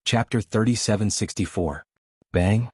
Chapter 3764. Bang!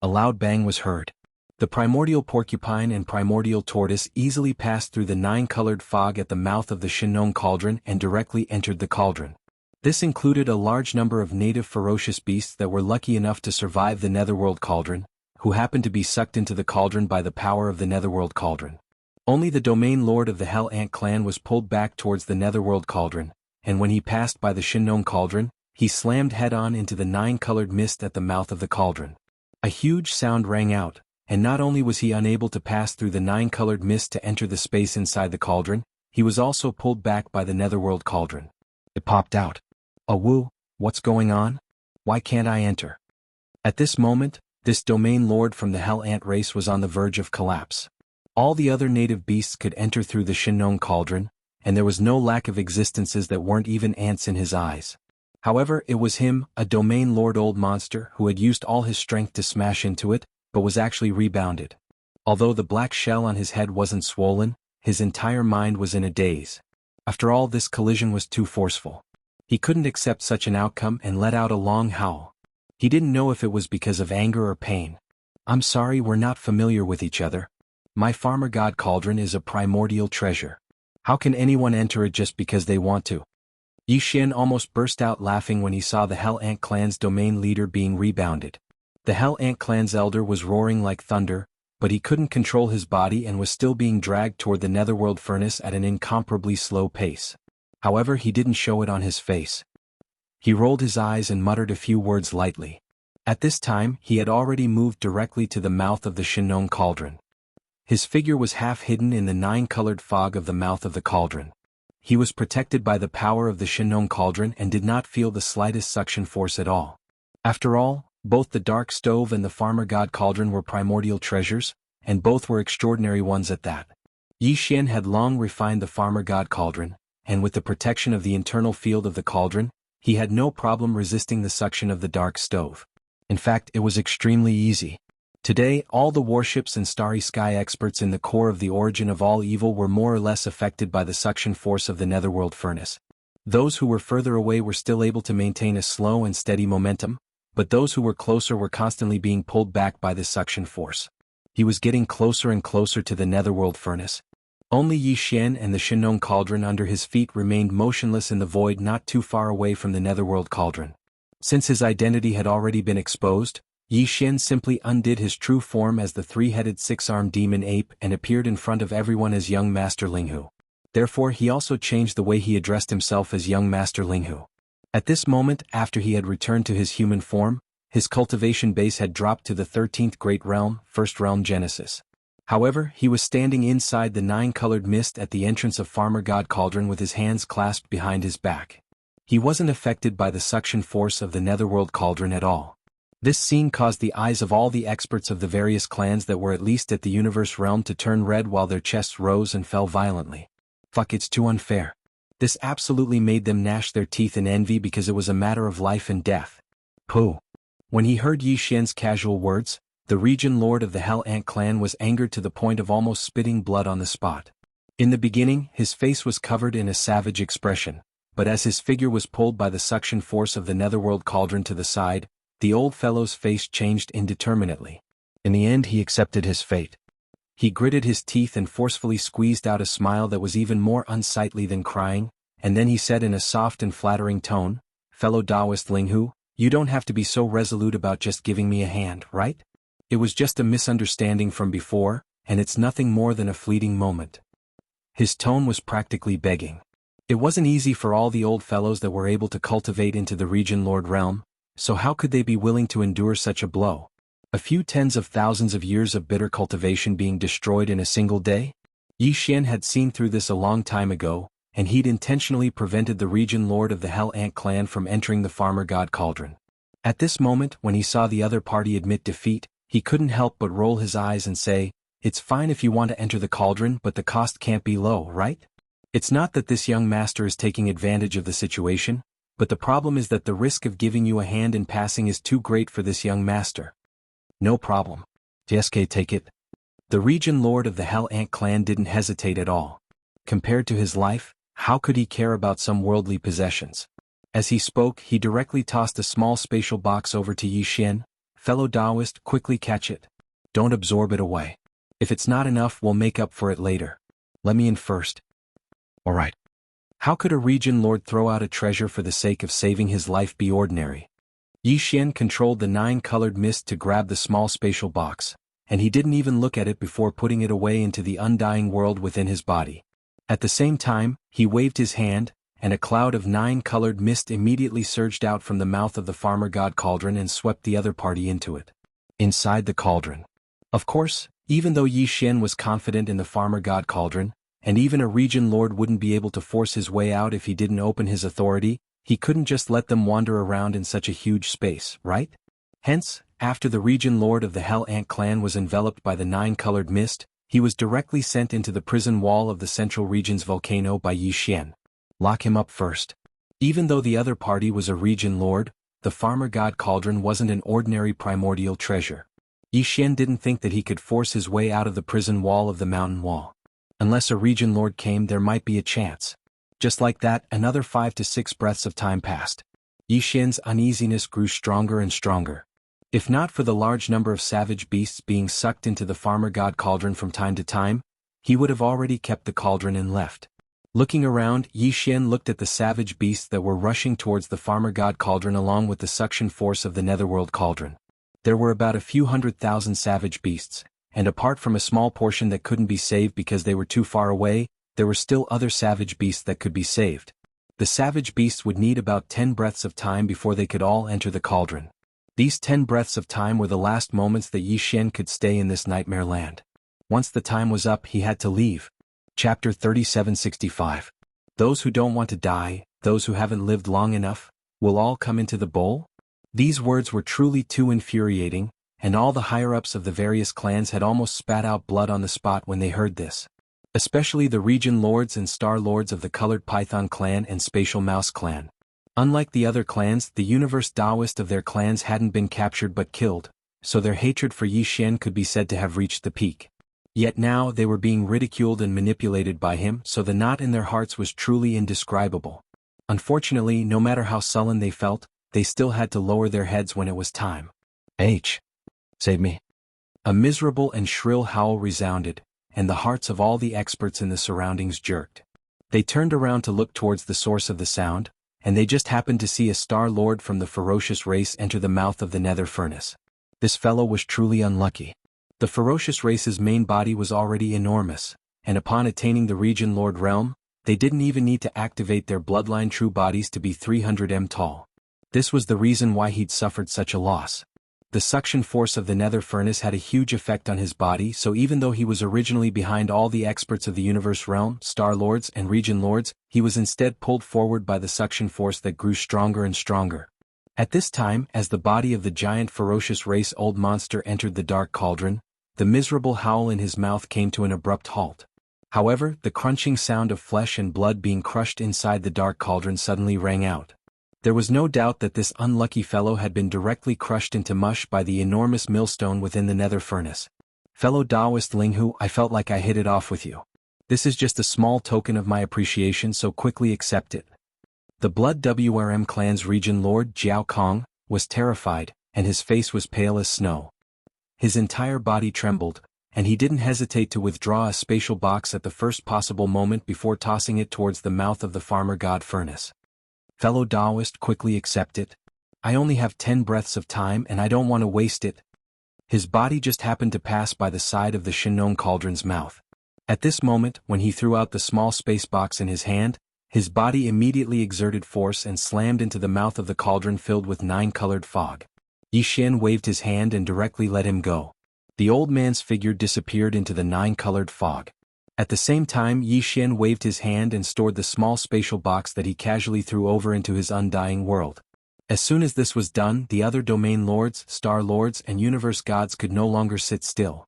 A loud bang was heard. The primordial porcupine and primordial tortoise easily passed through the nine-colored fog at the mouth of the Shinong cauldron and directly entered the cauldron. This included a large number of native ferocious beasts that were lucky enough to survive the Netherworld cauldron, who happened to be sucked into the cauldron by the power of the Netherworld cauldron. Only the domain lord of the Hell Ant clan was pulled back towards the Netherworld cauldron, and when he passed by the Shinong cauldron, he slammed head-on into the nine-colored mist at the mouth of the cauldron. A huge sound rang out, and not only was he unable to pass through the nine-colored mist to enter the space inside the cauldron, he was also pulled back by the Netherworld cauldron. It popped out. "Woo, what's going on? Why can't I enter?" At this moment, this domain lord from the Hell Ant race was on the verge of collapse. All the other native beasts could enter through the Shinong cauldron, and there was no lack of existences that weren't even ants in his eyes. However, it was him, a domain lord old monster, who had used all his strength to smash into it, but was actually rebounded. Although the black shell on his head wasn't swollen, his entire mind was in a daze. After all, this collision was too forceful. He couldn't accept such an outcome and let out a long howl. He didn't know if it was because of anger or pain. "I'm sorry, we're not familiar with each other. My farmer god cauldron is a primordial treasure. How can anyone enter it just because they want to?" Yi Xian almost burst out laughing when he saw the Hell Ant clan's domain leader being rebounded. The Hell Ant clan's elder was roaring like thunder, but he couldn't control his body and was still being dragged toward the Netherworld furnace at an incomparably slow pace. However, he didn't show it on his face. He rolled his eyes and muttered a few words lightly. At this time, he had already moved directly to the mouth of the Shinong cauldron. His figure was half hidden in the nine-colored fog of the mouth of the cauldron. He was protected by the power of the Shinong cauldron and did not feel the slightest suction force at all. After all, both the dark stove and the farmer god cauldron were primordial treasures, and both were extraordinary ones at that. Yi Xian had long refined the farmer god cauldron, and with the protection of the internal field of the cauldron, he had no problem resisting the suction of the dark stove. In fact, it was extremely easy. Today, all the warships and starry sky experts in the core of the origin of all evil were more or less affected by the suction force of the Netherworld furnace. Those who were further away were still able to maintain a slow and steady momentum, but those who were closer were constantly being pulled back by this suction force. He was getting closer and closer to the Netherworld furnace. Only Yi Xian and the Shinong cauldron under his feet remained motionless in the void not too far away from the Netherworld cauldron. Since his identity had already been exposed, Yi Xian simply undid his true form as the three-headed six-armed demon ape and appeared in front of everyone as young Master Linghu. Therefore, he also changed the way he addressed himself as young Master Linghu. At this moment, after he had returned to his human form, his cultivation base had dropped to the 13th Great Realm, First Realm Genesis. However, he was standing inside the nine-colored mist at the entrance of Farmer God Cauldron with his hands clasped behind his back. He wasn't affected by the suction force of the Netherworld cauldron at all. This scene caused the eyes of all the experts of the various clans that were at least at the universe realm to turn red while their chests rose and fell violently. Fuck, it's too unfair. This absolutely made them gnash their teeth in envy because it was a matter of life and death. Pooh. When he heard Yi Xian's casual words, the region lord of the Hell Ant clan was angered to the point of almost spitting blood on the spot. In the beginning, his face was covered in a savage expression, but as his figure was pulled by the suction force of the Netherworld cauldron to the side, the old fellow's face changed indeterminately. In the end, he accepted his fate. He gritted his teeth and forcefully squeezed out a smile that was even more unsightly than crying, and then he said in a soft and flattering tone, "Fellow Taoist Linghu, you don't have to be so resolute about just giving me a hand, right? It was just a misunderstanding from before, and it's nothing more than a fleeting moment." His tone was practically begging. It wasn't easy for all the old fellows that were able to cultivate into the region lord realm, so how could they be willing to endure such a blow? A few tens of thousands of years of bitter cultivation being destroyed in a single day? Yi Xian had seen through this a long time ago, and he'd intentionally prevented the region lord of the Hell Ant clan from entering the Farmer God Cauldron. At this moment, when he saw the other party admit defeat, he couldn't help but roll his eyes and say, "It's fine if you want to enter the cauldron, but the cost can't be low, right? It's not that this young master is taking advantage of the situation, but the problem is that the risk of giving you a hand in passing is too great for this young master." "No problem. JSK, take it." The region lord of the Hell Ant clan didn't hesitate at all. Compared to his life, how could he care about some worldly possessions? As he spoke, he directly tossed a small spatial box over to Yi Xian. Fellow Taoist, quickly catch it. Don't absorb it away. If it's not enough, we'll make up for it later. Let me in first. Alright. How could a region lord throw out a treasure for the sake of saving his life be ordinary? Yi Xian controlled the 9-colored mist to grab the small spatial box, and he didn't even look at it before putting it away into the undying world within his body. At the same time, he waved his hand, and a cloud of 9-colored mist immediately surged out from the mouth of the farmer god cauldron and swept the other party into it. Inside the cauldron. Of course, even though Yi Xian was confident in the farmer god cauldron, and even a region lord wouldn't be able to force his way out if he didn't open his authority, he couldn't just let them wander around in such a huge space, right? Hence, after the region lord of the Hell Ant clan was enveloped by the 9-colored mist, he was directly sent into the prison wall of the central region's volcano by Yi Xian. Lock him up first. Even though the other party was a region lord, the farmer god cauldron wasn't an ordinary primordial treasure. Yi Xian didn't think that he could force his way out of the prison wall of the mountain wall. Unless a region lord came, there might be a chance. Just like that, another 5 to 6 breaths of time passed. Yi Xian's uneasiness grew stronger and stronger. If not for the large number of savage beasts being sucked into the farmer god cauldron from time to time, he would have already kept the cauldron and left. Looking around, Yi Xian looked at the savage beasts that were rushing towards the farmer god cauldron along with the suction force of the netherworld cauldron. There were about a few 100,000 savage beasts, and apart from a small portion that couldn't be saved because they were too far away, there were still other savage beasts that could be saved. The savage beasts would need about 10 breaths of time before they could all enter the cauldron. These 10 breaths of time were the last moments that Yi Xian could stay in this nightmare land. Once the time was up, he had to leave. Chapter 3765. Those who don't want to die, those who haven't lived long enough, will all come into the bowl? These words were truly too infuriating, and all the higher-ups of the various clans had almost spat out blood on the spot when they heard this. Especially the region lords and star lords of the Colored Python clan and Spatial Mouse clan. Unlike the other clans, the universe Taoist of their clans hadn't been captured but killed, so their hatred for Yi Xian could be said to have reached the peak. Yet now they were being ridiculed and manipulated by him, so the knot in their hearts was truly indescribable. Unfortunately, no matter how sullen they felt, they still had to lower their heads when it was time. Save me. A miserable and shrill howl resounded, and the hearts of all the experts in the surroundings jerked. They turned around to look towards the source of the sound, and they just happened to see a star lord from the ferocious race enter the mouth of the nether furnace. This fellow was truly unlucky. The ferocious race's main body was already enormous, and upon attaining the region lord realm, they didn't even need to activate their bloodline true bodies to be 300 m tall. This was the reason why he'd suffered such a loss. The suction force of the nether furnace had a huge effect on his body, so even though he was originally behind all the experts of the universe realm, star lords and region lords, he was instead pulled forward by the suction force that grew stronger and stronger. At this time, as the body of the giant ferocious race old monster entered the dark cauldron, the miserable howl in his mouth came to an abrupt halt. However, the crunching sound of flesh and blood being crushed inside the dark cauldron suddenly rang out. There was no doubt that this unlucky fellow had been directly crushed into mush by the enormous millstone within the nether furnace. Fellow Taoist Linghu, I felt like I hit it off with you. This is just a small token of my appreciation, so quickly accept it. The Blood WRM clan's region lord, Jiao Kong, was terrified, and his face was pale as snow. His entire body trembled, and he didn't hesitate to withdraw a spatial box at the first possible moment before tossing it towards the mouth of the farmer god furnace. Fellow Taoist, quickly accept it. I only have 10 breaths of time and I don't want to waste it. His body just happened to pass by the side of the Shinong cauldron's mouth. At this moment, when he threw out the small space box in his hand, his body immediately exerted force and slammed into the mouth of the cauldron filled with 9-colored fog. Yi Xian waved his hand and directly let him go. The old man's figure disappeared into the 9-colored fog. At the same time, Yi Xian waved his hand and stored the small spatial box that he casually threw over into his undying world. As soon as this was done, the other domain lords, star lords, and universe gods could no longer sit still.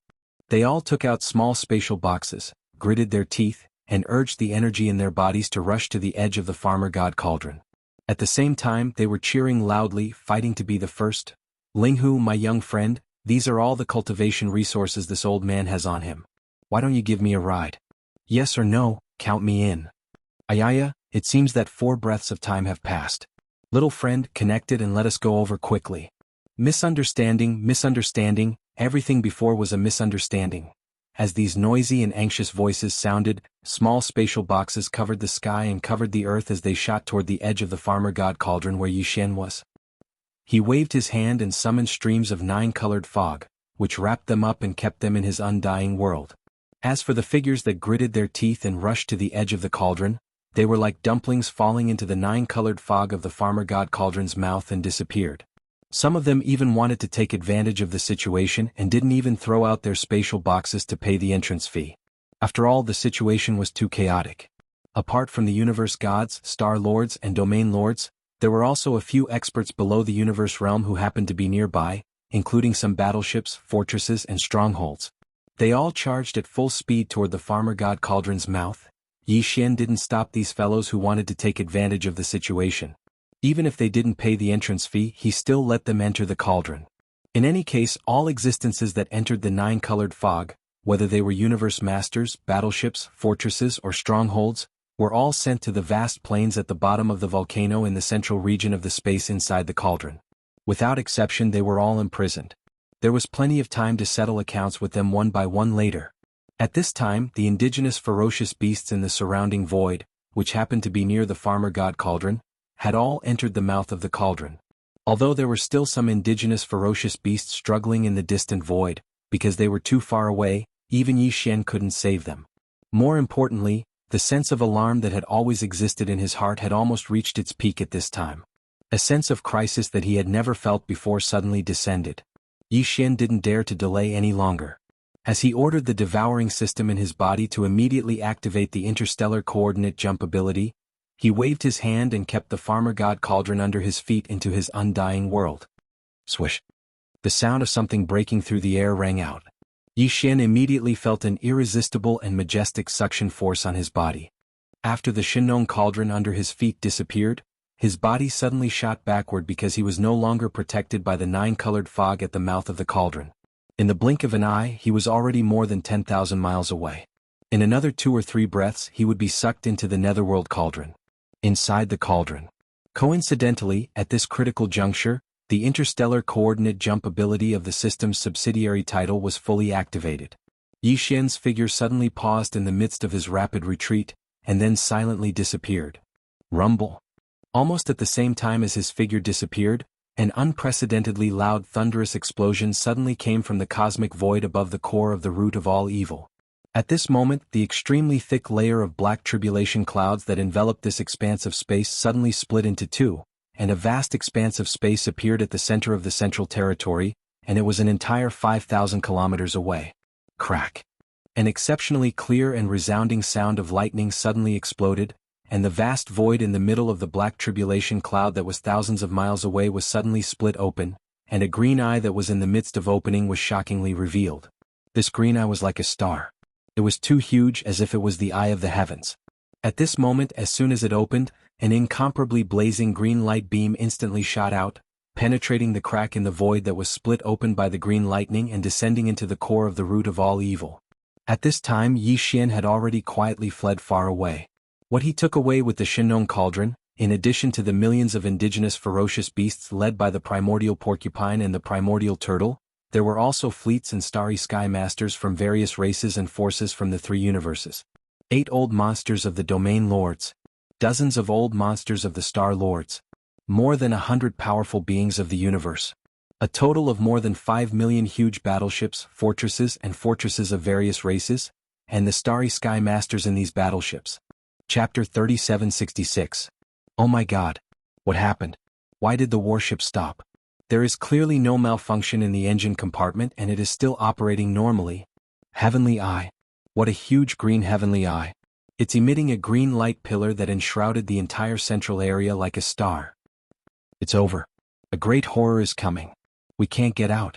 They all took out small spatial boxes, gritted their teeth, and urged the energy in their bodies to rush to the edge of the farmer god cauldron. At the same time, they were cheering loudly, fighting to be the first. Linghu, my young friend, these are all the cultivation resources this old man has on him. Why don't you give me a ride? Yes or no, count me in. Ayaya, it seems that 4 breaths of time have passed. Little friend, connected and let us go over quickly. Misunderstanding, everything before was a misunderstanding. As these noisy and anxious voices sounded, small spatial boxes covered the sky and covered the earth as they shot toward the edge of the farmer god cauldron where Yi Xian was. He waved his hand and summoned streams of 9-colored fog, which wrapped them up and kept them in his undying world. As for the figures that gritted their teeth and rushed to the edge of the cauldron, they were like dumplings falling into the 9-colored fog of the farmer god cauldron's mouth and disappeared. Some of them even wanted to take advantage of the situation and didn't even throw out their spatial boxes to pay the entrance fee. After all, the situation was too chaotic. Apart from the universe gods, star lords, and domain lords, there were also a few experts below the universe realm who happened to be nearby, including some battleships, fortresses, and strongholds. They all charged at full speed toward the farmer god cauldron's mouth. Yi Xian didn't stop these fellows who wanted to take advantage of the situation. Even if they didn't pay the entrance fee, he still let them enter the cauldron. In any case, all existences that entered the 9-colored fog, whether they were universe masters, battleships, fortresses, or strongholds, were all sent to the vast plains at the bottom of the volcano in the central region of the space inside the cauldron. Without exception, they were all imprisoned. There was plenty of time to settle accounts with them one by one later. At this time, the indigenous ferocious beasts in the surrounding void, which happened to be near the farmer god cauldron, had all entered the mouth of the cauldron. Although there were still some indigenous ferocious beasts struggling in the distant void, because they were too far away, even Yi Xian couldn't save them. More importantly, the sense of alarm that had always existed in his heart had almost reached its peak at this time. A sense of crisis that he had never felt before suddenly descended. Yi Xian didn't dare to delay any longer. As he ordered the devouring system in his body to immediately activate the interstellar coordinate jump ability, he waved his hand and kept the farmer god cauldron under his feet into his undying world. Swish! The sound of something breaking through the air rang out. Yi Xian immediately felt an irresistible and majestic suction force on his body. After the Shinong cauldron under his feet disappeared, his body suddenly shot backward because he was no longer protected by the 9-colored fog at the mouth of the cauldron. In the blink of an eye, he was already more than 10,000 miles away. In another 2 or 3 breaths, he would be sucked into the netherworld cauldron. Inside the cauldron. Coincidentally, at this critical juncture, the interstellar coordinate jump ability of the system's subsidiary title was fully activated. Yi Xian's figure suddenly paused in the midst of his rapid retreat, and then silently disappeared. Rumble. Almost at the same time as his figure disappeared, an unprecedentedly loud thunderous explosion suddenly came from the cosmic void above the core of the root of all evil. At this moment, the extremely thick layer of black tribulation clouds that enveloped this expanse of space suddenly split into two, and a vast expanse of space appeared at the center of the central territory, and it was an entire 5,000 kilometers away. Crack! An exceptionally clear and resounding sound of lightning suddenly exploded, and the vast void in the middle of the black tribulation cloud that was thousands of miles away was suddenly split open, and a green eye that was in the midst of opening was shockingly revealed. This green eye was like a star. It was too huge, as if it was the eye of the heavens. At this moment, as soon as it opened, an incomparably blazing green light beam instantly shot out, penetrating the crack in the void that was split open by the green lightning and descending into the core of the root of all evil. At this time, Yi Xian had already quietly fled far away. What he took away with the Shinong cauldron, in addition to the millions of indigenous ferocious beasts led by the primordial porcupine and the primordial turtle, there were also fleets and starry sky masters from various races and forces from the 3 universes. 8 old monsters of the domain lords. Dozens of old monsters of the star lords. More than 100 powerful beings of the universe. A total of more than 5 million huge battleships, fortresses of various races, and the starry sky masters in these battleships. Chapter 3766. Oh my God. What happened? Why did the warship stop? There is clearly no malfunction in the engine compartment and it is still operating normally. Heavenly Eye. What a huge green heavenly eye. It's emitting a green light pillar that enshrouded the entire central area like a star. It's over. A great horror is coming. We can't get out.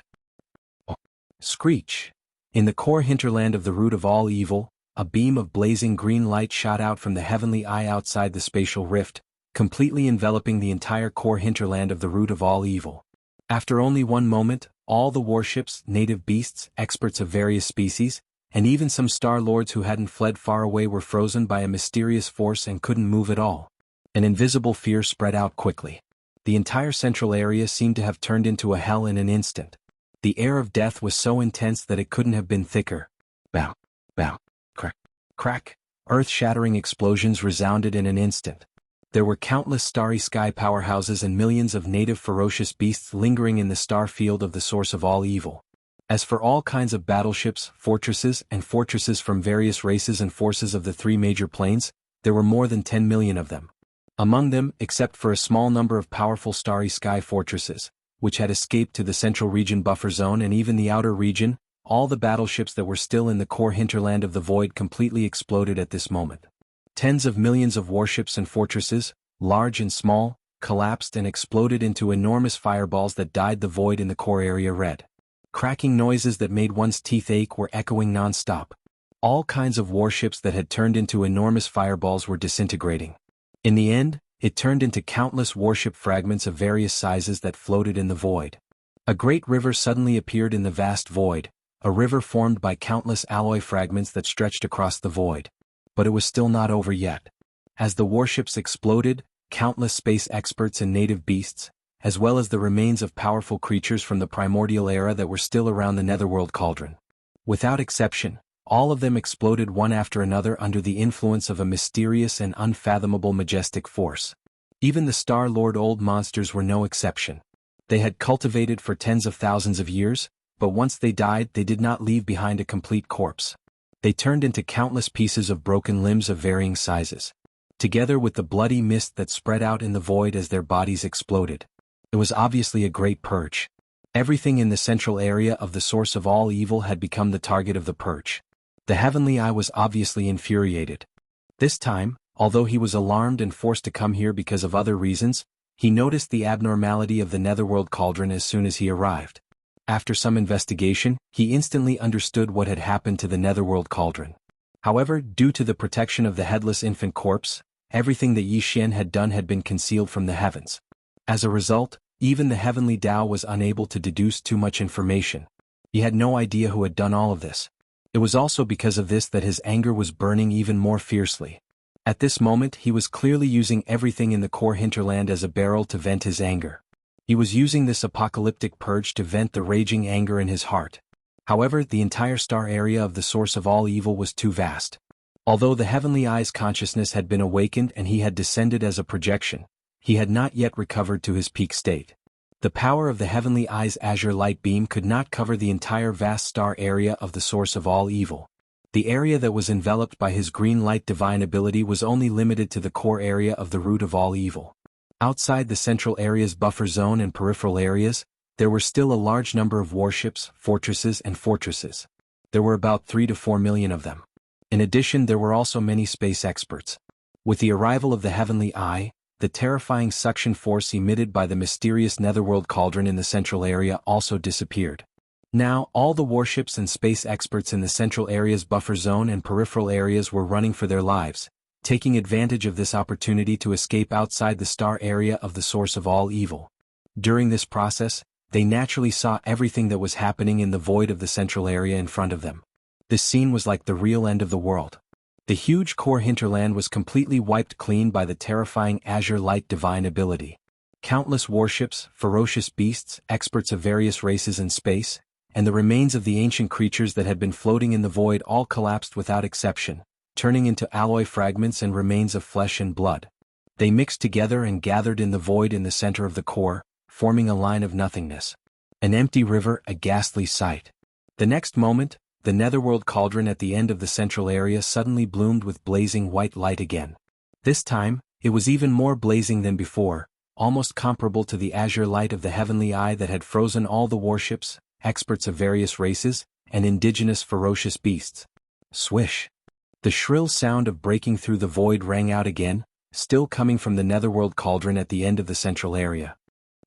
Oh. Screech. In the core hinterland of the root of all evil, a beam of blazing green light shot out from the heavenly eye outside the spatial rift, completely enveloping the entire core hinterland of the root of all evil. After only one moment, all the warships, native beasts, experts of various species, and even some star lords who hadn't fled far away were frozen by a mysterious force and couldn't move at all. An invisible fear spread out quickly. The entire central area seemed to have turned into a hell in an instant. The air of death was so intense that it couldn't have been thicker. Bow, bow, crack, crack. Earth-shattering explosions resounded in an instant. There were countless starry sky powerhouses and millions of native ferocious beasts lingering in the star field of the source of all evil. As for all kinds of battleships, fortresses from various races and forces of the three major planes, there were more than 10 million of them. Among them, except for a small number of powerful starry sky fortresses, which had escaped to the central region buffer zone and even the outer region, all the battleships that were still in the core hinterland of the void completely exploded at this moment. Tens of millions of warships and fortresses, large and small, collapsed and exploded into enormous fireballs that dyed the void in the core area red. Cracking noises that made one's teeth ache were echoing non-stop. All kinds of warships that had turned into enormous fireballs were disintegrating. In the end, it turned into countless warship fragments of various sizes that floated in the void. A great river suddenly appeared in the vast void, a river formed by countless alloy fragments that stretched across the void. But it was still not over yet. As the warships exploded, countless space experts and native beasts, as well as the remains of powerful creatures from the primordial era that were still around the netherworld cauldron. Without exception, all of them exploded one after another under the influence of a mysterious and unfathomable majestic force. Even the Star Lord old monsters were no exception. They had cultivated for tens of thousands of years, but once they died they did not leave behind a complete corpse. They turned into countless pieces of broken limbs of varying sizes. Together with the bloody mist that spread out in the void as their bodies exploded. It was obviously a great purge. Everything in the central area of the source of all evil had become the target of the purge. The heavenly eye was obviously infuriated. This time, although he was alarmed and forced to come here because of other reasons, he noticed the abnormality of the netherworld cauldron as soon as he arrived. After some investigation, he instantly understood what had happened to the netherworld cauldron. However, due to the protection of the headless infant corpse, everything that Yi Xian had done had been concealed from the heavens. As a result, even the heavenly Tao was unable to deduce too much information. He had no idea who had done all of this. It was also because of this that his anger was burning even more fiercely. At this moment he was clearly using everything in the core hinterland as a barrel to vent his anger. He was using this apocalyptic purge to vent the raging anger in his heart. However, the entire star area of the source of all evil was too vast. Although the heavenly eye's consciousness had been awakened and he had descended as a projection, he had not yet recovered to his peak state. The power of the heavenly eye's azure light beam could not cover the entire vast star area of the source of all evil. The area that was enveloped by his green light divine ability was only limited to the core area of the root of all evil. Outside the central area's buffer zone and peripheral areas, there were still a large number of warships, fortresses. There were about 3 to 4 million of them. In addition, there were also many space experts. With the arrival of the heavenly eye, the terrifying suction force emitted by the mysterious netherworld cauldron in the central area also disappeared. Now, all the warships and space experts in the central area's buffer zone and peripheral areas were running for their lives, taking advantage of this opportunity to escape outside the star area of the source of all evil. During this process, they naturally saw everything that was happening in the void of the central area in front of them. This scene was like the real end of the world. The huge core hinterland was completely wiped clean by the terrifying azure light divine ability. Countless warships, ferocious beasts, experts of various races in space, and the remains of the ancient creatures that had been floating in the void all collapsed without exception, turning into alloy fragments and remains of flesh and blood. They mixed together and gathered in the void in the center of the core, forming a line of nothingness. An empty river, a ghastly sight. The next moment, the netherworld cauldron at the end of the central area suddenly bloomed with blazing white light again. This time, it was even more blazing than before, almost comparable to the azure light of the heavenly eye that had frozen all the warships, experts of various races, and indigenous ferocious beasts. Swish! The shrill sound of breaking through the void rang out again, still coming from the netherworld cauldron at the end of the central area.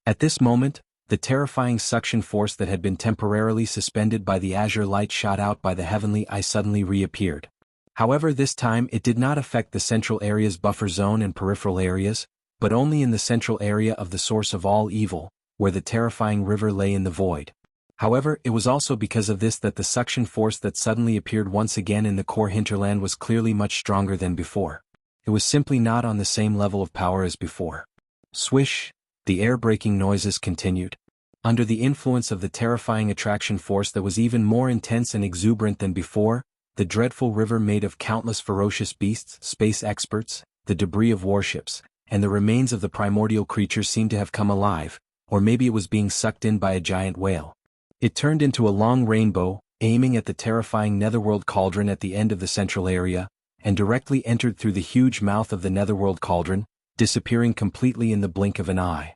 At this moment, the terrifying suction force that had been temporarily suspended by the azure light shot out by the heavenly eye suddenly reappeared. However, this time it did not affect the central area's buffer zone and peripheral areas, but only in the central area of the source of all evil, where the terrifying river lay in the void. However, it was also because of this that the suction force that suddenly appeared once again in the core hinterland was clearly much stronger than before. It was simply not on the same level of power as before. Swish! the air-breaking noises continued. Under the influence of the terrifying attraction force that was even more intense and exuberant than before, the dreadful river made of countless ferocious beasts, space experts, the debris of warships, and the remains of the primordial creatures seemed to have come alive, or maybe it was being sucked in by a giant whale. It turned into a long rainbow, aiming at the terrifying netherworld cauldron at the end of the central area, and directly entered through the huge mouth of the netherworld cauldron, disappearing completely in the blink of an eye.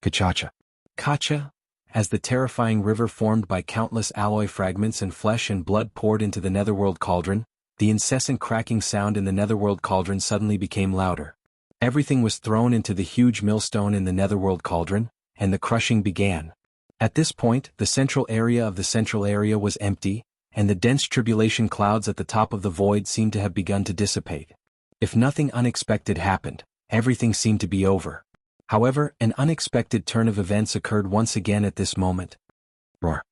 Kachacha. Kacha, as the terrifying river formed by countless alloy fragments and flesh and blood poured into the netherworld cauldron, the incessant cracking sound in the netherworld cauldron suddenly became louder. Everything was thrown into the huge millstone in the netherworld cauldron, and the crushing began. At this point, the central area of the central area was empty, and the dense tribulation clouds at the top of the void seemed to have begun to dissipate. If nothing unexpected happened, everything seemed to be over. However, an unexpected turn of events occurred once again at this moment. Roar.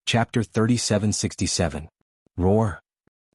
Chapter 3767. Roar.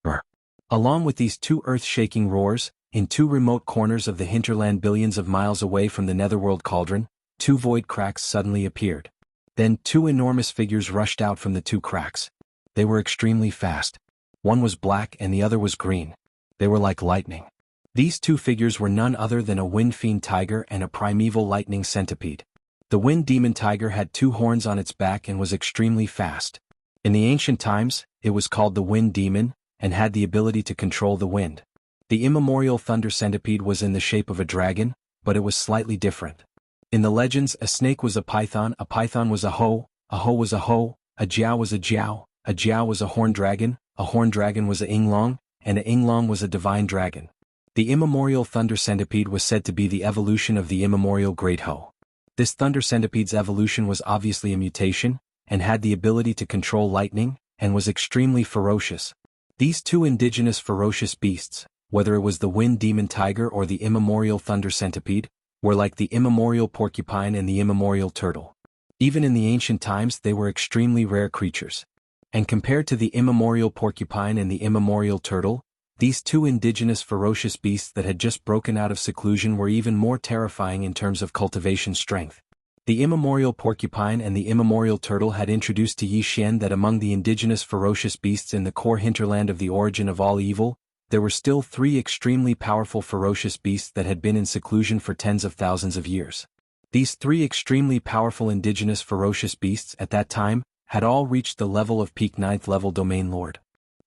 Roar. Along with these two earth-shaking roars, in two remote corners of the hinterland billions of miles away from the netherworld cauldron, two void cracks suddenly appeared. Then two enormous figures rushed out from the two cracks. They were extremely fast. One was black and the other was green. They were like lightning. These two figures were none other than a wind fiend tiger and a primeval lightning centipede. The wind demon tiger had two horns on its back and was extremely fast. In the ancient times, it was called the wind demon, and had the ability to control the wind. The immemorial thunder centipede was in the shape of a dragon, but it was slightly different. In the legends, a snake was a python was a hoe was a hoe, a jiao was a jiao was a horned dragon was a inglong, and a inglong was a divine dragon. The immemorial thunder centipede was said to be the evolution of the immemorial great hoe. This thunder centipede's evolution was obviously a mutation, and had the ability to control lightning, and was extremely ferocious. These two indigenous ferocious beasts, whether it was the wind demon tiger or the immemorial thunder centipede, were like the immemorial porcupine and the immemorial turtle. Even in the ancient times they were extremely rare creatures. And compared to the immemorial porcupine and the immemorial turtle, these two indigenous ferocious beasts that had just broken out of seclusion were even more terrifying in terms of cultivation strength. The immemorial porcupine and the immemorial turtle had introduced to Yi Xian that among the indigenous ferocious beasts in the core hinterland of the origin of all evil, there were still three extremely powerful ferocious beasts that had been in seclusion for tens of thousands of years. These three extremely powerful indigenous ferocious beasts at that time had all reached the level of peak 9th level domain lord.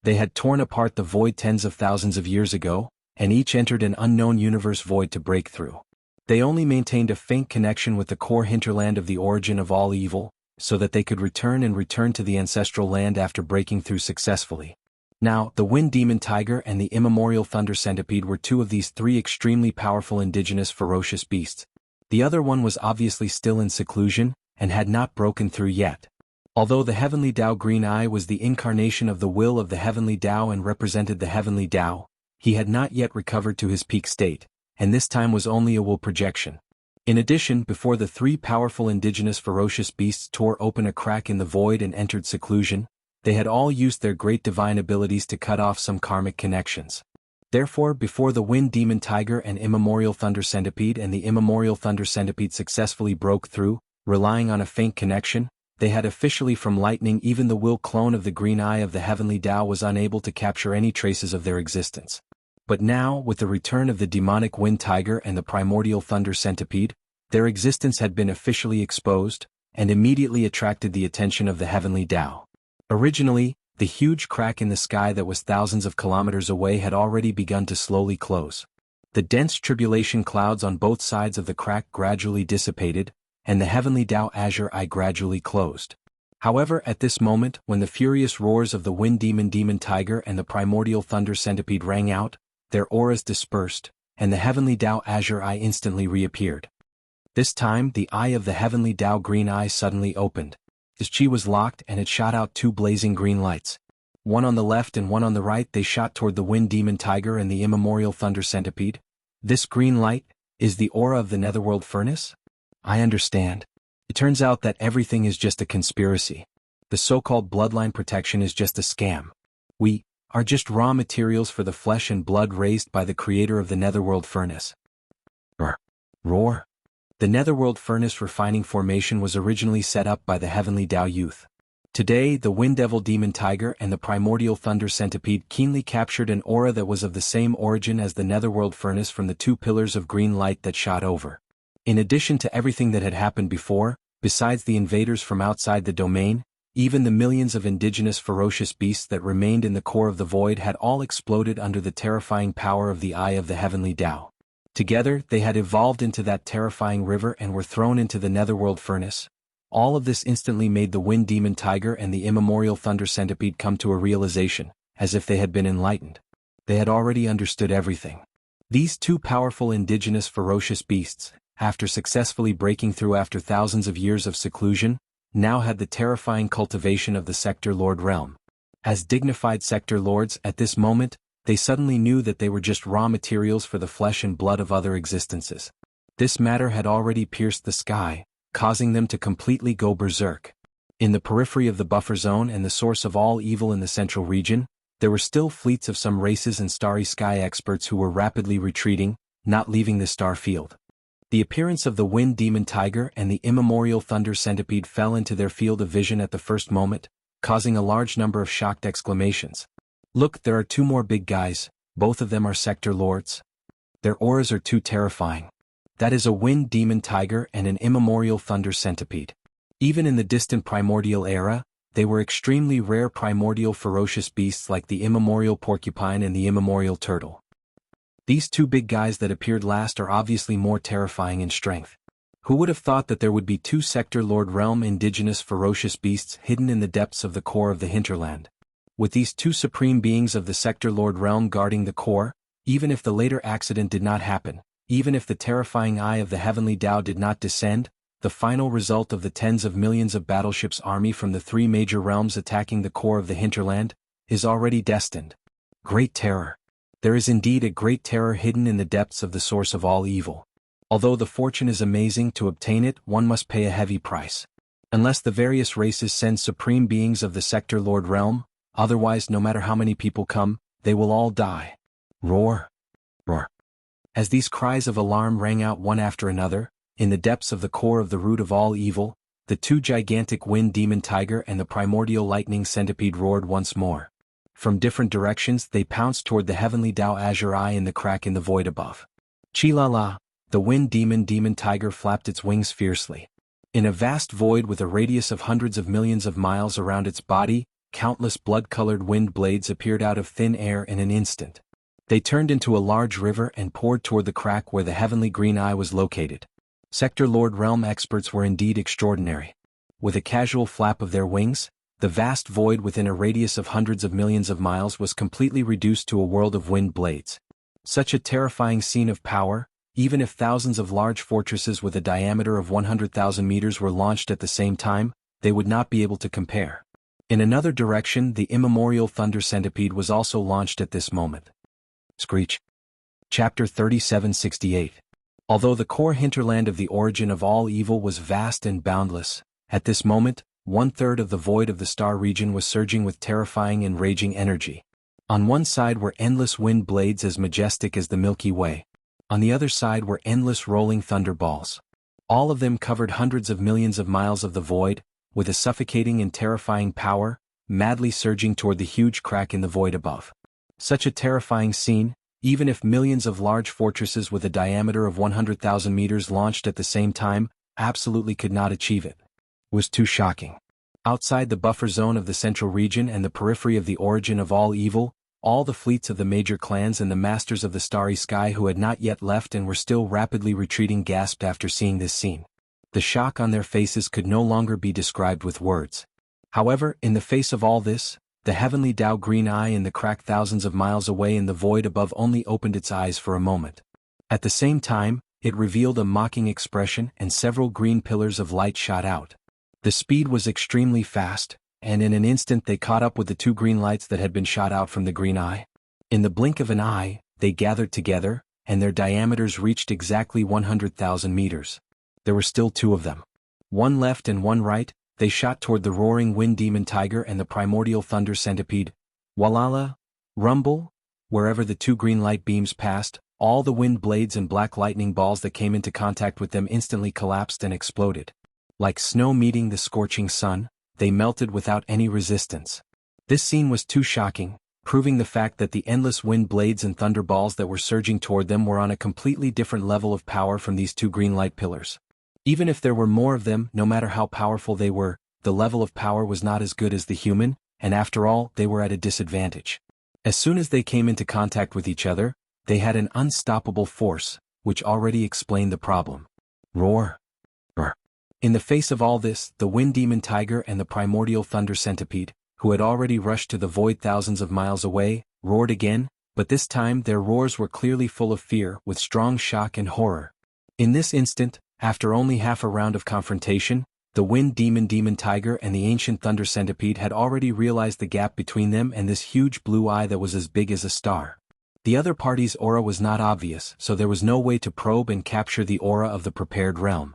They had torn apart the void tens of thousands of years ago, and each entered an unknown universe void to break through. They only maintained a faint connection with the core hinterland of the origin of all evil, so that they could return to the ancestral land after breaking through successfully. Now, the wind demon tiger and the immemorial thunder centipede were two of these three extremely powerful indigenous ferocious beasts. The other one was obviously still in seclusion, and had not broken through yet. Although the Heavenly Tao Green Eye was the incarnation of the will of the Heavenly Tao and represented the Heavenly Tao, he had not yet recovered to his peak state, and this time was only a will projection. In addition, before the three powerful indigenous ferocious beasts tore open a crack in the void and entered seclusion, they had all used their great divine abilities to cut off some karmic connections. Therefore, before the wind demon tiger and immemorial thunder centipede and the immemorial thunder centipede successfully broke through, relying on a faint connection, they had officially from lightning. Even the will clone of the green eye of the Heavenly Tao was unable to capture any traces of their existence. But now, with the return of the demonic wind tiger and the primordial thunder centipede, their existence had been officially exposed, and immediately attracted the attention of the Heavenly Tao. Originally, the huge crack in the sky that was thousands of kilometers away had already begun to slowly close. The dense tribulation clouds on both sides of the crack gradually dissipated, and the Heavenly Tao azure eye gradually closed. However, at this moment, when the furious roars of the wind demon tiger and the primordial thunder centipede rang out, their auras dispersed, and the Heavenly Tao azure eye instantly reappeared. This time, the eye of the Heavenly Tao green eye suddenly opened. His chi was locked and it shot out two blazing green lights. One on the left and one on the right. They shot toward the wind demon tiger and the immemorial thunder centipede. This green light is the aura of the netherworld furnace? I understand. It turns out that everything is just a conspiracy. The so-called bloodline protection is just a scam. We are just raw materials for the flesh and blood raised by the creator of the netherworld furnace. Roar. Roar. The Netherworld Furnace Refining Formation was originally set up by the Heavenly Tao Youth. Today, the Wind Devil Demon Tiger and the Primordial Thunder Centipede keenly captured an aura that was of the same origin as the Netherworld Furnace from the two pillars of green light that shot over. In addition to everything that had happened before, besides the invaders from outside the domain, even the millions of indigenous ferocious beasts that remained in the core of the void had all exploded under the terrifying power of the Eye of the Heavenly Tao. Together, they had evolved into that terrifying river and were thrown into the Netherworld Furnace. All of this instantly made the Wind Demon Tiger and the Immemorial Thunder Centipede come to a realization, as if they had been enlightened. They had already understood everything. These two powerful indigenous ferocious beasts, after successfully breaking through after thousands of years of seclusion, now had the terrifying cultivation of the Sector Lord realm. As dignified Sector Lords at this moment, they suddenly knew that they were just raw materials for the flesh and blood of other existences. This matter had already pierced the sky, causing them to completely go berserk. In the periphery of the buffer zone and the source of all evil in the central region, there were still fleets of some races and starry sky experts who were rapidly retreating, not leaving the star field. The appearance of the Wind Demon Tiger and the Immemorial Thunder Centipede fell into their field of vision at the first moment, causing a large number of shocked exclamations. "Look, there are two more big guys, both of them are Sector Lords. Their auras are too terrifying. That is a Wind Demon Tiger and an Immemorial Thunder Centipede." Even in the distant primordial era, they were extremely rare primordial ferocious beasts like the Immemorial Porcupine and the Immemorial Turtle. These two big guys that appeared last are obviously more terrifying in strength. Who would have thought that there would be two Sector Lord realm indigenous ferocious beasts hidden in the depths of the core of the hinterland? With these two supreme beings of the Sector Lord realm guarding the core, even if the later accident did not happen, even if the terrifying Eye of the Heavenly Tao did not descend, the final result of the tens of millions of battleships army from the three major realms attacking the core of the hinterland, is already destined. Great terror. There is indeed a great terror hidden in the depths of the source of all evil. Although the fortune is amazing, to obtain it one must pay a heavy price. Unless the various races send supreme beings of the Sector Lord realm, otherwise no matter how many people come, they will all die. Roar! Roar! As these cries of alarm rang out one after another, in the depths of the core of the root of all evil, the two gigantic Wind Demon Tiger and the Primordial Lightning Centipede roared once more. From different directions they pounced toward the Heavenly Tao Azure Eye in the crack in the void above. Chi-la-la, the Wind Demon Tiger flapped its wings fiercely. In a vast void with a radius of hundreds of millions of miles around its body, countless blood-colored wind blades appeared out of thin air in an instant. They turned into a large river and poured toward the crack where the Heavenly Green Eye was located. Sector Lord realm experts were indeed extraordinary. With a casual flap of their wings, the vast void within a radius of hundreds of millions of miles was completely reduced to a world of wind blades. Such a terrifying scene of power, even if thousands of large fortresses with a diameter of 100,000 meters were launched at the same time, they would not be able to compare. In another direction, the Immemorial Thunder Centipede was also launched at this moment. Screech. Chapter 3768. Although the core hinterland of the origin of all evil was vast and boundless, at this moment, 1/3 of the void of the star region was surging with terrifying and raging energy. On one side were endless wind blades as majestic as the Milky Way. On the other side were endless rolling thunderballs. All of them covered hundreds of millions of miles of the void, with a suffocating and terrifying power, madly surging toward the huge crack in the void above. Such a terrifying scene, even if millions of large fortresses with a diameter of 100,000 meters launched at the same time, absolutely could not achieve it. Was too shocking. Outside the buffer zone of the central region and the periphery of the origin of all evil, all the fleets of the major clans and the masters of the starry sky who had not yet left and were still rapidly retreating gasped after seeing this scene. The shock on their faces could no longer be described with words. However, in the face of all this, the Heavenly Tao Green Eye in the crack thousands of miles away in the void above only opened its eyes for a moment. At the same time, it revealed a mocking expression and several green pillars of light shot out. The speed was extremely fast, and in an instant they caught up with the two green lights that had been shot out from the Green Eye. In the blink of an eye, they gathered together, and their diameters reached exactly 100,000 meters. There were still two of them. One left and one right. They shot toward the roaring Wind Demon Tiger and the Primordial Thunder Centipede. Walala, rumble, wherever the two green light beams passed, all the wind blades and black lightning balls that came into contact with them instantly collapsed and exploded. Like snow meeting the scorching sun, they melted without any resistance. This scene was too shocking, proving the fact that the endless wind blades and thunderballs that were surging toward them were on a completely different level of power from these two green light pillars. Even if there were more of them, no matter how powerful they were, the level of power was not as good as the human, and after all, they were at a disadvantage. As soon as they came into contact with each other, they had an unstoppable force, which already explained the problem. Roar! Roar! In the face of all this, the wind demon tiger and the primordial thunder centipede, who had already rushed to the void thousands of miles away, roared again, but this time their roars were clearly full of fear, with strong shock and horror. In this instant, after only half a round of confrontation, the wind demon tiger and the ancient thunder centipede had already realized the gap between them and this huge blue eye that was as big as a star. The other party's aura was not obvious, so there was no way to probe and capture the aura of the prepared realm.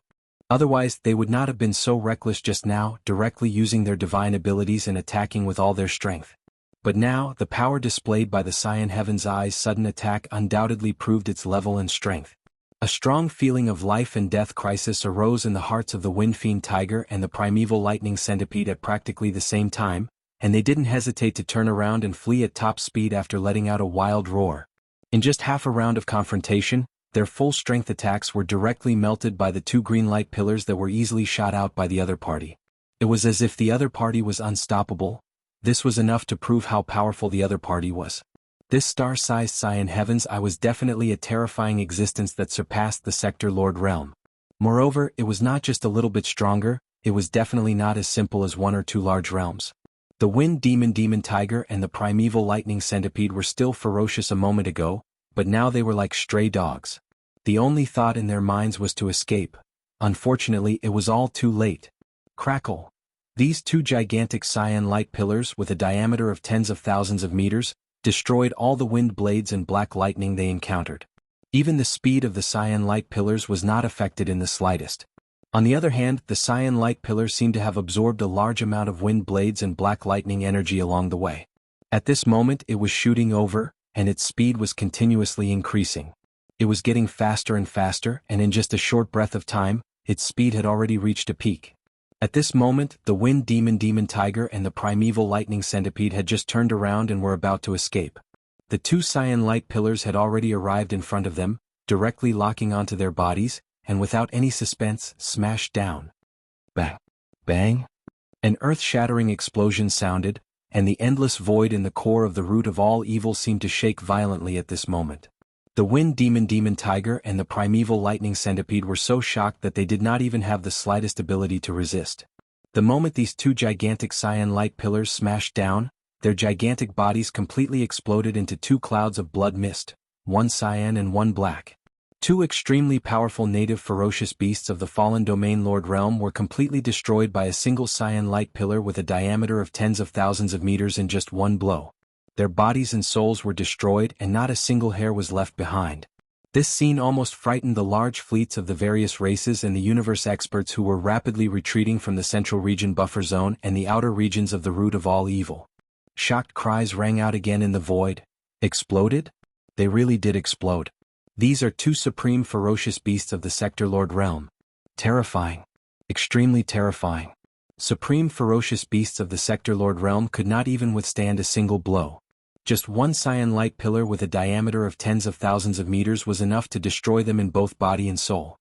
Otherwise, they would not have been so reckless just now, directly using their divine abilities and attacking with all their strength. But now, the power displayed by the Cyan Heaven's Eye's sudden attack undoubtedly proved its level and strength. A strong feeling of life and death crisis arose in the hearts of the Wind Fiend Tiger and the Primeval Lightning Centipede at practically the same time, and they didn't hesitate to turn around and flee at top speed after letting out a wild roar. In just half a round of confrontation, their full-strength attacks were directly melted by the two green light pillars that were easily shot out by the other party. It was as if the other party was unstoppable. This was enough to prove how powerful the other party was. This star-sized Cyan Heaven's Eye was definitely a terrifying existence that surpassed the Sector Lord realm. Moreover, it was not just a little bit stronger, it was definitely not as simple as one or two large realms. The Wind demon tiger and the Primeval Lightning Centipede were still ferocious a moment ago, but now they were like stray dogs. The only thought in their minds was to escape. Unfortunately, it was all too late. Crackle! These two gigantic cyan light pillars with a diameter of tens of thousands of meters destroyed all the wind blades and black lightning they encountered. Even the speed of the cyan light pillars was not affected in the slightest. On the other hand, the cyan light pillars seemed to have absorbed a large amount of wind blades and black lightning energy along the way. At this moment it was shooting over, and its speed was continuously increasing. It was getting faster and faster, and in just a short breath of time, its speed had already reached a peak. At this moment, the Wind demon tiger and the Primeval Lightning Centipede had just turned around and were about to escape. The two cyan light pillars had already arrived in front of them, directly locking onto their bodies, and without any suspense, smashed down. Bang! Bang! An earth-shattering explosion sounded, and the endless void in the core of the root of all evil seemed to shake violently at this moment. The Wind demon tiger and the Primeval Lightning Centipede were so shocked that they did not even have the slightest ability to resist. The moment these two gigantic cyan light pillars smashed down, their gigantic bodies completely exploded into two clouds of blood mist, one cyan and one black. Two extremely powerful native ferocious beasts of the fallen Domain Lord realm were completely destroyed by a single cyan light pillar with a diameter of tens of thousands of meters in just one blow. Their bodies and souls were destroyed and not a single hair was left behind. This scene almost frightened the large fleets of the various races and the universe experts who were rapidly retreating from the central region buffer zone and the outer regions of the root of all evil. Shocked cries rang out again in the void. Exploded? They really did explode. These are two supreme ferocious beasts of the Sector Lord realm. Terrifying. Extremely terrifying. Supreme ferocious beasts of the Sector Lord realm could not even withstand a single blow. Just one cyan light pillar with a diameter of tens of thousands of meters was enough to destroy them in both body and soul.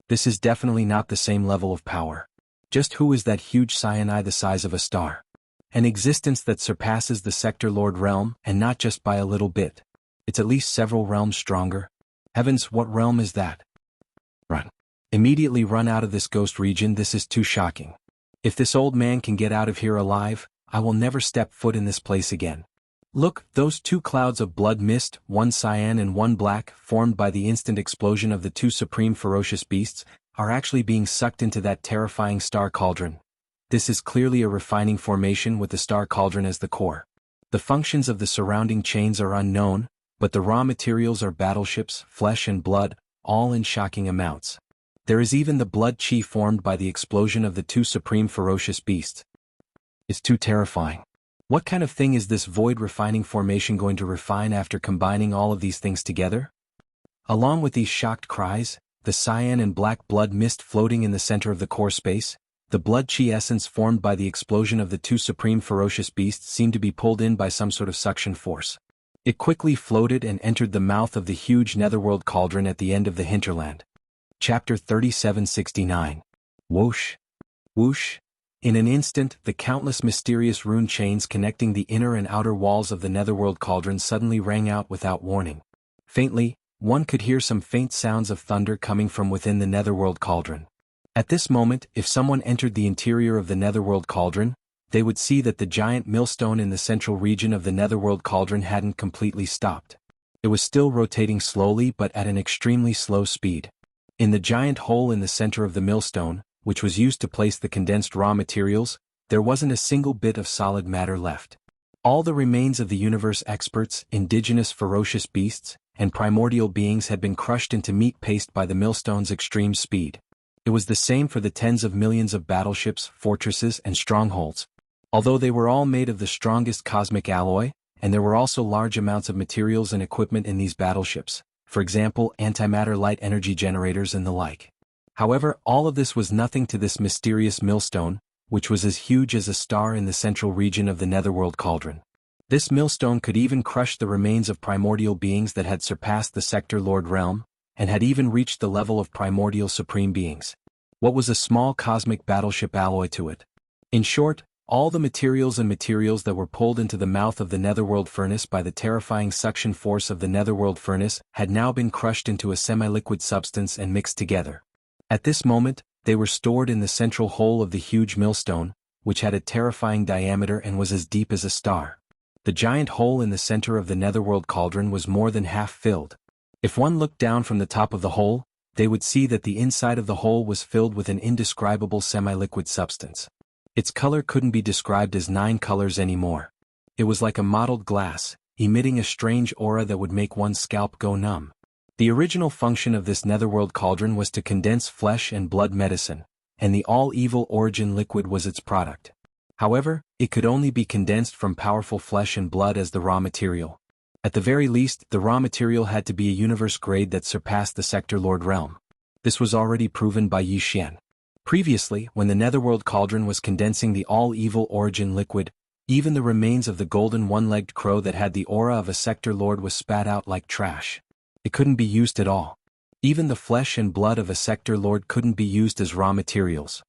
This is definitely not the same level of power. Just who is that huge cyan eye the size of a star? An existence that surpasses the Sector Lord realm, and not just by a little bit. It's at least several realms stronger. Heavens, what realm is that? Run. Immediately run out of this ghost region, this is too shocking. If this old man can get out of here alive, I will never step foot in this place again. Look, those two clouds of blood mist, one cyan and one black, formed by the instant explosion of the two supreme ferocious beasts, are actually being sucked into that terrifying star cauldron. This is clearly a refining formation with the star cauldron as the core. The functions of the surrounding chains are unknown, but the raw materials are battleships, flesh and blood, all in shocking amounts. There is even the blood chi formed by the explosion of the two supreme ferocious beasts. It's too terrifying. What kind of thing is this void refining formation going to refine after combining all of these things together? Along with these shocked cries, the cyan and black blood mist floating in the center of the core space, the blood chi essence formed by the explosion of the two supreme ferocious beasts seemed to be pulled in by some sort of suction force. It quickly floated and entered the mouth of the huge netherworld cauldron at the end of the hinterland. Chapter 3769. Whoosh. Whoosh. In an instant, the countless mysterious rune chains connecting the inner and outer walls of the netherworld cauldron suddenly rang out without warning. Faintly, one could hear some faint sounds of thunder coming from within the netherworld cauldron. At this moment, if someone entered the interior of the netherworld cauldron, they would see that the giant millstone in the central region of the netherworld cauldron hadn't completely stopped. It was still rotating slowly but at an extremely slow speed. In the giant hole in the center of the millstone, which was used to place the condensed raw materials, there wasn't a single bit of solid matter left. All the remains of the universe experts, indigenous ferocious beasts, and primordial beings had been crushed into meat paste by the millstone's extreme speed. It was the same for the tens of millions of battleships, fortresses, and strongholds. Although they were all made of the strongest cosmic alloy, and there were also large amounts of materials and equipment in these battleships, for example antimatter light energy generators and the like. However, all of this was nothing to this mysterious millstone, which was as huge as a star in the central region of the netherworld cauldron. This millstone could even crush the remains of primordial beings that had surpassed the Sector Lord realm, and had even reached the level of primordial supreme beings. What was a small cosmic battleship alloy to it? In short, all the materials that were pulled into the mouth of the netherworld furnace by the terrifying suction force of the netherworld furnace had now been crushed into a semi-liquid substance and mixed together. At this moment, they were stored in the central hole of the huge millstone, which had a terrifying diameter and was as deep as a star. The giant hole in the center of the netherworld cauldron was more than half filled. If one looked down from the top of the hole, they would see that the inside of the hole was filled with an indescribable semi-liquid substance. Its color couldn't be described as 9 colors anymore. It was like a mottled glass, emitting a strange aura that would make one's scalp go numb. The original function of this netherworld cauldron was to condense flesh and blood medicine, and the all-evil origin liquid was its product. However, it could only be condensed from powerful flesh and blood as the raw material. At the very least, the raw material had to be a universe grade that surpassed the Sector Lord realm. This was already proven by Yi Xian. Previously, when the netherworld cauldron was condensing the all-evil origin liquid, even the remains of the golden one-legged crow that had the aura of a Sector Lord was spat out like trash. It couldn't be used at all. Even the flesh and blood of a Sector Lord couldn't be used as raw materials.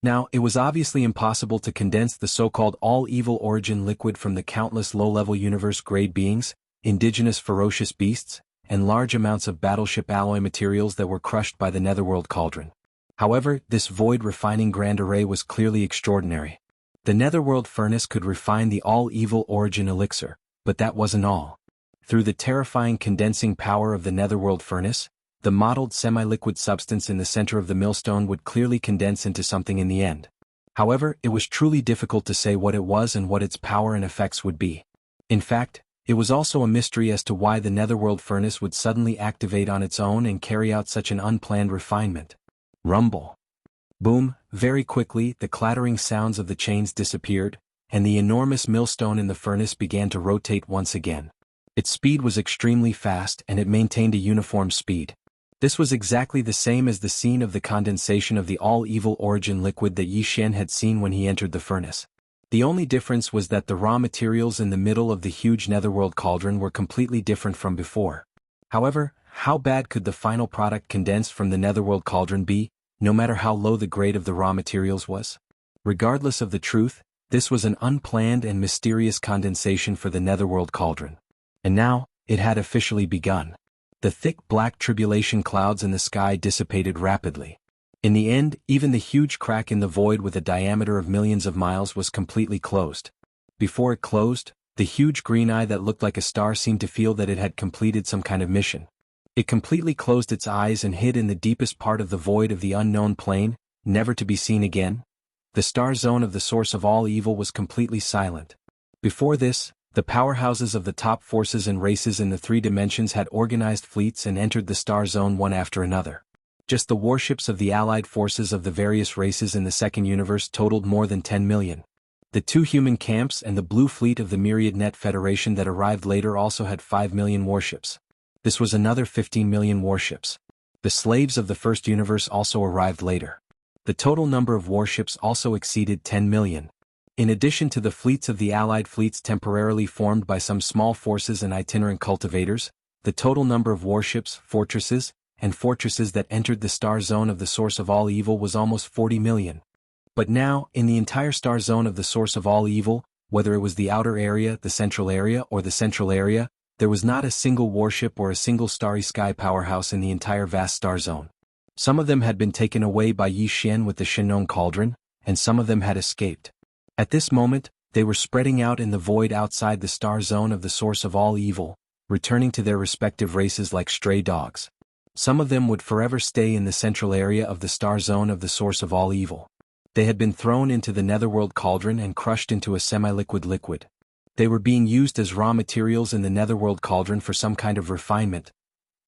Now, it was obviously impossible to condense the so-called all-evil origin liquid from the countless low-level universe-grade beings, indigenous ferocious beasts, and large amounts of battleship alloy materials that were crushed by the netherworld cauldron. However, this void refining grand array was clearly extraordinary. The netherworld furnace could refine the all-evil origin elixir, but that wasn't all. Through the terrifying condensing power of the netherworld furnace, the mottled semi-liquid substance in the center of the millstone would clearly condense into something in the end. However, it was truly difficult to say what it was and what its power and effects would be. In fact, it was also a mystery as to why the netherworld furnace would suddenly activate on its own and carry out such an unplanned refinement. Rumble. Boom, very quickly the clattering sounds of the chains disappeared, and the enormous millstone in the furnace began to rotate once again. Its speed was extremely fast and it maintained a uniform speed. This was exactly the same as the scene of the condensation of the all-evil origin liquid that Yi Xian had seen when he entered the furnace. The only difference was that the raw materials in the middle of the huge netherworld cauldron were completely different from before. However, how bad could the final product condensed from the netherworld cauldron be, no matter how low the grade of the raw materials was? Regardless of the truth, this was an unplanned and mysterious condensation for the netherworld cauldron. And now, it had officially begun. The thick black tribulation clouds in the sky dissipated rapidly. In the end, even the huge crack in the void with a diameter of millions of miles was completely closed. Before it closed, the huge green eye that looked like a star seemed to feel that it had completed some kind of mission. It completely closed its eyes and hid in the deepest part of the void of the unknown plane, never to be seen again. The star zone of the source of all evil was completely silent. Before this, the powerhouses of the top forces and races in the 3 dimensions had organized fleets and entered the star zone one after another. Just the warships of the allied forces of the various races in the second universe totaled more than 10 million. The 2 human camps and the blue fleet of the Myriad Net Federation that arrived later also had 5 million warships. This was another 15 million warships. The slaves of the first universe also arrived later. The total number of warships also exceeded 10 million. In addition to the fleets of the allied fleets temporarily formed by some small forces and itinerant cultivators, the total number of warships, fortresses, and fortresses that entered the star zone of the source of all evil was almost 40 million. But now, in the entire star zone of the source of all evil, whether it was the outer area, the central area, or the central area, there was not a single warship or a single starry sky powerhouse in the entire vast star zone. Some of them had been taken away by Yi Xian with the Shinong Cauldron, and some of them had escaped. At this moment, they were spreading out in the void outside the star zone of the source of all evil, returning to their respective races like stray dogs. Some of them would forever stay in the central area of the star zone of the source of all evil. They had been thrown into the netherworld cauldron and crushed into a semi-liquid liquid. They were being used as raw materials in the netherworld cauldron for some kind of refinement.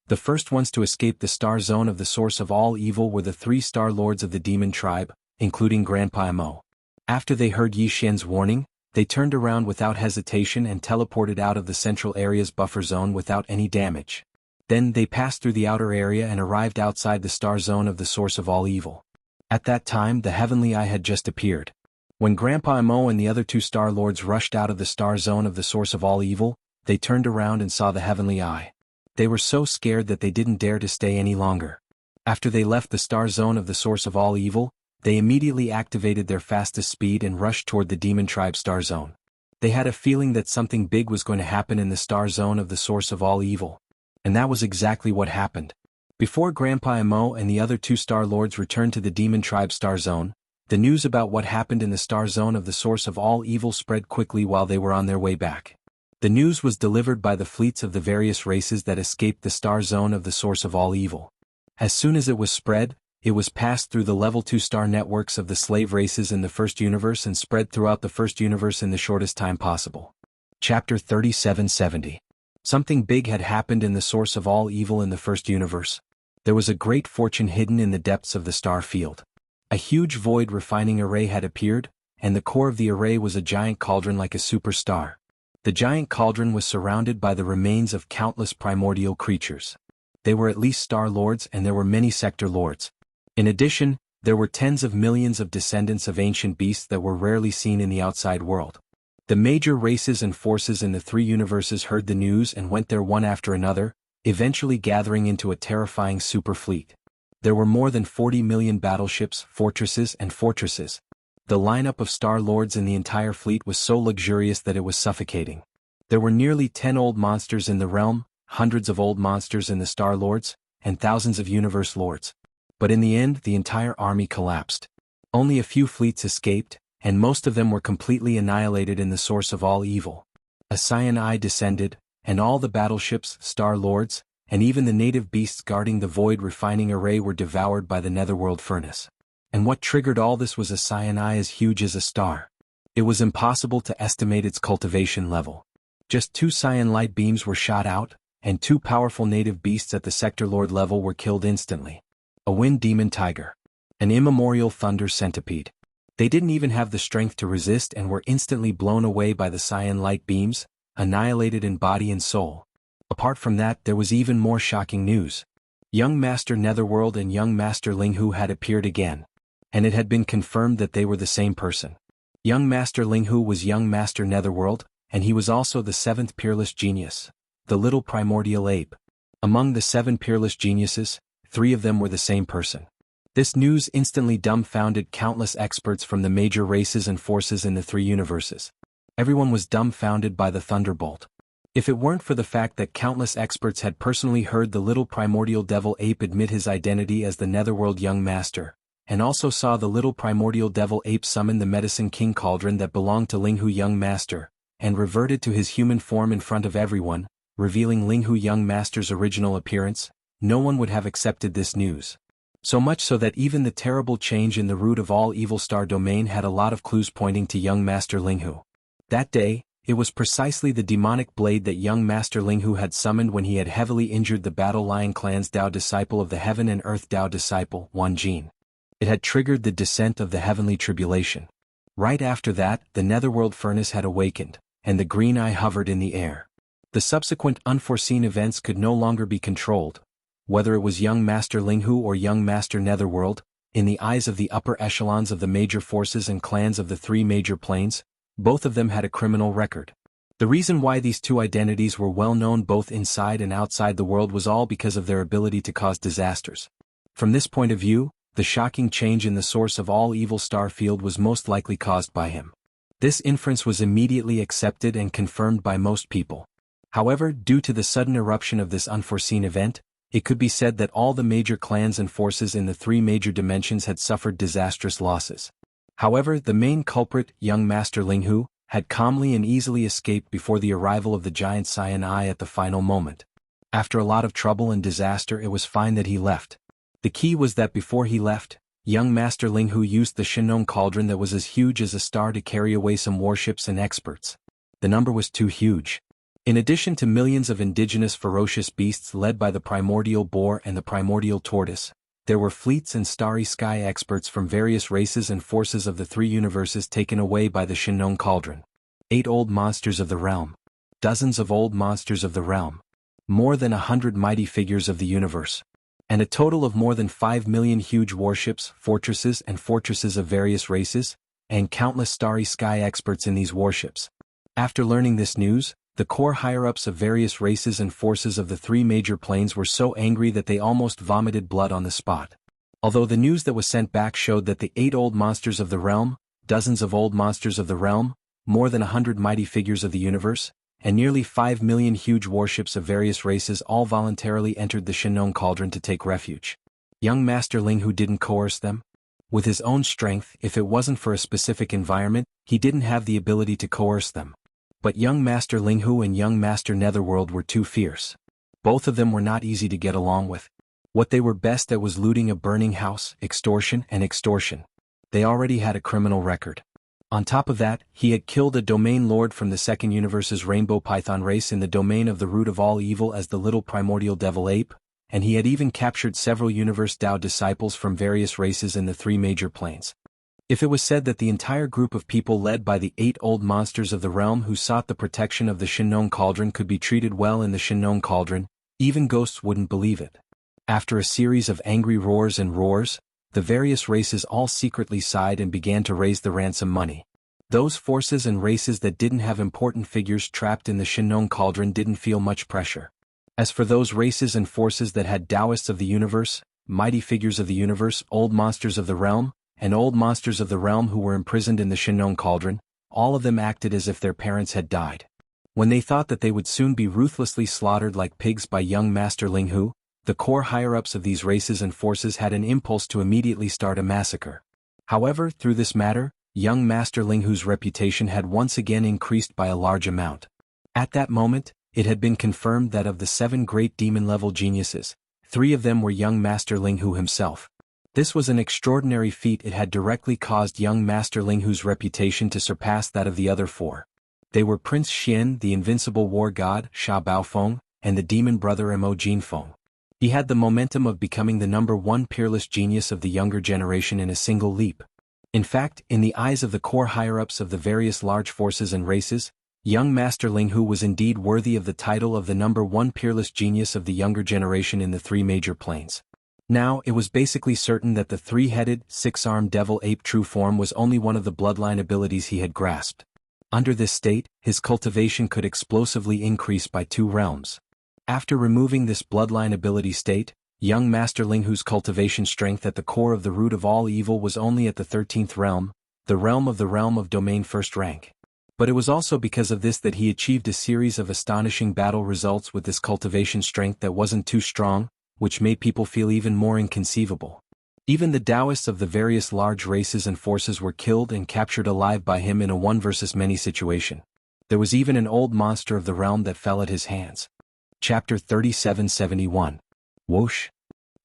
The first ones to escape the star zone of the source of all evil were the 3 star lords of the demon tribe, including Grandpa Mo. After they heard Yi Xian's warning, they turned around without hesitation and teleported out of the central area's buffer zone without any damage. Then they passed through the outer area and arrived outside the star zone of the source of all evil. At that time the heavenly eye had just appeared. When Grandpa Mo and the other 2 star lords rushed out of the star zone of the source of all evil, they turned around and saw the heavenly eye. They were so scared that they didn't dare to stay any longer. After they left the star zone of the source of all evil, they immediately activated their fastest speed and rushed toward the demon tribe star zone. They had a feeling that something big was going to happen in the star zone of the source of all evil. And that was exactly what happened. Before Grandpa Mo and the other 2 star lords returned to the demon tribe star zone, the news about what happened in the star zone of the source of all evil spread quickly while they were on their way back. The news was delivered by the fleets of the various races that escaped the star zone of the source of all evil. As soon as it was spread, it was passed through the level 2 star networks of the slave races in the first universe and spread throughout the first universe in the shortest time possible. Chapter 3770. Something big had happened in the source of all evil in the first universe. There was a great fortune hidden in the depths of the star field. A huge void refining array had appeared, and the core of the array was a giant cauldron like a superstar. The giant cauldron was surrounded by the remains of countless primordial creatures. They were at least star lords and there were many sector lords. In addition, there were tens of millions of descendants of ancient beasts that were rarely seen in the outside world. The major races and forces in the 3 universes heard the news and went there one after another, eventually gathering into a terrifying super fleet. There were more than 40 million battleships, fortresses, and fortresses. The lineup of star lords in the entire fleet was so luxurious that it was suffocating. There were nearly 10 old monsters in the realm, hundreds of old monsters in the star lords, and thousands of universe lords. But in the end, the entire army collapsed. Only a few fleets escaped, and most of them were completely annihilated in the source of all evil. A cyan eye descended, and all the battleships, star lords, and even the native beasts guarding the void refining array were devoured by the netherworld furnace. And what triggered all this was a cyan eye as huge as a star. It was impossible to estimate its cultivation level. Just 2 cyan light beams were shot out, and 2 powerful native beasts at the sector lord level were killed instantly. A wind demon tiger. An immemorial thunder centipede. They didn't even have the strength to resist and were instantly blown away by the cyan light beams, annihilated in body and soul. Apart from that, there was even more shocking news. Young Master Netherworld and Young Master Linghu had appeared again. And it had been confirmed that they were the same person. Young Master Linghu was Young Master Netherworld, and he was also the 7th peerless genius, the little primordial ape. Among the 7 peerless geniuses, 3 of them were the same person. This news instantly dumbfounded countless experts from the major races and forces in the 3 universes. Everyone was dumbfounded by the thunderbolt. If it weren't for the fact that countless experts had personally heard the little primordial devil ape admit his identity as the Netherworld Young Master, and also saw the little primordial devil ape summon the Medicine King cauldron that belonged to Linghu Young Master, and reverted to his human form in front of everyone, revealing Linghu Young Master's original appearance, no one would have accepted this news. So much so that even the terrible change in the root of all evil star domain had a lot of clues pointing to Young Master Linghu. That day, it was precisely the demonic blade that Young Master Linghu had summoned when he had heavily injured the Battle Lion Clan's Dao disciple of the Heaven and Earth Dao disciple, Wan Jin. It had triggered the descent of the heavenly tribulation. Right after that, the netherworld furnace had awakened, and the green eye hovered in the air. The subsequent unforeseen events could no longer be controlled. Whether it was young Master Linghu or young Master Netherworld, in the eyes of the upper echelons of the major forces and clans of the three major planes, both of them had a criminal record. The reason why these two identities were well known both inside and outside the world was all because of their ability to cause disasters. From this point of view, the shocking change in the source of all evil star field was most likely caused by him. This inference was immediately accepted and confirmed by most people. However, due to the sudden eruption of this unforeseen event, it could be said that all the major clans and forces in the three major dimensions had suffered disastrous losses. However, the main culprit, young Master Linghu, had calmly and easily escaped before the arrival of the giant Cyan Eye at the final moment. After a lot of trouble and disaster, it was fine that he left. The key was that before he left, young Master Linghu used the Shinong Cauldron that was as huge as a star to carry away some warships and experts. The number was too huge. In addition to millions of indigenous ferocious beasts led by the primordial boar and the primordial tortoise, there were fleets and starry sky experts from various races and forces of the three universes taken away by the Shinong Cauldron. 8 old monsters of the realm. Dozens of old monsters of the realm. More than 100 mighty figures of the universe. And a total of more than 5 million huge warships, fortresses of various races, and countless starry sky experts in these warships. After learning this news, the core higher-ups of various races and forces of the three major planes were so angry that they almost vomited blood on the spot. Although the news that was sent back showed that the 8 old monsters of the realm, dozens of old monsters of the realm, more than 100 mighty figures of the universe, and nearly 5 million huge warships of various races all voluntarily entered the Shinong Cauldron to take refuge. Young Master Linghu didn't coerce them. With his own strength, if it wasn't for a specific environment, he didn't have the ability to coerce them. But young Master Linghu and young Master Netherworld were too fierce. Both of them were not easy to get along with. What they were best at was looting a burning house, extortion. They already had a criminal record. On top of that, he had killed a domain lord from the second universe's rainbow python race in the domain of the root of all evil as the little primordial devil ape, and he had even captured several universe Tao disciples from various races in the three major planes. If it was said that the entire group of people led by the 8 old monsters of the realm who sought the protection of the Shinong Cauldron could be treated well in the Shinong Cauldron, even ghosts wouldn't believe it. After a series of angry roars, the various races all secretly sighed and began to raise the ransom money. Those forces and races that didn't have important figures trapped in the Shinong Cauldron didn't feel much pressure. As for those races and forces that had Taoists of the universe, mighty figures of the universe, old monsters of the realm, and old monsters of the realm who were imprisoned in the Shinong Cauldron, all of them acted as if their parents had died. When they thought that they would soon be ruthlessly slaughtered like pigs by young Master Linghu, the core higher-ups of these races and forces had an impulse to immediately start a massacre. However, through this matter, young Master Linghu's reputation had once again increased by a large amount. At that moment, it had been confirmed that of the 7 great demon-level geniuses, 3 of them were young Master Linghu himself. This was an extraordinary feat. It had directly caused young Master Linghu's reputation to surpass that of the other 4. They were Prince Xian, the invincible war god, Sha Baofeng, and the demon brother Mo Jinfeng. He had the momentum of becoming the #1 peerless genius of the younger generation in a single leap. In fact, in the eyes of the core higher-ups of the various large forces and races, young Master Linghu was indeed worthy of the title of the #1 peerless genius of the younger generation in the 3 major planes. Now, it was basically certain that the 3-headed, 6-armed devil ape true form was only one of the bloodline abilities he had grasped. Under this state, his cultivation could explosively increase by 2 realms. After removing this bloodline ability state, young Master Linghu's cultivation strength at the core of the root of all evil was only at the 13th realm, the realm of domain 1st rank. But it was also because of this that he achieved a series of astonishing battle results with this cultivation strength that wasn't too strong, which made people feel even more inconceivable. Even the Taoists of the various large races and forces were killed and captured alive by him in a 1 versus many situation. There was even an old monster of the realm that fell at his hands. Chapter 3771. Whoosh!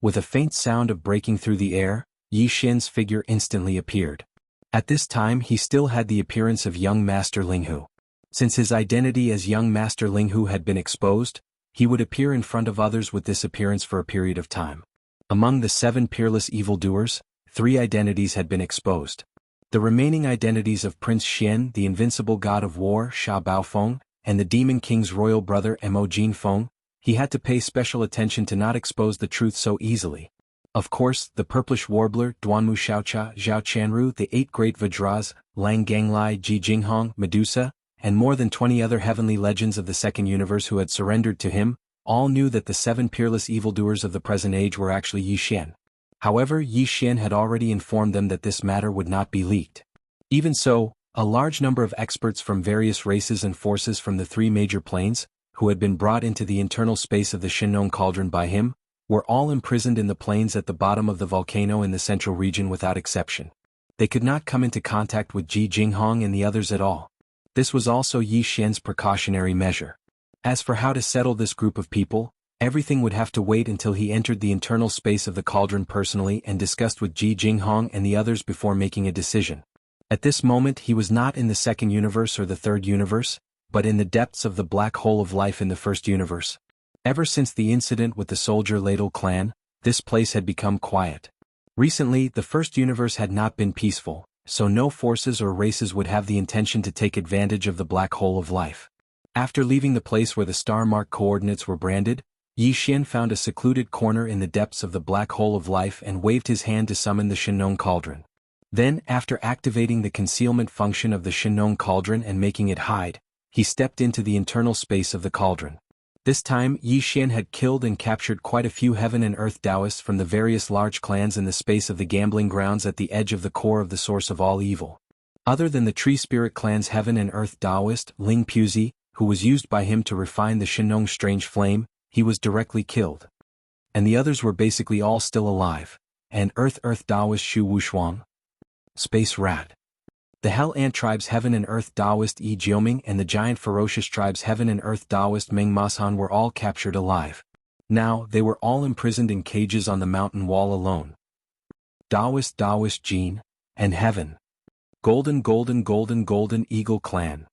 With a faint sound of breaking through the air, Yi Xin's figure instantly appeared. At this time he still had the appearance of young Master Linghu. Since his identity as young Master Linghu had been exposed, he would appear in front of others with this appearance for a period of time. Among the 7 peerless evildoers, 3 identities had been exposed. The remaining identities of Prince Xian, the invincible god of war, Sha Baofeng, and the Demon King's royal brother Mo Jinfeng, he had to pay special attention to not expose the truth so easily. Of course, the purplish warbler, Duanmu Xiaocha, Zhao Chanru, the 8 great Vajras, Lang Ganglai, Ji Jinghong, Medusa, and more than 20 other heavenly legends of the second universe who had surrendered to him, all knew that the 7 peerless evildoers of the present age were actually Yi Xian. However, Yi Xian had already informed them that this matter would not be leaked. Even so, a large number of experts from various races and forces from the 3 major planes, who had been brought into the internal space of the Shinong Cauldron by him, were all imprisoned in the plains at the bottom of the volcano in the central region without exception. They could not come into contact with Ji Jinghong and the others at all. This was also Yi Xian's precautionary measure. As for how to settle this group of people, everything would have to wait until he entered the internal space of the cauldron personally and discussed with Ji Jinghong and the others before making a decision. At this moment he was not in the second universe or the third universe, but in the depths of the black hole of life in the first universe. Ever since the incident with the soldier ladle clan, this place had become quiet. Recently, the first universe had not been peaceful, so no forces or races would have the intention to take advantage of the black hole of life. After leaving the place where the star mark coordinates were branded, Yi Xian found a secluded corner in the depths of the black hole of life and waved his hand to summon the Shinong Cauldron. Then, after activating the concealment function of the Shinong Cauldron and making it hide, he stepped into the internal space of the cauldron. This time, Yi Xian had killed and captured quite a few heaven and earth Taoists from the various large clans in the space of the gambling grounds at the edge of the core of the source of all evil. Other than the Tree Spirit clan's heaven and earth Taoist, Ling Puzi, who was used by him to refine the Shinong strange flame, he was directly killed. And the others were basically all still alive. And earth Taoist Shu Wushuang. Space Rat. The Hell Ant tribe's heaven and earth Taoist Yi Jioming and the giant ferocious tribe's heaven and earth Taoist Meng Masan were all captured alive. Now, they were all imprisoned in cages on the mountain wall alone. Taoist Jin, and Heaven. Golden Eagle Clan.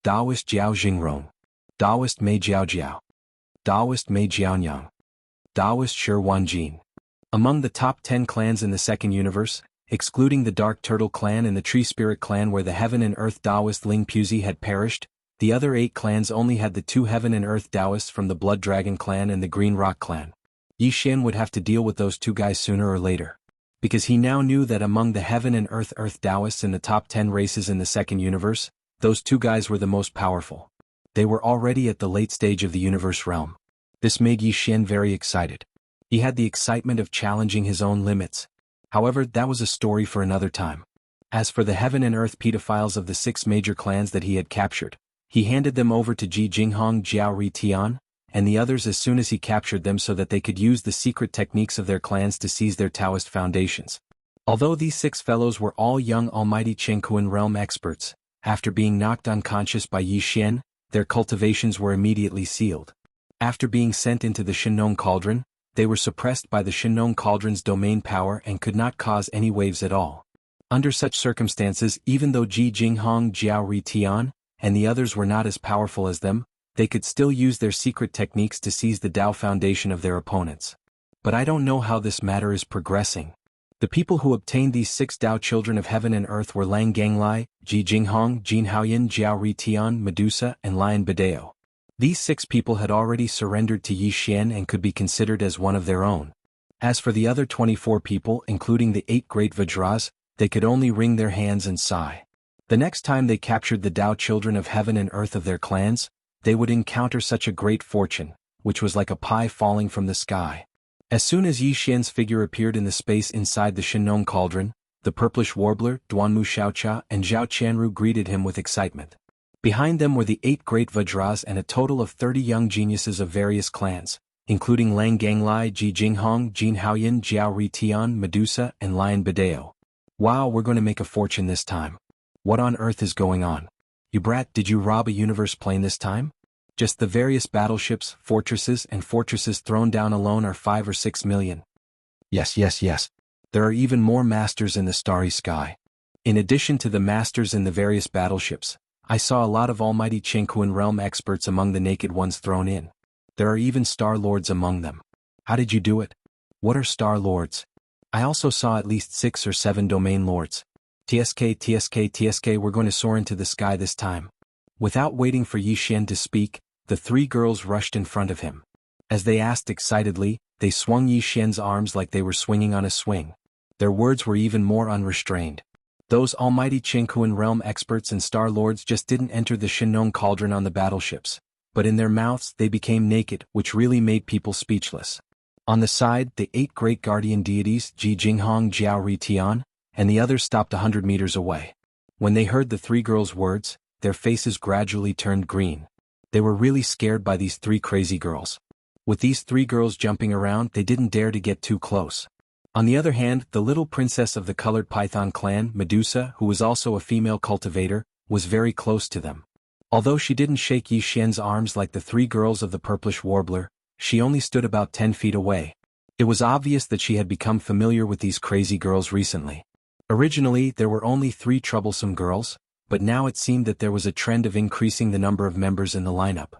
Taoist Jiao Jingrong. Taoist Mei Jiao. Taoist Mei Jiaonyang. Taoist Shi Wanjin. Among the top 10 clans in the second universe, excluding the Dark Turtle clan and the Tree Spirit clan where the heaven and earth Taoist Ling Puzi had perished, the other 8 clans only had the 2 heaven and earth Taoists from the Blood Dragon clan and the Green Rock clan. Yi Xian would have to deal with those 2 guys sooner or later. Because he now knew that among the heaven and earth Taoists in the top 10 races in the second universe, those 2 guys were the most powerful. They were already at the late stage of the universe realm. This made Yi Xian very excited. He had the excitement of challenging his own limits. However, that was a story for another time. As for the heaven and earth pedophiles of the 6 major clans that he had captured, he handed them over to Ji Jinghong Jiao Ri Tian, and the others as soon as he captured them so that they could use the secret techniques of their clans to seize their Taoist foundations. Although these 6 fellows were all young almighty Chengkuan realm experts, after being knocked unconscious by Yi Xian, their cultivations were immediately sealed. After being sent into the Shinong Cauldron, they were suppressed by the Shinong Cauldron's domain power and could not cause any waves at all. Under such circumstances, even though Ji Jinghong Jiao Ri Tian and the others were not as powerful as them, they could still use their secret techniques to seize the Tao foundation of their opponents. But I don't know how this matter is progressing. The people who obtained these 6 Tao children of heaven and earth were Lang Ganglai, Ji Jinghong, Jin Haoyan, Jiao Ri Tian, Medusa, and Lion Badeo. These 6 people had already surrendered to Yi Xian and could be considered as one of their own. As for the other 24 people, including the 8 great Vajras, they could only wring their hands and sigh. The next time they captured the Tao children of heaven and earth of their clans, they would encounter such a great fortune, which was like a pie falling from the sky. As soon as Yi Xian's figure appeared in the space inside the Shinong Cauldron, the purplish warbler, Duanmu Xiaocha and Zhao Chanru greeted him with excitement. Behind them were the 8 great Vajras and a total of 30 young geniuses of various clans, including Lang Ganglai, Ji Jinghong, Jin Haoyan, Jiao Ri Tian, Medusa, and Lion Badeo. Wow, we're going to make a fortune this time. What on earth is going on? You brat, did you rob a universe plane this time? Just the various battleships, fortresses thrown down alone are 5 or 6 million. Yes. There are even more masters in the starry sky. In addition to the masters in the various battleships, I saw a lot of almighty Chengkuan realm experts among the naked ones thrown in. There are even Star Lords among them. How did you do it? What are Star Lords? I also saw at least 6 or 7 Domain Lords. TSK, we're going to soar into the sky this time. Without waiting for Yi Xian to speak, the three girls rushed in front of him. As they asked excitedly, they swung Yi Xian's arms like they were swinging on a swing. Their words were even more unrestrained. Those almighty Qinghuan realm experts and star lords just didn't enter the Shinong cauldron on the battleships, but in their mouths they became naked, which really made people speechless. On the side, the 8 great guardian deities, Ji Jinghong, Jiao Ri Tian, and the others stopped 100 meters away. When they heard the three girls' words, their faces gradually turned green. They were really scared by these 3 crazy girls. With these 3 girls jumping around, they didn't dare to get too close. On the other hand, the little princess of the colored python clan, Medusa, who was also a female cultivator, was very close to them. Although she didn't shake Yi Xian's arms like the 3 girls of the purplish warbler, she only stood about 10 feet away. It was obvious that she had become familiar with these crazy girls recently. Originally, there were only 3 troublesome girls, but now it seemed that there was a trend of increasing the number of members in the lineup.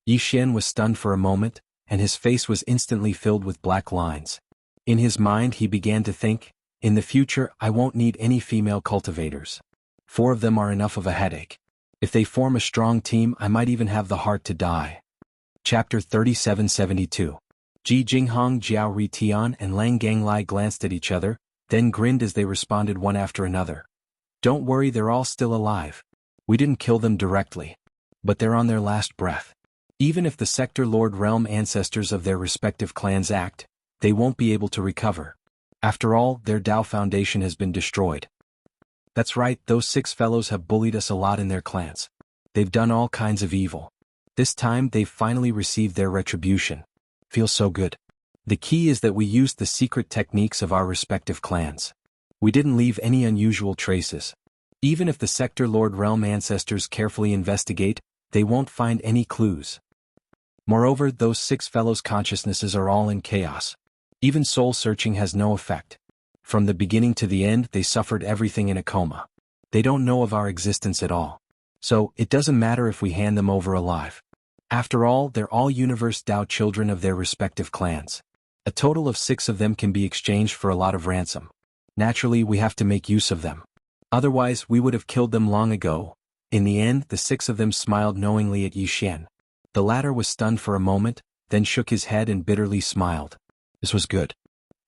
Yi Xian was stunned for a moment, and his face was instantly filled with black lines. In his mind he began to think, in the future I won't need any female cultivators. 4 of them are enough of a headache. If they form a strong team, I might even have the heart to die. Chapter 3772. Ji Jinghong, Jiao Ri Tian, and Lang Ganglai glanced at each other, then grinned as they responded one after another. Don't worry, they're all still alive. We didn't kill them directly. But they're on their last breath. Even if the Sector Lord Realm ancestors of their respective clans act, they won't be able to recover. After all, their Dao foundation has been destroyed. That's right, those 6 fellows have bullied us a lot in their clans. They've done all kinds of evil. This time they've finally received their retribution. Feels so good. The key is that we used the secret techniques of our respective clans. We didn't leave any unusual traces. Even if the Sector Lord Realm ancestors carefully investigate, they won't find any clues. Moreover, those 6 fellows' consciousnesses are all in chaos. Even soul-searching has no effect. From the beginning to the end, they suffered everything in a coma. They don't know of our existence at all. So, it doesn't matter if we hand them over alive. After all, they're all Universe Dao children of their respective clans. A total of 6 of them can be exchanged for a lot of ransom. Naturally, we have to make use of them. Otherwise, we would have killed them long ago. In the end, the 6 of them smiled knowingly at Yi Xian. The latter was stunned for a moment, then shook his head and bitterly smiled. This was good.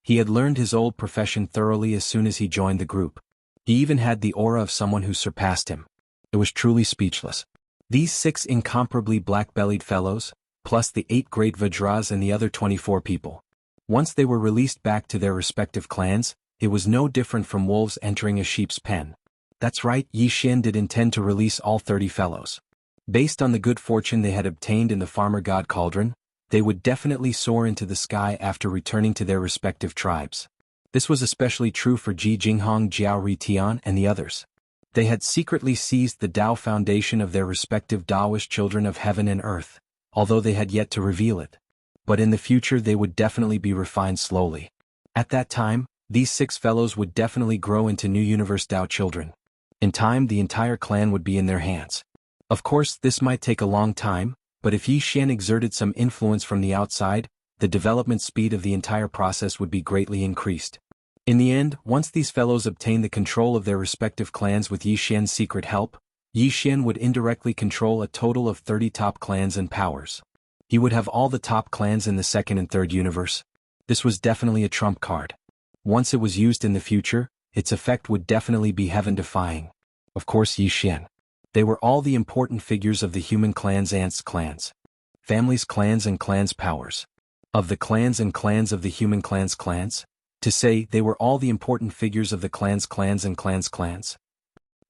He had learned his old profession thoroughly as soon as he joined the group. He even had the aura of someone who surpassed him. It was truly speechless. These 6 incomparably black-bellied fellows, plus the 8 great Vajras and the other 24 people. Once they were released back to their respective clans, it was no different from wolves entering a sheep's pen. That's right, Yi Xian did intend to release all 30 fellows. Based on the good fortune they had obtained in the Farmer God Cauldron, they would definitely soar into the sky after returning to their respective tribes. This was especially true for Ji Jinghong, Jiao Ri Tian, and the others. They had secretly seized the Dao foundation of their respective Daoist children of heaven and earth, although they had yet to reveal it. But in the future they would definitely be refined slowly. At that time, these 6 fellows would definitely grow into new Universe Dao children. In time, the entire clan would be in their hands. Of course, this might take a long time, but if Yi Xian exerted some influence from the outside, the development speed of the entire process would be greatly increased. In the end, once these fellows obtained the control of their respective clans with Yi Xian's secret help, Yi Xian would indirectly control a total of 30 top clans and powers. He would have all the top clans in the 2nd and 3rd universe. This was definitely a trump card. Once it was used in the future, its effect would definitely be heaven-defying. Of course, Yi Xian. They were all the important figures of the human clans' ants' clans. Families' clans and clans' powers. Of the clans and clans of the human clans' clans? To say, they were all the important figures of the clans' clans and clans' clans.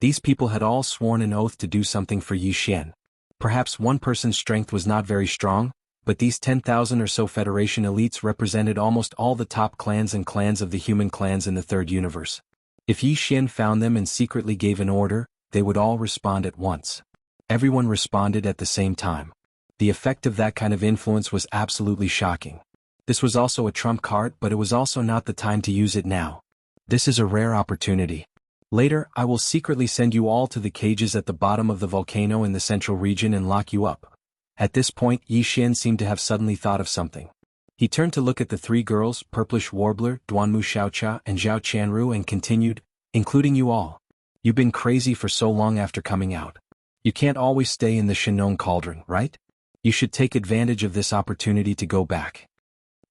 These people had all sworn an oath to do something for Yi Xian. Perhaps one person's strength was not very strong, but these 10,000 or so Federation elites represented almost all the top clans and clans of the human clans in the 3rd universe. If Yi Xian found them and secretly gave an order, they would all respond at once. Everyone responded at the same time. The effect of that kind of influence was absolutely shocking. This was also a trump card, but it was also not the time to use it now. This is a rare opportunity. Later, I will secretly send you all to the cages at the bottom of the volcano in the central region and lock you up. At this point, Yi Xian seemed to have suddenly thought of something. He turned to look at the 3 girls, Purplish Warbler, Duanmu Xiaocha, and Zhao Qianru, and continued, including you all. You've been crazy for so long after coming out. You can't always stay in the Shinong Cauldron, right? You should take advantage of this opportunity to go back.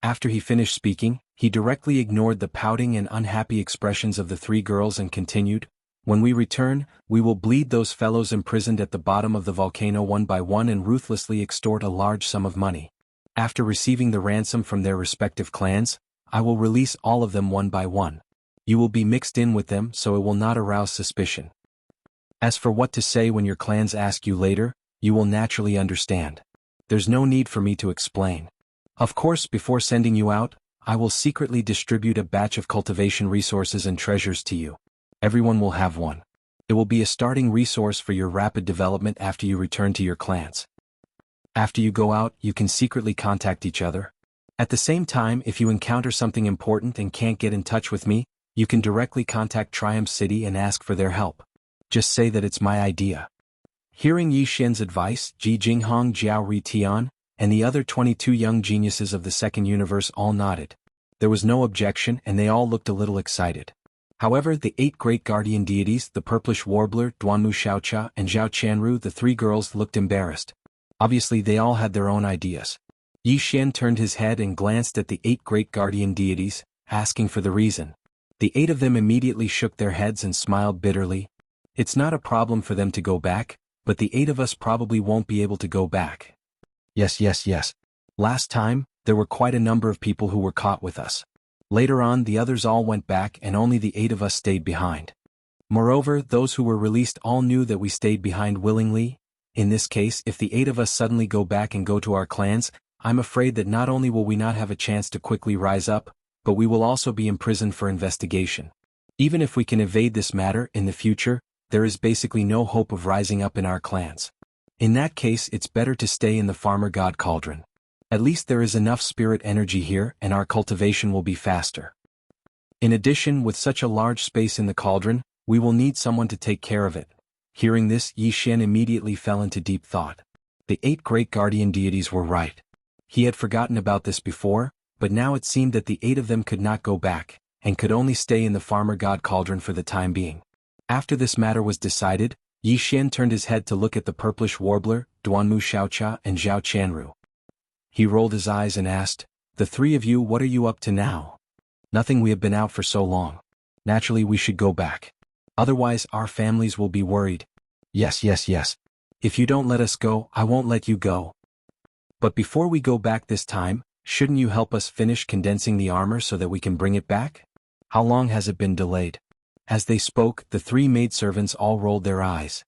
After he finished speaking, he directly ignored the pouting and unhappy expressions of the three girls and continued, "When we return, we will bleed those fellows imprisoned at the bottom of the volcano one by one and ruthlessly extort a large sum of money. After receiving the ransom from their respective clans, I will release all of them one by one. You will be mixed in with them so it will not arouse suspicion. As for what to say when your clans ask you later, you will naturally understand. There's no need for me to explain. Of course, before sending you out, I will secretly distribute a batch of cultivation resources and treasures to you. Everyone will have one. It will be a starting resource for your rapid development after you return to your clans. After you go out, you can secretly contact each other. At the same time, if you encounter something important and can't get in touch with me, you can directly contact Triumph City and ask for their help. Just say that it's my idea." Hearing Yi Xian's advice, Ji Jinghong, Jiao Ritian, and the other 22 young geniuses of the second universe all nodded. There was no objection and they all looked a little excited. However, the 8 great guardian deities, the Purplish Warbler, Duanmu Xiaocha, and Zhao Qianru, the 3 girls, looked embarrassed. Obviously they all had their own ideas. Yi Xian turned his head and glanced at the 8 great guardian deities, asking for the reason. The 8 of them immediately shook their heads and smiled bitterly. It's not a problem for them to go back, but the 8 of us probably won't be able to go back. Yes. Last time, there were quite a number of people who were caught with us. Later on, the others all went back and only the 8 of us stayed behind. Moreover, those who were released all knew that we stayed behind willingly. In this case, if the 8 of us suddenly go back and go to our clans, I'm afraid that not only will we not have a chance to quickly rise up, but we will also be imprisoned for investigation. Even if we can evade this matter in the future, there is basically no hope of rising up in our clans. In that case, it's better to stay in the Farmer God Cauldron. At least there is enough spirit energy here and our cultivation will be faster. In addition, with such a large space in the cauldron, we will need someone to take care of it." Hearing this, Yi Xian immediately fell into deep thought. The 8 great guardian deities were right. He had forgotten about this before, but now it seemed that the 8 of them could not go back, and could only stay in the Farmer God Cauldron for the time being. After this matter was decided, Yi Xian turned his head to look at the Purplish Warbler, Duanmu Xiaocha, and Zhao Qianru. He rolled his eyes and asked, "The 3 of you, what are you up to now?" "Nothing, we have been out for so long. Naturally we should go back. Otherwise our families will be worried." Yes. "If you don't let us go, I won't let you go. But before we go back this time, shouldn't you help us finish condensing the armor so that we can bring it back? How long has it been delayed?" As they spoke, the 3 maidservants all rolled their eyes.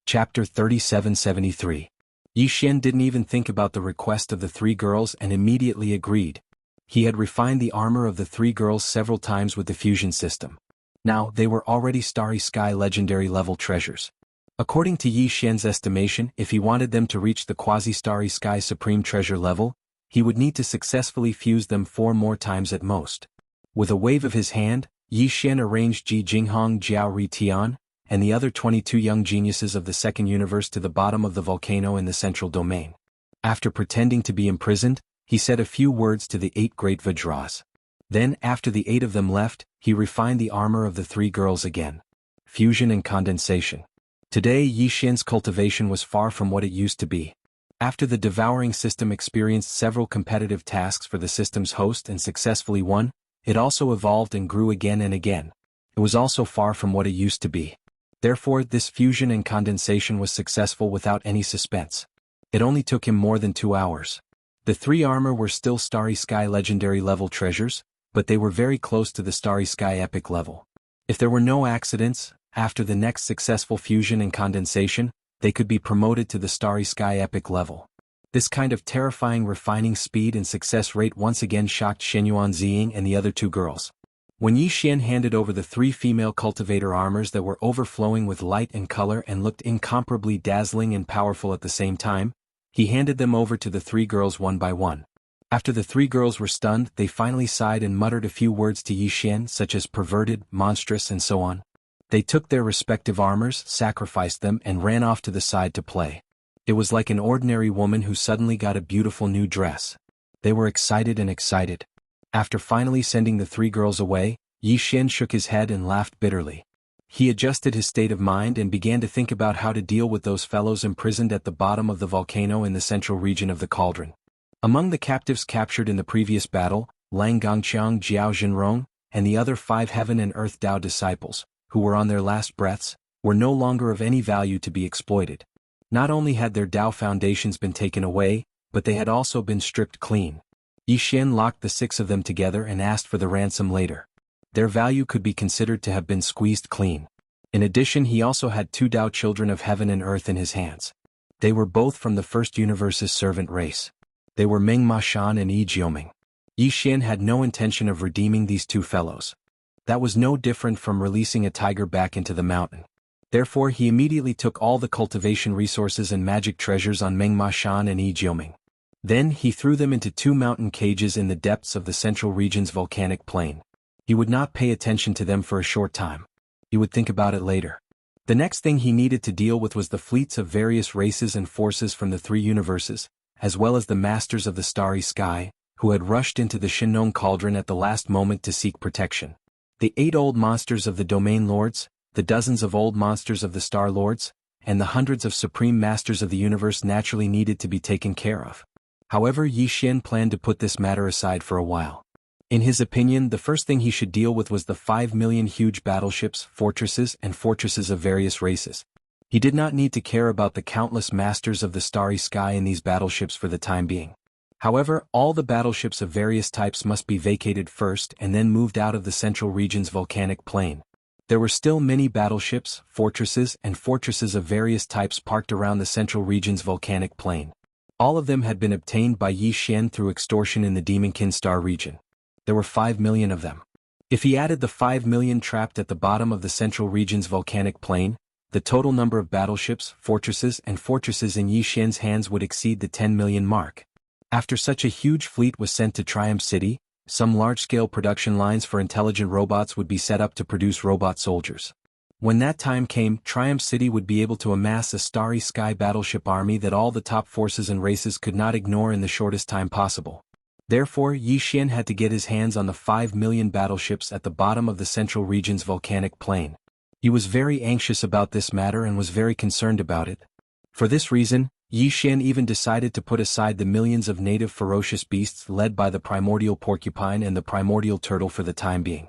Chapter 3773. Yi Xian didn't even think about the request of the 3 girls and immediately agreed. He had refined the armor of the 3 girls several times with the fusion system. Now, they were already Starry Sky legendary level treasures. According to Yi Xian's estimation, if he wanted them to reach the Quasi-Starry Sky Supreme Treasure level, he would need to successfully fuse them 4 more times at most. With a wave of his hand, Yi Xian arranged Ji Jinghong, Jiao Ritian, and the other 22 young geniuses of the second universe to the bottom of the volcano in the central domain. After pretending to be imprisoned, he said a few words to the 8 great Vajras. Then, after the 8 of them left, he refined the armor of the 3 girls again. Fusion and condensation. Today, Yi Xian's cultivation was far from what it used to be. After the devouring system experienced several competitive tasks for the system's host and successfully won, it also evolved and grew again and again. It was also far from what it used to be. Therefore, this fusion and condensation was successful without any suspense. It only took him more than 2 hours. The 3 armor were still Starry Sky legendary level treasures, but they were very close to the Starry Sky epic level. If there were no accidents, after the next successful fusion and condensation, they could be promoted to the Starry Sky epic level. This kind of terrifying refining speed and success rate once again shocked Shenyuan Ziying and the other 2 girls. When Yi Xian handed over the 3 female cultivator armors that were overflowing with light and color and looked incomparably dazzling and powerful at the same time, he handed them over to the 3 girls one by one. After the 3 girls were stunned, they finally sighed and muttered a few words to Yi Xian such as perverted, monstrous and so on. They took their respective armors, sacrificed them and ran off to the side to play. It was like an ordinary woman who suddenly got a beautiful new dress. They were excited and excited. After finally sending the 3 girls away, Yi Xian shook his head and laughed bitterly. He adjusted his state of mind and began to think about how to deal with those fellows imprisoned at the bottom of the volcano in the central region of the cauldron. Among the captives captured in the previous battle, Lang Gongqiang, Jiao Zhenrong, and the other 5 heaven and earth Tao disciples, who were on their last breaths, were no longer of any value to be exploited. Not only had their Tao foundations been taken away, but they had also been stripped clean. Yi Xian locked the 6 of them together and asked for the ransom later. Their value could be considered to have been squeezed clean. In addition, he also had 2 Tao children of heaven and earth in his hands. They were both from the first universe's servant race. They were Meng Ma Shan and Yi Jioming. Yi Xian had no intention of redeeming these 2 fellows. That was no different from releasing a tiger back into the mountain. Therefore, he immediately took all the cultivation resources and magic treasures on Meng Ma Shan and Yi Jioming. Then he threw them into 2 mountain cages in the depths of the central region's volcanic plain. He would not pay attention to them for a short time. He would think about it later. The next thing he needed to deal with was the fleets of various races and forces from the 3 universes, as well as the masters of the starry sky, who had rushed into the Shinnong cauldron at the last moment to seek protection. The 8 old monsters of the domain lords, the dozens of old monsters of the star lords, and the hundreds of supreme masters of the universe naturally needed to be taken care of. However, Yi Xian planned to put this matter aside for a while. In his opinion, the first thing he should deal with was the 5 million huge battleships, fortresses, and fortresses of various races. He did not need to care about the countless masters of the starry sky in these battleships for the time being. However, all the battleships of various types must be vacated first and then moved out of the central region's volcanic plain. There were still many battleships, fortresses, and fortresses of various types parked around the central region's volcanic plain. All of them had been obtained by Yi Xian through extortion in the Demonkin Star region. There were 5 million of them. If he added the 5 million trapped at the bottom of the central region's volcanic plain, the total number of battleships, fortresses, and fortresses in Yi Xian's hands would exceed the 10 million mark. After such a huge fleet was sent to Triumph City, some large-scale production lines for intelligent robots would be set up to produce robot soldiers. When that time came, Triumph City would be able to amass a starry sky battleship army that all the top forces and races could not ignore in the shortest time possible. Therefore, Yi Xian had to get his hands on the 5 million battleships at the bottom of the central region's volcanic plain. He was very anxious about this matter and was very concerned about it. For this reason, Yi Xian even decided to put aside the millions of native ferocious beasts led by the primordial porcupine and the primordial turtle for the time being.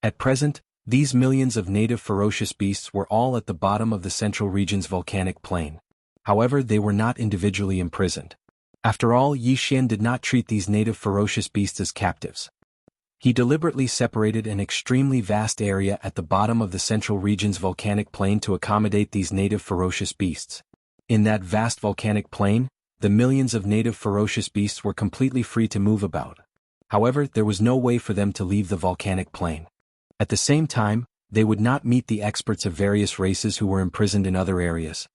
At present, these millions of native ferocious beasts were all at the bottom of the central region's volcanic plain. However, they were not individually imprisoned. After all, Yi Xian did not treat these native ferocious beasts as captives. He deliberately separated an extremely vast area at the bottom of the central region's volcanic plain to accommodate these native ferocious beasts. In that vast volcanic plain, the millions of native ferocious beasts were completely free to move about. However, there was no way for them to leave the volcanic plain. At the same time, they would not meet the experts of various races who were imprisoned in other areas.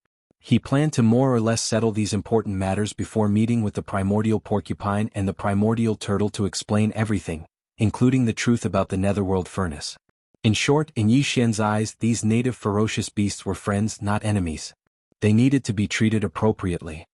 He planned to more or less settle these important matters before meeting with the primordial porcupine and the primordial turtle to explain everything, including the truth about the netherworld furnace. In short, in Yi Xian's eyes, these native ferocious beasts were friends, not enemies. They needed to be treated appropriately.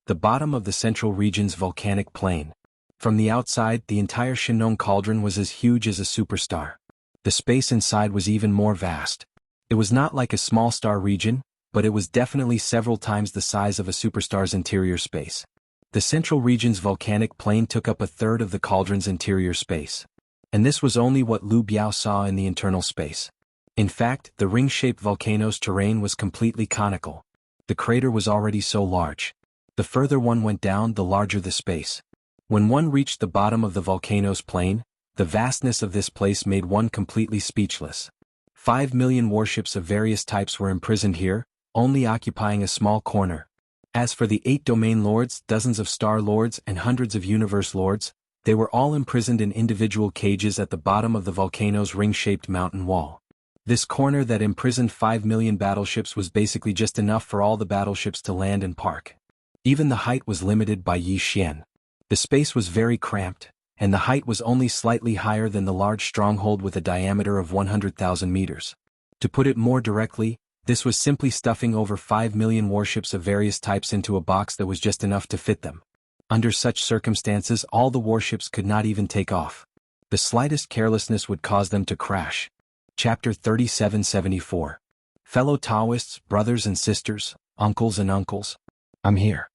The bottom of the central region's volcanic plain. From the outside, the entire Shinnong cauldron was as huge as a superstar. The space inside was even more vast. It was not like a small star region, but it was definitely several times the size of a superstar's interior space. The central region's volcanic plain took up a third of the cauldron's interior space. And this was only what Lu Biao saw in the internal space. In fact, the ring-shaped volcano's terrain was completely conical. The crater was already so large. The further one went down, the larger the space. When one reached the bottom of the volcano's plain, the vastness of this place made one completely speechless. 5 million warships of various types were imprisoned here, only occupying a small corner. As for the 8 domain lords, dozens of star lords, and hundreds of universe lords, they were all imprisoned in individual cages at the bottom of the volcano's ring-shaped mountain wall. This corner that imprisoned 5 million battleships was basically just enough for all the battleships to land and park. Even the height was limited by Yi Xian. The space was very cramped, and the height was only slightly higher than the large stronghold with a diameter of 100,000 meters. To put it more directly, this was simply stuffing over 5 million warships of various types into a box that was just enough to fit them. Under such circumstances, all the warships could not even take off. The slightest carelessness would cause them to crash. Chapter 3774. Fellow Taoists, brothers and sisters, uncles and uncles. I'm here.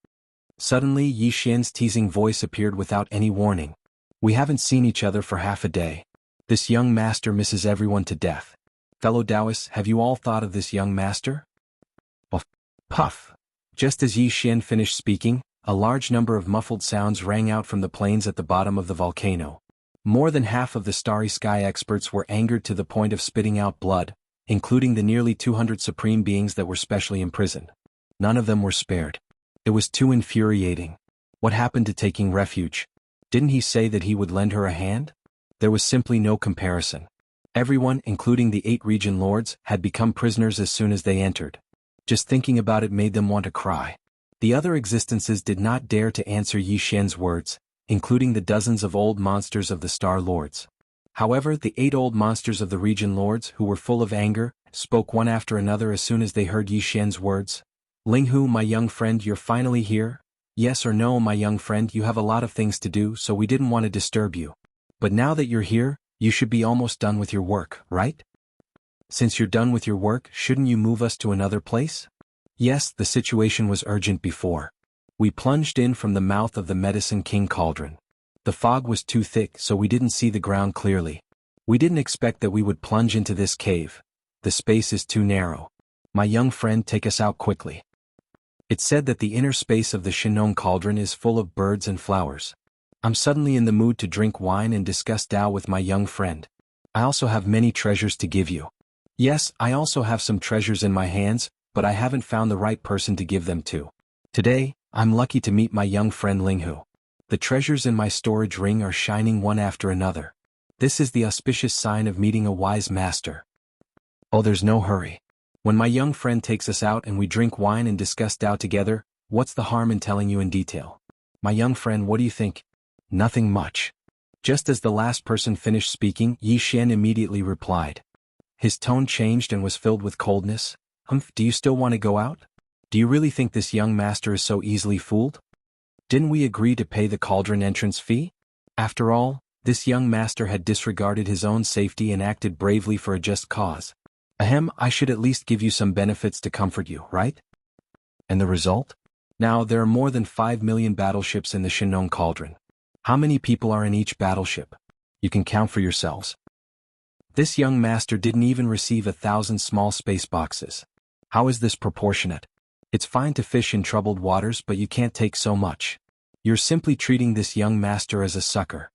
Suddenly Yi Xian's teasing voice appeared without any warning. We haven't seen each other for half a day. This young master misses everyone to death. Fellow Taoists, have you all thought of this young master? Puff. Puff. Just as Yi Xian finished speaking, a large number of muffled sounds rang out from the plains at the bottom of the volcano. More than half of the Starry Sky experts were angered to the point of spitting out blood, including the nearly 200 supreme beings that were specially imprisoned. None of them were spared. It was too infuriating. What happened to taking refuge? Didn't he say that he would lend her a hand? There was simply no comparison. Everyone, including the 8 region lords, had become prisoners as soon as they entered. Just thinking about it made them want to cry. The other existences did not dare to answer Yi Xian's words, including the dozens of old monsters of the Star Lords. However, the 8 old monsters of the region lords, who were full of anger, spoke one after another as soon as they heard Yi Xian's words. Linghu, my young friend, you're finally here? Yes or no, my young friend, you have a lot of things to do, so we didn't want to disturb you. But now that you're here, you should be almost done with your work, right? Since you're done with your work, shouldn't you move us to another place? Yes, the situation was urgent before. We plunged in from the mouth of the Medicine King cauldron. The fog was too thick, so we didn't see the ground clearly. We didn't expect that we would plunge into this cave. The space is too narrow. My young friend, take us out quickly. It's said that the inner space of the Shinong cauldron is full of birds and flowers. I'm suddenly in the mood to drink wine and discuss Tao with my young friend. I also have many treasures to give you. Yes, I also have some treasures in my hands, but I haven't found the right person to give them to. Today, I'm lucky to meet my young friend Linghu. The treasures in my storage ring are shining one after another. This is the auspicious sign of meeting a wise master. Oh, there's no hurry. When my young friend takes us out and we drink wine and discuss Tao together, what's the harm in telling you in detail? My young friend, what do you think? Nothing much. Just as the last person finished speaking, Yi Xian immediately replied. His tone changed and was filled with coldness. Do you still want to go out? Do you really think this young master is so easily fooled? Didn't we agree to pay the cauldron entrance fee? After all, this young master had disregarded his own safety and acted bravely for a just cause. I should at least give you some benefits to comfort you, right? And the result? Now, there are more than 5 million battleships in the Shinong cauldron. How many people are in each battleship? You can count for yourselves. This young master didn't even receive 1,000 small space boxes. How is this proportionate? It's fine to fish in troubled waters, but you can't take so much. You're simply treating this young master as a sucker.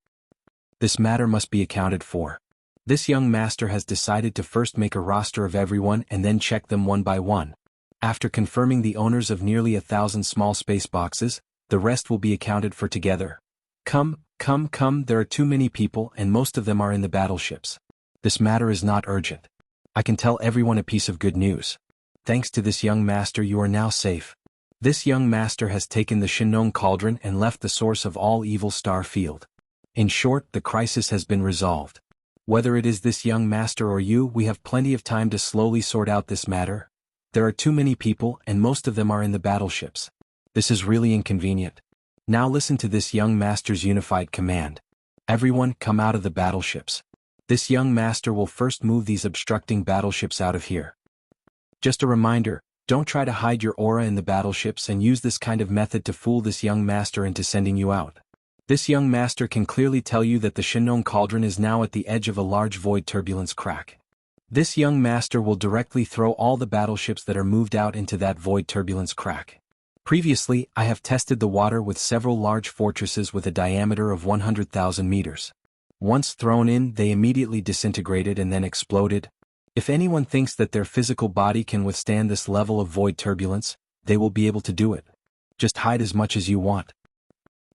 This matter must be accounted for. This young master has decided to first make a roster of everyone and then check them one by one. After confirming the owners of nearly 1,000 small space boxes, the rest will be accounted for together. Come, there are too many people and most of them are in the battleships. This matter is not urgent. I can tell everyone a piece of good news. Thanks to this young master, you are now safe. This young master has taken the Shinong cauldron and left the source of all evil Star Field. In short, the crisis has been resolved. Whether it is this young master or you, we have plenty of time to slowly sort out this matter. There are too many people and most of them are in the battleships. This is really inconvenient. Now listen to this young master's unified command. Everyone, come out of the battleships. This young master will first move these obstructing battleships out of here. Just a reminder, don't try to hide your aura in the battleships and use this kind of method to fool this young master into sending you out. This young master can clearly tell you that the Shinong cauldron is now at the edge of a large void turbulence crack. This young master will directly throw all the battleships that are moved out into that void turbulence crack. Previously, I have tested the water with several large fortresses with a diameter of 100,000 meters. Once thrown in, they immediately disintegrated and then exploded. If anyone thinks that their physical body can withstand this level of void turbulence, they will be able to do it. Just hide as much as you want.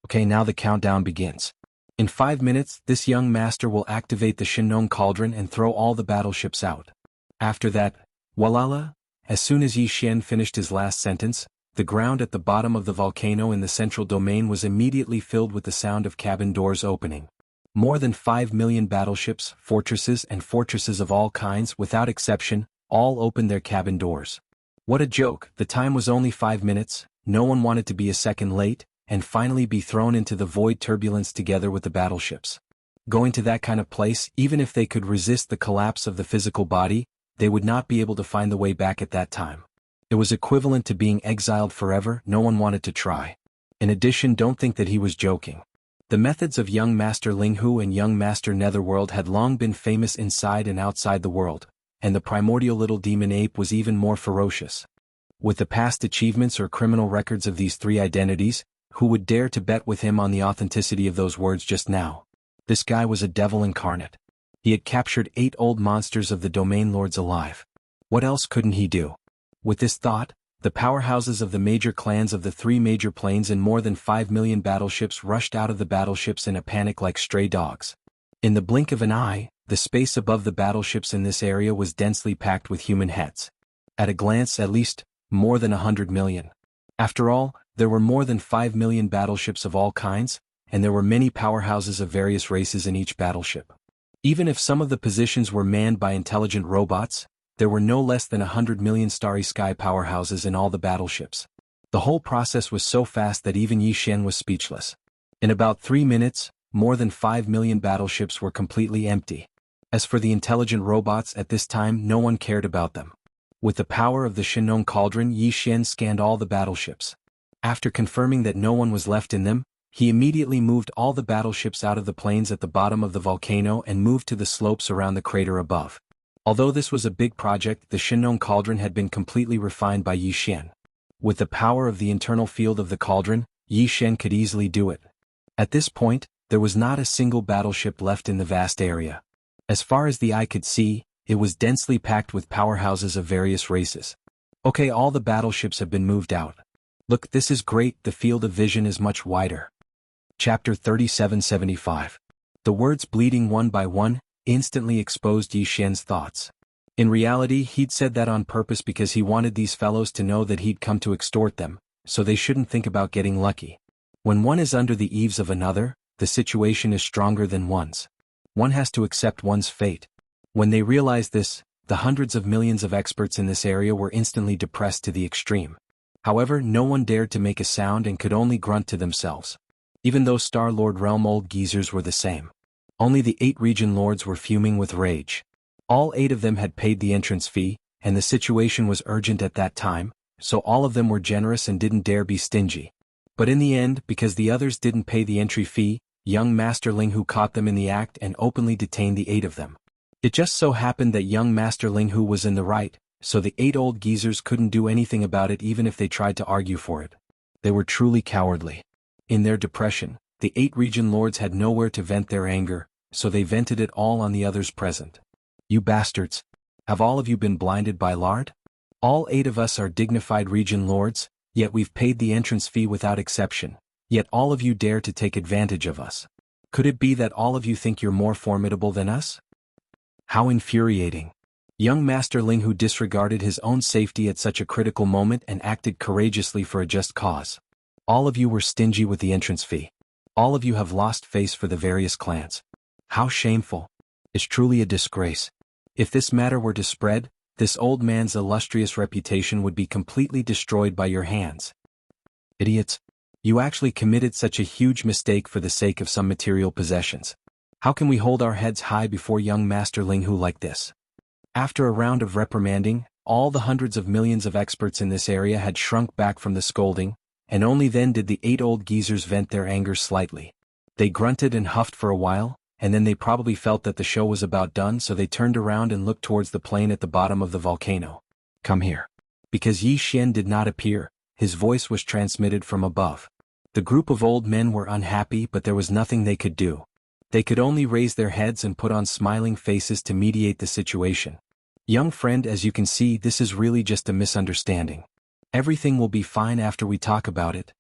Okay, now the countdown begins. In 5 minutes, this young master will activate the Shinong cauldron and throw all the battleships out. After that, voila! As soon as Yi Xian finished his last sentence, the ground at the bottom of the volcano in the central domain was immediately filled with the sound of cabin doors opening. More than 5 million battleships, fortresses and fortresses of all kinds, without exception, all opened their cabin doors. What a joke, the time was only 5 minutes, no one wanted to be a second late, and finally be thrown into the void turbulence together with the battleships. Going to that kind of place, even if they could resist the collapse of the physical body, they would not be able to find the way back at that time. It was equivalent to being exiled forever. No one wanted to try. In addition, don't think that he was joking. The methods of young Master Linghu and young Master Netherworld had long been famous inside and outside the world, and the primordial little demon ape was even more ferocious. With the past achievements or criminal records of these three identities, who would dare to bet with him on the authenticity of those words just now? This guy was a devil incarnate. He had captured 8 old monsters of the domain lords alive. What else couldn't he do? With this thought, the powerhouses of the major clans of the 3 major planes and more than 5 million battleships rushed out of the battleships in a panic like stray dogs. In the blink of an eye, the space above the battleships in this area was densely packed with human heads. At a glance, at least, more than 100 million. After all, there were more than 5 million battleships of all kinds, and there were many powerhouses of various races in each battleship. Even if some of the positions were manned by intelligent robots, there were no less than 100 million starry sky powerhouses in all the battleships. The whole process was so fast that even Yi Xian was speechless. In about 3 minutes, more than 5 million battleships were completely empty. As for the intelligent robots, at this time no one cared about them. With the power of the Shinong Cauldron, Yi Xian scanned all the battleships. After confirming that no one was left in them, he immediately moved all the battleships out of the plains at the bottom of the volcano and moved to the slopes around the crater above. Although this was a big project, the Shinong Cauldron had been completely refined by Yi Xian. With the power of the internal field of the cauldron, Yi Xian could easily do it. At this point, there was not a single battleship left in the vast area. As far as the eye could see, it was densely packed with powerhouses of various races. Okay, all the battleships have been moved out. Look, this is great, the field of vision is much wider. Chapter 3775. The words bleeding one by one instantly exposed Yi Xian's thoughts. In reality, he'd said that on purpose because he wanted these fellows to know that he'd come to extort them, so they shouldn't think about getting lucky. When one is under the eaves of another, the situation is stronger than one's. One has to accept one's fate. When they realized this, the hundreds of millions of experts in this area were instantly depressed to the extreme. However, no one dared to make a sound and could only grunt to themselves. Even though Star-Lord Realm old geezers were the same. Only the 8 region lords were fuming with rage. All 8 of them had paid the entrance fee, and the situation was urgent at that time, so all of them were generous and didn't dare be stingy. But in the end, because the others didn't pay the entry fee, young Master Linghu caught them in the act and openly detained the 8 of them. It just so happened that young Master Linghu was in the right, so the 8 old geezers couldn't do anything about it even if they tried to argue for it. They were truly cowardly. In their depression, the 8 region lords had nowhere to vent their anger, so they vented it all on the others present. You bastards! Have all of you been blinded by lard? All 8 of us are dignified region lords, yet we've paid the entrance fee without exception, yet all of you dare to take advantage of us. Could it be that all of you think you're more formidable than us? How infuriating! Young Master Linghu disregarded his own safety at such a critical moment and acted courageously for a just cause. All of you were stingy with the entrance fee. All of you have lost face for the various clans. How shameful! It's truly a disgrace. If this matter were to spread, this old man's illustrious reputation would be completely destroyed by your hands. Idiots! You actually committed such a huge mistake for the sake of some material possessions. How can we hold our heads high before young Master Linghu like this? After a round of reprimanding, all the hundreds of millions of experts in this area had shrunk back from the scolding, and only then did the 8 old geezers vent their anger slightly. They grunted and huffed for a while, and then they probably felt that the show was about done, so they turned around and looked towards the plain at the bottom of the volcano. Come here. Because Yi Xian did not appear, his voice was transmitted from above. The group of old men were unhappy, but there was nothing they could do. They could only raise their heads and put on smiling faces to mediate the situation. Young friend, as you can see, this is really just a misunderstanding. Everything will be fine after we talk about it.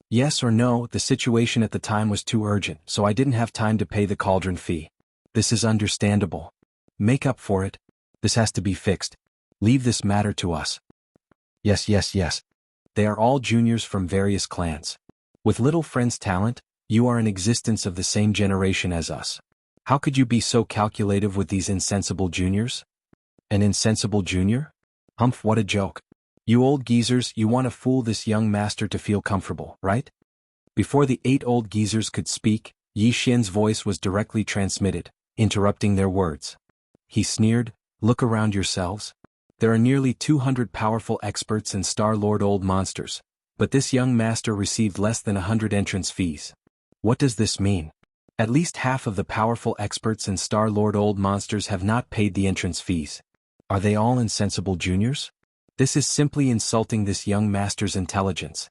Yes or no, the situation at the time was too urgent, so I didn't have time to pay the cauldron fee. This is understandable. Make up for it. This has to be fixed. Leave this matter to us. Yes. They are all juniors from various clans. With little friend's talent, you are an existence of the same generation as us. How could you be so calculative with these insensible juniors? An insensible junior? Humph, what a joke. You old geezers, you want to fool this young master to feel comfortable, right? Before the 8 old geezers could speak, Yi Xian's voice was directly transmitted, interrupting their words. He sneered, "Look around yourselves. There are nearly 200 powerful experts and Star Lord old monsters, but this young master received less than 100 entrance fees. What does this mean? At least half of the powerful experts and Star Lord old monsters have not paid the entrance fees. Are they all insensible juniors? This is simply insulting this young master's intelligence."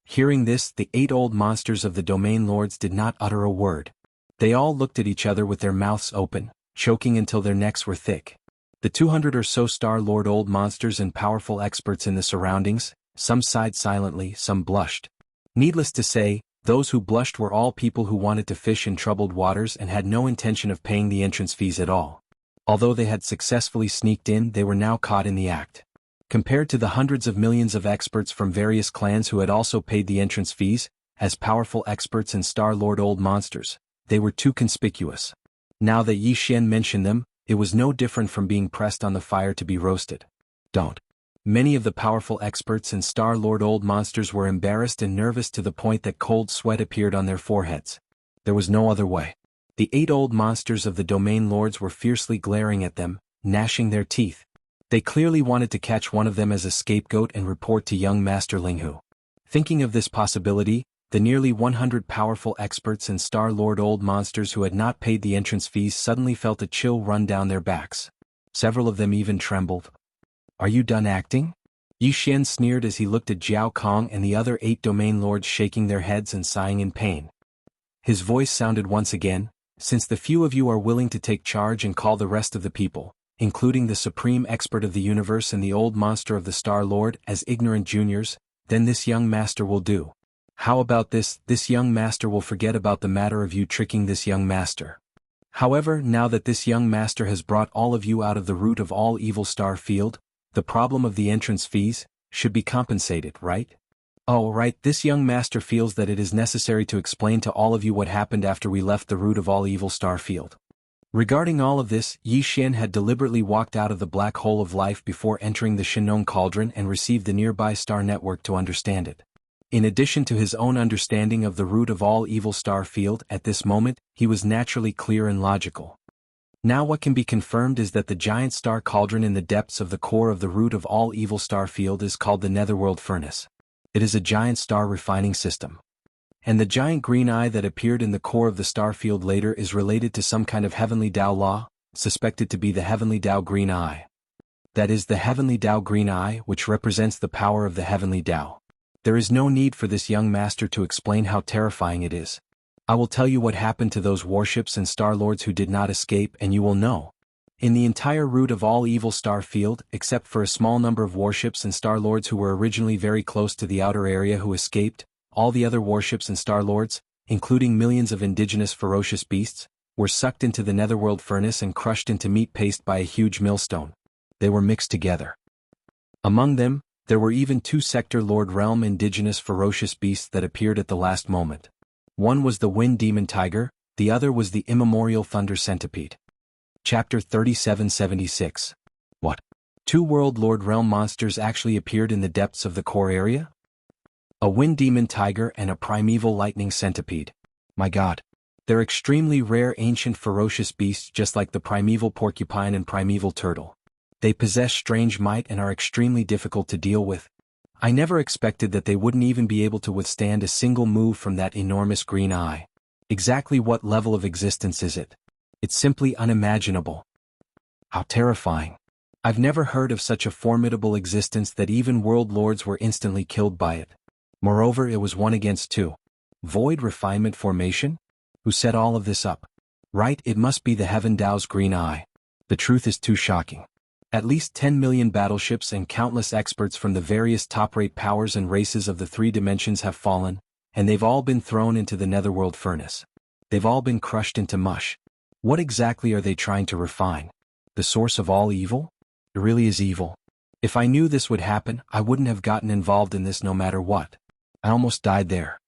Hearing this, the 8 old monsters of the domain lords did not utter a word. They all looked at each other with their mouths open, choking until their necks were thick. The 200 or so Star Lord old monsters and powerful experts in the surroundings, some sighed silently, some blushed. Needless to say, those who blushed were all people who wanted to fish in troubled waters and had no intention of paying the entrance fees at all. Although they had successfully sneaked in, they were now caught in the act. Compared to the hundreds of millions of experts from various clans who had also paid the entrance fees, as powerful experts and Star Lord old monsters, they were too conspicuous. Now that Yi Xian mentioned them, it was no different from being pressed on the fire to be roasted. Don't. Many of the powerful experts and Star Lord old monsters were embarrassed and nervous to the point that cold sweat appeared on their foreheads. There was no other way. The 8 old monsters of the domain lords were fiercely glaring at them, gnashing their teeth. They clearly wanted to catch one of them as a scapegoat and report to young Master Linghu. Thinking of this possibility, the nearly 100 powerful experts and Star Lord old monsters who had not paid the entrance fees suddenly felt a chill run down their backs. Several of them even trembled. "Are you done acting?" Yi Xian sneered as he looked at Jiao Kong and the other 8 domain lords shaking their heads and sighing in pain. His voice sounded once again, "Since the few of you are willing to take charge and call the rest of the people, including the supreme expert of the universe and the old monster of the Star Lord, as ignorant juniors, then this young master will do. How about this? This young master will forget about the matter of you tricking this young master. However, now that this young master has brought all of you out of the root of all evil Star Field, the problem of the entrance fees should be compensated, right? Oh, right, this young master feels that it is necessary to explain to all of you what happened after we left the root of all evil Star Field." Regarding all of this, Yi Xian had deliberately walked out of the black hole of life before entering the Shinong Cauldron and received the nearby star network to understand it. In addition to his own understanding of the root of all evil Star Field at this moment, he was naturally clear and logical. Now what can be confirmed is that the giant star cauldron in the depths of the core of the root of all evil Star Field is called the Netherworld Furnace. It is a giant star refining system. And the giant green eye that appeared in the core of the star field later is related to some kind of heavenly Tao law, suspected to be the heavenly Tao green eye. That is the heavenly Tao green eye, which represents the power of the heavenly Tao. There is no need for this young master to explain how terrifying it is. I will tell you what happened to those warships and Star Lords who did not escape, and you will know. In the entire root of all evil Star Field, except for a small number of warships and Star Lords who were originally very close to the outer area who escaped, all the other warships and Star Lords, including millions of indigenous ferocious beasts, were sucked into the Netherworld Furnace and crushed into meat paste by a huge millstone. They were mixed together. Among them, there were even 2 Sector Lord Realm indigenous ferocious beasts that appeared at the last moment. One was the Wind Demon Tiger, the other was the Immemorial Thunder Centipede. Chapter 3776. What? 2 World Lord Realm monsters actually appeared in the depths of the core area? A Wind Demon Tiger and a Primeval Lightning Centipede. My god. They're extremely rare ancient ferocious beasts just like the Primeval Porcupine and Primeval Turtle. They possess strange might and are extremely difficult to deal with. I never expected that they wouldn't even be able to withstand a single move from that enormous green eye. Exactly what level of existence is it? It's simply unimaginable. How terrifying. I've never heard of such a formidable existence that even world lords were instantly killed by it. Moreover, it was 1 against 2. Void Refinement Formation? Who set all of this up? Right, it must be the Heaven Dao's green eye. The truth is too shocking. At least 10 million battleships and countless experts from the various top-rate powers and races of the 3 dimensions have fallen, and they've all been thrown into the Netherworld Furnace. They've all been crushed into mush. What exactly are they trying to refine? The source of all evil? It really is evil. If I knew this would happen, I wouldn't have gotten involved in this no matter what. I almost died there.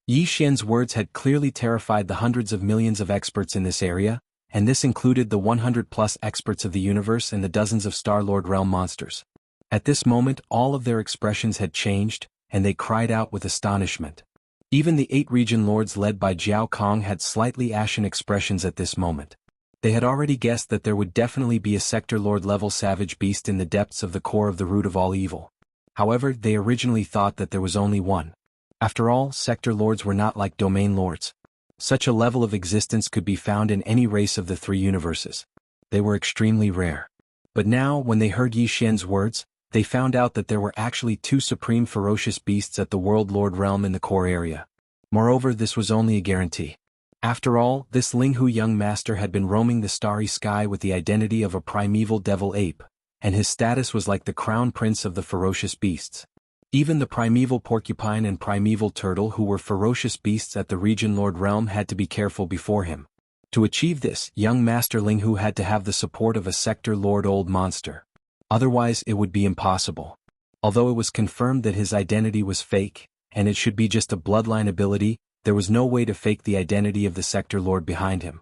Yi Xian's words had clearly terrified the hundreds of millions of experts in this area, and this included the 100+ experts of the universe and the dozens of Star-Lord realm monsters. At this moment, all of their expressions had changed, and they cried out with astonishment. Even the 8 region lords led by Jiao Kong had slightly ashen expressions at this moment. They had already guessed that there would definitely be a sector lord level savage beast in the depths of the core of the root of all evil. However, they originally thought that there was only one. After all, sector lords were not like domain lords. Such a level of existence could be found in any race of the 3 universes. They were extremely rare. But now, when they heard Yi Xian's words, they found out that there were actually 2 supreme ferocious beasts at the World Lord realm in the core area. Moreover, this was only a guarantee. After all, this Linghu young master had been roaming the starry sky with the identity of a primeval devil ape, and his status was like the crown prince of the ferocious beasts. Even the primeval porcupine and primeval turtle, who were ferocious beasts at the region lord realm, had to be careful before him. To achieve this, young master Linghu had to have the support of a sector lord old monster. Otherwise it would be impossible. Although it was confirmed that his identity was fake, and it should be just a bloodline ability, there was no way to fake the identity of the sector lord behind him.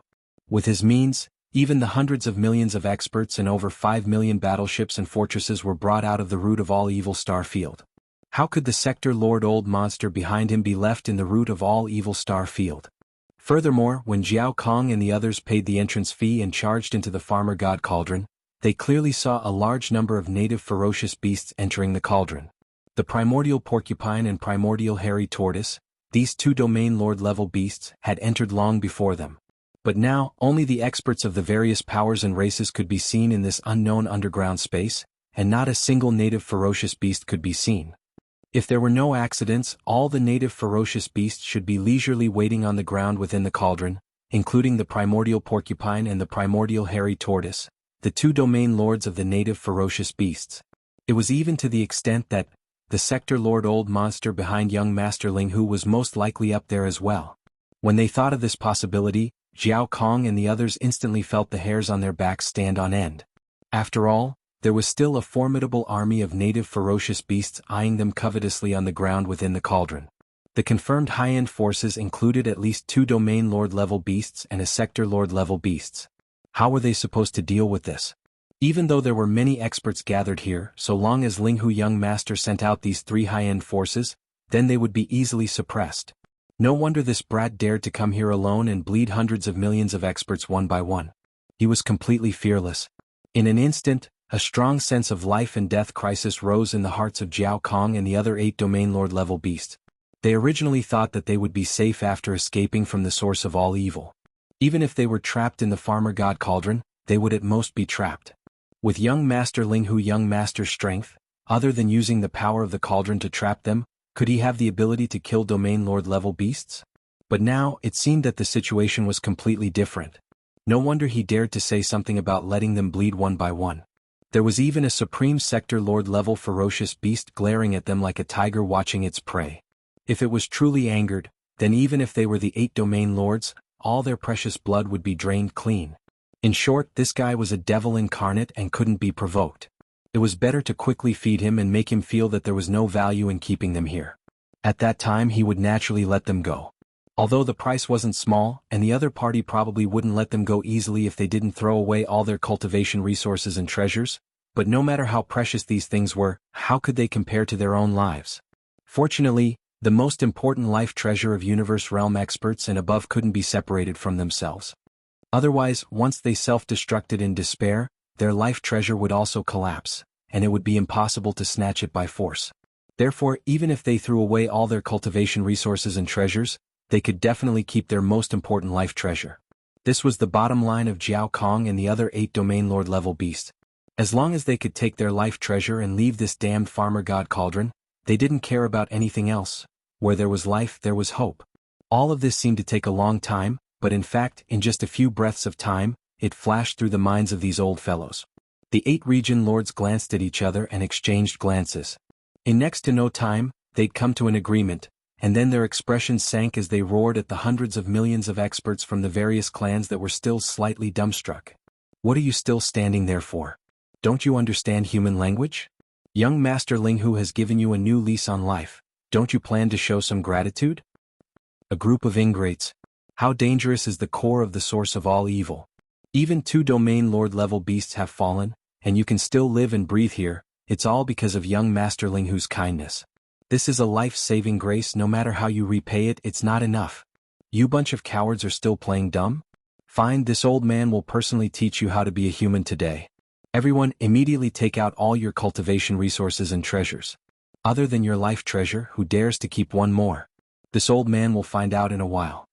With his means, even the hundreds of millions of experts and over 5 million battleships and fortresses were brought out of the root of all evil star field. How could the sector lord old monster behind him be left in the root of all evil star field? Furthermore, when Jiao Kong and the others paid the entrance fee and charged into the farmer god cauldron, they clearly saw a large number of native ferocious beasts entering the cauldron. The primordial porcupine and primordial hairy tortoise, these 2 domain lord level beasts, had entered long before them. But now, only the experts of the various powers and races could be seen in this unknown underground space, and not a single native ferocious beast could be seen. If there were no accidents, all the native ferocious beasts should be leisurely waiting on the ground within the cauldron, including the primordial porcupine and the primordial hairy tortoise, the 2 domain lords of the native ferocious beasts. It was even to the extent that the sector lord old monster behind young master Linghu was most likely up there as well. When they thought of this possibility, Jiao Kong and the others instantly felt the hairs on their backs stand on end. After all, there was still a formidable army of native ferocious beasts eyeing them covetously on the ground within the cauldron. The confirmed high-end forces included at least 2 domain lord level beasts and a sector lord level beasts. How were they supposed to deal with this? Even though there were many experts gathered here, so long as Linghu young master sent out these 3 high-end forces, then they would be easily suppressed. No wonder this brat dared to come here alone and bleed hundreds of millions of experts one by one. He was completely fearless. In an instant, a strong sense of life and death crisis rose in the hearts of Jiao Kong and the other 8 domain lord level beasts. They originally thought that they would be safe after escaping from the source of all evil. Even if they were trapped in the farmer god cauldron, they would at most be trapped. With young master Linghu young master's strength, other than using the power of the cauldron to trap them, could he have the ability to kill domain lord level beasts? But now, it seemed that the situation was completely different. No wonder he dared to say something about letting them bleed one by one. There was even a supreme sector lord level ferocious beast glaring at them like a tiger watching its prey. If it was truly angered, then even if they were the 8 domain lords, all their precious blood would be drained clean. In short, this guy was a devil incarnate and couldn't be provoked. It was better to quickly feed him and make him feel that there was no value in keeping them here. At that time he would naturally let them go. Although the price wasn't small, and the other party probably wouldn't let them go easily if they didn't throw away all their cultivation resources and treasures, but no matter how precious these things were, how could they compare to their own lives? Fortunately, the most important life treasure of universe realm experts and above couldn't be separated from themselves. Otherwise, once they self-destructed in despair, their life treasure would also collapse, and it would be impossible to snatch it by force. Therefore, even if they threw away all their cultivation resources and treasures, they could definitely keep their most important life treasure. This was the bottom line of Jiao Kong and the other 8 domain lord level beasts. As long as they could take their life treasure and leave this damned farmer god cauldron, they didn't care about anything else. Where there was life, there was hope. All of this seemed to take a long time, but in fact, in just a few breaths of time, it flashed through the minds of these old fellows. The 8 region lords glanced at each other and exchanged glances. In next to no time, they'd come to an agreement, and then their expressions sank as they roared at the hundreds of millions of experts from the various clans that were still slightly dumbstruck. What are you still standing there for? Don't you understand human language? Young Master Linghu has given you a new lease on life. Don't you plan to show some gratitude? A group of ingrates. How dangerous is the core of the source of all evil? Even 2 domain lord level beasts have fallen, and you can still live and breathe here. It's all because of young Master Linghu's kindness. This is a life-saving grace. No matter how you repay it, it's not enough. You bunch of cowards are still playing dumb? Fine, this old man will personally teach you how to be a human today. Everyone, immediately take out all your cultivation resources and treasures. Other than your life treasure, who dares to keep one more? This old man will find out in a while.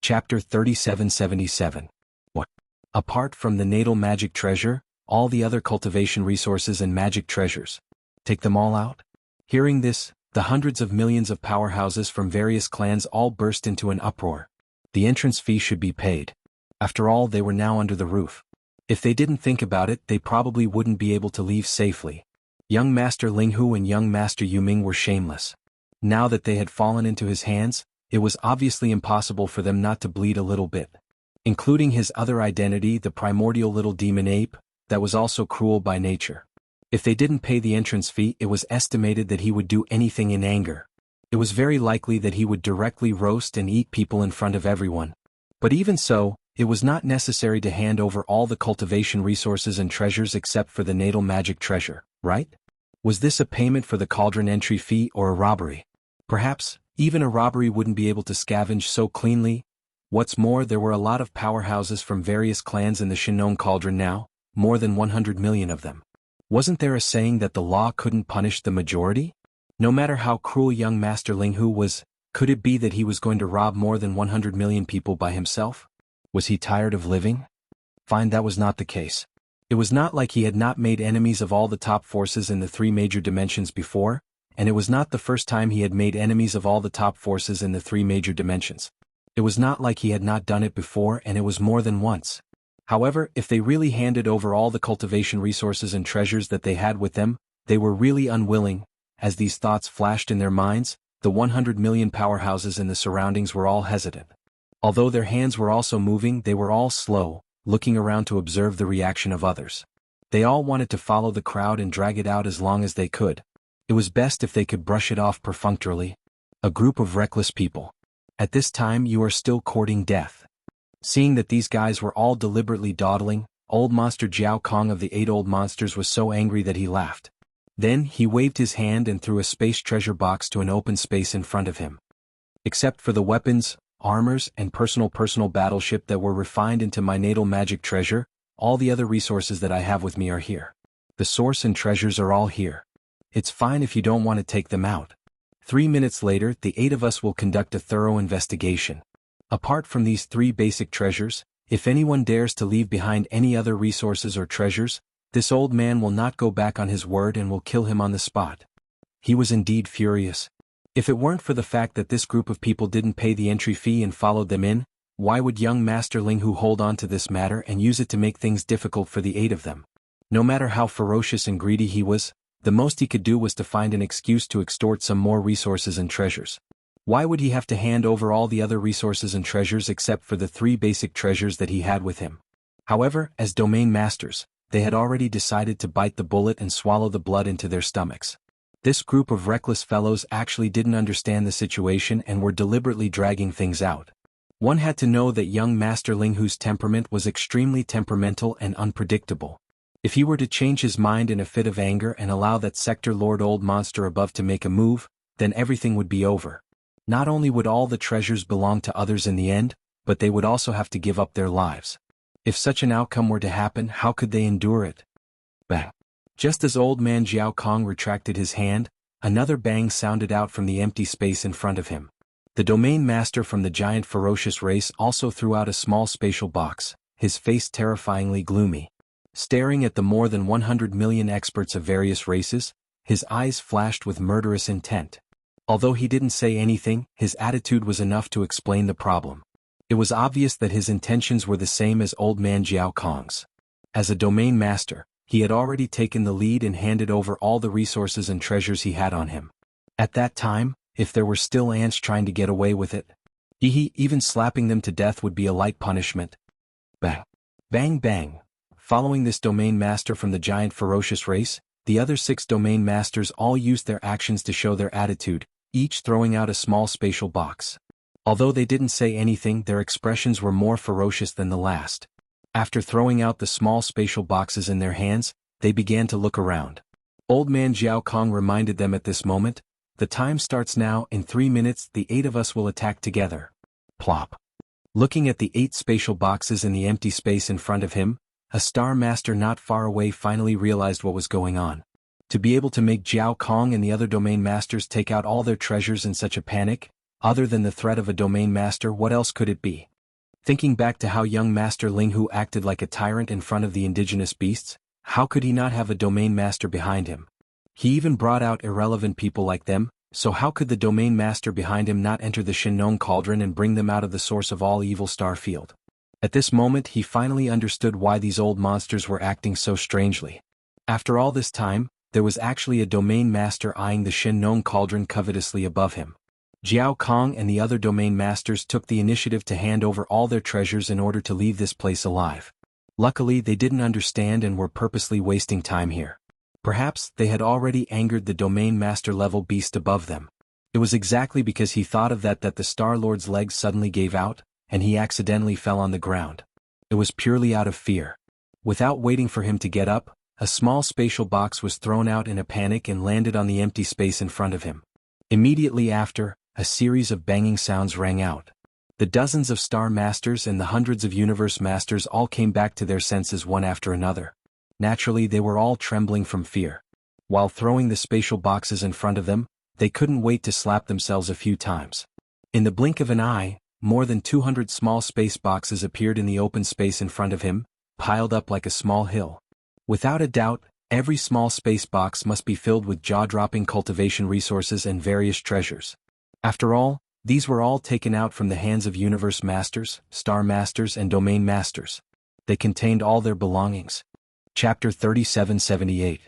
Chapter 3777. What? Apart from the natal magic treasure, all the other cultivation resources and magic treasures. Take them all out? Hearing this, the hundreds of millions of powerhouses from various clans all burst into an uproar. The entrance fee should be paid. After all, they were now under the roof. If they didn't think about it, they probably wouldn't be able to leave safely. Young Master Linghu and young Master Yuming were shameless. Now that they had fallen into his hands, it was obviously impossible for them not to bleed a little bit. Including his other identity, the primordial little demon ape, that was also cruel by nature. If they didn't pay the entrance fee, it was estimated that he would do anything in anger. It was very likely that he would directly roast and eat people in front of everyone. But even so, it was not necessary to hand over all the cultivation resources and treasures except for the natal magic treasure, right? Was this a payment for the cauldron entry fee or a robbery? Perhaps, even a robbery wouldn't be able to scavenge so cleanly. What's more, there were a lot of powerhouses from various clans in the Shinnong cauldron now, more than 100 million of them. Wasn't there a saying that the law couldn't punish the majority? No matter how cruel young Master Linghu was, could it be that he was going to rob more than 100 million people by himself? Was he tired of living? Fine, that was not the case. It was not like he had not made enemies of all the top forces in the three major dimensions before, and it was not the first time he had made enemies of all the top forces in the three major dimensions. It was not like he had not done it before, and it was more than once. However, if they really handed over all the cultivation resources and treasures that they had with them, they were really unwilling. As these thoughts flashed in their minds, the 100 million powerhouses in the surroundings were all hesitant. Although their hands were also moving, they were all slow, looking around to observe the reaction of others. They all wanted to follow the crowd and drag it out as long as they could. It was best if they could brush it off perfunctorily. A group of reckless people. At this time you are still courting death. Seeing that these guys were all deliberately dawdling, old monster Jiao Kong of the 8 old monsters was so angry that he laughed. Then he waved his hand and threw a space treasure box to an open space in front of him. Except for the weapons, armors, and personal battleship that were refined into my natal magic treasure, all the other resources that I have with me are here. The source and treasures are all here. It's fine if you don't want to take them out. 3 minutes later, the 8 of us will conduct a thorough investigation. Apart from these 3 basic treasures, if anyone dares to leave behind any other resources or treasures, this old man will not go back on his word and will kill him on the spot. He was indeed furious. If it weren't for the fact that this group of people didn't pay the entry fee and followed them in, why would young Master Linghu hold on to this matter and use it to make things difficult for the 8 of them? No matter how ferocious and greedy he was, the most he could do was to find an excuse to extort some more resources and treasures. Why would he have to hand over all the other resources and treasures except for the 3 basic treasures that he had with him? However, as domain masters, they had already decided to bite the bullet and swallow the blood into their stomachs. This group of reckless fellows actually didn't understand the situation and were deliberately dragging things out. One had to know that young Master Linghu's temperament was extremely temperamental and unpredictable. If he were to change his mind in a fit of anger and allow that sector lord old monster above to make a move, then everything would be over. Not only would all the treasures belong to others in the end, but they would also have to give up their lives. If such an outcome were to happen, how could they endure it? Bang! Just as old man Jiao Kong retracted his hand, another bang sounded out from the empty space in front of him. The domain master from the giant ferocious race also threw out a small spatial box, his face terrifyingly gloomy. Staring at the more than 100 million experts of various races, his eyes flashed with murderous intent. Although he didn't say anything, his attitude was enough to explain the problem. It was obvious that his intentions were the same as old man Jiao Kong's. As a domain master, he had already taken the lead and handed over all the resources and treasures he had on him. At that time, if there were still ants trying to get away with it, even slapping them to death would be a light punishment. Bang! Bang bang! Following this domain master from the giant ferocious race, the other 6 domain masters all used their actions to show their attitude, each throwing out a small spatial box. Although they didn't say anything, their expressions were more ferocious than the last. After throwing out the small spatial boxes in their hands, they began to look around. Old man Jiao Kong reminded them at this moment, The time starts now. In 3 minutes the 8 of us will attack together. Plop. Looking at the 8 spatial boxes in the empty space in front of him, a Star Master not far away finally realized what was going on. To be able to make Jiao Kong and the other Domain Masters take out all their treasures in such a panic, other than the threat of a Domain Master, what else could it be? Thinking back to how young Master Linghu acted like a tyrant in front of the indigenous beasts, how could he not have a Domain Master behind him? He even brought out irrelevant people like them, so how could the Domain Master behind him not enter the Shinnon Cauldron and bring them out of the source of all evil star field? At this moment he finally understood why these old monsters were acting so strangely. After all this time, there was actually a Domain Master eyeing the Shinnon Cauldron covetously above him. Jiao Kong and the other Domain Masters took the initiative to hand over all their treasures in order to leave this place alive. Luckily they didn't understand and were purposely wasting time here. Perhaps they had already angered the Domain Master level beast above them. It was exactly because he thought of that the Star Lord's legs suddenly gave out, and he accidentally fell on the ground. It was purely out of fear. Without waiting for him to get up, a small spatial box was thrown out in a panic and landed on the empty space in front of him. Immediately after, a series of banging sounds rang out. The dozens of Star Masters and the hundreds of Universe Masters all came back to their senses one after another. Naturally they were all trembling from fear. While throwing the spatial boxes in front of them, they couldn't wait to slap themselves a few times. In the blink of an eye, more than 200 small space boxes appeared in the open space in front of him, piled up like a small hill. Without a doubt, every small space box must be filled with jaw-dropping cultivation resources and various treasures. After all, these were all taken out from the hands of Universe Masters, Star Masters and Domain Masters. They contained all their belongings. Chapter 3778.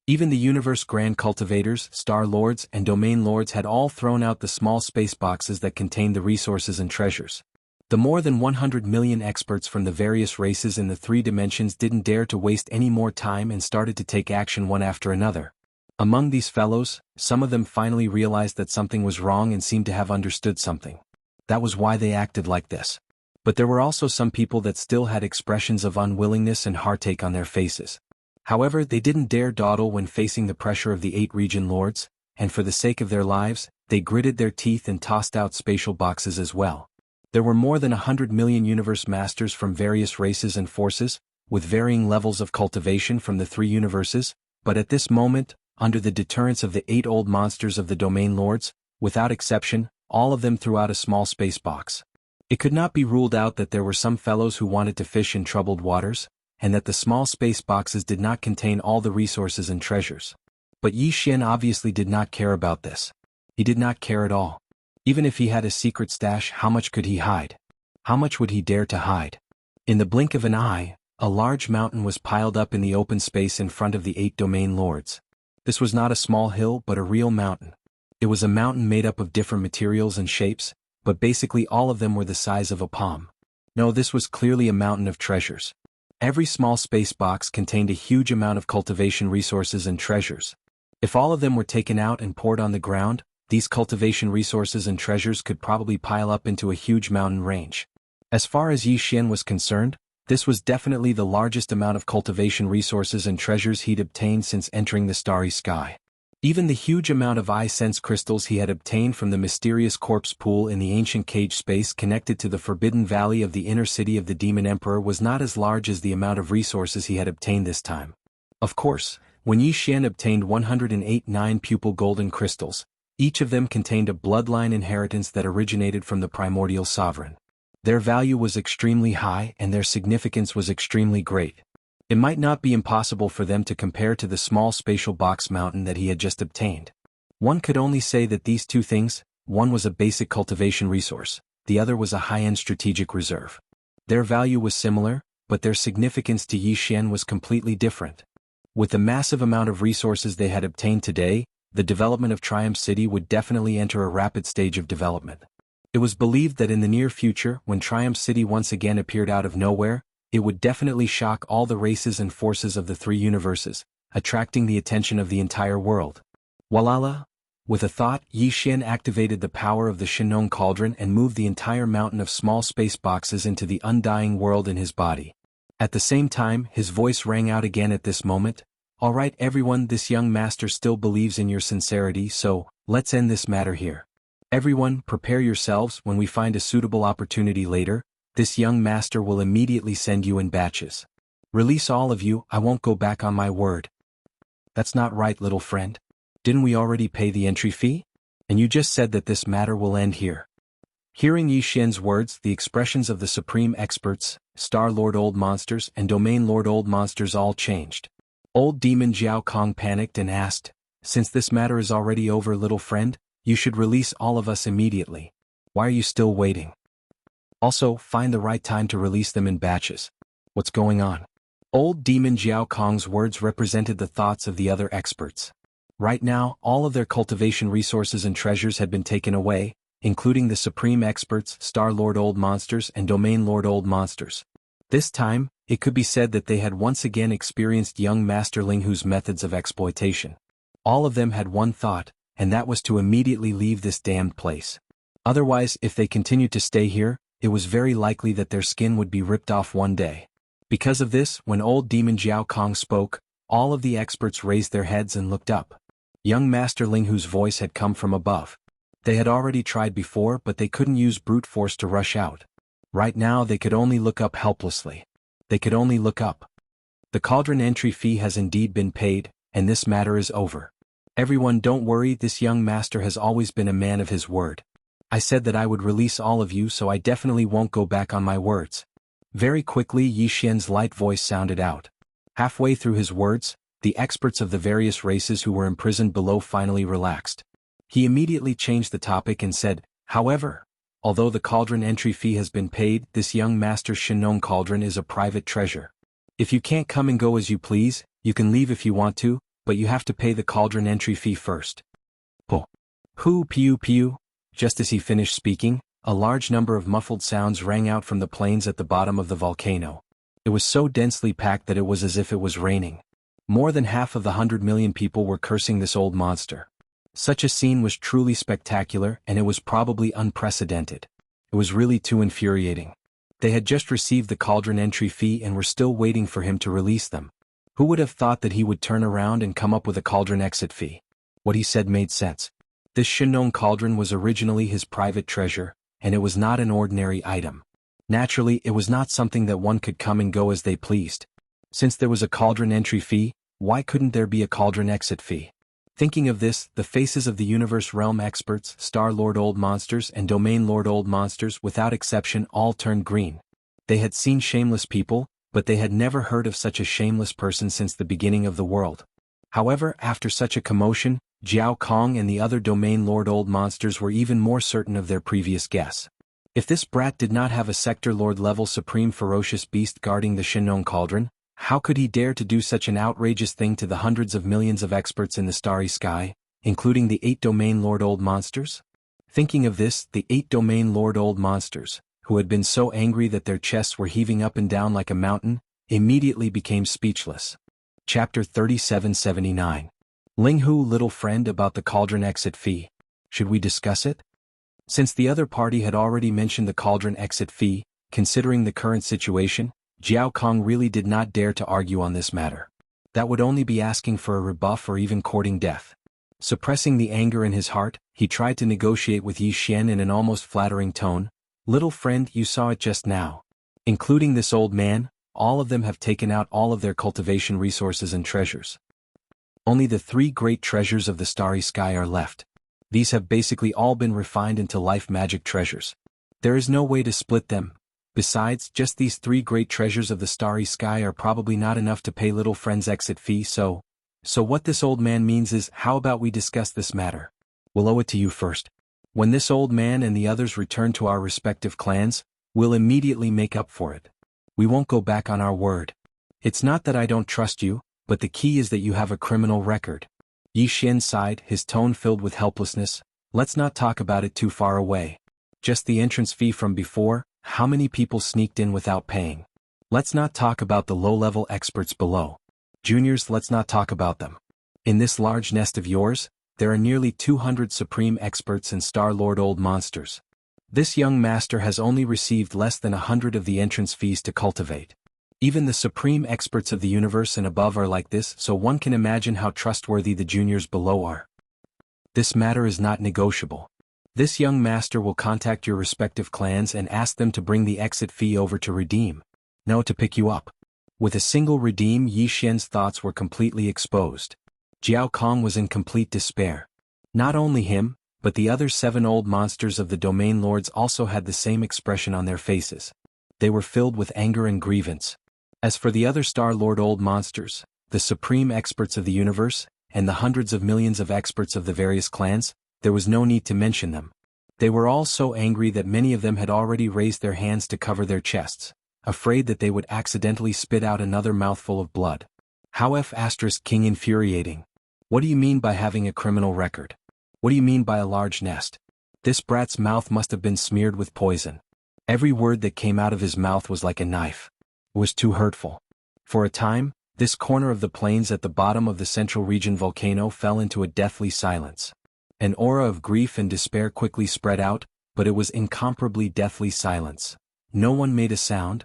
Even the Universe Grand Cultivators, Star Lords and Domain Lords had all thrown out the small space boxes that contained the resources and treasures. The more than 100 million experts from the various races in the 3 dimensions didn't dare to waste any more time and started to take action one after another. Among these fellows, some of them finally realized that something was wrong and seemed to have understood something. That was why they acted like this. But there were also some people that still had expressions of unwillingness and heartache on their faces. However, they didn't dare dawdle when facing the pressure of the 8 region lords, and for the sake of their lives, they gritted their teeth and tossed out spatial boxes as well. There were more than 100 million Universe Masters from various races and forces, with varying levels of cultivation from the 3 universes, but at this moment, under the deterrence of the 8 old monsters of the Domain Lords, without exception, all of them threw out a small space box. It could not be ruled out that there were some fellows who wanted to fish in troubled waters, and that the small space boxes did not contain all the resources and treasures. But Yi Xian obviously did not care about this. He did not care at all. Even if he had a secret stash, how much could he hide? How much would he dare to hide? In the blink of an eye, a large mountain was piled up in the open space in front of the 8 Domain Lords. This was not a small hill but a real mountain. It was a mountain made up of different materials and shapes, but basically all of them were the size of a palm. No, this was clearly a mountain of treasures. Every small space box contained a huge amount of cultivation resources and treasures. If all of them were taken out and poured on the ground, these cultivation resources and treasures could probably pile up into a huge mountain range. As far as Yi Xian was concerned, this was definitely the largest amount of cultivation resources and treasures he'd obtained since entering the starry sky. Even the huge amount of eye-sense crystals he had obtained from the mysterious corpse pool in the ancient cage space connected to the Forbidden Valley of the inner city of the Demon Emperor was not as large as the amount of resources he had obtained this time. Of course, when Yi Xian obtained 108 9-pupil golden crystals, each of them contained a bloodline inheritance that originated from the primordial sovereign. Their value was extremely high and their significance was extremely great. It might not be impossible for them to compare to the small spatial box mountain that he had just obtained. One could only say that these two things, one was a basic cultivation resource, the other was a high-end strategic reserve. Their value was similar, but their significance to Yi Xian was completely different. With the massive amount of resources they had obtained today, the development of Triumph City would definitely enter a rapid stage of development. It was believed that in the near future, when Triumph City once again appeared out of nowhere, it would definitely shock all the races and forces of the 3 universes, attracting the attention of the entire world. Walala! With a thought, Yi Xian activated the power of the Shinnon Cauldron and moved the entire mountain of small space boxes into the undying world in his body. At the same time, his voice rang out again at this moment. Alright everyone, this young master still believes in your sincerity, so, let's end this matter here. Everyone, prepare yourselves. When we find a suitable opportunity later, this young master will immediately send you in batches. Release all of you, I won't go back on my word. That's not right, little friend. Didn't we already pay the entry fee? And you just said that this matter will end here. Hearing Yi Xian's words, the expressions of the supreme experts, Star Lord Old Monsters and Domain Lord Old Monsters all changed. Old Demon Jiao Kong panicked and asked, "Since this matter is already over, little friend, you should release all of us immediately. Why are you still waiting? Also, find the right time to release them in batches. What's going on?" Old Demon Jiao Kong's words represented the thoughts of the other experts. Right now, all of their cultivation resources and treasures had been taken away, including the supreme experts, Star Lord Old Monsters and Domain Lord Old Monsters. This time, it could be said that they had once again experienced young Master Linghu's methods of exploitation. All of them had one thought, and that was to immediately leave this damned place. Otherwise, if they continued to stay here, it was very likely that their skin would be ripped off one day. Because of this, when old Demon Jiao Kong spoke, all of the experts raised their heads and looked up. Young Master Linghu's voice had come from above. They had already tried before, but they couldn't use brute force to rush out. Right now they could only look up helplessly. They could only look up. The cauldron entry fee has indeed been paid, and this matter is over. Everyone, don't worry, this young master has always been a man of his word. I said that I would release all of you, so I definitely won't go back on my words. Very quickly Yi Xian's light voice sounded out. Halfway through his words, the experts of the various races who were imprisoned below finally relaxed. He immediately changed the topic and said, "However, although the cauldron entry fee has been paid, this young master's Shinong cauldron is a private treasure. If you can't come and go as you please, you can leave if you want to, but you have to pay the cauldron entry fee first." Oh. Hu piu piu. Just as he finished speaking, a large number of muffled sounds rang out from the plains at the bottom of the volcano. It was so densely packed that it was as if it was raining. More than half of the 100 million people were cursing this old monster. Such a scene was truly spectacular, and it was probably unprecedented. It was really too infuriating. They had just received the cauldron entry fee and were still waiting for him to release them. Who would have thought that he would turn around and come up with a cauldron exit fee? What he said made sense. This Shinong cauldron was originally his private treasure, and it was not an ordinary item. Naturally, it was not something that one could come and go as they pleased. Since there was a cauldron entry fee, why couldn't there be a cauldron exit fee? Thinking of this, the faces of the Universe Realm experts, Star Lord Old Monsters and Domain Lord Old Monsters without exception all turned green. They had seen shameless people, but they had never heard of such a shameless person since the beginning of the world. However, after such a commotion, Jiao Kong and the other Domain Lord Old Monsters were even more certain of their previous guess. If this brat did not have a Sector Lord level supreme ferocious beast guarding the Shinong cauldron, how could he dare to do such an outrageous thing to the hundreds of millions of experts in the starry sky, including the 8 Domain Lord Old Monsters? Thinking of this, the 8 Domain Lord Old Monsters, who had been so angry that their chests were heaving up and down like a mountain, immediately became speechless. Chapter 3779. Linghu, little friend, about the cauldron exit fee. Should we discuss it? Since the other party had already mentioned the cauldron exit fee, considering the current situation, Jiao Kong really did not dare to argue on this matter. That would only be asking for a rebuff or even courting death. Suppressing the anger in his heart, he tried to negotiate with Yi Xian in an almost flattering tone. "Little friend, you saw it just now. Including this old man, all of them have taken out all of their cultivation resources and treasures. Only the 3 great treasures of the starry sky are left. These have basically all been refined into life magic treasures. There is no way to split them. Besides, just these 3 great treasures of the starry sky are probably not enough to pay little friend's exit fee, so what this old man means is, how about we discuss this matter? We'll owe it to you first. When this old man and the others return to our respective clans, we'll immediately make up for it. We won't go back on our word. It's not that I don't trust you, but the key is that you have a criminal record." Yi Xian sighed, his tone filled with helplessness. "Let's not talk about it too far away. Just the entrance fee from before, how many people sneaked in without paying? Let's not talk about the low-level experts below. Juniors, let's not talk about them. In this large nest of yours, there are nearly 200 supreme experts and Star Lord Old Monsters. This young master has only received less than 100 of the entrance fees to cultivate. Even the supreme experts of the universe and above are like this, so one can imagine how trustworthy the juniors below are. This matter is not negotiable. This young master will contact your respective clans and ask them to bring the exit fee over to redeem. No, to pick you up. With a single redeem, Yi Xian's thoughts were completely exposed. Jiao Kong was in complete despair. Not only him, but the other 7 old monsters of the domain lords also had the same expression on their faces. They were filled with anger and grievance. As for the other Star Lord old monsters, the supreme experts of the universe, and the hundreds of millions of experts of the various clans, there was no need to mention them. They were all so angry that many of them had already raised their hands to cover their chests, afraid that they would accidentally spit out another mouthful of blood. How King infuriating. What do you mean by having a criminal record? What do you mean by a large nest? This brat's mouth must have been smeared with poison. Every word that came out of his mouth was like a knife. It was too hurtful. For a time, this corner of the plains at the bottom of the central region volcano fell into a deathly silence. An aura of grief and despair quickly spread out, but it was incomparably deathly silence. No one made a sound.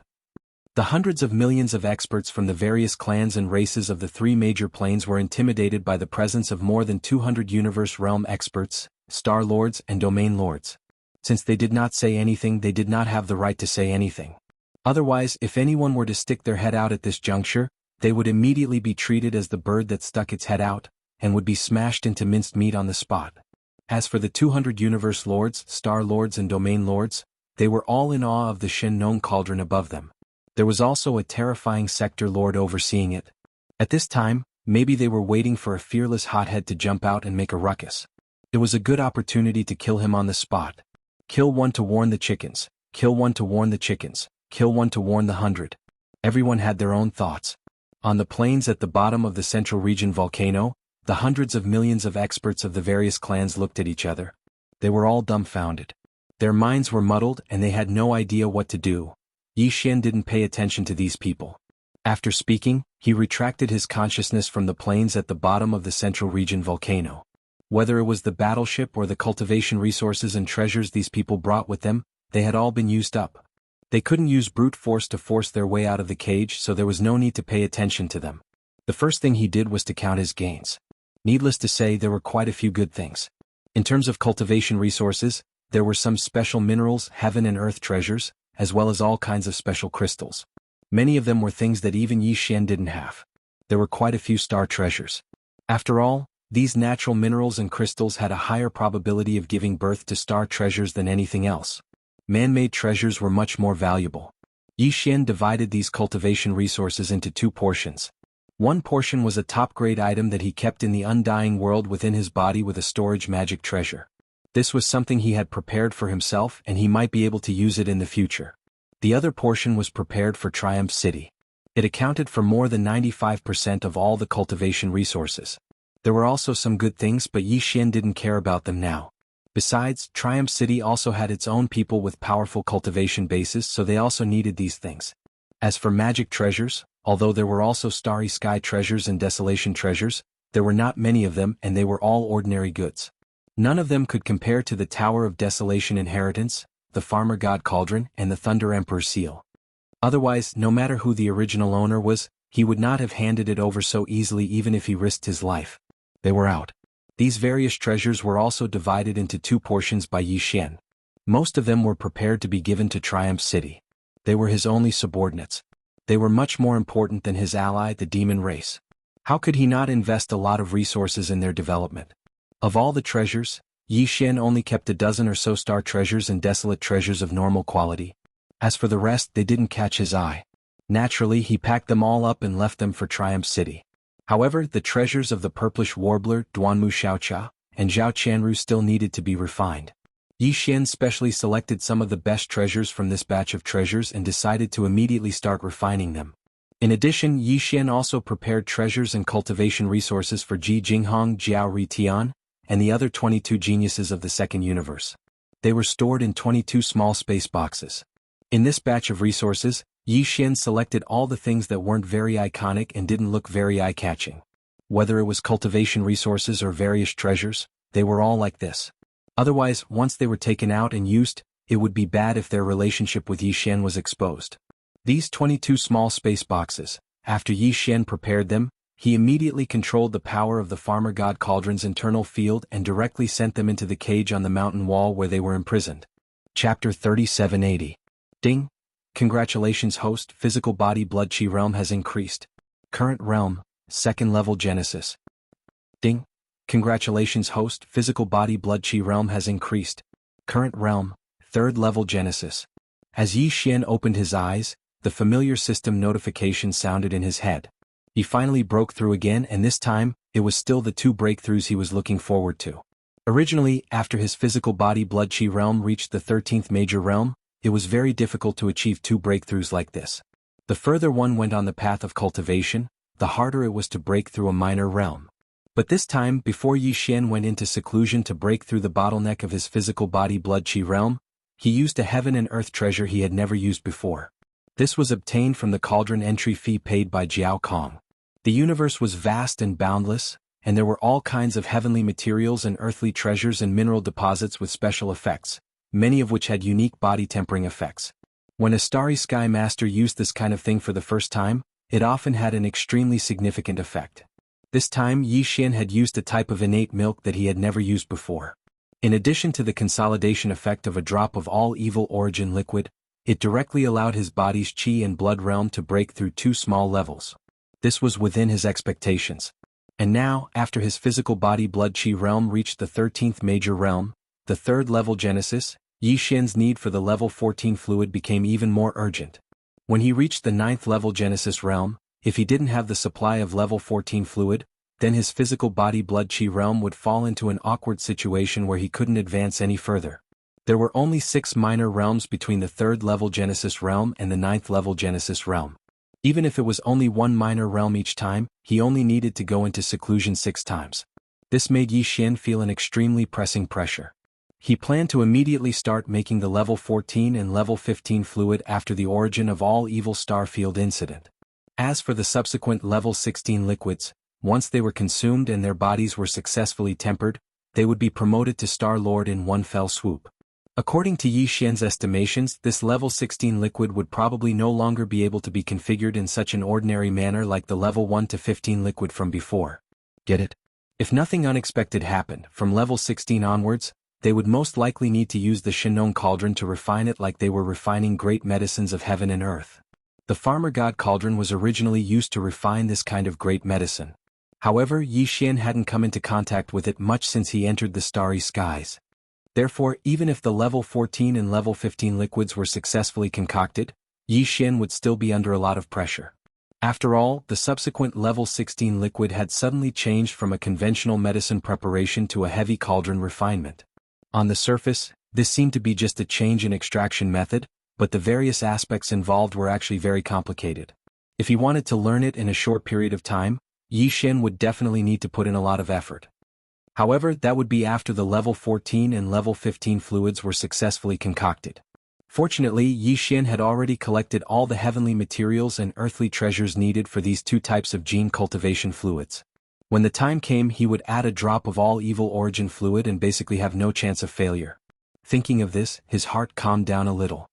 The hundreds of millions of experts from the various clans and races of the 3 major planes were intimidated by the presence of more than 200 universe realm experts, star lords and domain lords. Since they did not say anything, they did not have the right to say anything. Otherwise, if anyone were to stick their head out at this juncture, they would immediately be treated as the bird that stuck its head out, and would be smashed into minced meat on the spot. As for the 200 universe lords, star lords and domain lords, they were all in awe of the Shen cauldron above them. There was also a terrifying sector lord overseeing it. At this time, maybe they were waiting for a fearless hothead to jump out and make a ruckus. It was a good opportunity to kill him on the spot. Kill one to warn the chickens, kill one to warn the chickens, kill one to warn the 100. Everyone had their own thoughts. On the plains at the bottom of the central region volcano, the hundreds of millions of experts of the various clans looked at each other. They were all dumbfounded. Their minds were muddled and they had no idea what to do. Yi Xian didn't pay attention to these people. After speaking, he retracted his consciousness from the plains at the bottom of the central region volcano. Whether it was the battleship or the cultivation resources and treasures these people brought with them, they had all been used up. They couldn't use brute force to force their way out of the cage, so there was no need to pay attention to them. The first thing he did was to count his gains. Needless to say, there were quite a few good things. In terms of cultivation resources, there were some special minerals, heaven and earth treasures, as well as all kinds of special crystals. Many of them were things that even Yi Xian didn't have. There were quite a few star treasures. After all, these natural minerals and crystals had a higher probability of giving birth to star treasures than anything else. Man-made treasures were much more valuable. Yi Xian divided these cultivation resources into 2 portions. One portion was a top-grade item that he kept in the undying world within his body with a storage magic treasure. This was something he had prepared for himself and he might be able to use it in the future. The other portion was prepared for Triumph City. It accounted for more than 95% of all the cultivation resources. There were also some good things, but Yi Xian didn't care about them now. Besides, Triumph City also had its own people with powerful cultivation bases, so they also needed these things. As for magic treasures, although there were also starry sky treasures and desolation treasures, there were not many of them and they were all ordinary goods. None of them could compare to the Tower of Desolation Inheritance, the Farmer God Cauldron, and the Thunder Emperor Seal. Otherwise, no matter who the original owner was, he would not have handed it over so easily even if he risked his life. They were out. These various treasures were also divided into 2 portions by Yi Xian. Most of them were prepared to be given to Triumph City. They were his only subordinates. They were much more important than his ally, the demon race. How could he not invest a lot of resources in their development? Of all the treasures, Yi Xian only kept a dozen or so star treasures and desolate treasures of normal quality. As for the rest, they didn't catch his eye. Naturally, he packed them all up and left them for Triumph City. However, the treasures of the purplish warbler, Duanmu Xiaocha, and Zhao Qianru still needed to be refined. Yi Xian specially selected some of the best treasures from this batch of treasures and decided to immediately start refining them. In addition, Yi Xian also prepared treasures and cultivation resources for Ji Jinghong, Jiao Ritian, and the other 22 geniuses of the second universe. They were stored in 22 small space boxes. In this batch of resources, Yi Xian selected all the things that weren't very iconic and didn't look very eye-catching. Whether it was cultivation resources or various treasures, they were all like this. Otherwise, once they were taken out and used, it would be bad if their relationship with Yi Xian was exposed. These 22 small space boxes, after Yi Xian prepared them, he immediately controlled the power of the farmer god cauldron's internal field and directly sent them into the cage on the mountain wall where they were imprisoned. Chapter 3780. Ding! Congratulations host, physical body blood chi realm has increased. Current realm, 2nd level Genesis. Ding! Congratulations host, physical body blood chi realm has increased. Current realm, 3rd level Genesis. As Yi Xian opened his eyes, the familiar system notification sounded in his head. He finally broke through again, and this time, it was still the 2 breakthroughs he was looking forward to. Originally, after his physical body blood chi realm reached the 13th major realm, it was very difficult to achieve 2 breakthroughs like this. The further one went on the path of cultivation, the harder it was to break through a minor realm. But this time, before Yi Xian went into seclusion to break through the bottleneck of his physical body blood chi realm, he used a heaven and earth treasure he had never used before. This was obtained from the cauldron entry fee paid by Jiao Kong. The universe was vast and boundless, and there were all kinds of heavenly materials and earthly treasures and mineral deposits with special effects, many of which had unique body tempering effects. When a Starry Sky Master used this kind of thing for the first time, it often had an extremely significant effect. This time Yi Xian had used a type of innate milk that he had never used before. In addition to the consolidation effect of a drop of all evil origin liquid, it directly allowed his body's chi and blood realm to break through 2 small levels. This was within his expectations. And now, after his physical body blood chi realm reached the 13th major realm, the 3rd level Genesis, Yi Xian's need for the level 14 fluid became even more urgent. When he reached the 9th level Genesis realm, if he didn't have the supply of level 14 fluid, then his physical body blood chi realm would fall into an awkward situation where he couldn't advance any further. There were only 6 minor realms between the 3rd level Genesis realm and the 9th level Genesis realm. Even if it was only 1 minor realm each time, he only needed to go into seclusion 6 times. This made Yi Xian feel an extremely pressing pressure. He planned to immediately start making the level 14 and level 15 fluid after the origin of all evil star field incident. As for the subsequent level 16 liquids, once they were consumed and their bodies were successfully tempered, they would be promoted to Star Lord in one fell swoop. According to Yi Xian's estimations, this level 16 liquid would probably no longer be able to be configured in such an ordinary manner like the level 1 to 15 liquid from before. Get it? If nothing unexpected happened, from level 16 onwards, they would most likely need to use the Shinong cauldron to refine it like they were refining great medicines of heaven and earth. The farmer god cauldron was originally used to refine this kind of great medicine. However, Yi Xian hadn't come into contact with it much since he entered the starry skies. Therefore, even if the level 14 and level 15 liquids were successfully concocted, Yi Xian would still be under a lot of pressure. After all, the subsequent level 16 liquid had suddenly changed from a conventional medicine preparation to a heavy cauldron refinement. On the surface, this seemed to be just a change in extraction method, but the various aspects involved were actually very complicated. If he wanted to learn it in a short period of time, Yi Xian would definitely need to put in a lot of effort. However, that would be after the level 14 and level 15 fluids were successfully concocted. Fortunately, Yi Xian had already collected all the heavenly materials and earthly treasures needed for these 2 types of gene cultivation fluids. When the time came, he would add a drop of all evil origin fluid and basically have no chance of failure. Thinking of this, his heart calmed down a little.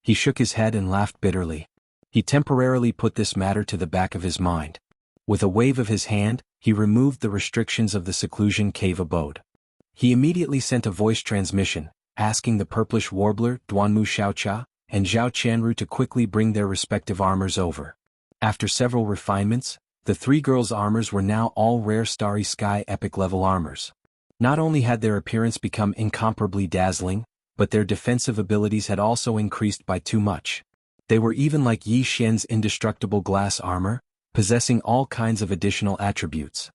He shook his head and laughed bitterly. He temporarily put this matter to the back of his mind. With a wave of his hand, he removed the restrictions of the seclusion cave abode. He immediately sent a voice transmission, asking the purplish warbler, Duanmu Xiaocha, and Zhao Qianru to quickly bring their respective armors over. After several refinements, the 3 girls' armors were now all rare Starry Sky epic level armors. Not only had their appearance become incomparably dazzling, but their defensive abilities had also increased by too much. They were even like Yi Xian's indestructible glass armor, possessing all kinds of additional attributes.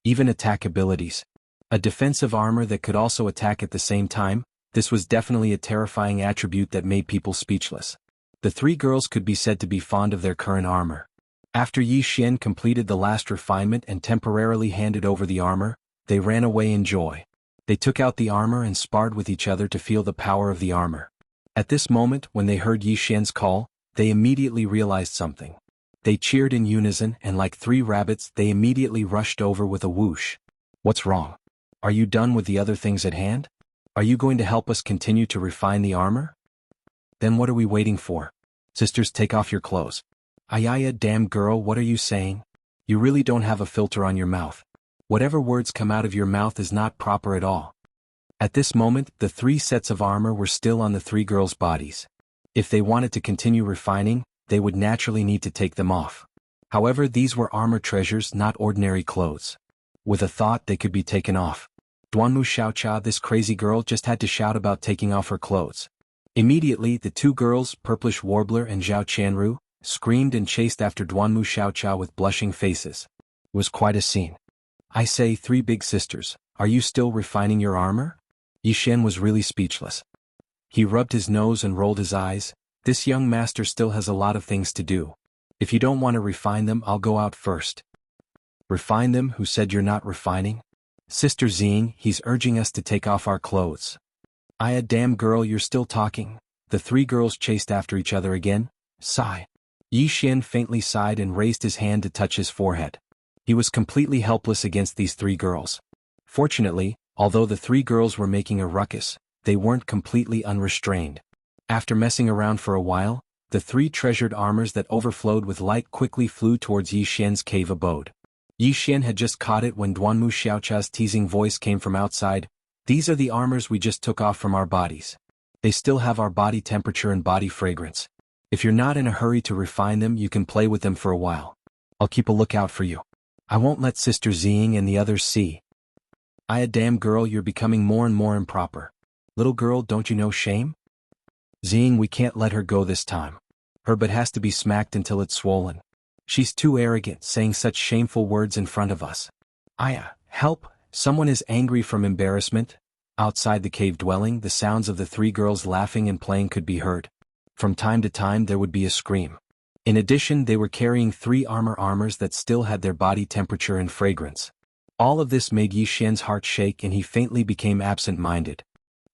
Even attack abilities. A defensive armor that could also attack at the same time, this was definitely a terrifying attribute that made people speechless. The 3 girls could be said to be fond of their current armor. After Yi Xian completed the last refinement and temporarily handed over the armor, they ran away in joy. They took out the armor and sparred with each other to feel the power of the armor. At this moment, when they heard Yi Xian's call, they immediately realized something. They cheered in unison and like 3 rabbits they immediately rushed over with a whoosh. What's wrong? Are you done with the other things at hand? Are you going to help us continue to refine the armor? Then what are we waiting for? Sisters, take off your clothes. Ayaya, damn girl, what are you saying? You really don't have a filter on your mouth. Whatever words come out of your mouth is not proper at all. At this moment, the 3 sets of armor were still on the 3 girls' bodies. If they wanted to continue refining, they would naturally need to take them off. However, these were armor treasures, not ordinary clothes. With a thought, they could be taken off. Duanmu Xiaocha, this crazy girl, just had to shout about taking off her clothes. Immediately, the 2 girls, Purplish Warbler and Zhao Qianru, screamed and chased after Duanmu Xiaocha with blushing faces. It was quite a scene. I say, 3 big sisters, are you still refining your armor? Yishen was really speechless. He rubbed his nose and rolled his eyes. This young master still has a lot of things to do. If you don't want to refine them, I'll go out first. Refine them? Who said you're not refining? Sister Xing, he's urging us to take off our clothes. Aya, damn girl, you're still talking. The 3 girls chased after each other again. Sigh. Yishen faintly sighed and raised his hand to touch his forehead. He was completely helpless against these 3 girls. Fortunately, although the 3 girls were making a ruckus, they weren't completely unrestrained. After messing around for a while, the 3 treasured armors that overflowed with light quickly flew towards Yishen's cave abode. Yishen had just caught it when Duanmu Xiaocha's teasing voice came from outside. These are the armors we just took off from our bodies. They still have our body temperature and body fragrance. If you're not in a hurry to refine them, you can play with them for a while. I'll keep a lookout for you. I won't let Sister Xing and the others see. Aya, damn girl, you're becoming more and more improper. Little girl, don't you know shame? Xing, we can't let her go this time. Her butt has to be smacked until it's swollen. She's too arrogant, saying such shameful words in front of us. Aya, help, someone is angry from embarrassment. Outside the cave dwelling, the sounds of the 3 girls laughing and playing could be heard. From time to time there would be a scream. In addition, they were carrying 3 armors that still had their body temperature and fragrance. All of this made Yishen's heart shake and he faintly became absent-minded.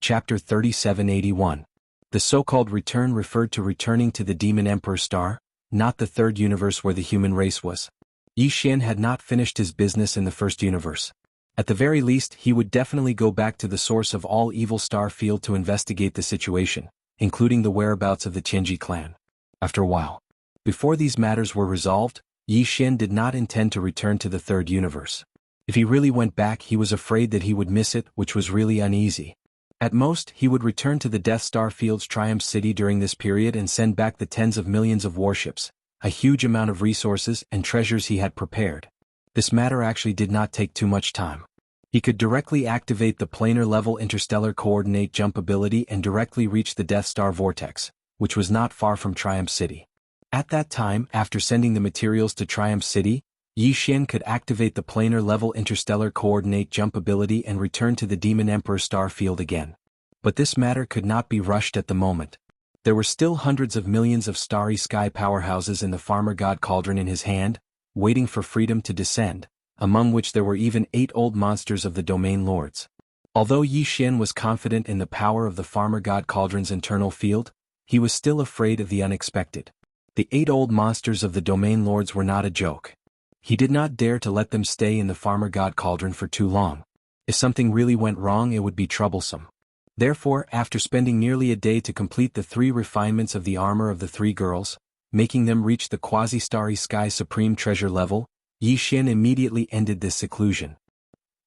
Chapter 3781. The so-called return referred to returning to the Demon Emperor star, not the 3rd universe where the human race was. Yishen had not finished his business in the 1st universe. At the very least, he would definitely go back to the source of all evil star field to investigate the situation, including the whereabouts of the Tianji clan. After a while, before these matters were resolved, Yishen did not intend to return to the 3rd universe. If he really went back, he was afraid that he would miss it, which was really uneasy. At most, he would return to the Death Star Field's Triumph City during this period and send back the tens of millions of warships, a huge amount of resources and treasures he had prepared. This matter actually did not take too much time. He could directly activate the planar-level interstellar coordinate jump ability and directly reach the Death Star Vortex, which was not far from Triumph City. At that time, after sending the materials to Triumph City, Yishen could activate the planar-level interstellar coordinate jump ability and return to the Demon Emperor star field again. But this matter could not be rushed at the moment. There were still hundreds of millions of starry sky powerhouses in the Farmer God Cauldron in his hand, waiting for freedom to descend, among which there were even 8 old monsters of the Domain Lords. Although Yishen was confident in the power of the Farmer God Cauldron's internal field, he was still afraid of the unexpected. The 8 old monsters of the Domain Lords were not a joke. He did not dare to let them stay in the Farmer God Cauldron for too long. If something really went wrong, it would be troublesome. Therefore, after spending nearly a day to complete the 3 refinements of the armor of the 3 girls, making them reach the quasi-starry sky supreme treasure level, Yishen immediately ended this seclusion.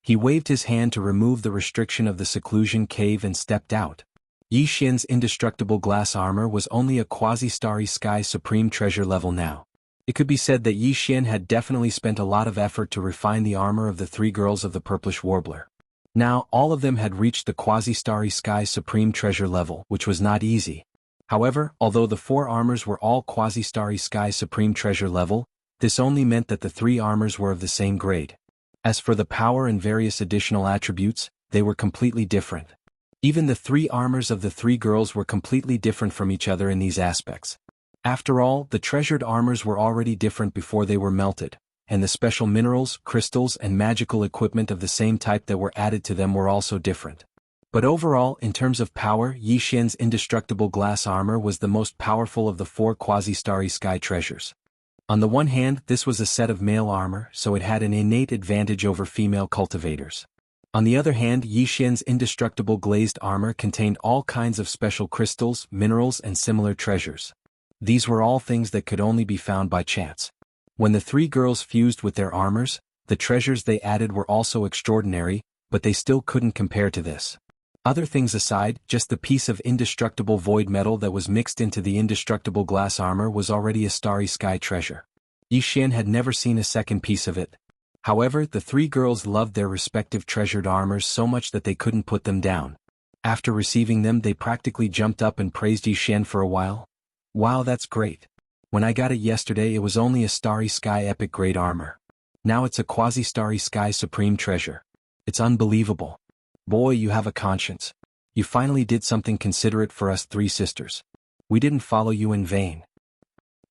He waved his hand to remove the restriction of the seclusion cave and stepped out. Yishen's indestructible glass armor was only a quasi-starry sky supreme treasure level now. It could be said that Yishen had definitely spent a lot of effort to refine the armor of the 3 girls of the Purplish Warbler. Now, all of them had reached the quasi-starry sky supreme treasure level, which was not easy. However, although the 4 armors were all quasi-starry sky supreme treasure level, this only meant that the 3 armors were of the same grade. As for the power and various additional attributes, they were completely different. Even the 3 armors of the 3 girls were completely different from each other in these aspects. After all, the treasured armors were already different before they were melted, and the special minerals, crystals and magical equipment of the same type that were added to them were also different. But overall, in terms of power, Yishen's indestructible glass armor was the most powerful of the 4 quasi-starry sky treasures. On the one hand, this was a set of male armor, so it had an innate advantage over female cultivators. On the other hand, Yishen's indestructible glazed armor contained all kinds of special crystals, minerals and similar treasures. These were all things that could only be found by chance. When the three girls fused with their armors, the treasures they added were also extraordinary, but they still couldn't compare to this. Other things aside, just the piece of indestructible void metal that was mixed into the indestructible glass armor was already a starry sky treasure. Yi Xian had never seen a second piece of it. However, the three girls loved their respective treasured armors so much that they couldn't put them down. After receiving them, they practically jumped up and praised Yi Xian for a while. "Wow, that's great. When I got it yesterday, it was only a starry sky epic grade armor. Now it's a quasi-starry sky supreme treasure. It's unbelievable. Boy, you have a conscience. You finally did something considerate for us three sisters. We didn't follow you in vain."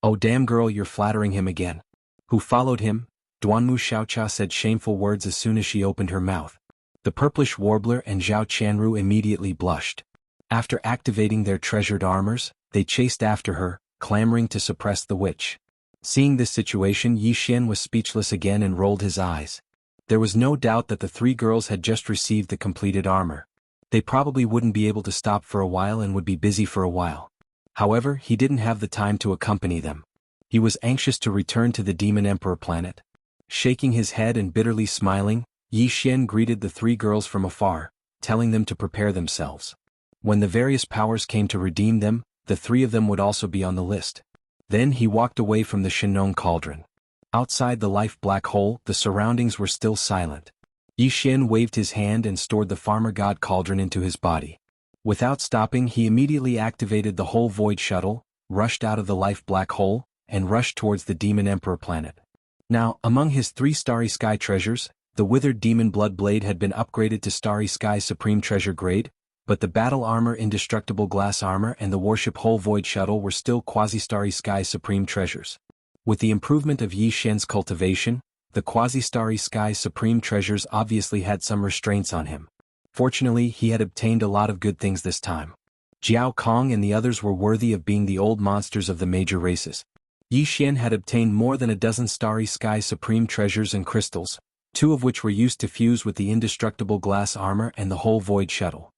"Oh damn girl, you're flattering him again." "Who followed him?" Duanmu Xiaocha said shameful words as soon as she opened her mouth. The purplish warbler and Zhao Qianru immediately blushed. After activating their treasured armors, they chased after her, clamoring to suppress the witch. Seeing this situation, Yi Xian was speechless again and rolled his eyes. There was no doubt that the three girls had just received the completed armor. They probably wouldn't be able to stop for a while and would be busy for a while. However, he didn't have the time to accompany them. He was anxious to return to the Demon Emperor planet. Shaking his head and bitterly smiling, Yi Xian greeted the three girls from afar, telling them to prepare themselves. When the various powers came to redeem them, the three of them would also be on the list. Then he walked away from the Shinong cauldron. Outside the life black hole, the surroundings were still silent. Yi Xian waved his hand and stored the farmer god cauldron into his body. Without stopping, he immediately activated the whole void shuttle, rushed out of the life black hole, and rushed towards the Demon Emperor planet. Now, among his three starry sky treasures, the withered demon blood blade had been upgraded to starry sky supreme treasure grade, but the battle armor indestructible glass armor and the warship whole void shuttle were still quasi-starry sky supreme treasures. With the improvement of Yi Xian's cultivation, the quasi-starry sky supreme treasures obviously had some restraints on him. Fortunately, he had obtained a lot of good things this time. Jiao Kong and the others were worthy of being the old monsters of the major races. Yi Xian had obtained more than a dozen starry sky supreme treasures and crystals, two of which were used to fuse with the indestructible glass armor and the whole void shuttle.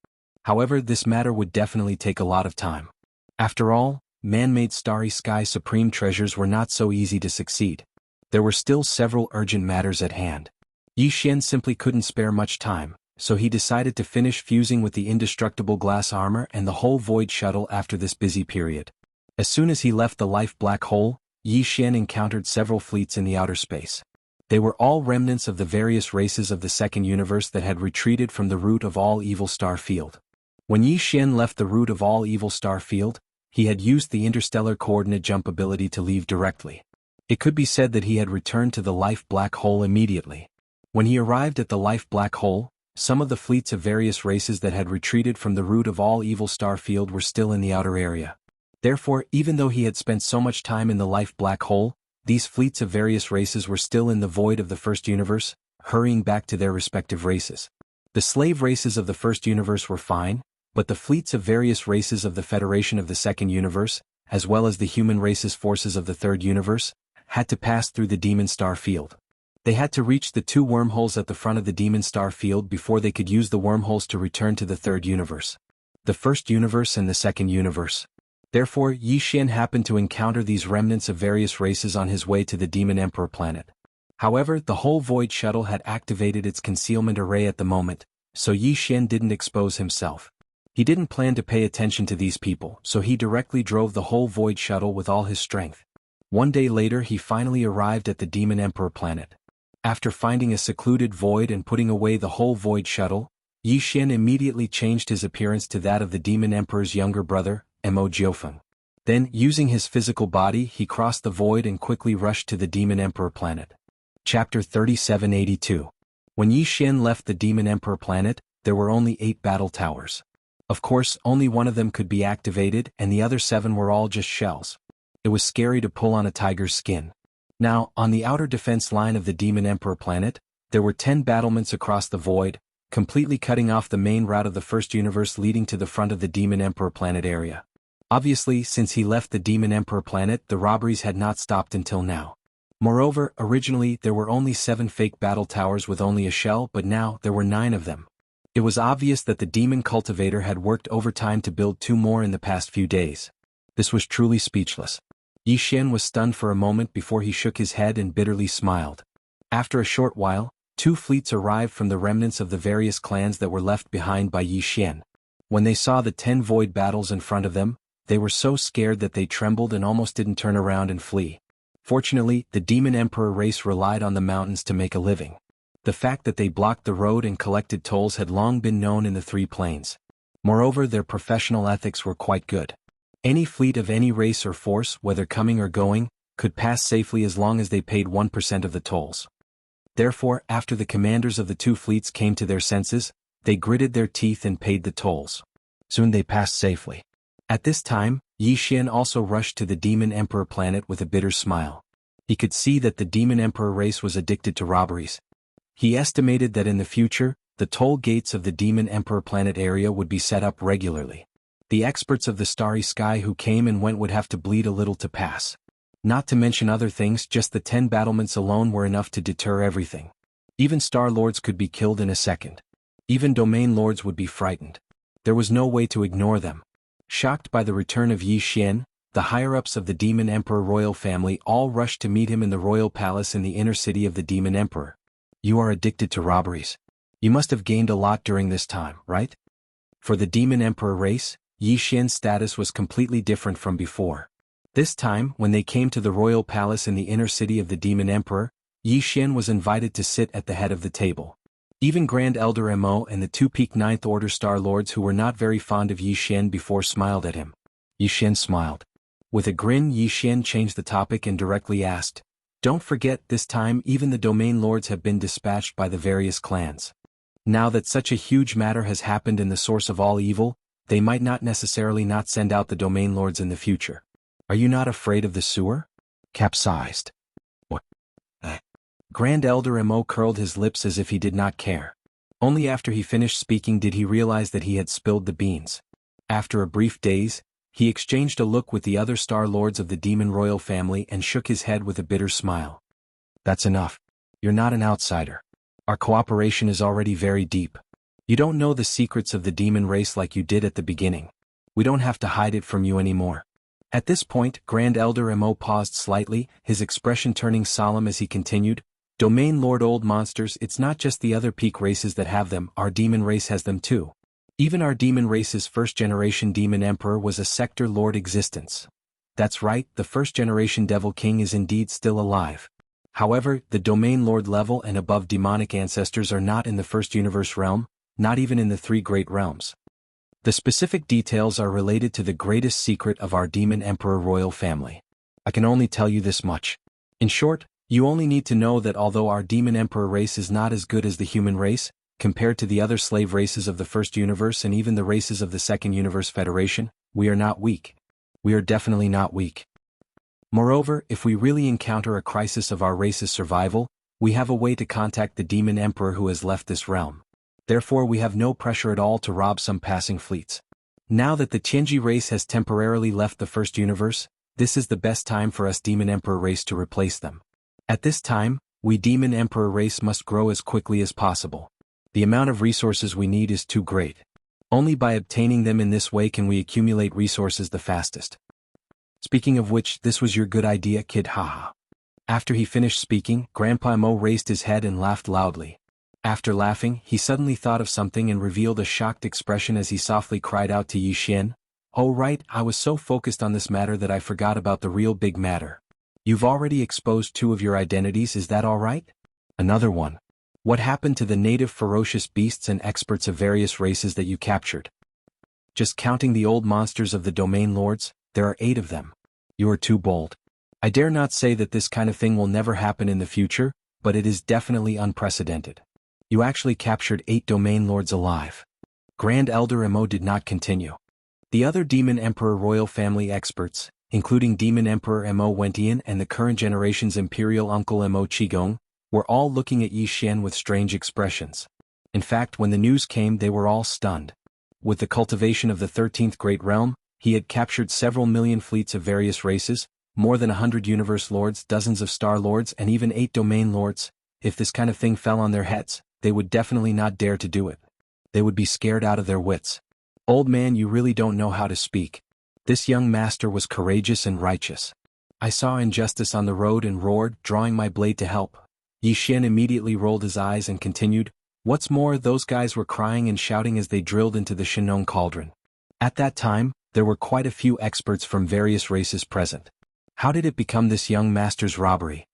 However, this matter would definitely take a lot of time. After all, man-made starry sky supreme treasures were not so easy to succeed. There were still several urgent matters at hand. Yi Xian simply couldn't spare much time, so he decided to finish fusing with the indestructible glass armor and the whole void shuttle after this busy period. As soon as he left the life black hole, Yi Xian encountered several fleets in the outer space. They were all remnants of the various races of the second universe that had retreated from the root of all evil star field. When Yi Xian left the root of all evil star field, he had used the interstellar coordinate jump ability to leave directly. It could be said that he had returned to the life black hole immediately. When he arrived at the life black hole, some of the fleets of various races that had retreated from the root of all evil star field were still in the outer area. Therefore, even though he had spent so much time in the life black hole, these fleets of various races were still in the void of the first universe, hurrying back to their respective races. The slave races of the first universe were fine, but the fleets of various races of the Federation of the second universe, as well as the human races forces of the third universe, had to pass through the demon star field. They had to reach the two wormholes at the front of the demon star field before they could use the wormholes to return to the third universe. The first universe and the second universe. Therefore, Yi Xian happened to encounter these remnants of various races on his way to the Demon Emperor planet. However, the whole void shuttle had activated its concealment array at the moment, so Yi Xian didn't expose himself. He didn't plan to pay attention to these people, so he directly drove the whole void shuttle with all his strength. One day later, he finally arrived at the Demon Emperor planet. After finding a secluded void and putting away the whole void shuttle, Yi Xian immediately changed his appearance to that of the Demon Emperor's younger brother, Mo Jiufeng. Then, using his physical body, he crossed the void and quickly rushed to the Demon Emperor planet. Chapter 3782. When Yi Xian left the Demon Emperor planet, there were only 8 battle towers. Of course, only one of them could be activated and the other 7 were all just shells. It was scary to pull on a tiger's skin. Now, on the outer defense line of the Demon Emperor planet, there were 10 battlements across the void, completely cutting off the main route of the first universe leading to the front of the Demon Emperor planet area. Obviously, since he left the Demon Emperor planet, the robberies had not stopped until now. Moreover, originally there were only 7 fake battle towers with only a shell, but now there were 9 of them. It was obvious that the demon cultivator had worked overtime to build 2 more in the past few days. This was truly speechless. Yi Xian was stunned for a moment before he shook his head and bitterly smiled. After a short while, 2 fleets arrived from the remnants of the various clans that were left behind by Yi Xian. When they saw the 10 void battles in front of them, they were so scared that they trembled and almost didn't turn around and flee. Fortunately, the Demon Emperor race relied on the mountains to make a living. The fact that they blocked the road and collected tolls had long been known in the 3 plains. Moreover, their professional ethics were quite good. Any fleet of any race or force, whether coming or going, could pass safely as long as they paid 1% of the tolls. Therefore, after the commanders of the 2 fleets came to their senses, they gritted their teeth and paid the tolls. Soon they passed safely. At this time, Yi Xian also rushed to the Demon Emperor planet with a bitter smile. He could see that the Demon Emperor race was addicted to robberies. He estimated that in the future, the toll gates of the Demon Emperor planet area would be set up regularly. The experts of the starry sky who came and went would have to bleed a little to pass. Not to mention other things, just the 10 battlements alone were enough to deter everything. Even Star Lords could be killed in a second. Even Domain Lords would be frightened. There was no way to ignore them. Shocked by the return of Yi Xian, the higher-ups of the Demon Emperor royal family all rushed to meet him in the royal palace in the inner city of the Demon Emperor. You are addicted to robberies. You must have gained a lot during this time, right? For the Demon Emperor race, Yi Xian's status was completely different from before. This time, when they came to the royal palace in the inner city of the Demon Emperor, Yi Xian was invited to sit at the head of the table. Even Grand Elder Mo and the 2 peak 9th Order Star Lords who were not very fond of Yi Xian before smiled at him. Yi Xian smiled. With a grin, Yi Xian changed the topic and directly asked, "Don't forget, this time even the Domain Lords have been dispatched by the various clans. Now that such a huge matter has happened in the source of all evil, they might not necessarily not send out the Domain Lords in the future. Are you not afraid of the sewer? Capsized." What? Grand Elder Mo curled his lips as if he did not care. Only after he finished speaking did he realize that he had spilled the beans. After a brief daze, he exchanged a look with the other Star Lords of the Demon Royal family and shook his head with a bitter smile. "That's enough. You're not an outsider. Our cooperation is already very deep. You don't know the secrets of the demon race like you did at the beginning. We don't have to hide it from you anymore." At this point, Grand Elder Mo paused slightly, his expression turning solemn as he continued, "Domain Lord old monsters, it's not just the other peak races that have them, our demon race has them too. Even our demon race's first-generation Demon Emperor was a Sector Lord existence. That's right, the first-generation Devil King is indeed still alive. However, the Domain Lord level and above demonic ancestors are not in the First Universe realm, not even in the 3 Great Realms. The specific details are related to the greatest secret of our Demon Emperor royal family. I can only tell you this much. In short, you only need to know that although our Demon Emperor race is not as good as the human race, compared to the other slave races of the First Universe and even the races of the Second Universe Federation, we are not weak. We are definitely not weak. Moreover, if we really encounter a crisis of our race's survival, we have a way to contact the Demon Emperor who has left this realm. Therefore we have no pressure at all to rob some passing fleets. Now that the Tianji race has temporarily left the First Universe, this is the best time for us Demon Emperor race to replace them. At this time, we Demon Emperor race must grow as quickly as possible. The amount of resources we need is too great. Only by obtaining them in this way can we accumulate resources the fastest. Speaking of which, this was your good idea, kid, haha." After he finished speaking, Grandpa Mo raised his head and laughed loudly. After laughing, he suddenly thought of something and revealed a shocked expression as he softly cried out to Yi Xian, "Oh right, I was so focused on this matter that I forgot about the real big matter. You've already exposed 2 of your identities, is that all right? Another one. What happened to the native ferocious beasts and experts of various races that you captured? Just counting the old monsters of the Domain Lords, there are 8 of them. You are too bold. I dare not say that this kind of thing will never happen in the future, but it is definitely unprecedented. You actually captured 8 Domain Lords alive." Grand Elder Mo did not continue. The other Demon Emperor royal family experts, including Demon Emperor Mo Wentian and the current generation's Imperial Uncle Mo Qigong, were all looking at Yi Xian with strange expressions. In fact, when the news came they were all stunned. With the cultivation of the 13th Great Realm, he had captured several million fleets of various races, more than 100 Universe Lords, dozens of Star Lords and even 8 Domain Lords. If this kind of thing fell on their heads, they would definitely not dare to do it. They would be scared out of their wits. "Old man, you really don't know how to speak. This young master was courageous and righteous. I saw injustice on the road and roared, drawing my blade to help. Yi Xian immediately rolled his eyes and continued, "What's more, those guys were crying and shouting as they drilled into the Shinong cauldron." At that time, there were quite a few experts from various races present. How did it become this young master's robbery?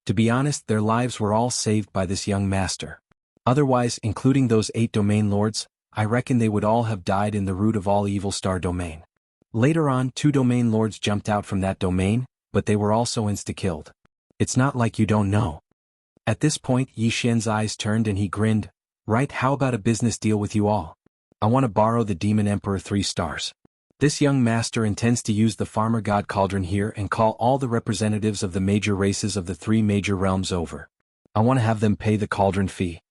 To be honest, their lives were all saved by this young master. Otherwise, including those 8 domain lords, I reckon they would all have died in the root of all evil star domain. Later on, 2 domain lords jumped out from that domain, but they were also insta-killed. It's not like you don't know. At this point, Yi Xian's eyes turned and he grinned. "Right, how about a business deal with you all? I want to borrow the Demon Emperor 3 stars. This young master intends to use the Farmer God Cauldron here and call all the representatives of the major races of the 3 major realms over. I want to have them pay the cauldron fee."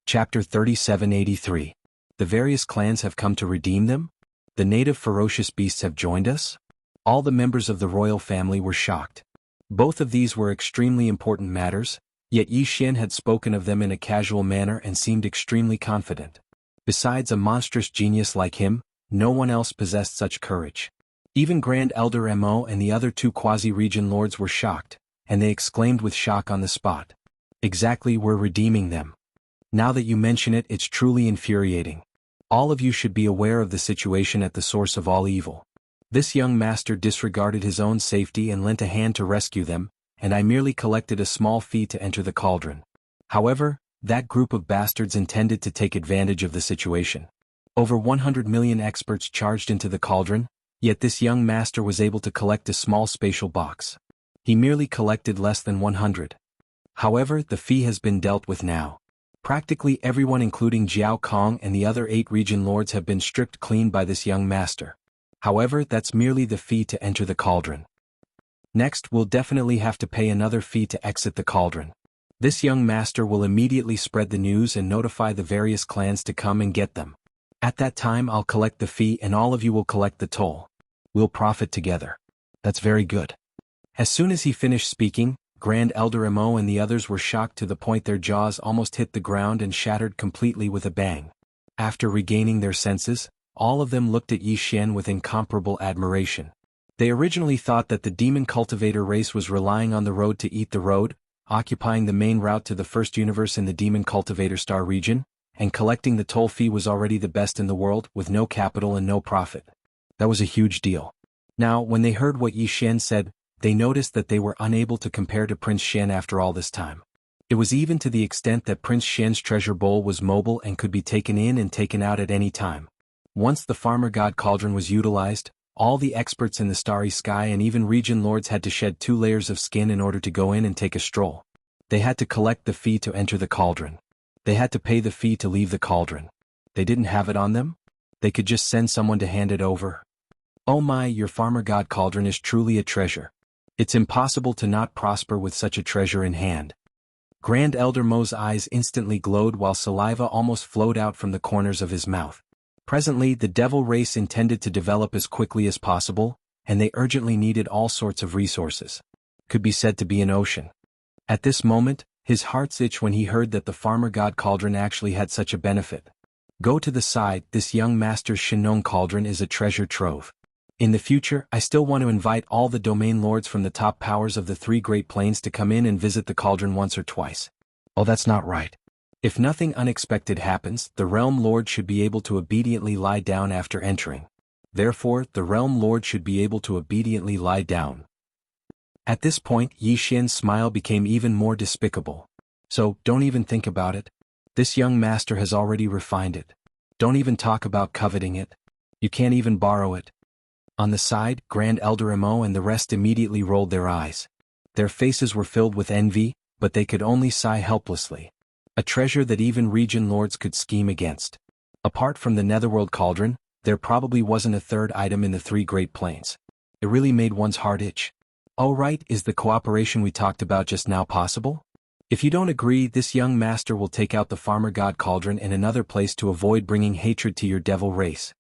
Chapter 3783. The various clans have come to redeem them? The native ferocious beasts have joined us? All the members of the royal family were shocked. Both of these were extremely important matters, yet Yi Xian had spoken of them in a casual manner and seemed extremely confident. Besides a monstrous genius like him, no one else possessed such courage. Even Grand Elder Mo and the other 2 quasi-region lords were shocked, and they exclaimed with shock on the spot. "Exactly, we're redeeming them. Now that you mention it, it's truly infuriating. All of you should be aware of the situation at the source of all evil. This young master disregarded his own safety and lent a hand to rescue them, and I merely collected a small fee to enter the cauldron. However, that group of bastards intended to take advantage of the situation. Over 100 million experts charged into the cauldron, yet this young master was able to collect a small spatial box. He merely collected less than 100. However, the fee has been dealt with now. Practically everyone including Jiao Kong and the other 8 region lords have been stripped clean by this young master. However, that's merely the fee to enter the cauldron. Next, we'll definitely have to pay another fee to exit the cauldron. This young master will immediately spread the news and notify the various clans to come and get them. At that time I'll collect the fee and all of you will collect the toll. We'll profit together." "That's very good." As soon as he finished speaking, Grand Elder Mo and the others were shocked to the point their jaws almost hit the ground and shattered completely with a bang. After regaining their senses, all of them looked at Yi Xian with incomparable admiration. They originally thought that the demon cultivator race was relying on the road to eat the road, occupying the main route to the first universe in the demon cultivator star region, and collecting the toll fee was already the best in the world with no capital and no profit. That was a huge deal. Now, when they heard what Yi Xian said, they noticed that they were unable to compare to Prince Xian after all this time. It was even to the extent that Prince Xian's treasure bowl was mobile and could be taken in and taken out at any time. Once the Farmer God Cauldron was utilized, all the experts in the starry sky and even region lords had to shed 2 layers of skin in order to go in and take a stroll. They had to collect the fee to enter the cauldron. They had to pay the fee to leave the cauldron. They didn't have it on them? They could just send someone to hand it over. Oh my, your Farmer God Cauldron is truly a treasure. It's impossible to not prosper with such a treasure in hand. Grand Elder Mo's eyes instantly glowed while saliva almost flowed out from the corners of his mouth. Presently, the devil race intended to develop as quickly as possible, and they urgently needed all sorts of resources. Could be said to be an ocean. At this moment, his heart's itch when he heard that the Farmer God Cauldron actually had such a benefit. Go to the side, this young master's Shinong Cauldron is a treasure trove. In the future, I still want to invite all the domain lords from the top powers of the 3 Great Plains to come in and visit the cauldron once or twice. Oh, that's not right. If nothing unexpected happens, the Realm Lord should be able to obediently lie down after entering. Therefore, the Realm Lord should be able to obediently lie down. At this point, Yi Xian's smile became even more despicable. So, don't even think about it. This young master has already refined it. Don't even talk about coveting it. You can't even borrow it. On the side, Grand Elder Mo and the rest immediately rolled their eyes. Their faces were filled with envy, but they could only sigh helplessly. A treasure that even region lords could scheme against. Apart from the Netherworld Cauldron, there probably wasn't a third item in the 3 Great Plains. It really made one's heart itch. Oh right, is the cooperation we talked about just now possible? If you don't agree, this young master will take out the Farmer God Cauldron in another place to avoid bringing hatred to your devil race.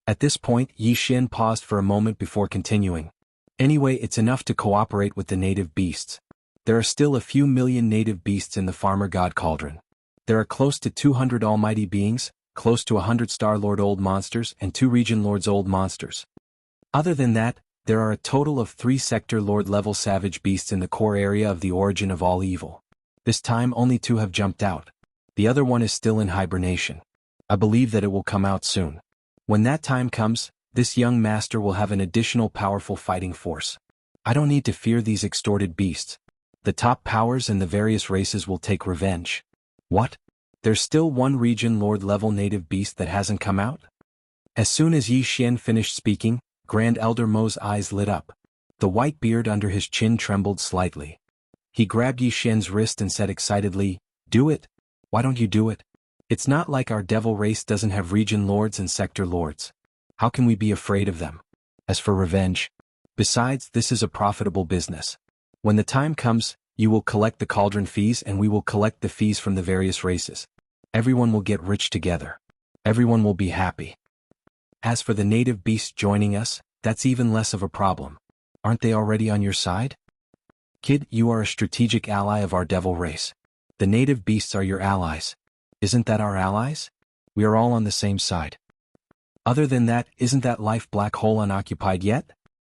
At this point, Yi Xian paused for a moment before continuing. Anyway, it's enough to cooperate with the native beasts. There are still a few million native beasts in the Farmer God Cauldron. There are close to 200 almighty beings, close to 100 Star Lord old monsters and 2 region lords old monsters. Other than that, there are a total of 3 sector lord-level savage beasts in the core area of the origin of all evil. This time only 2 have jumped out. The other one is still in hibernation. I believe that it will come out soon. When that time comes, this young master will have an additional powerful fighting force. I don't need to fear these extorted beasts. The top powers and the various races will take revenge. What? There's still 1 region lord-level native beast that hasn't come out? As soon as Yi Xian finished speaking, Grand Elder Mo's eyes lit up. The white beard under his chin trembled slightly. He grabbed Yi Xian's wrist and said excitedly, "Do it! Why don't you do it? It's not like our devil race doesn't have region lords and sector lords. How can we be afraid of them? As for revenge, besides, this is a profitable business. When the time comes, you will collect the cauldron fees and we will collect the fees from the various races. Everyone will get rich together. Everyone will be happy. As for the native beasts joining us, that's even less of a problem. Aren't they already on your side? Kid, you are a strategic ally of our devil race. The native beasts are your allies. Isn't that our allies? We are all on the same side. Other than that, isn't that life black hole unoccupied yet?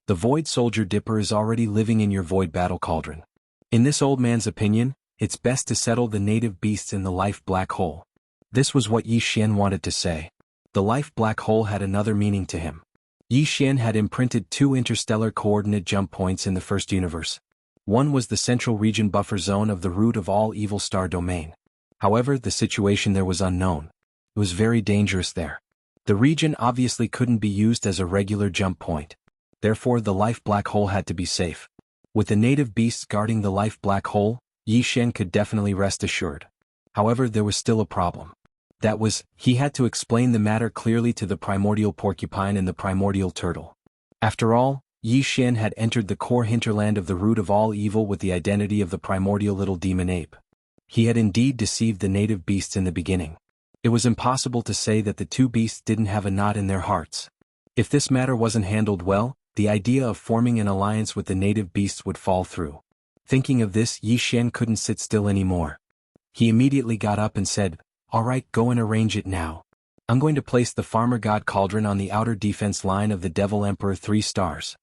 The Void Soldier Dipper is already living in your Void Battle Cauldron. In this old man's opinion, it's best to settle the native beasts in the life black hole." This was what Yi Xian wanted to say. The life black hole had another meaning to him. Yi Xian had imprinted 2 interstellar coordinate jump points in the first universe. One was the central region buffer zone of the root of all evil star domain. However, the situation there was unknown. It was very dangerous there. The region obviously couldn't be used as a regular jump point. Therefore, the life black hole had to be safe. With the native beasts guarding the life black hole, Yi Xian could definitely rest assured. However, there was still a problem. That was, he had to explain the matter clearly to the primordial porcupine and the primordial turtle. After all, Yi Xian had entered the core hinterland of the root of all evil with the identity of the primordial little demon ape. He had indeed deceived the native beasts in the beginning. It was impossible to say that the 2 beasts didn't have a knot in their hearts. If this matter wasn't handled well, the idea of forming an alliance with the native beasts would fall through. Thinking of this, Yi Xian couldn't sit still anymore. He immediately got up and said, "All right, go and arrange it now. I'm going to place the Farmer God Cauldron on the outer defense line of the Devil Emperor 3 stars."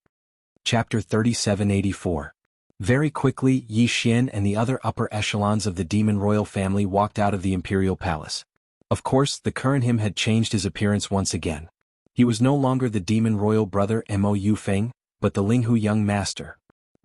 Chapter 3784. Very quickly, Yi Xian and the other upper echelons of the Demon Royal family walked out of the Imperial Palace. Of course, the current him had changed his appearance once again. He was no longer the Demon Royal brother Mo Yufeng, but the Linghu Young Master.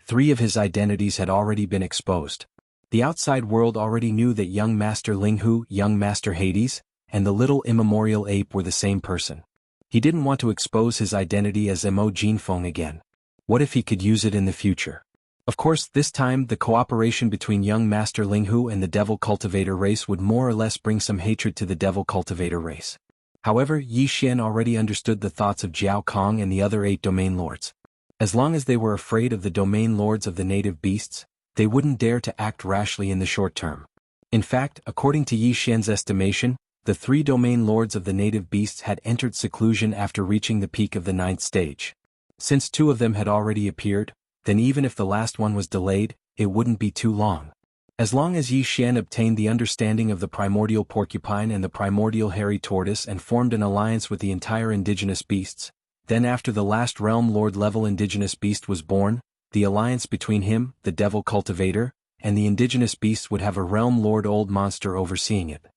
3 of his identities had already been exposed. The outside world already knew that Young Master Linghu, Young Master Hades, and the little immemorial ape were the same person. He didn't want to expose his identity as Mo Jinfeng again. What if he could use it in the future? Of course, this time the cooperation between Young Master Linghu and the Devil Cultivator race would more or less bring some hatred to the Devil Cultivator race. However, Yi Xian already understood the thoughts of Jiao Kong and the other 8 domain lords. As long as they were afraid of the domain lords of the native beasts, they wouldn't dare to act rashly in the short term. In fact, according to Yi Xian's estimation, the 3 domain lords of the native beasts had entered seclusion after reaching the peak of the 9th stage. Since 2 of them had already appeared, then even if the last one was delayed, it wouldn't be too long. As long as Yi Xian obtained the understanding of the primordial porcupine and the primordial hairy tortoise and formed an alliance with the entire indigenous beasts, then after the last realm lord level indigenous beast was born, the alliance between him, the devil cultivator, and the indigenous beasts would have a realm lord old monster overseeing it.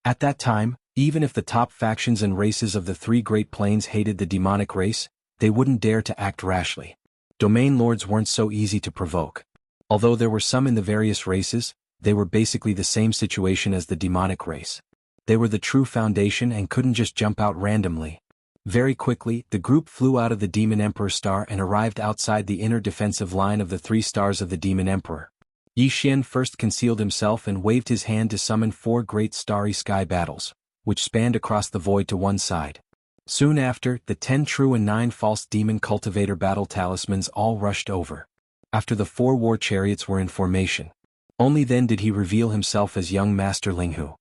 At that time, even if the top factions and races of the 3 Great Plains hated the demonic race, they wouldn't dare to act rashly. Domain lords weren't so easy to provoke. Although there were some in the various races, they were basically the same situation as the demonic race. They were the true foundation and couldn't just jump out randomly. Very quickly, the group flew out of the Demon Emperor star and arrived outside the inner defensive line of the 3 stars of the Demon Emperor. Yi Xian first concealed himself and waved his hand to summon 4 great starry sky battles, which spanned across the void to one side. Soon after, the 10 true and 9 false demon cultivator battle talismans all rushed over. After the 4 war chariots were in formation, only then did he reveal himself as young Master Linghu.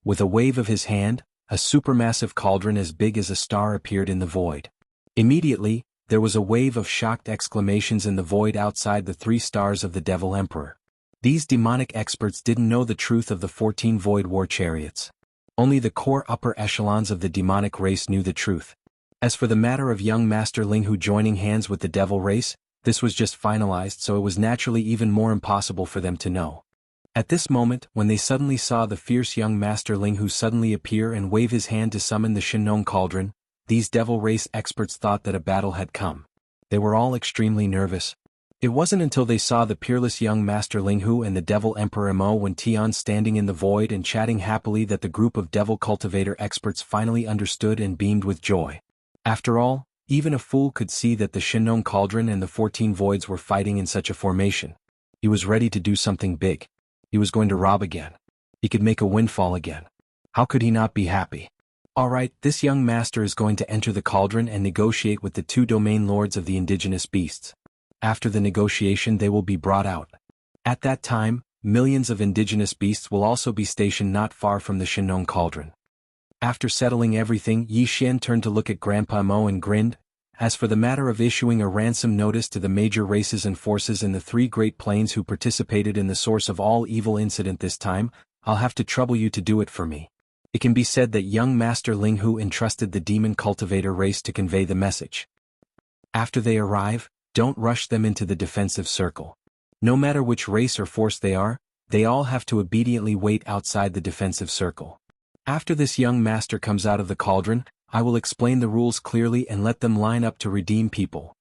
With a wave of his hand, a supermassive cauldron as big as a star appeared in the void. Immediately, there was a wave of shocked exclamations in the void outside the 3 stars of the Devil Emperor. These demonic experts didn't know the truth of the 14 void war chariots. Only the core upper echelons of the demonic race knew the truth. As for the matter of young Master Linghu joining hands with the devil race, this was just finalized, so it was naturally even more impossible for them to know. At this moment, when they suddenly saw the fierce young Master Linghu suddenly appear and wave his hand to summon the Shinong Cauldron, these devil race experts thought that a battle had come. They were all extremely nervous. It wasn't until they saw the peerless young Master Linghu and the Devil Emperor Mo Wen Tian standing in the void and chatting happily that the group of devil cultivator experts finally understood and beamed with joy. After all, even a fool could see that the Shinong Cauldron and the 14 voids were fighting in such a formation. He was ready to do something big. He was going to rob again. He could make a windfall again. How could he not be happy? Alright, this young master is going to enter the cauldron and negotiate with the 2 domain lords of the indigenous beasts. After the negotiation they will be brought out. At that time, millions of indigenous beasts will also be stationed not far from the Shinong Cauldron. After settling everything, Yi Xian turned to look at Grandpa Mo and grinned. As for the matter of issuing a ransom notice to the major races and forces in the 3 Great Plains who participated in the source of all evil incident this time, I'll have to trouble you to do it for me. It can be said that young Master Linghu entrusted the demon cultivator race to convey the message. After they arrive, don't rush them into the defensive circle. No matter which race or force they are, they all have to obediently wait outside the defensive circle. After this young master comes out of the cauldron, I will explain the rules clearly and let them line up to redeem people.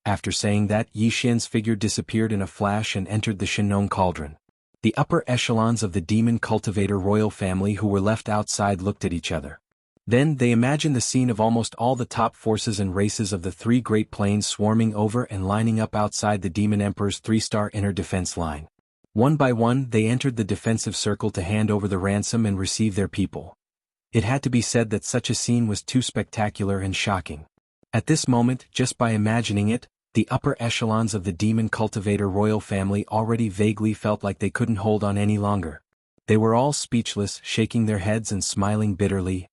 After saying that, Yi Xian's figure disappeared in a flash and entered the Shinong Cauldron. The upper echelons of the demon cultivator royal family who were left outside looked at each other. Then they imagined the scene of almost all the top forces and races of the 3 Great Plains swarming over and lining up outside the Demon Emperor's 3-star inner defense line. One by one they entered the defensive circle to hand over the ransom and receive their people. It had to be said that such a scene was too spectacular and shocking. At this moment, just by imagining it, the upper echelons of the demon cultivator royal family already vaguely felt like they couldn't hold on any longer. They were all speechless, shaking their heads and smiling bitterly.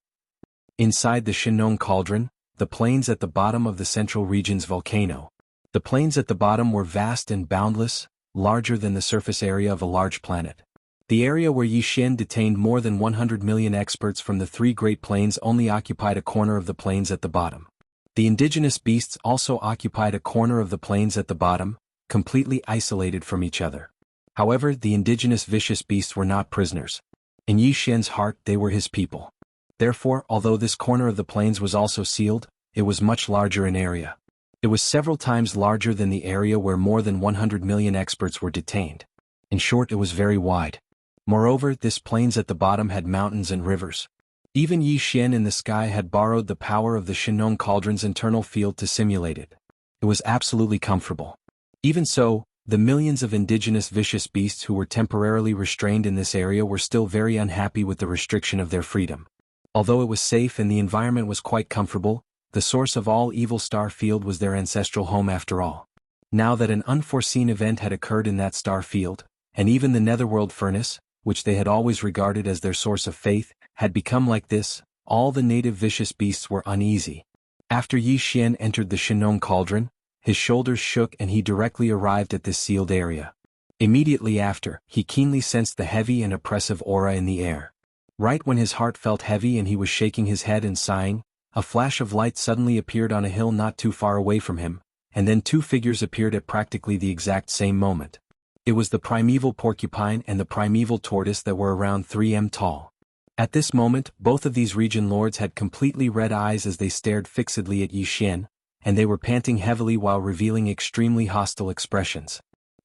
Inside the Shinong Cauldron, the plains at the bottom of the central region's volcano. The plains at the bottom were vast and boundless, larger than the surface area of a large planet. The area where Yi Xian detained more than 100 million experts from the 3 Great Plains only occupied a corner of the plains at the bottom. The indigenous beasts also occupied a corner of the plains at the bottom, completely isolated from each other. However, the indigenous vicious beasts were not prisoners. In Yi Xian's heart they were his people. Therefore, although this corner of the plains was also sealed, it was much larger in area. It was several times larger than the area where more than 100 million experts were detained. In short, it was very wide. Moreover, this plains at the bottom had mountains and rivers. Even Yi Xian in the sky had borrowed the power of the Shinong Cauldron's internal field to simulate it. It was absolutely comfortable. Even so, the millions of indigenous vicious beasts who were temporarily restrained in this area were still very unhappy with the restriction of their freedom. Although it was safe and the environment was quite comfortable, the source of all evil star field was their ancestral home after all. Now that an unforeseen event had occurred in that star field, and even the netherworld furnace, which they had always regarded as their source of faith, had become like this, all the native vicious beasts were uneasy. After Yi Xian entered the Shinong Cauldron, his shoulders shook and he directly arrived at this sealed area. Immediately after, he keenly sensed the heavy and oppressive aura in the air. Right when his heart felt heavy and he was shaking his head and sighing, a flash of light suddenly appeared on a hill not too far away from him, and then 2 figures appeared at practically the exact same moment. It was the primeval porcupine and the primeval tortoise that were around 3 m tall. At this moment, both of these region lords had completely red eyes as they stared fixedly at Yi Xian, and they were panting heavily while revealing extremely hostile expressions.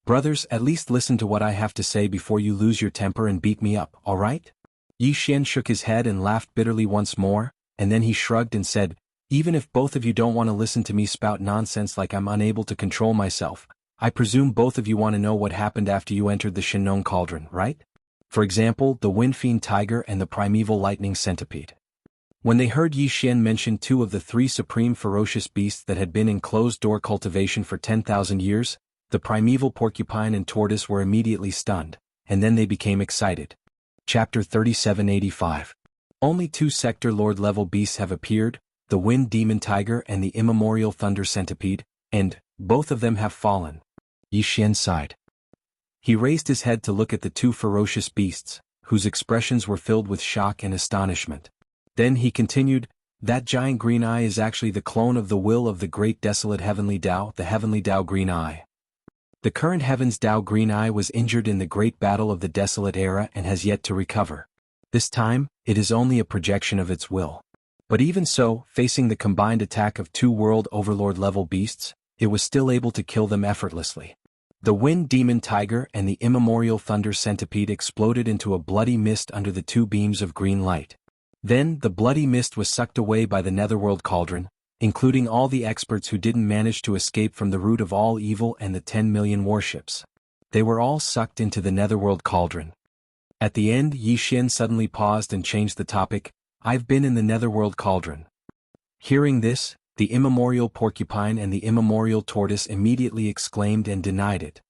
Brothers, at least listen to what I have to say before you lose your temper and beat me up, alright? Yi Xian shook his head and laughed bitterly once more, and then he shrugged and said, even if both of you don't want to listen to me spout nonsense like I'm unable to control myself, I presume both of you want to know what happened after you entered the Shinong Cauldron, right? For example, the Windfiend Tiger and the Primeval Lightning Centipede. When they heard Yi Xian mention 2 of the 3 supreme ferocious beasts that had been in closed-door cultivation for 10,000 years, the primeval porcupine and tortoise were immediately stunned, and then they became excited. Chapter 3785. Only 2 Sector Lord-level beasts have appeared, the Wind Demon Tiger and the Immemorial Thunder Centipede, and both of them have fallen. Yi Xian sighed. He raised his head to look at the 2 ferocious beasts, whose expressions were filled with shock and astonishment. Then he continued, That giant green eye is actually the clone of the will of the great desolate heavenly Tao, the heavenly Tao green eye. The current heaven's Tao green eye was injured in the great battle of the desolate era and has yet to recover. This time, it is only a projection of its will. But even so, facing the combined attack of two world overlord level beasts, it was still able to kill them effortlessly. The wind demon tiger and the immemorial thunder centipede exploded into a bloody mist under the two beams of green light. Then, the bloody mist was sucked away by the netherworld cauldron, including all the experts who didn't manage to escape from the root of all evil and the 10 million warships. They were all sucked into the netherworld cauldron. At the end, Yi Xian suddenly paused and changed the topic. I've been in the netherworld cauldron. Hearing this, the immemorial porcupine and the immemorial tortoise immediately exclaimed and denied it.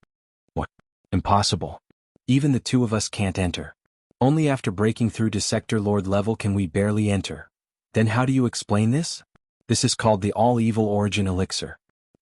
What? Impossible. Even the two of us can't enter. Only after breaking through to Sector Lord level can we barely enter. Then how do you explain this? This is called the All-Evil Origin Elixir.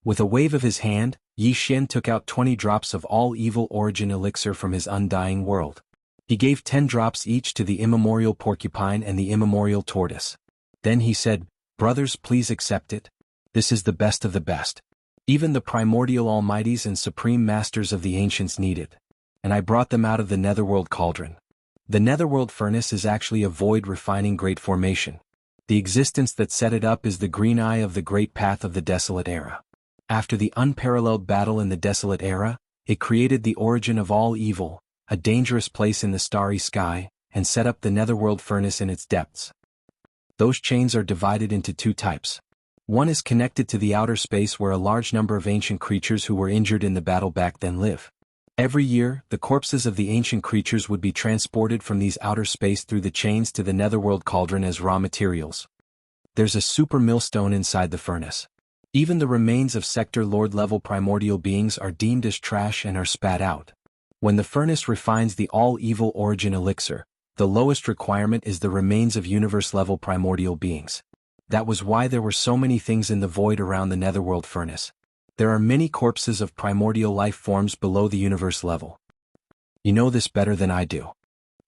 With a wave of his hand, Yi Xian took out 20 drops of All-Evil Origin Elixir from his undying world. He gave 10 drops each to the immemorial porcupine and the immemorial tortoise. Then he said, "Brothers, please accept it. This is the best of the best. Even the primordial almighties and supreme masters of the ancients need it. And I brought them out of the netherworld cauldron." The netherworld furnace is actually a void refining great formation. The existence that set it up is the green eye of the great path of the desolate era. After the unparalleled battle in the desolate era, it created the origin of all evil, a dangerous place in the starry sky, and set up the netherworld furnace in its depths. Those chains are divided into two types. One is connected to the outer space where a large number of ancient creatures who were injured in the battle back then live. Every year, the corpses of the ancient creatures would be transported from these outer space through the chains to the netherworld cauldron as raw materials. There's a super millstone inside the furnace. Even the remains of Sector Lord level primordial beings are deemed as trash and are spat out. When the furnace refines the all-evil origin elixir, the lowest requirement is the remains of universe-level primordial beings. That was why there were so many things in the void around the netherworld furnace. There are many corpses of primordial life forms below the universe level. You know this better than I do.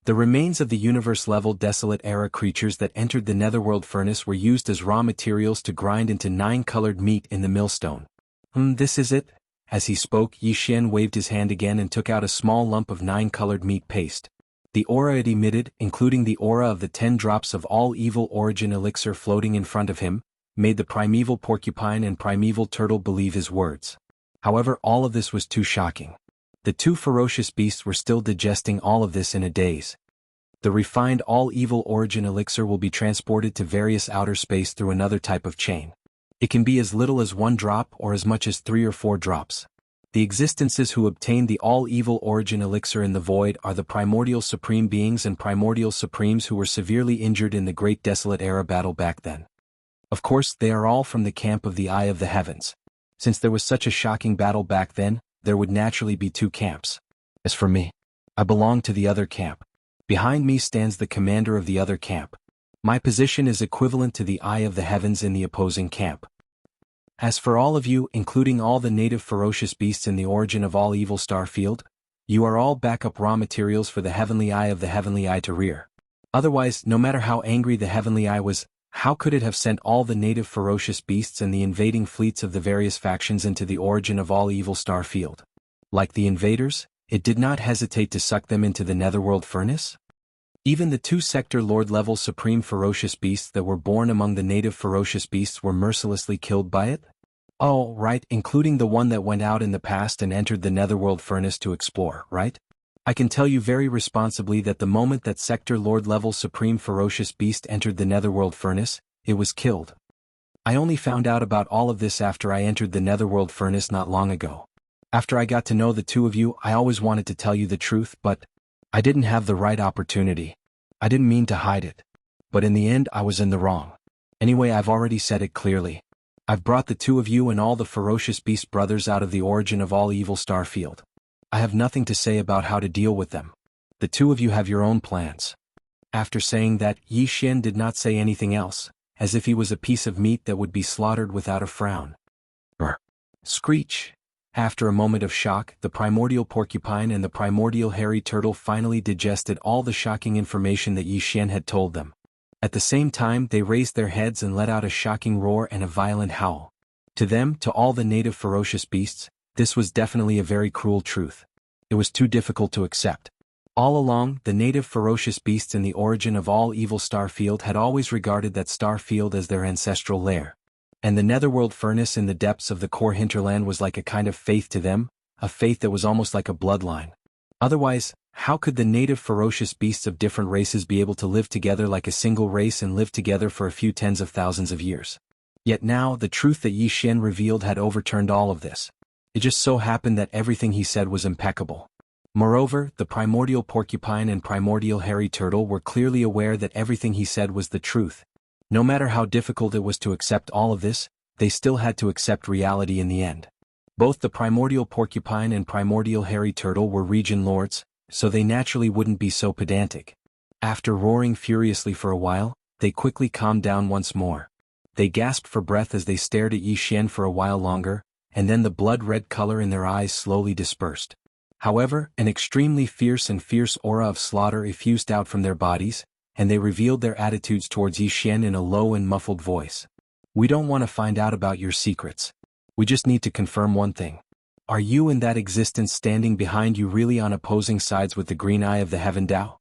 The remains of the universe-level desolate era creatures that entered the netherworld furnace were used as raw materials to grind into 9-colored meat in the millstone. This is it? As he spoke, Yi Xian waved his hand again and took out a small lump of 9-colored meat paste. The aura it emitted, including the aura of the 10 drops of all-evil origin elixir floating in front of him, made the primeval porcupine and primeval turtle believe his words. However, all of this was too shocking. The two ferocious beasts were still digesting all of this in a daze. The refined all-evil origin elixir will be transported to various outer space through another type of chain. It can be as little as 1 drop or as much as 3 or 4 drops. The existences who obtained the all-evil origin elixir in the void are the primordial supreme beings and primordial supremes who were severely injured in the great desolate era battle back then. Of course, they are all from the camp of the Eye of the Heavens. Since there was such a shocking battle back then, there would naturally be 2 camps. As for me, I belong to the other camp. Behind me stands the commander of the other camp. My position is equivalent to the Eye of the Heavens in the opposing camp. As for all of you, including all the native ferocious beasts in the origin of all evil star field, you are all backup raw materials for the heavenly Eye of the heavenly Eye to rear. Otherwise, no matter how angry the heavenly Eye was, how could it have sent all the native ferocious beasts and the invading fleets of the various factions into the origin of all evil star field? Like the invaders, it did not hesitate to suck them into the netherworld furnace? Even the 2 Sector Lord level supreme ferocious beasts that were born among the native ferocious beasts were mercilessly killed by it? Oh, right, including the one that went out in the past and entered the netherworld furnace to explore, right? I can tell you very responsibly that the moment that Sector Lord level supreme ferocious beast entered the netherworld furnace, it was killed. I only found out about all of this after I entered the netherworld furnace not long ago. After I got to know the 2 of you, I always wanted to tell you the truth, but I didn't have the right opportunity. I didn't mean to hide it. But in the end, I was in the wrong. Anyway, I've already said it clearly. I've brought the 2 of you and all the ferocious beast brothers out of the origin of all evil star field. I have nothing to say about how to deal with them. The 2 of you have your own plans. After saying that, Yi Xian did not say anything else, as if he was a piece of meat that would be slaughtered without a frown. Screech. After a moment of shock, the primordial porcupine and the primordial hairy turtle finally digested all the shocking information that Yi Xian had told them. At the same time they raised their heads and let out a shocking roar and a violent howl. To them, to all the native ferocious beasts, this was definitely a very cruel truth. It was too difficult to accept. All along, the native ferocious beasts in the origin of all evil Starfield had always regarded that Starfield as their ancestral lair. And the netherworld furnace in the depths of the core hinterland was like a kind of faith to them, a faith that was almost like a bloodline. Otherwise, how could the native ferocious beasts of different races be able to live together like a single race and live together for a few tens of thousands of years? Yet now, the truth that Yi Xian revealed had overturned all of this. It just so happened that everything he said was impeccable. Moreover, the primordial porcupine and primordial hairy turtle were clearly aware that everything he said was the truth. No matter how difficult it was to accept all of this, they still had to accept reality in the end. Both the primordial porcupine and primordial hairy turtle were region lords, so they naturally wouldn't be so pedantic. After roaring furiously for a while, they quickly calmed down once more. They gasped for breath as they stared at Yi Xian for a while longer, and then the blood-red color in their eyes slowly dispersed. However, an extremely fierce aura of slaughter effused out from their bodies, and they revealed their attitudes towards Yi Xian in a low and muffled voice. "We don't want to find out about your secrets. We just need to confirm one thing. Are you and that existence standing behind you really on opposing sides with the green eye of the Heaven Tao?"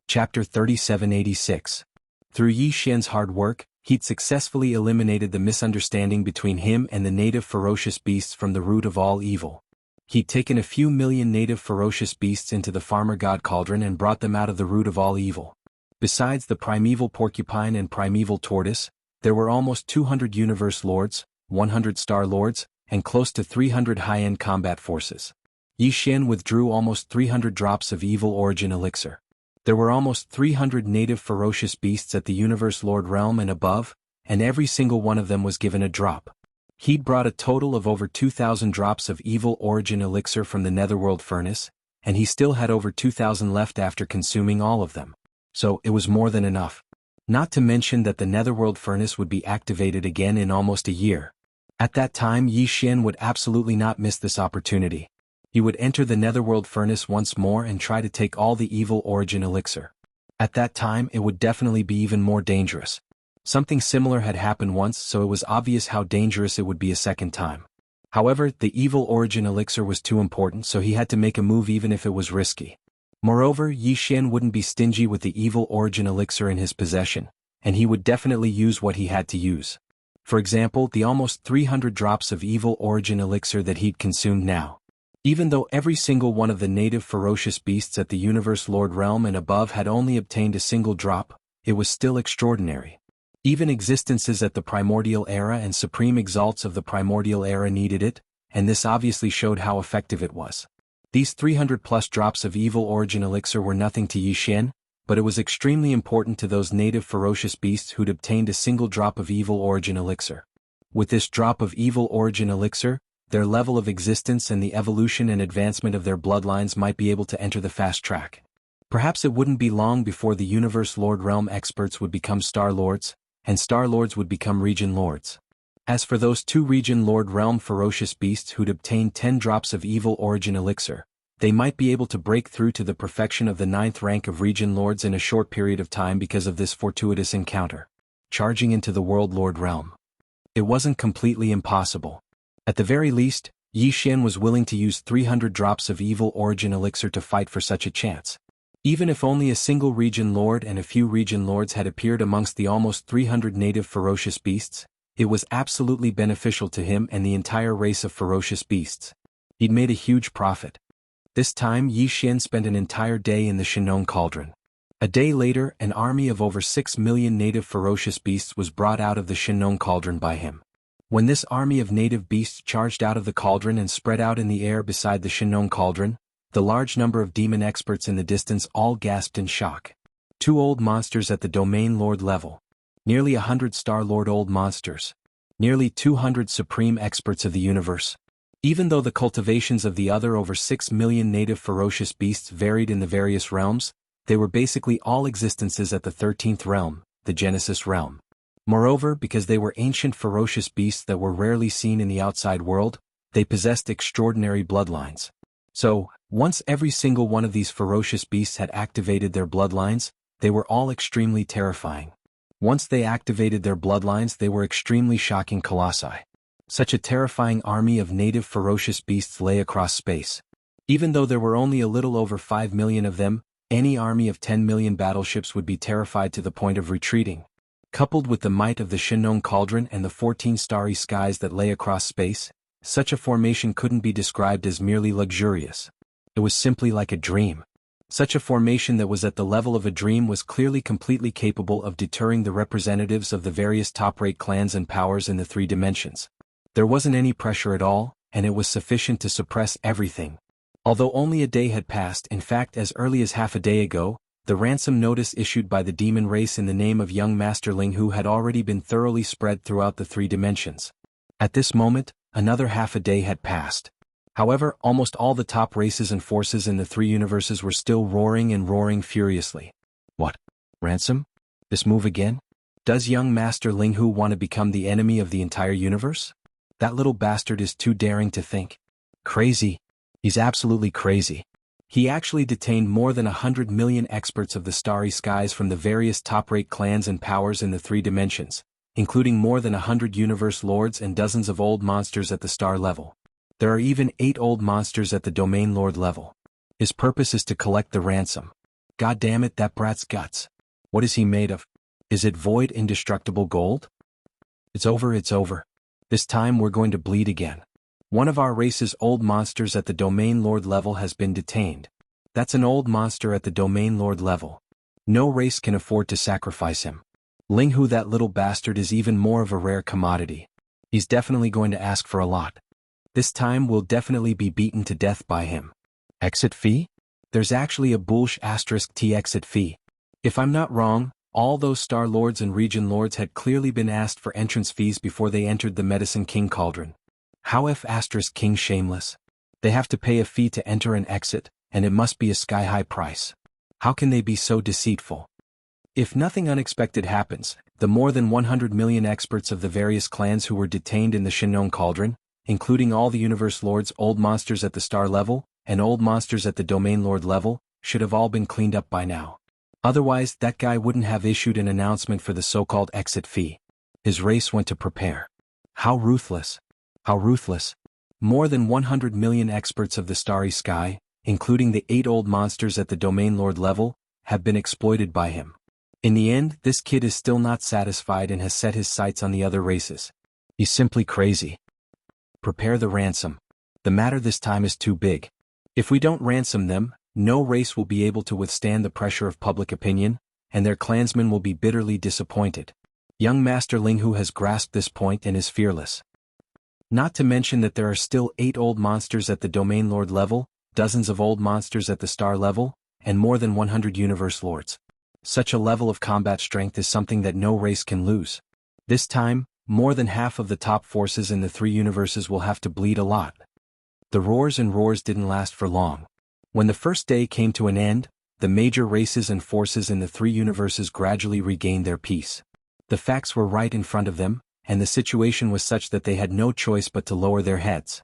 Chapter 3786. Through Yi Xian's hard work, he'd successfully eliminated the misunderstanding between him and the native ferocious beasts from the root of all evil. He'd taken a few million native ferocious beasts into the farmer god cauldron and brought them out of the root of all evil. Besides the primeval porcupine and primeval tortoise, there were almost 200 universe lords, 100 star lords, and close to 300 high-end combat forces. Yi Xian withdrew almost 300 drops of evil origin elixir. There were almost 300 native ferocious beasts at the universe lord realm and above, and every single one of them was given a drop. He'd brought a total of over 2,000 drops of evil origin elixir from the netherworld furnace, and he still had over 2,000 left after consuming all of them. So, it was more than enough. Not to mention that the netherworld furnace would be activated again in almost a year. At that time Yi Xian would absolutely not miss this opportunity. He would enter the netherworld furnace once more and try to take all the evil origin elixir. At that time it would definitely be even more dangerous. Something similar had happened once, so it was obvious how dangerous it would be a second time. However, the evil origin elixir was too important, so he had to make a move even if it was risky. Moreover, Yi Xian wouldn't be stingy with the evil origin elixir in his possession, and he would definitely use what he had to use. For example, the almost 300 drops of evil origin elixir that he'd consumed now. Even though every single one of the native ferocious beasts at the universe lord realm and above had only obtained a single drop, it was still extraordinary. Even existences at the primordial era and supreme exalts of the primordial era needed it, and this obviously showed how effective it was. These 300+ drops of evil origin elixir were nothing to Yi Xian, but it was extremely important to those native ferocious beasts who'd obtained a single drop of evil origin elixir. With this drop of evil origin elixir, their level of existence and the evolution and advancement of their bloodlines might be able to enter the fast track. Perhaps it wouldn't be long before the universe lord realm experts would become star lords, and star lords would become region lords. As for those 2 region lord realm ferocious beasts who'd obtained 10 drops of evil origin elixir, they might be able to break through to the perfection of the 9th rank of region lords in a short period of time because of this fortuitous encounter. Charging into the world lord realm. It wasn't completely impossible. At the very least, Yi Xian was willing to use 300 drops of evil origin elixir to fight for such a chance. Even if only a single region lord and a few region lords had appeared amongst the almost 300 native ferocious beasts, it was absolutely beneficial to him and the entire race of ferocious beasts. He'd made a huge profit. This time Yi Xian spent an entire day in the Shinong cauldron. A day later, an army of over 6 million native ferocious beasts was brought out of the Shinong cauldron by him. When this army of native beasts charged out of the cauldron and spread out in the air beside the Shinong cauldron, the large number of demon experts in the distance all gasped in shock. 2 old monsters at the domain lord level. Nearly 100 star lord old monsters. Nearly 200 supreme experts of the universe. Even though the cultivations of the other over 6 million native ferocious beasts varied in the various realms, they were basically all existences at the 13th realm, the Genesis realm. Moreover, because they were ancient ferocious beasts that were rarely seen in the outside world, they possessed extraordinary bloodlines. So, once every single one of these ferocious beasts had activated their bloodlines, they were all extremely terrifying. Once they activated their bloodlines, they were extremely shocking colossi. Such a terrifying army of native ferocious beasts lay across space. Even though there were only a little over 5 million of them, any army of 10 million battleships would be terrified to the point of retreating. Coupled with the might of the Shinong Cauldron and the 14 starry skies that lay across space, such a formation couldn't be described as merely luxurious. It was simply like a dream. Such a formation that was at the level of a dream was clearly completely capable of deterring the representatives of the various top-rate clans and powers in the 3 dimensions. There wasn't any pressure at all, and it was sufficient to suppress everything. Although only a day had passed, in fact as early as half a day ago, the ransom notice issued by the demon race in the name of young Master Jianghu had already been thoroughly spread throughout the 3 dimensions. At this moment, another half a day had passed. However, almost all the top races and forces in the 3 universes were still roaring and roaring furiously. What? Ransom? This move again? Does young Master Jianghu want to become the enemy of the entire universe? That little bastard is too daring to think. Crazy. He's absolutely crazy. He actually detained more than 100 million experts of the starry skies from the various top-rate clans and powers in the 3 dimensions, including more than 100 universe lords and dozens of old monsters at the star level. There are even 8 old monsters at the domain lord level. His purpose is to collect the ransom. God damn it, that brat's guts. What is he made of? Is it void indestructible gold? It's over, it's over. This time we're going to bleed again. One of our race's old monsters at the domain lord level has been detained. That's an old monster at the domain lord level. No race can afford to sacrifice him. Jianghu, that little bastard, is even more of a rare commodity. He's definitely going to ask for a lot. This time we'll definitely be beaten to death by him. Exit fee? There's actually a *T exit fee. If I'm not wrong, all those star lords and region lords had clearly been asked for entrance fees before they entered the Medicine King Cauldron. How *King shameless? They have to pay a fee to enter and exit, and it must be a sky-high price. How can they be so deceitful? If nothing unexpected happens, the more than 100 million experts of the various clans who were detained in the Shinong Cauldron, including all the universe lords, old monsters at the star level, and old monsters at the domain lord level, should have all been cleaned up by now. Otherwise, that guy wouldn't have issued an announcement for the so-called exit fee. His race went to prepare. How ruthless. How ruthless. More than 100 million experts of the starry sky, including the 8 old monsters at the domain lord level, have been exploited by him. In the end, this kid is still not satisfied and has set his sights on the other races. He's simply crazy. Prepare the ransom. The matter this time is too big. If we don't ransom them, no race will be able to withstand the pressure of public opinion, and their clansmen will be bitterly disappointed. Young Master Jianghu has grasped this point and is fearless. Not to mention that there are still 8 old monsters at the domain lord level, dozens of old monsters at the star level, and more than 100 universe lords. Such a level of combat strength is something that no race can lose. This time, more than half of the top forces in the 3 universes will have to bleed a lot. The roars and roars didn't last for long. When the first day came to an end, the major races and forces in the 3 universes gradually regained their peace. The facts were right in front of them, and the situation was such that they had no choice but to lower their heads.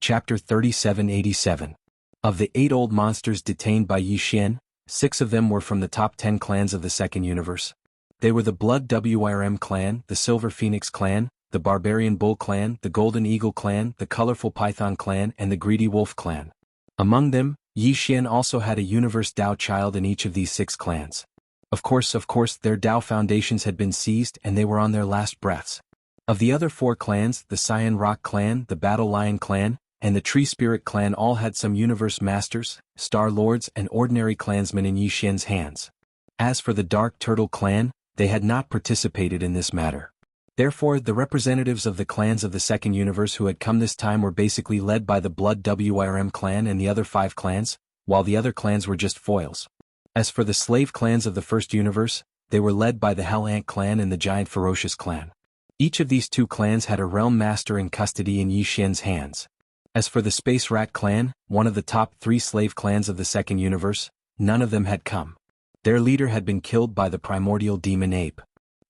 Chapter 3787. Of the 8 old monsters detained by Yi Xian, 6 of them were from the top 10 clans of the second universe. They were the Blood Wrm clan, the Silver Phoenix clan, the Barbarian Bull clan, the Golden Eagle clan, the Colorful Python clan, and the Greedy Wolf clan. Among them, Yi Xian also had a universe Dao child in each of these 6 clans. Of course, their Dao foundations had been seized and they were on their last breaths. Of the other 4 clans, the Cyan Rock clan, the Battle Lion clan, and the Tree Spirit clan all had some universe masters, star lords, and ordinary clansmen in Yi Xian's hands. As for the Dark Turtle clan, they had not participated in this matter. Therefore, the representatives of the clans of the second universe who had come this time were basically led by the Blood Wrm clan and the other 5 clans, while the other clans were just foils. As for the slave clans of the first universe, they were led by the Hell Ant clan and the Giant Ferocious clan. Each of these 2 clans had a realm master in custody in Yi Xian's hands. As for the Space Rat clan, one of the top 3 slave clans of the second universe, none of them had come. Their leader had been killed by the primordial demon ape.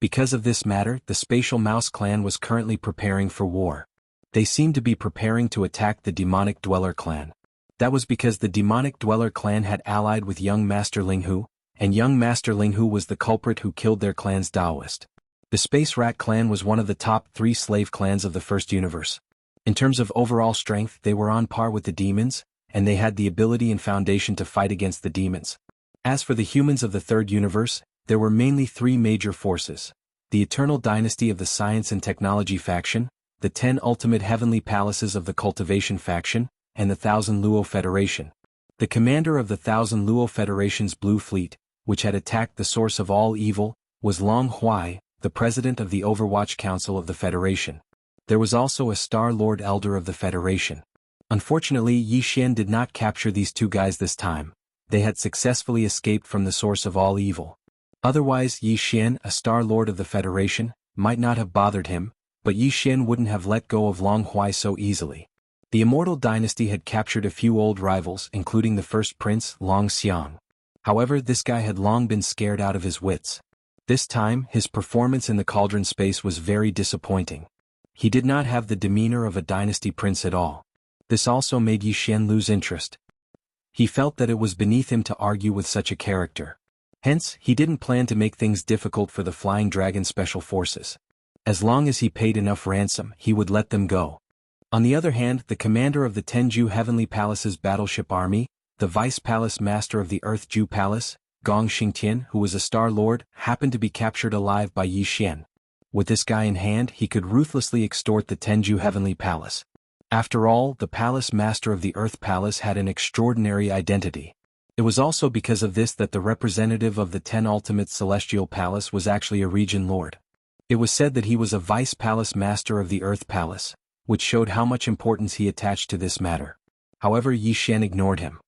Because of this matter, the Spatial Mouse clan was currently preparing for war. They seemed to be preparing to attack the Demonic Dweller clan. That was because the Demonic Dweller clan had allied with young Master Jianghu, and young Master Linghu was the culprit who killed their clan's Taoist. The Space Rat clan was one of the top 3 slave clans of the first universe. In terms of overall strength, they were on par with the demons, and they had the ability and foundation to fight against the demons. As for the humans of the third universe, there were mainly 3 major forces: the Eternal Dynasty of the Science and Technology faction, the 10 Ultimate Heavenly Palaces of the Cultivation faction, and the Thousand Luo Federation. The commander of the Thousand Luo Federation's Blue Fleet, which had attacked the source of all evil, was Long Huai, the president of the Overwatch Council of the Federation. There was also a Star Lord Elder of the Federation. Unfortunately, Yi Xian did not capture these 2 guys this time. They had successfully escaped from the source of all evil. Otherwise, Yi Xian, a Star Lord of the Federation, might not have bothered him, but Yi Xian wouldn't have let go of Long Huai so easily. The Immortal Dynasty had captured a few old rivals, including the first prince, Long Xiang. However, this guy had long been scared out of his wits. This time, his performance in the cauldron space was very disappointing. He did not have the demeanor of a dynasty prince at all. This also made Yi Xian lose interest. He felt that it was beneath him to argue with such a character. Hence, he didn't plan to make things difficult for the Flying Dragon Special Forces. As long as he paid enough ransom, he would let them go. On the other hand, the commander of the Tenju Heavenly Palace's battleship army, the Vice Palace Master of the Earth Ju Palace, Gong Xingtian, who was a Star Lord, happened to be captured alive by Yi Xian. With this guy in hand, he could ruthlessly extort the Tenju Heavenly Palace. After all, the Palace Master of the Earth Palace had an extraordinary identity. It was also because of this that the representative of the 10 Ultimate Celestial Palace was actually a region lord. It was said that he was a Vice Palace Master of the Earth Palace, which showed how much importance he attached to this matter. However, Yi Xian ignored him.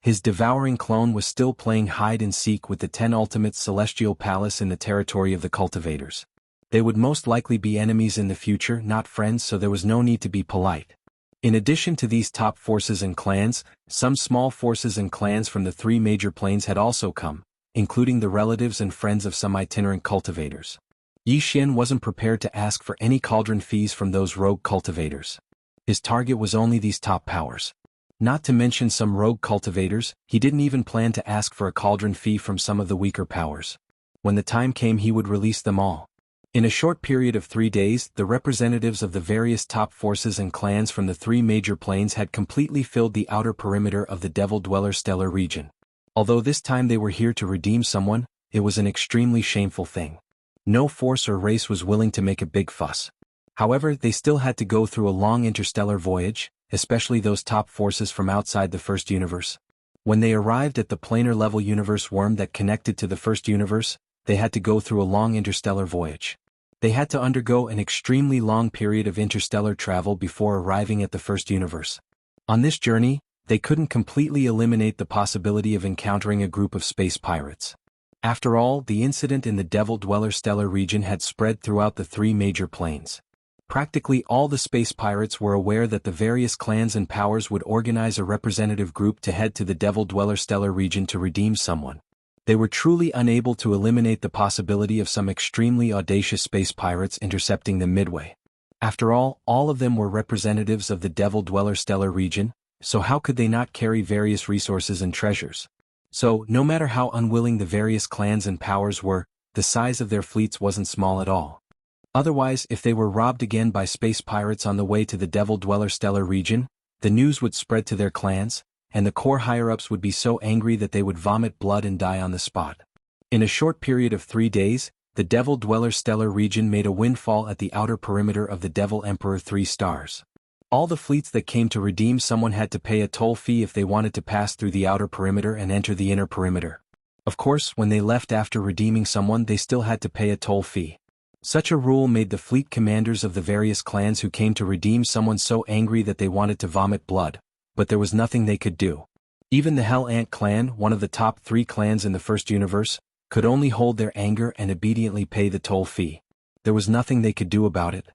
His devouring clone was still playing hide-and-seek with the 10 Ultimate Celestial Palace in the territory of the cultivators. They would most likely be enemies in the future, not friends, so there was no need to be polite. In addition to these top forces and clans, some small forces and clans from the 3 major planes had also come, including the relatives and friends of some itinerant cultivators. Yi Xian wasn't prepared to ask for any cauldron fees from those rogue cultivators. His target was only these top powers. Not to mention some rogue cultivators, he didn't even plan to ask for a cauldron fee from some of the weaker powers. When the time came, he would release them all. In a short period of 3 days, the representatives of the various top forces and clans from the 3 major planes had completely filled the outer perimeter of the Devil Dweller stellar region. Although this time they were here to redeem someone, it was an extremely shameful thing. No force or race was willing to make a big fuss. However, they still had to go through a long interstellar voyage, especially those top forces from outside the first universe. When they arrived at the planar level universe worm that connected to the first universe, they had to go through a long interstellar voyage. They had to undergo an extremely long period of interstellar travel before arriving at the first universe. On this journey, they couldn't completely eliminate the possibility of encountering a group of space pirates. After all, the incident in the Devil Dweller stellar region had spread throughout the 3 major planes. Practically all the space pirates were aware that the various clans and powers would organize a representative group to head to the Devil Dweller stellar region to redeem someone. They were truly unable to eliminate the possibility of some extremely audacious space pirates intercepting them midway. After all of them were representatives of the Devil Dweller stellar region, so how could they not carry various resources and treasures? So, no matter how unwilling the various clans and powers were, the size of their fleets wasn't small at all. Otherwise, if they were robbed again by space pirates on the way to the Devil Dweller stellar region, the news would spread to their clans, and the core higher-ups would be so angry that they would vomit blood and die on the spot. In a short period of 3 days, the Devil Dweller stellar region made a windfall at the outer perimeter of the Devil Emperor 3 stars. All the fleets that came to redeem someone had to pay a toll fee if they wanted to pass through the outer perimeter and enter the inner perimeter. Of course, when they left after redeeming someone, they still had to pay a toll fee. Such a rule made the fleet commanders of the various clans who came to redeem someone so angry that they wanted to vomit blood, but there was nothing they could do. Even the Hell Ant clan, one of the top 3 clans in the first universe, could only hold their anger and obediently pay the toll fee. There was nothing they could do about it.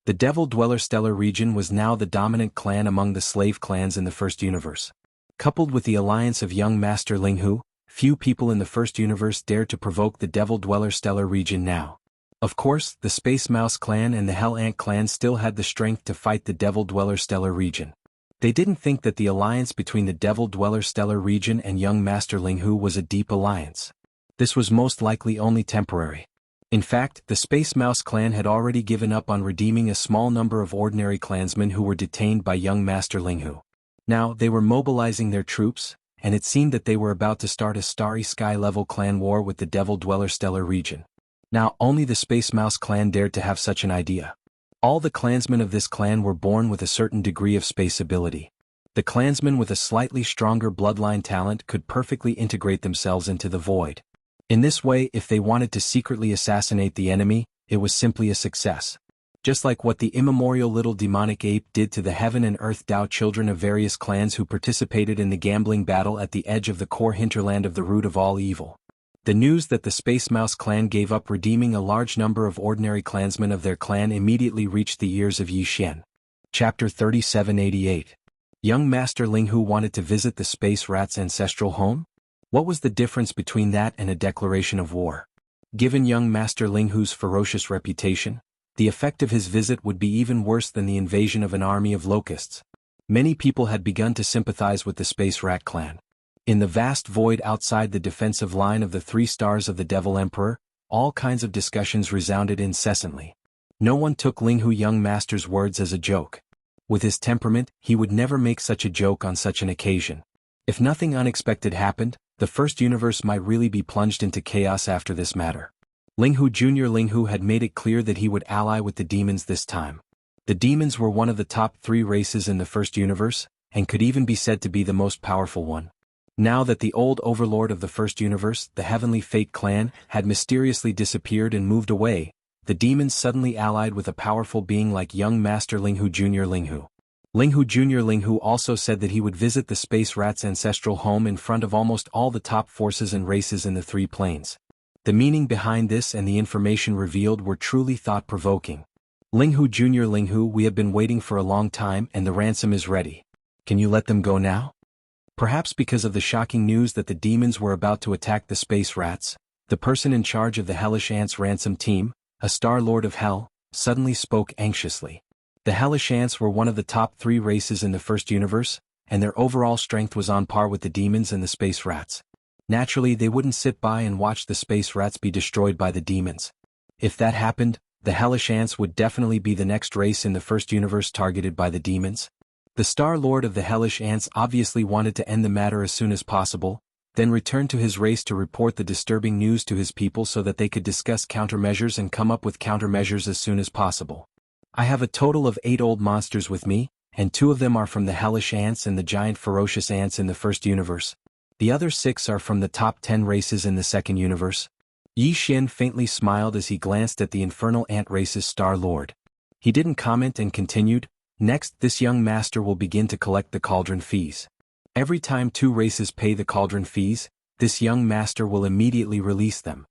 The Devil Dweller stellar region was now the dominant clan among the slave clans in the first universe. Coupled with the alliance of young Master Linghu, few people in the first universe dared to provoke the Devil Dweller stellar region now. Of course, the Space Mouse clan and the Hell Ant clan still had the strength to fight the Devil Dweller stellar region. They didn't think that the alliance between the Devil Dweller stellar region and young Master Linghu was a deep alliance. This was most likely only temporary. In fact, the Space Mouse clan had already given up on redeeming a small number of ordinary clansmen who were detained by young Master Linghu. Now, they were mobilizing their troops, and it seemed that they were about to start a Starry Sky-level clan war with the Devil Dweller Stellar region. Now, only the Space Mouse clan dared to have such an idea. All the clansmen of this clan were born with a certain degree of space ability. The clansmen with a slightly stronger bloodline talent could perfectly integrate themselves into the void. In this way, if they wanted to secretly assassinate the enemy, it was simply a success. Just like what the immemorial little demonic ape did to the heaven and earth Dao children of various clans who participated in the gambling battle at the edge of the core hinterland of the root of all evil. The news that the Space Mouse clan gave up redeeming a large number of ordinary clansmen of their clan immediately reached the ears of Yi Xian. Chapter 3788. Young Master Linghu wanted to visit the Space Rat's ancestral home? What was the difference between that and a declaration of war? Given young Master Linghu's ferocious reputation, the effect of his visit would be even worse than the invasion of an army of locusts. Many people had begun to sympathize with the Space Rat clan. In the vast void outside the defensive line of the 3 stars of the Devil Emperor, all kinds of discussions resounded incessantly. No one took Linghu young master's words as a joke. With his temperament, he would never make such a joke on such an occasion. If nothing unexpected happened, the first universe might really be plunged into chaos after this matter. Linghu Jr. Linghu had made it clear that he would ally with the demons this time. The demons were one of the top 3 races in the first universe, and could even be said to be the most powerful one. Now that the old overlord of the first universe, the Heavenly Fate clan, had mysteriously disappeared and moved away, the demons suddenly allied with a powerful being like young Master Linghu Jr. Linghu. Linghu Jr. Linghu also said that he would visit the Space Rat's ancestral home in front of almost all the top forces and races in the 3 planes. The meaning behind this and the information revealed were truly thought-provoking. Linghu Jr. Linghu, we have been waiting for a long time and the ransom is ready. Can you let them go now? Perhaps because of the shocking news that the demons were about to attack the Space Rats, the person in charge of the Hellish Ants ransom team, a Star Lord of Hell, suddenly spoke anxiously. The Hellish Ants were one of the top 3 races in the first universe, and their overall strength was on par with the demons and the Space Rats. Naturally, they wouldn't sit by and watch the Space Rats be destroyed by the demons. If that happened, the Hellish Ants would definitely be the next race in the first universe targeted by the demons. The Star Lord of the Hellish Ants obviously wanted to end the matter as soon as possible, then returned to his race to report the disturbing news to his people so that they could discuss countermeasures and come up with countermeasures as soon as possible. I have a total of 8 old monsters with me, and 2 of them are from the Hellish Ants and the giant ferocious ants in the first universe. The other 6 are from the top 10 races in the second universe. Yi Xian faintly smiled as he glanced at the infernal ant race's Star Lord. He didn't comment and continued, "Next, this young master will begin to collect the cauldron fees. Every time 2 races pay the cauldron fees, this young master will immediately release them.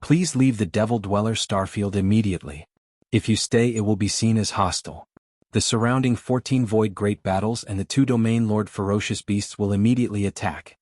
Please leave the Devil Dweller Starfield immediately. If you stay, it will be seen as hostile. The surrounding 14 Void Great Battles and the 2 Domain Lord Ferocious Beasts will immediately attack."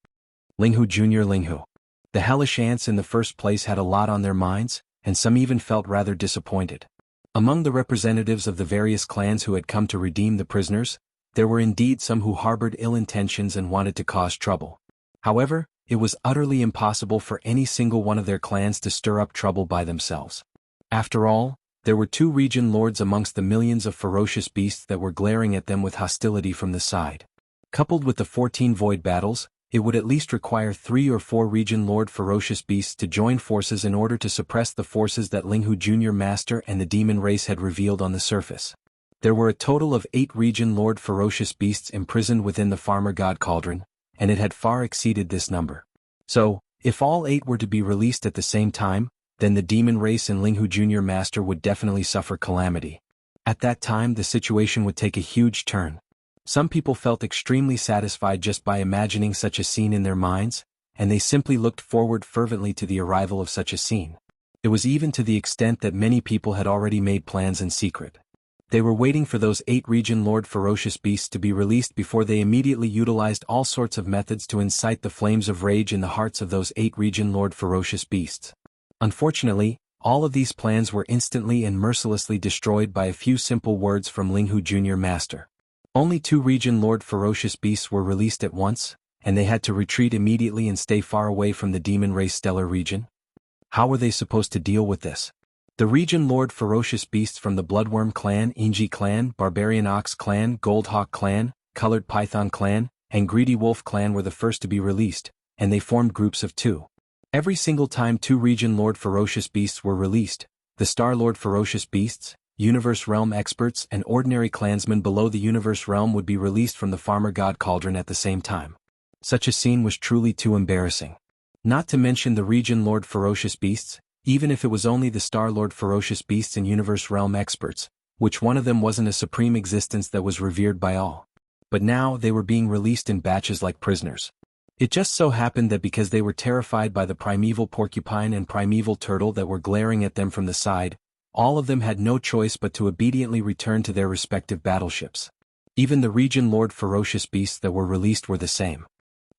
Linghu Jr. Linghu. The Hellish Ants in the first place had a lot on their minds, and some even felt rather disappointed. Among the representatives of the various clans who had come to redeem the prisoners, there were indeed some who harbored ill intentions and wanted to cause trouble. However, it was utterly impossible for any single one of their clans to stir up trouble by themselves. After all, there were 2 region lords amongst the millions of ferocious beasts that were glaring at them with hostility from the side. Coupled with the 14 void battles, it would at least require 3 or 4 region lord ferocious beasts to join forces in order to suppress the forces that Linghu Jr. Master and the demon race had revealed on the surface. There were a total of 8 region lord ferocious beasts imprisoned within the Farmer God Cauldron, and it had far exceeded this number. So, if all 8 were to be released at the same time, then the demon race and Linghu Jr. Master would definitely suffer calamity. At that time, the situation would take a huge turn. Some people felt extremely satisfied just by imagining such a scene in their minds, and they simply looked forward fervently to the arrival of such a scene. It was even to the extent that many people had already made plans in secret. They were waiting for those 8 region lord ferocious beasts to be released before they immediately utilized all sorts of methods to incite the flames of rage in the hearts of those 8 region lord ferocious beasts. Unfortunately, all of these plans were instantly and mercilessly destroyed by a few simple words from Linghu Jr. Master. Only 2 region lord ferocious beasts were released at once, and they had to retreat immediately and stay far away from the demon race stellar region? How were they supposed to deal with this? The region lord ferocious beasts from the Bloodworm clan, Inji clan, Barbarian Ox clan, Goldhawk clan, Colored Python clan, and Greedy Wolf clan were the first to be released, and they formed groups of 2. Every single time 2 region lord ferocious beasts were released, the Star Lord ferocious beasts, Universe Realm experts and ordinary clansmen below the Universe Realm would be released from the Farmer God Cauldron at the same time. Such a scene was truly too embarrassing. Not to mention the region lord ferocious beasts, even if it was only the Star Lord ferocious beasts and Universe Realm experts, which one of them wasn't a supreme existence that was revered by all. But now they were being released in batches like prisoners. It just so happened that because they were terrified by the primeval porcupine and primeval turtle that were glaring at them from the side, all of them had no choice but to obediently return to their respective battleships. Even the region lord ferocious beasts that were released were the same.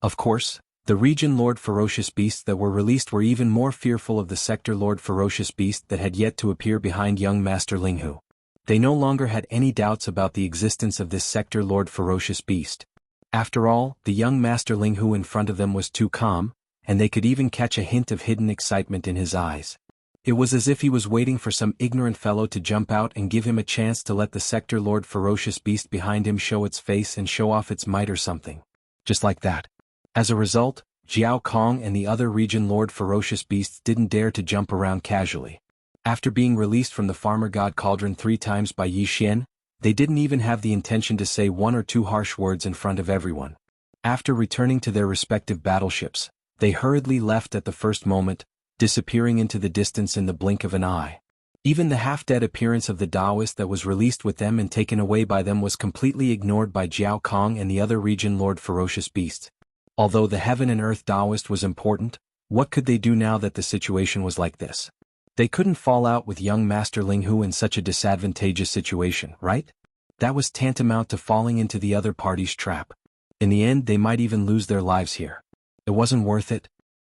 Of course, the region lord ferocious beasts that were released were even more fearful of the sector lord ferocious beast that had yet to appear behind young Master Linghu. They no longer had any doubts about the existence of this sector lord ferocious beast. After all, the young Master Linghu in front of them was too calm, and they could even catch a hint of hidden excitement in his eyes. It was as if he was waiting for some ignorant fellow to jump out and give him a chance to let the sector lord ferocious beast behind him show its face and show off its might or something. Just like that. As a result, Jiao Kong and the other region lord ferocious beasts didn't dare to jump around casually. After being released from the Farmer God Cauldron 3 times by Yi Xian, they didn't even have the intention to say 1 or 2 harsh words in front of everyone. After returning to their respective battleships, they hurriedly left at the first moment, disappearing into the distance in the blink of an eye. Even the half-dead appearance of the Taoist that was released with them and taken away by them was completely ignored by Jiao Kong and the other region lord ferocious beasts. Although the Heaven and Earth Taoist was important, what could they do now that the situation was like this? They couldn't fall out with young Master Linghu in such a disadvantageous situation, right? That was tantamount to falling into the other party's trap. In the end, they might even lose their lives here. It wasn't worth it.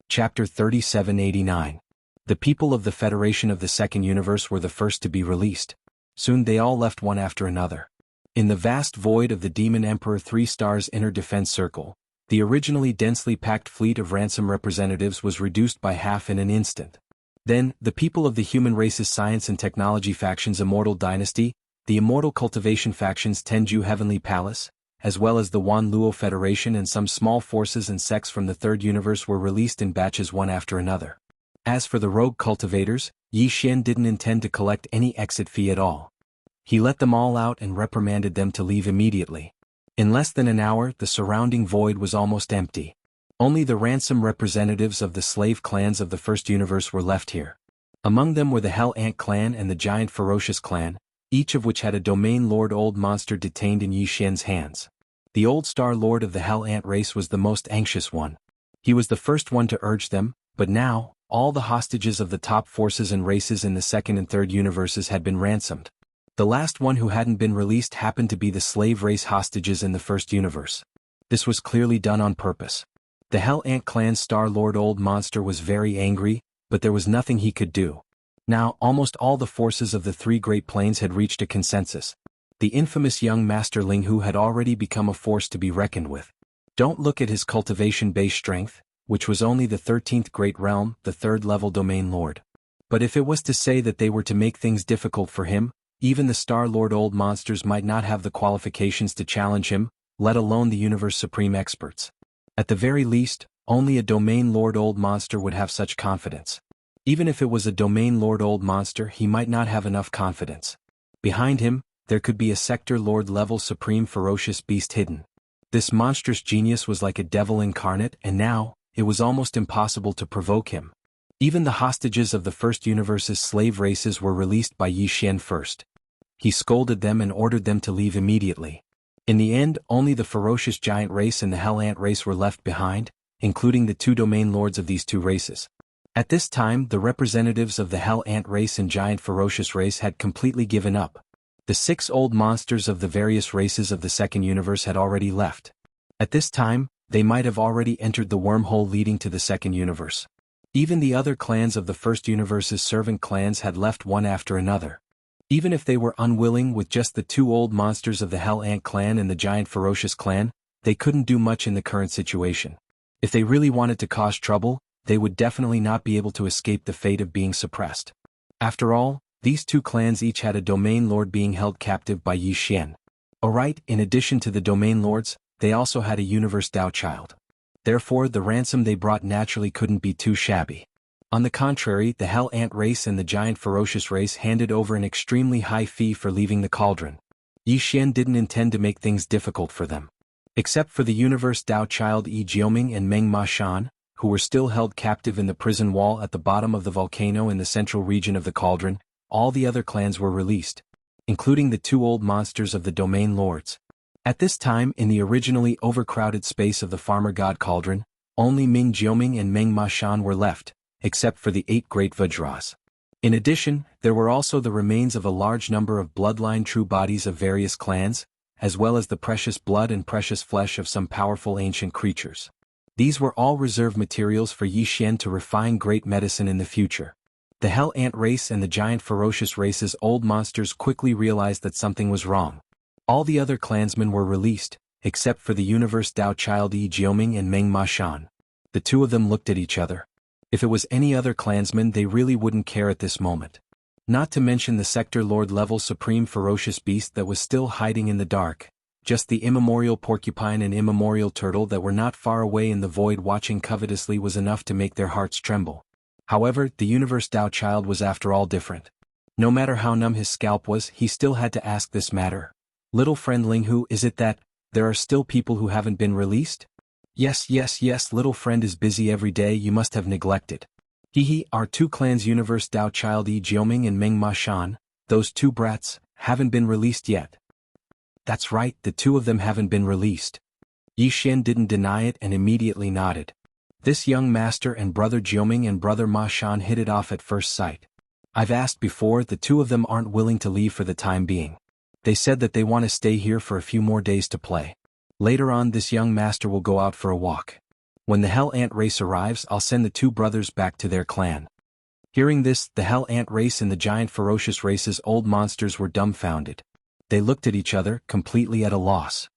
Chapter 3789. The people of the Federation of the Second Universe were the first to be released. Soon they all left one after another. In the vast void of the Demon Emperor 3 Stars Inner Defense Circle, the originally densely packed fleet of ransom representatives was reduced by half in an instant. Then, the people of the human race's science and technology factions Immortal Dynasty, the Immortal Cultivation factions Tenju Heavenly Palace, as well as the Wan Luo Federation and some small forces and sects from the Third Universe were released in batches one after another. As for the rogue cultivators, Yi Xian didn't intend to collect any exit fee at all. He let them all out and reprimanded them to leave immediately. In less than an hour, the surrounding void was almost empty. Only the ransom representatives of the slave clans of the First Universe were left here. Among them were the Hell Ant clan and the Giant Ferocious clan, each of which had a domain lord old monster detained in Yi Xian's hands. The old Star Lord of the Hell Ant race was the most anxious one. He was the first one to urge them, but now, all the hostages of the top forces and races in the Second and Third Universes had been ransomed. The last one who hadn't been released happened to be the slave race hostages in the First Universe. This was clearly done on purpose. The Hell Ant clan's Star Lord old monster was very angry, but there was nothing he could do. Now, almost all the forces of the 3 Great Plains had reached a consensus. The infamous young Master Linghu had already become a force to be reckoned with. Don't look at his cultivation base strength, which was only the 13th Great Realm, the 3rd level domain lord. But if it was to say that they were to make things difficult for him, even the Star Lord old monsters might not have the qualifications to challenge him, let alone the Universe Supreme experts. At the very least, only a domain lord old monster would have such confidence. Even if it was a domain lord old monster, he might not have enough confidence. Behind him, there could be a sector lord level supreme ferocious beast hidden. This monstrous genius was like a devil incarnate, and now, it was almost impossible to provoke him. Even the hostages of the First Universe's slave races were released by Yi Xian first. He scolded them and ordered them to leave immediately. In the end, only the ferocious giant race and the Hell Ant race were left behind, including the 2 domain lords of these 2 races. At this time, the representatives of the Hell Ant race and Giant Ferocious race had completely given up. The 6 old monsters of the various races of the Second Universe had already left. At this time, they might have already entered the wormhole leading to the Second Universe. Even the other clans of the First Universe's servant clans had left one after another. Even if they were unwilling, with just the 2 old monsters of the Hell Ant clan and the Giant Ferocious clan, they couldn't do much in the current situation. If they really wanted to cause trouble, they would definitely not be able to escape the fate of being suppressed. After all, these two clans each had a domain lord being held captive by Yi Xian. Alright, in addition to the domain lords, they also had a universe Dao child. Therefore, the ransom they brought naturally couldn't be too shabby. On the contrary, the Hell Ant race and the Giant Ferocious race handed over an extremely high fee for leaving the cauldron. Yi Xian didn't intend to make things difficult for them. Except for the universe Dao child Yi Jioming and Meng Ma Shan, who were still held captive in the prison wall at the bottom of the volcano in the central region of the cauldron, all the other clans were released, including the two old monsters of the domain lords. At this time, in the originally overcrowded space of the farmer god cauldron, only Ming Jioming and Meng Ma Shan were left, except for the 8 great Vajras. In addition, there were also the remains of a large number of bloodline true bodies of various clans, as well as the precious blood and precious flesh of some powerful ancient creatures. These were all reserve materials for Yi Xian to refine great medicine in the future. The Hell Ant race and the Giant Ferocious race's old monsters quickly realized that something was wrong. All the other clansmen were released, except for the universe Dao child Yi Jioming and Meng Ma Shan. The two of them looked at each other. If it was any other clansman, they really wouldn't care at this moment. Not to mention the sector lord level supreme ferocious beast that was still hiding in the dark. Just the immemorial porcupine and immemorial turtle that were not far away in the void watching covetously was enough to make their hearts tremble. However, the universe Dao child was after all different. No matter how numb his scalp was, he still had to ask this matter. Little friend Linghu, is it that there are still people who haven't been released? Yes, little friend is busy every day, you must have neglected. Our two clans universe Dao child Yi Jioming and Meng Ma Shan, those two brats, haven't been released yet. That's right, the two of them haven't been released. Yi Xian didn't deny it and immediately nodded. This young master and brother Jioming and brother Ma Shan hit it off at first sight. I've asked before, the two of them aren't willing to leave for the time being. They said that they want to stay here for a few more days to play. Later on, this young master will go out for a walk. When the Hell Ant race arrives, I'll send the two brothers back to their clan. Hearing this, the Hell Ant race and the Giant Ferocious race's old monsters were dumbfounded. They looked at each other, completely at a loss.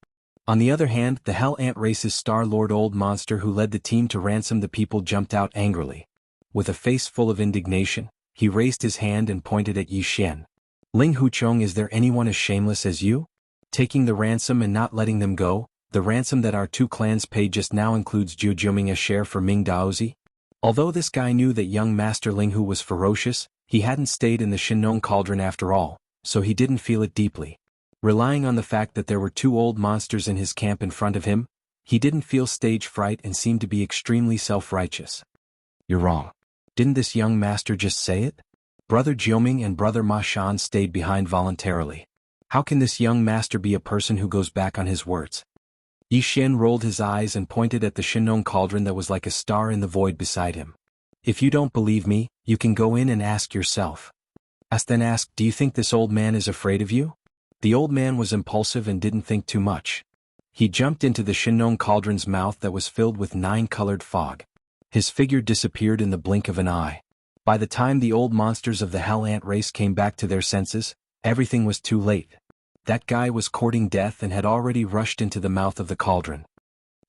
On the other hand, the Hell Ant race's Star Lord old monster who led the team to ransom the people jumped out angrily. With a face full of indignation, he raised his hand and pointed at Yi Xian. Ling Huchong, is there anyone as shameless as you? Taking the ransom and not letting them go? The ransom that our two clans paid just now includes Jiu Jioming a share for Ming Daozi. Although this guy knew that young Master Linghu was ferocious, he hadn't stayed in the Shinnong cauldron after all, so he didn't feel it deeply. Relying on the fact that there were two old monsters in his camp in front of him, he didn't feel stage fright and seemed to be extremely self-righteous. You're wrong. Didn't this young master just say it? Brother Jioming and brother Ma Shan stayed behind voluntarily. How can this young master be a person who goes back on his words? Yi Xian rolled his eyes and pointed at the Shinnong cauldron that was like a star in the void beside him. If you don't believe me, you can go in and ask yourself. Then ask, do you think this old man is afraid of you? The old man was impulsive and didn't think too much. He jumped into the Shinnong cauldron's mouth that was filled with 9-colored fog. His figure disappeared in the blink of an eye. By the time the old monsters of the Hell Ant race came back to their senses, everything was too late. That guy was courting death and had already rushed into the mouth of the cauldron.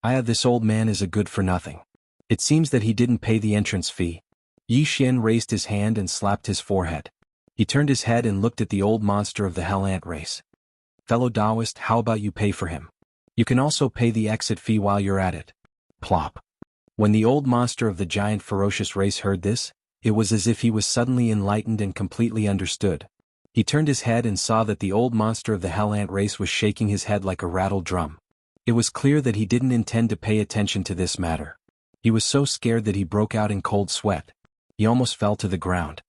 This old man is a good for nothing. It seems that he didn't pay the entrance fee. Yi Xian raised his hand and slapped his forehead. He turned his head and looked at the old monster of the Hell Ant race. Fellow Taoist, how about you pay for him? You can also pay the exit fee while you're at it. Plop. When the old monster of the Giant Ferocious race heard this, it was as if he was suddenly enlightened and completely understood. He turned his head and saw that the old monster of the Hell Ant race was shaking his head like a rattled drum. It was clear that he didn't intend to pay attention to this matter. He was so scared that he broke out in cold sweat. He almost fell to the ground.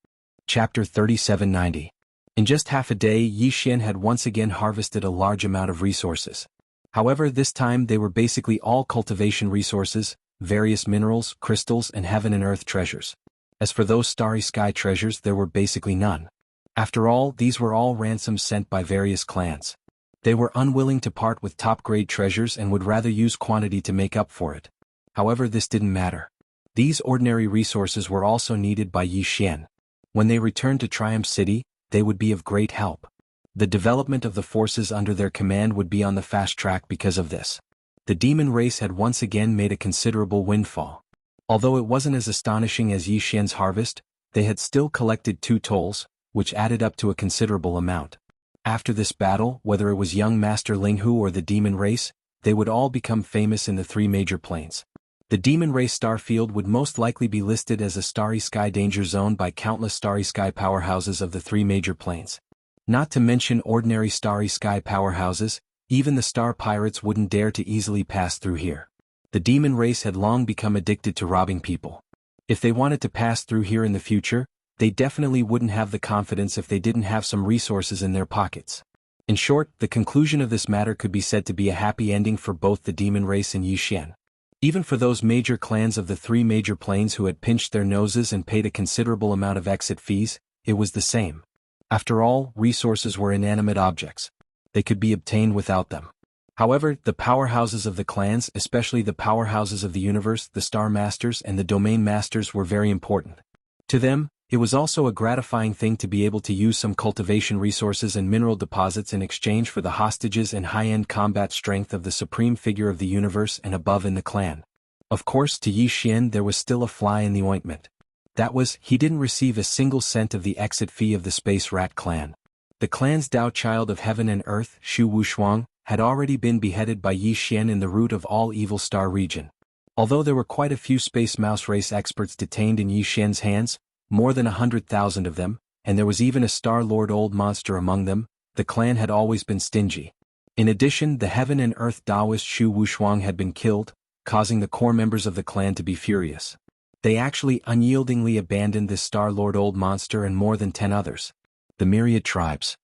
Chapter 3790. In just half a day, Yi Xian had once again harvested a large amount of resources. However, this time they were basically all cultivation resources, various minerals, crystals, and heaven and earth treasures. As for those starry sky treasures, there were basically none. After all, these were all ransoms sent by various clans. They were unwilling to part with top-grade treasures and would rather use quantity to make up for it. However, this didn't matter. These ordinary resources were also needed by Yi Xian. When they returned to Triumph City, they would be of great help. The development of the forces under their command would be on the fast track because of this. The demon race had once again made a considerable windfall. Although it wasn't as astonishing as Yi Xian's harvest, they had still collected 2 tolls, which added up to a considerable amount. After this battle, whether it was young Master Linghu or the demon race, they would all become famous in the 3 major planes. The demon race star field would most likely be listed as a starry sky danger zone by countless starry sky powerhouses of the 3 major planes. Not to mention ordinary starry sky powerhouses, even the star pirates wouldn't dare to easily pass through here. The demon race had long become addicted to robbing people. If they wanted to pass through here in the future, they definitely wouldn't have the confidence if they didn't have some resources in their pockets. In short, the conclusion of this matter could be said to be a happy ending for both the demon race and Yi Xian. Even for those major clans of the 3 major planes who had pinched their noses and paid a considerable amount of exit fees, it was the same. After all, resources were inanimate objects. They could be obtained without them. However, the powerhouses of the clans, especially the powerhouses of the universe, the Star Masters and the Domain Masters, were very important. To them, it was also a gratifying thing to be able to use some cultivation resources and mineral deposits in exchange for the hostages and high-end combat strength of the supreme figure of the universe and above in the clan. Of course, to Yi Xian there was still a fly in the ointment. That was, he didn't receive a single cent of the exit fee of the Space Rat clan. The clan's Tao Child of Heaven and Earth, Shu Wushuang, had already been beheaded by Yi Xian in the root of all Evil Star region. Although there were quite a few Space Mouse race experts detained in Yi Xian's hands, more than 100,000 of them, and there was even a Star Lord Old Monster among them, the clan had always been stingy. In addition, the Heaven and Earth Taoist Shu Wushuang had been killed, causing the core members of the clan to be furious. They actually unyieldingly abandoned this Star Lord Old Monster and more than 10 others. The myriad tribes.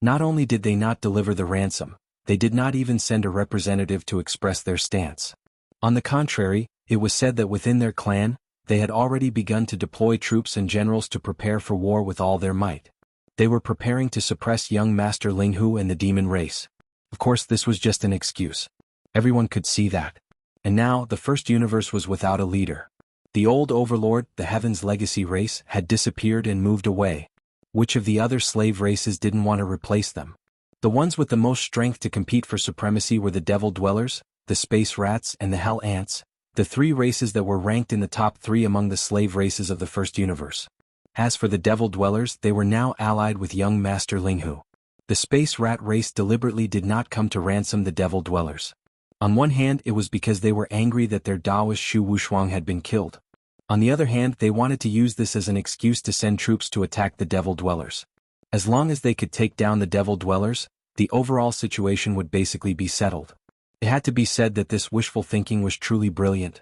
Not only did they not deliver the ransom, they did not even send a representative to express their stance. On the contrary, it was said that within their clan, they had already begun to deploy troops and generals to prepare for war with all their might. They were preparing to suppress young Master Linghu and the demon race. Of course, this was just an excuse. Everyone could see that. And now, the first universe was without a leader. The old overlord, the Heaven's legacy race, had disappeared and moved away. Which of the other slave races didn't want to replace them? The ones with the most strength to compete for supremacy were the Devil Dwellers, the Space Rats and the Hell Ants, the 3 races that were ranked in the top 3 among the slave races of the first universe. As for the Devil Dwellers, they were now allied with young Master Linghu. The Space Rat race deliberately did not come to ransom the Devil Dwellers. On one hand, it was because they were angry that their Taoist Shu Wushuang had been killed. On the other hand, they wanted to use this as an excuse to send troops to attack the Devil Dwellers. As long as they could take down the Devil Dwellers, the overall situation would basically be settled. It had to be said that this wishful thinking was truly brilliant.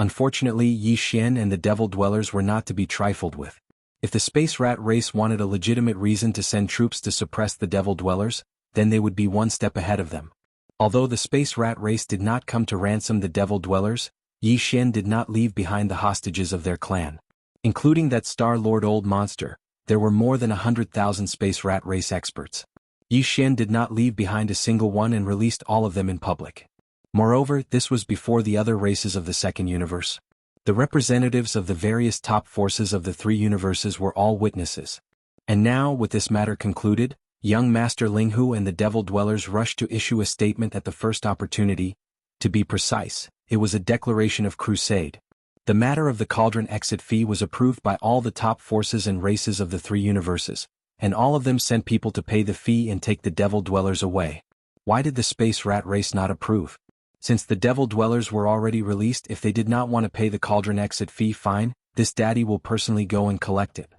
Unfortunately, Yi Xian and the Devil Dwellers were not to be trifled with. If the Space Rat race wanted a legitimate reason to send troops to suppress the Devil Dwellers, then they would be one step ahead of them. Although the Space Rat race did not come to ransom the Devil Dwellers, Yi Xian did not leave behind the hostages of their clan. Including that Star Lord Old Monster, there were more than 100,000 Space Rat race experts. Yi Xian did not leave behind a single one and released all of them in public. Moreover, this was before the other races of the second universe. The representatives of the various top forces of the 3 universes were all witnesses. And now, with this matter concluded, young Master Linghu and the Devil Dwellers rushed to issue a statement at the first opportunity. To be precise, it was a declaration of crusade. The matter of the cauldron exit fee was approved by all the top forces and races of the 3 universes, and all of them sent people to pay the fee and take the Devil Dwellers away. Why did the Space Rat race not approve? Since the Devil Dwellers were already released, if they did not want to pay the cauldron exit fee, fine, this daddy will personally go and collect it.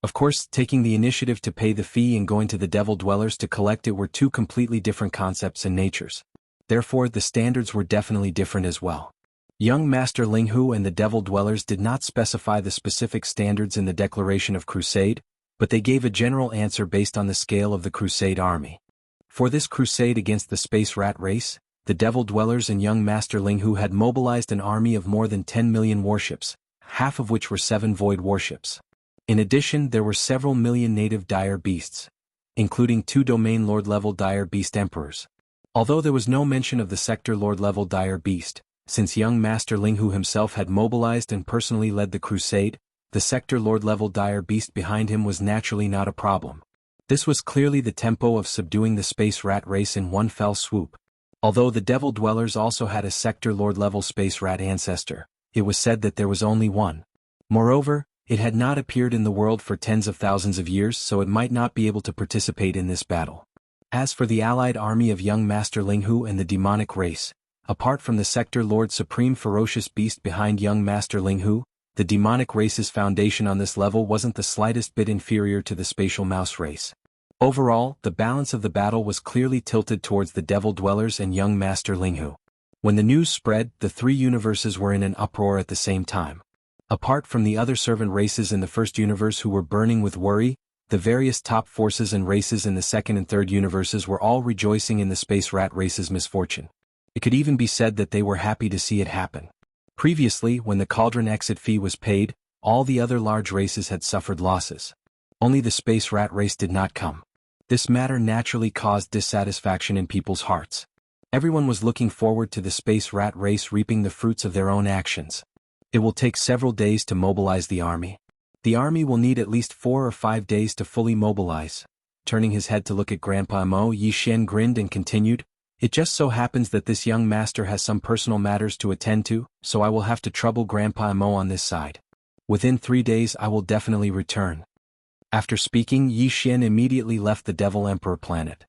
Of course, taking the initiative to pay the fee and going to the Devil Dwellers to collect it were 2 completely different concepts and natures. Therefore, the standards were definitely different as well. Young Master Linghu and the Devil Dwellers did not specify the specific standards in the declaration of crusade, but they gave a general answer based on the scale of the Crusade army. For this crusade against the Space Rat race, the Devil Dwellers and young Master Linghu had mobilized an army of more than 10 million warships, half of which were 7 void warships. In addition, there were several million native dire beasts, including 2 domain lord-level dire beast emperors. Although there was no mention of the sector lord-level dire beast, since young Master Linghu himself had mobilized and personally led the crusade, the sector lord-level dire beast behind him was naturally not a problem. This was clearly the tempo of subduing the Space Rat race in one fell swoop. Although the Devil Dwellers also had a Sector Lord-level space rat ancestor, it was said that there was only one. Moreover, it had not appeared in the world for tens of thousands of years, so it might not be able to participate in this battle. As for the allied army of young Master Linghu and the demonic race, apart from the Sector Lord Supreme ferocious beast behind young Master Linghu, the demonic race's foundation on this level wasn't the slightest bit inferior to the spatial mouse race. Overall, the balance of the battle was clearly tilted towards the Devil Dwellers and young Master Linghu. When the news spread, the three universes were in an uproar at the same time. Apart from the other servant races in the first universe who were burning with worry, the various top forces and races in the second and third universes were all rejoicing in the space rat race's misfortune. It could even be said that they were happy to see it happen. Previously, when the cauldron exit fee was paid, all the other large races had suffered losses. Only the space rat race did not come. This matter naturally caused dissatisfaction in people's hearts. Everyone was looking forward to the space rat race reaping the fruits of their own actions. It will take several days to mobilize the army. The army will need at least 4 or 5 days to fully mobilize. Turning his head to look at Grandpa Mo, Yi Xian grinned and continued, "It just so happens that this young master has some personal matters to attend to, so I will have to trouble Grandpa Mo on this side. Within 3 days I will definitely return." After speaking, Yi Xian immediately left the Devil Emperor planet.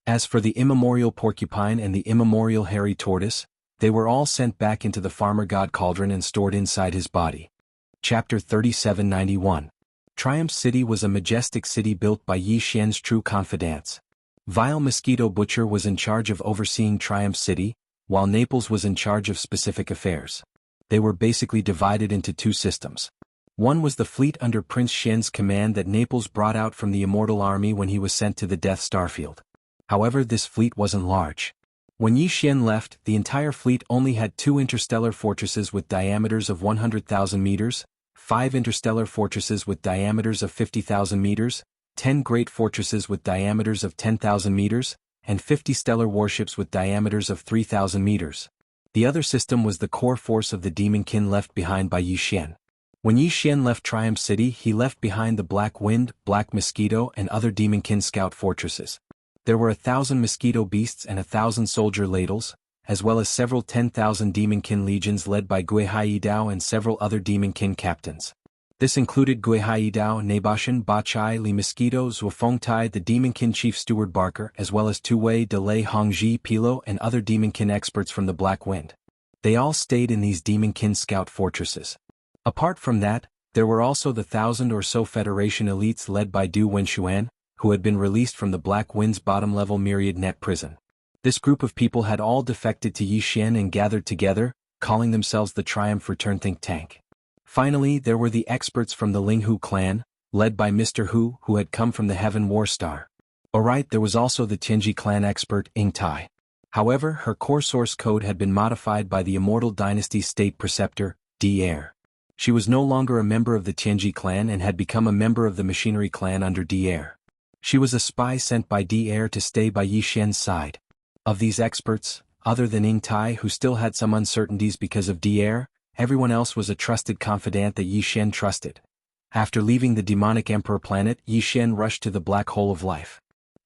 As for the immemorial porcupine and the immemorial hairy tortoise, they were all sent back into the farmer god cauldron and stored inside his body. Chapter 3791. Triumph City was a majestic city built by Yi Xian's true confidants. Vile Mosquito Butcher was in charge of overseeing Triumph City, while Naples was in charge of specific affairs. They were basically divided into two systems. One was the fleet under Prince Shen's command that Naples brought out from the Immortal Army when he was sent to the Death Starfield. However, this fleet wasn't large. When Yi Xian left, the entire fleet only had 2 interstellar fortresses with diameters of 100,000 meters, 5 interstellar fortresses with diameters of 50,000 meters, 10 great fortresses with diameters of 10,000 meters, and 50 stellar warships with diameters of 3,000 meters. The other system was the core force of the Demonkin left behind by Yi Xian. When Yi Xian left Triumph City, he left behind the Black Wind, Black Mosquito and other Demonkin scout fortresses. There were 1,000 mosquito beasts and 1,000 soldier ladles, as well as several 10,000 Demonkin legions led by Gui Haidao and several other Demonkin captains. This included Gui Haidao, Nabashan, Bachai, Li Mosquito, Zhuofengtai, the Demonkin chief steward Barker, as well as Tuwei, Delay, Hongji, Pilo and other Demonkin experts from the Black Wind. They all stayed in these Demonkin scout fortresses. Apart from that, there were also the 1,000 or so Federation elites led by Du Wenshuan, who had been released from the Black Wind's bottom-level Myriad Net prison. This group of people had all defected to Yi Xian and gathered together, calling themselves the Triumph Return Think Tank. Finally, there were the experts from the Linghu clan, led by Mr. Hu, who had come from the Heaven War Star. Alright, there was also the Tianji clan expert, Ing Tai. However, her core source code had been modified by the Immortal Dynasty State Preceptor, D-Air. She was no longer a member of the Tianji clan and had become a member of the Machinery clan under D-Air. She was a spy sent by D-Air to stay by Yi Xian's side. Of these experts, other than Ing Tai who still had some uncertainties because of D-Air, everyone else was a trusted confidant that Yi Xian trusted. After leaving the demonic emperor planet, Yi Xian rushed to the black hole of life.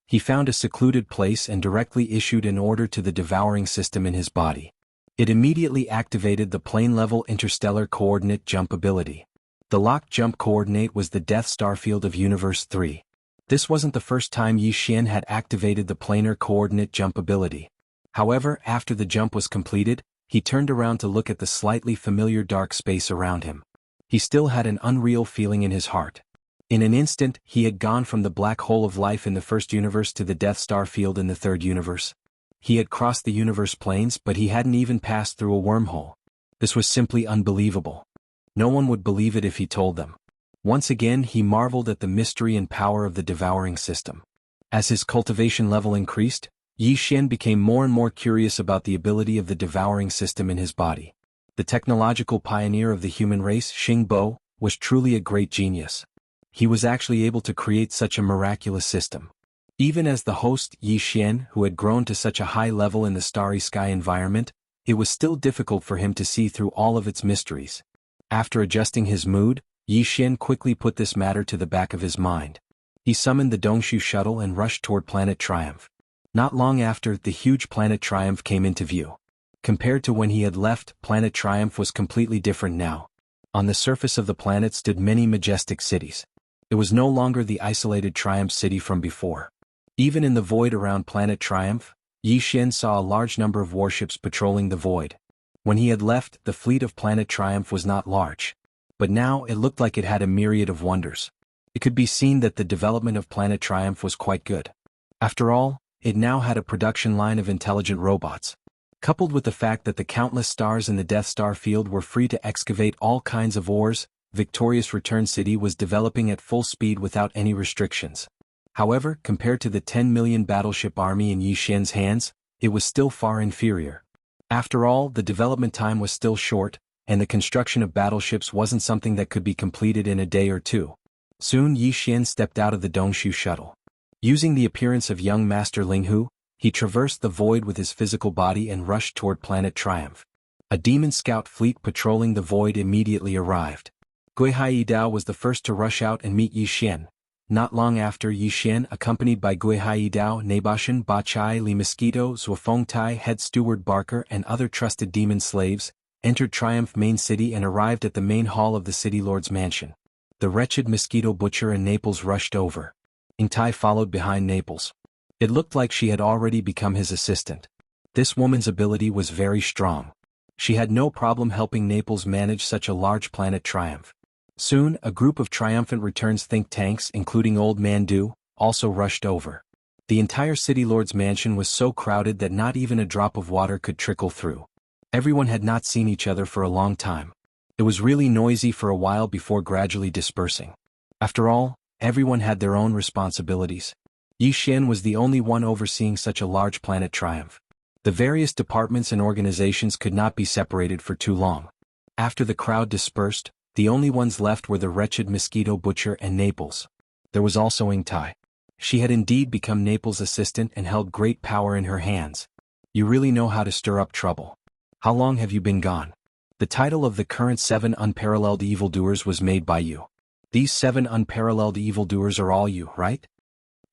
He found a secluded place and directly issued an order to the devouring system in his body. It immediately activated the plane-level interstellar coordinate jump ability. The locked jump coordinate was the Death Starfield of Universe 3. This wasn't the first time Yi Xian had activated the planar coordinate jump ability. However, after the jump was completed, he turned around to look at the slightly familiar dark space around him. He still had an unreal feeling in his heart. In an instant, he had gone from the black hole of life in the first universe to the Death Star field in the third universe. He had crossed the universe planes, but he hadn't even passed through a wormhole. This was simply unbelievable. No one would believe it if he told them. Once again, he marveled at the mystery and power of the devouring system. As his cultivation level increased, Yi Xian became more and more curious about the ability of the devouring system in his body. The technological pioneer of the human race, Xing Bo, was truly a great genius. He was actually able to create such a miraculous system. Even as the host, Yi Xian, who had grown to such a high level in the starry sky environment, it was still difficult for him to see through all of its mysteries. After adjusting his mood, Yi Xian quickly put this matter to the back of his mind. He summoned the Dongshu shuttle and rushed toward planet Triumph. Not long after, the huge planet Triumph came into view. Compared to when he had left, planet Triumph was completely different now. On the surface of the planet stood many majestic cities. It was no longer the isolated Triumph city from before. Even in the void around planet Triumph, Yi Xian saw a large number of warships patrolling the void. When he had left, the fleet of planet Triumph was not large. But now it looked like it had a myriad of wonders. It could be seen that the development of planet Triumph was quite good. After all, it now had a production line of intelligent robots. Coupled with the fact that the countless stars in the Death Star field were free to excavate all kinds of ores, Victorious Return City was developing at full speed without any restrictions. However, compared to the 10 million battleship army in Yi Xian's hands, it was still far inferior. After all, the development time was still short, and the construction of battleships wasn't something that could be completed in a day or two. Soon Yi Xian stepped out of the Dongshu shuttle. Using the appearance of young Master Linghu, he traversed the void with his physical body and rushed toward planet Triumph. A demon scout fleet patrolling the void immediately arrived. Guihai Dao was the first to rush out and meet Yi Xian. Not long after, Yi Xian, accompanied by Guihai Dao, Nabashan, Bachai Li Mosquito, Zuofengtai, Head Steward Barker and other trusted demon slaves, entered Triumph main city and arrived at the main hall of the city lord's mansion. The wretched Mosquito Butcher and Naples rushed over. Ingtai followed behind Naples. It looked like she had already become his assistant. This woman's ability was very strong. She had no problem helping Naples manage such a large planet Triumph. Soon, a group of triumphant returns think tanks, including Old Man Du, also rushed over. The entire city lord's mansion was so crowded that not even a drop of water could trickle through. Everyone had not seen each other for a long time. It was really noisy for a while before gradually dispersing. After all, everyone had their own responsibilities. Yi Xian was the only one overseeing such a large planet Triumph. The various departments and organizations could not be separated for too long. After the crowd dispersed, the only ones left were the wretched Mosquito Butcher and Naples. There was also Ingtai. She had indeed become Naples' assistant and held great power in her hands. You really know how to stir up trouble. How long have you been gone? The title of the current 7 unparalleled evildoers was made by you. These 7 unparalleled evildoers are all you, right?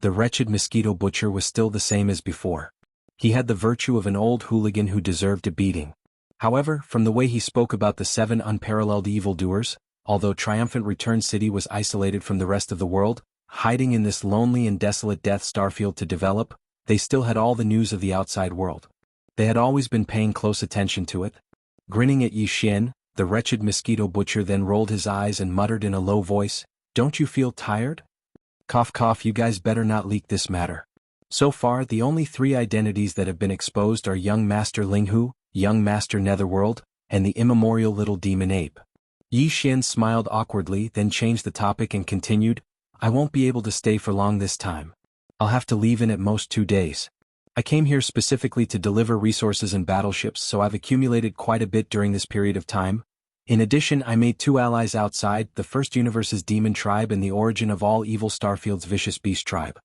The wretched Mosquito Butcher was still the same as before. He had the virtue of an old hooligan who deserved a beating. However, from the way he spoke about the 7 unparalleled evildoers, although Triumphant Return City was isolated from the rest of the world, hiding in this lonely and desolate Death Star field to develop, they still had all the news of the outside world. They had always been paying close attention to it. Grinning at Yi Xian, the wretched Mosquito Butcher then rolled his eyes and muttered in a low voice, "Don't you feel tired? Cough cough, you guys better not leak this matter." So far, the only 3 identities that have been exposed are young Master Linghu, young Master Netherworld, and the immemorial little demon ape. Yi Xian smiled awkwardly, then changed the topic and continued, "I won't be able to stay for long this time. I'll have to leave in at most 2 days. I came here specifically to deliver resources and battleships, so I've accumulated quite a bit during this period of time. In addition, I made 2 allies outside, the First Universe's Demon Tribe and the origin of all evil Starfield's Vicious Beast Tribe."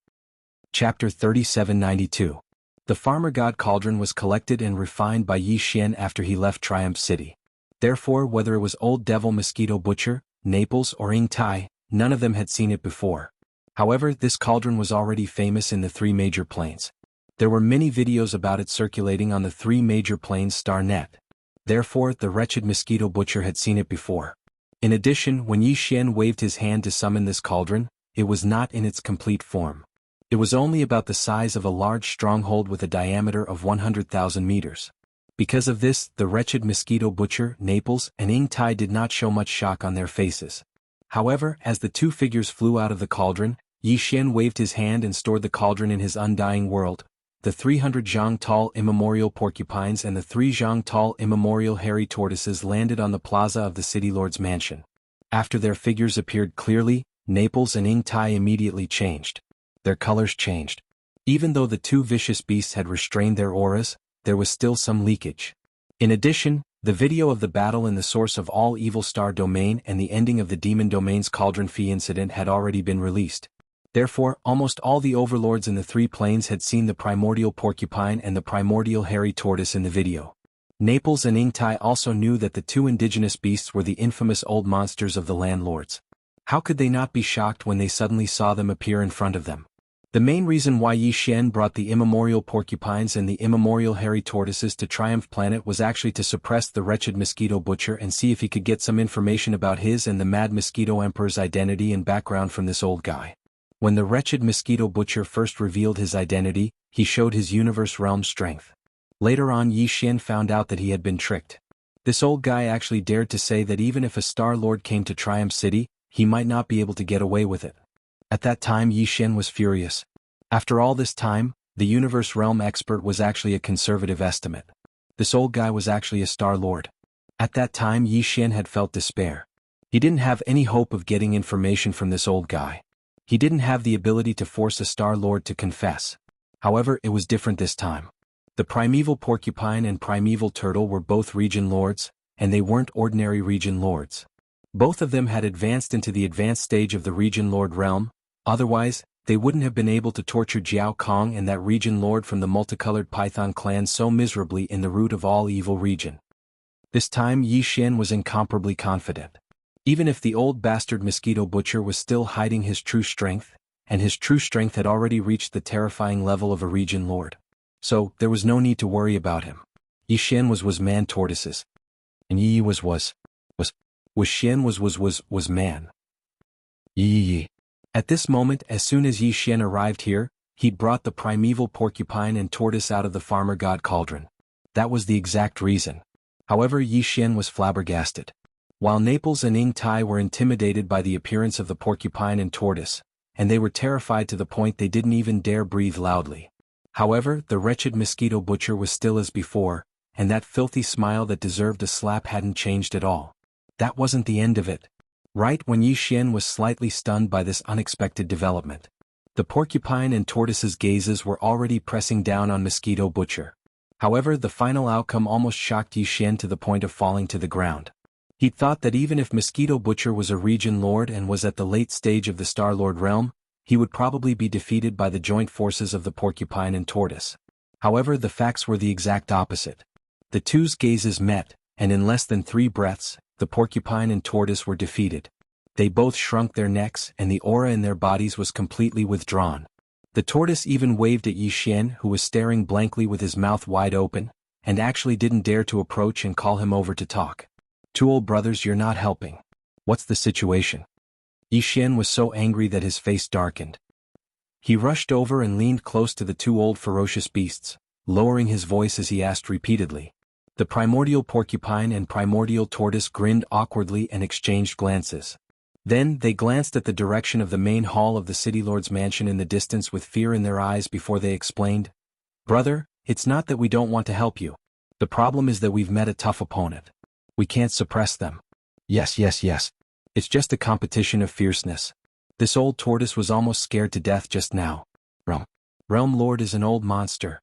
Chapter 3792. The Farmer God Cauldron was collected and refined by Yi Xian after he left Triumph City. Therefore, whether it was Old Devil Mosquito Butcher, Naples or Ingtai, none of them had seen it before. However, this cauldron was already famous in the 3 major planes. There were many videos about it circulating on the 3 major planes star net. Therefore, the wretched Mosquito Butcher had seen it before. In addition, when Yi Xian waved his hand to summon this cauldron, it was not in its complete form. It was only about the size of a large stronghold with a diameter of 100,000 meters. Because of this, the wretched Mosquito Butcher, Naples, and Ingtai did not show much shock on their faces. However, as the 2 figures flew out of the cauldron, Yi Xian waved his hand and stored the cauldron in his undying world. The 300 zhang tall immemorial porcupines and the 3 zhang tall immemorial hairy tortoises landed on the plaza of the city lord's mansion. After their figures appeared clearly, Naples and Ingtai immediately changed. Their colors changed. Even though the 2 vicious beasts had restrained their auras, there was still some leakage. In addition, the video of the battle in the source of all Evil Star Domain and the ending of the Demon Domain's Cauldron Fee incident had already been released. Therefore, almost all the overlords in the 3 planes had seen the primordial porcupine and the primordial hairy tortoise in the video. Naples and Ingtai also knew that the 2 indigenous beasts were the infamous old monsters of the landlords. How could they not be shocked when they suddenly saw them appear in front of them? The main reason why Yi Xian brought the immemorial porcupines and the immemorial hairy tortoises to Triumph Planet was actually to suppress the wretched mosquito butcher and see if he could get some information about his and the mad mosquito emperor's identity and background from this old guy. When the wretched mosquito butcher first revealed his identity, he showed his universe realm strength. Later on, Yi Xian found out that he had been tricked. This old guy actually dared to say that even if a Star Lord came to Triumph City, he might not be able to get away with it. At that time, Yi Xian was furious. After all this time, the universe realm expert was actually a conservative estimate. This old guy was actually a Star Lord. At that time, Yi Xian had felt despair. He didn't have any hope of getting information from this old guy. He didn't have the ability to force a Star Lord to confess. However, it was different this time. The primeval porcupine and primeval turtle were both region lords, and they weren't ordinary region lords. Both of them had advanced into the advanced stage of the region lord realm, otherwise, they wouldn't have been able to torture Jiao Kong and that region lord from the multicolored python clan so miserably in the root of all evil region. This time Yi Xian was incomparably confident. Even if the old bastard mosquito butcher was still hiding his true strength, and his true strength had already reached the terrifying level of a region lord. So, there was no need to worry about him. Yi Xian was man tortoises. And Yi was Xian was man. Yi. At this moment, as soon as Yi Xian arrived here, he'd brought the primeval porcupine and tortoise out of the farmer god cauldron. That was the exact reason. However, Yi Xian was flabbergasted. While Naples and Ing Tai were intimidated by the appearance of the porcupine and tortoise, and they were terrified to the point they didn't even dare breathe loudly. However, the wretched mosquito butcher was still as before, and that filthy smile that deserved a slap hadn't changed at all. That wasn't the end of it. Right when Yi Xian was slightly stunned by this unexpected development, the porcupine and tortoise's gazes were already pressing down on mosquito butcher. However, the final outcome almost shocked Yi Xian to the point of falling to the ground. He'd thought that even if Mosquito Butcher was a region lord and was at the late stage of the Star Lord realm, he would probably be defeated by the joint forces of the porcupine and tortoise. However, the facts were the exact opposite. The two's gazes met, and in less than 3 breaths, the porcupine and tortoise were defeated. They both shrunk their necks and the aura in their bodies was completely withdrawn. The tortoise even waved at Yi Xian, who was staring blankly with his mouth wide open, and actually didn't dare to approach and call him over to talk. "Two old brothers, you're not helping. What's the situation?" Yi Xian was so angry that his face darkened. He rushed over and leaned close to the 2 old ferocious beasts, lowering his voice as he asked repeatedly. The primordial porcupine and primordial tortoise grinned awkwardly and exchanged glances. Then, they glanced at the direction of the main hall of the city lord's mansion in the distance with fear in their eyes before they explained, "Brother, it's not that we don't want to help you. The problem is that we've met a tough opponent. We can't suppress them. Yes. It's just a competition of fierceness. This old tortoise was almost scared to death just now. Realm Lord is an old monster."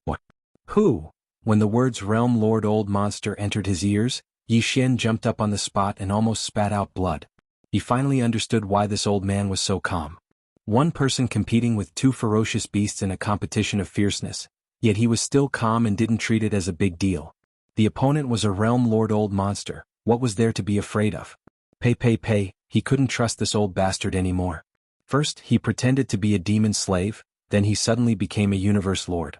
"What? Who?" When the words Realm Lord Old Monster entered his ears, Yi Xian jumped up on the spot and almost spat out blood. He finally understood why this old man was so calm. One person competing with 2 ferocious beasts in a competition of fierceness, yet he was still calm and didn't treat it as a big deal. The opponent was a Realm Lord Old Monster. What was there to be afraid of? Pay. He couldn't trust this old bastard anymore. First, he pretended to be a demon slave, then he suddenly became a universe lord.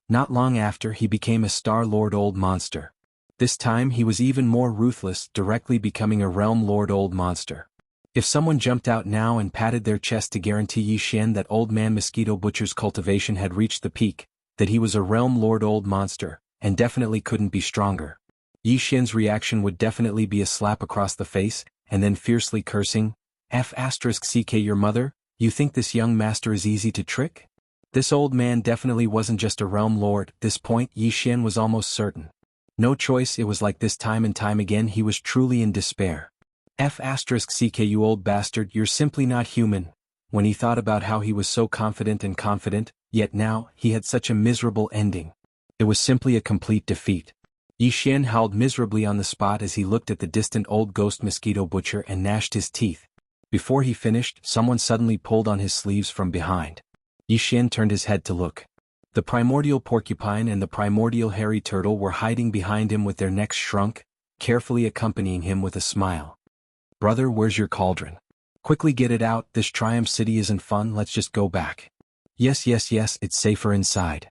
Not long after, he became a Star Lord Old Monster. This time he was even more ruthless, directly becoming a Realm Lord Old Monster. If someone jumped out now and patted their chest to guarantee Yi Xian that Old Man Mosquito Butcher's cultivation had reached the peak, that he was a Realm Lord Old Monster, and definitely couldn't be stronger, Yi Xian's reaction would definitely be a slap across the face, and then fiercely cursing, "F***ck your mother, you think this young master is easy to trick?" This old man definitely wasn't just a realm lord. At this point Yi Xian was almost certain. No choice, it was like this time and time again. He was truly in despair. "F***ck you old bastard, you're simply not human." When he thought about how he was so confident, yet now, he had such a miserable ending. It was simply a complete defeat. Yi Xian howled miserably on the spot as he looked at the distant old ghost mosquito butcher and gnashed his teeth. Before he finished, someone suddenly pulled on his sleeves from behind. Yi Xian turned his head to look. The primordial porcupine and the primordial hairy turtle were hiding behind him with their necks shrunk, carefully accompanying him with a smile. "Brother, where's your cauldron? Quickly get it out, this Triumph City isn't fun, let's just go back." Yes, yes, yes, it's safer inside.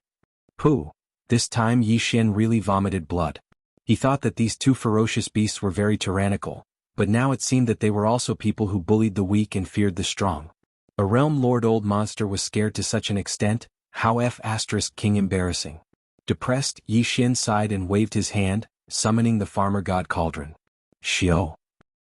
Pooh. This time Yi Xian really vomited blood. He thought that these two ferocious beasts were very tyrannical, but now it seemed that they were also people who bullied the weak and feared the strong. A realm lord old monster was scared to such an extent, how King embarrassing. Depressed, Yi Xian sighed and waved his hand, summoning the farmer god cauldron. Xiao.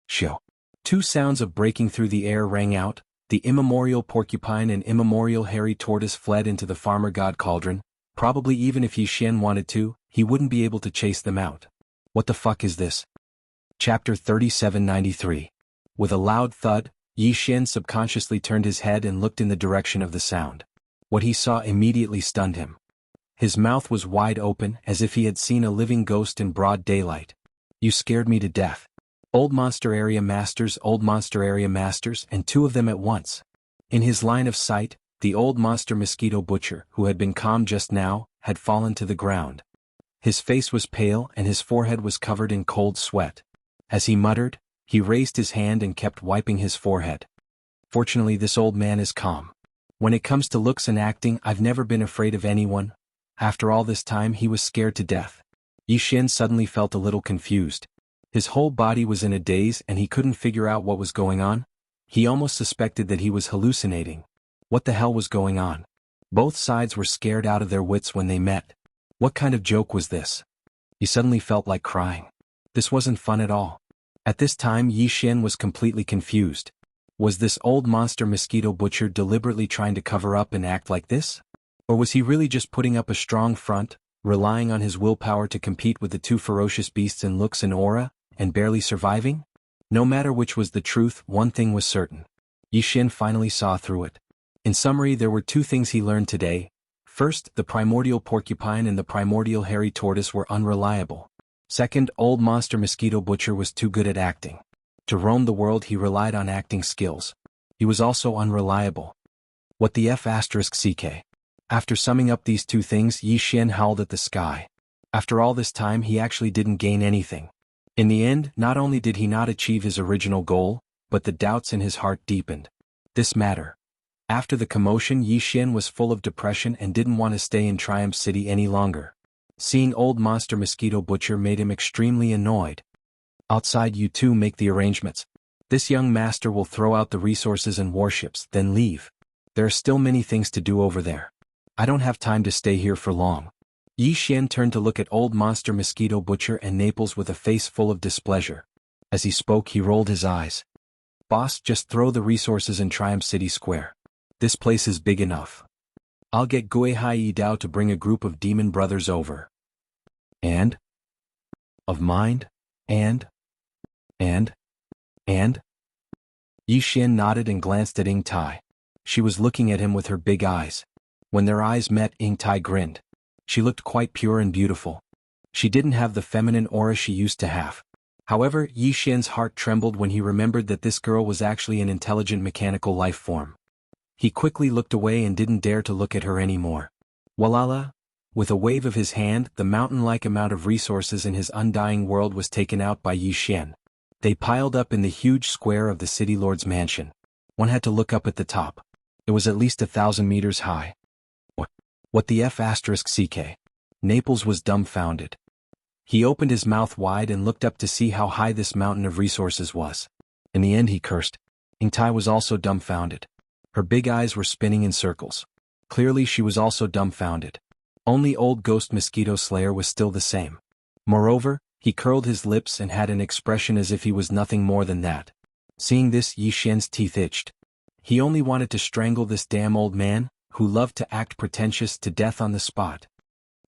Xiao. Two sounds of breaking through the air rang out. The immemorial porcupine and immemorial hairy tortoise fled into the farmer god cauldron. Probably even if Yi Xian wanted to, he wouldn't be able to chase them out. What the fuck is this? Chapter 3793. With a loud thud, Yi Xian subconsciously turned his head and looked in the direction of the sound. What he saw immediately stunned him. His mouth was wide open as if he had seen a living ghost in broad daylight. You scared me to death. Old monster area masters, and two of them at once. In his line of sight, the old monster mosquito butcher, who had been calm just now, had fallen to the ground. His face was pale and his forehead was covered in cold sweat. As he muttered, he raised his hand and kept wiping his forehead. Fortunately, this old man is calm. When it comes to looks and acting, I've never been afraid of anyone. After all this time, he was scared to death. Yi Xian suddenly felt a little confused. His whole body was in a daze and he couldn't figure out what was going on. He almost suspected that he was hallucinating. What the hell was going on? Both sides were scared out of their wits when they met. What kind of joke was this? He suddenly felt like crying. This wasn't fun at all. At this time Yi Xian was completely confused. Was this old monster mosquito butcher deliberately trying to cover up and act like this? Or was he really just putting up a strong front, relying on his willpower to compete with the two ferocious beasts in looks and aura, and barely surviving? No matter which was the truth, one thing was certain. Yi Xian finally saw through it. In summary, there were two things he learned today. First, the primordial porcupine and the primordial hairy tortoise were unreliable. Second, old monster mosquito butcher was too good at acting. To roam the world he relied on acting skills. He was also unreliable. What the F***ck? After summing up these two things, Yi Xian howled at the sky. After all this time he actually didn't gain anything. In the end, not only did he not achieve his original goal, but the doubts in his heart deepened. This matter. After the commotion, Yi Xian was full of depression and didn't want to stay in Triumph City any longer. Seeing old monster mosquito butcher made him extremely annoyed. Outside, you two make the arrangements. This young master will throw out the resources and warships, then leave. There are still many things to do over there. I don't have time to stay here for long. Yi Xian turned to look at old monster mosquito butcher and Naples with a face full of displeasure. As he spoke, he rolled his eyes. Boss, just throw the resources in Triumph City Square. This place is big enough. I'll get Gui Hai Dao to bring a group of demon brothers over. And? Of mind? And? Yi Xian nodded and glanced at Ying Tai. She was looking at him with her big eyes. When their eyes met, Ying Tai grinned. She looked quite pure and beautiful. She didn't have the feminine aura she used to have. However, Yi Xian's heart trembled when he remembered that this girl was actually an intelligent mechanical life form. He quickly looked away and didn't dare to look at her anymore. Walala! With a wave of his hand, the mountain-like amount of resources in his undying world was taken out by Yi Xian. They piled up in the huge square of the city lord's mansion. One had to look up at the top. It was at least 1,000 meters high. What the F***ck? Naples was dumbfounded. He opened his mouth wide and looked up to see how high this mountain of resources was. In the end he cursed. Ying Tai was also dumbfounded. Her big eyes were spinning in circles. Clearly she was also dumbfounded. Only old ghost mosquito slayer was still the same. Moreover, he curled his lips and had an expression as if he was nothing more than that. Seeing this, Yi Xian's teeth itched. He only wanted to strangle this damn old man, who loved to act pretentious, to death on the spot.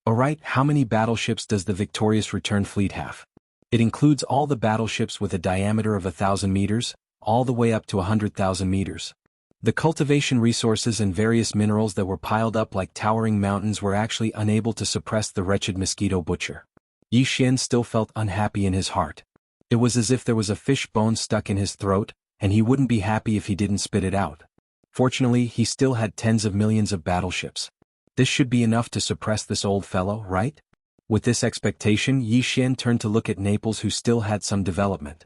Alright, how many battleships does the victorious return fleet have? It includes all the battleships with a diameter of 1,000 meters, all the way up to 100,000 meters. The cultivation resources and various minerals that were piled up like towering mountains were actually unable to suppress the wretched mosquito butcher. Yi Xian still felt unhappy in his heart. It was as if there was a fish bone stuck in his throat, and he wouldn't be happy if he didn't spit it out. Fortunately, he still had tens of millions of battleships. This should be enough to suppress this old fellow, right? With this expectation, Yi Xian turned to look at Naples, who still had some development.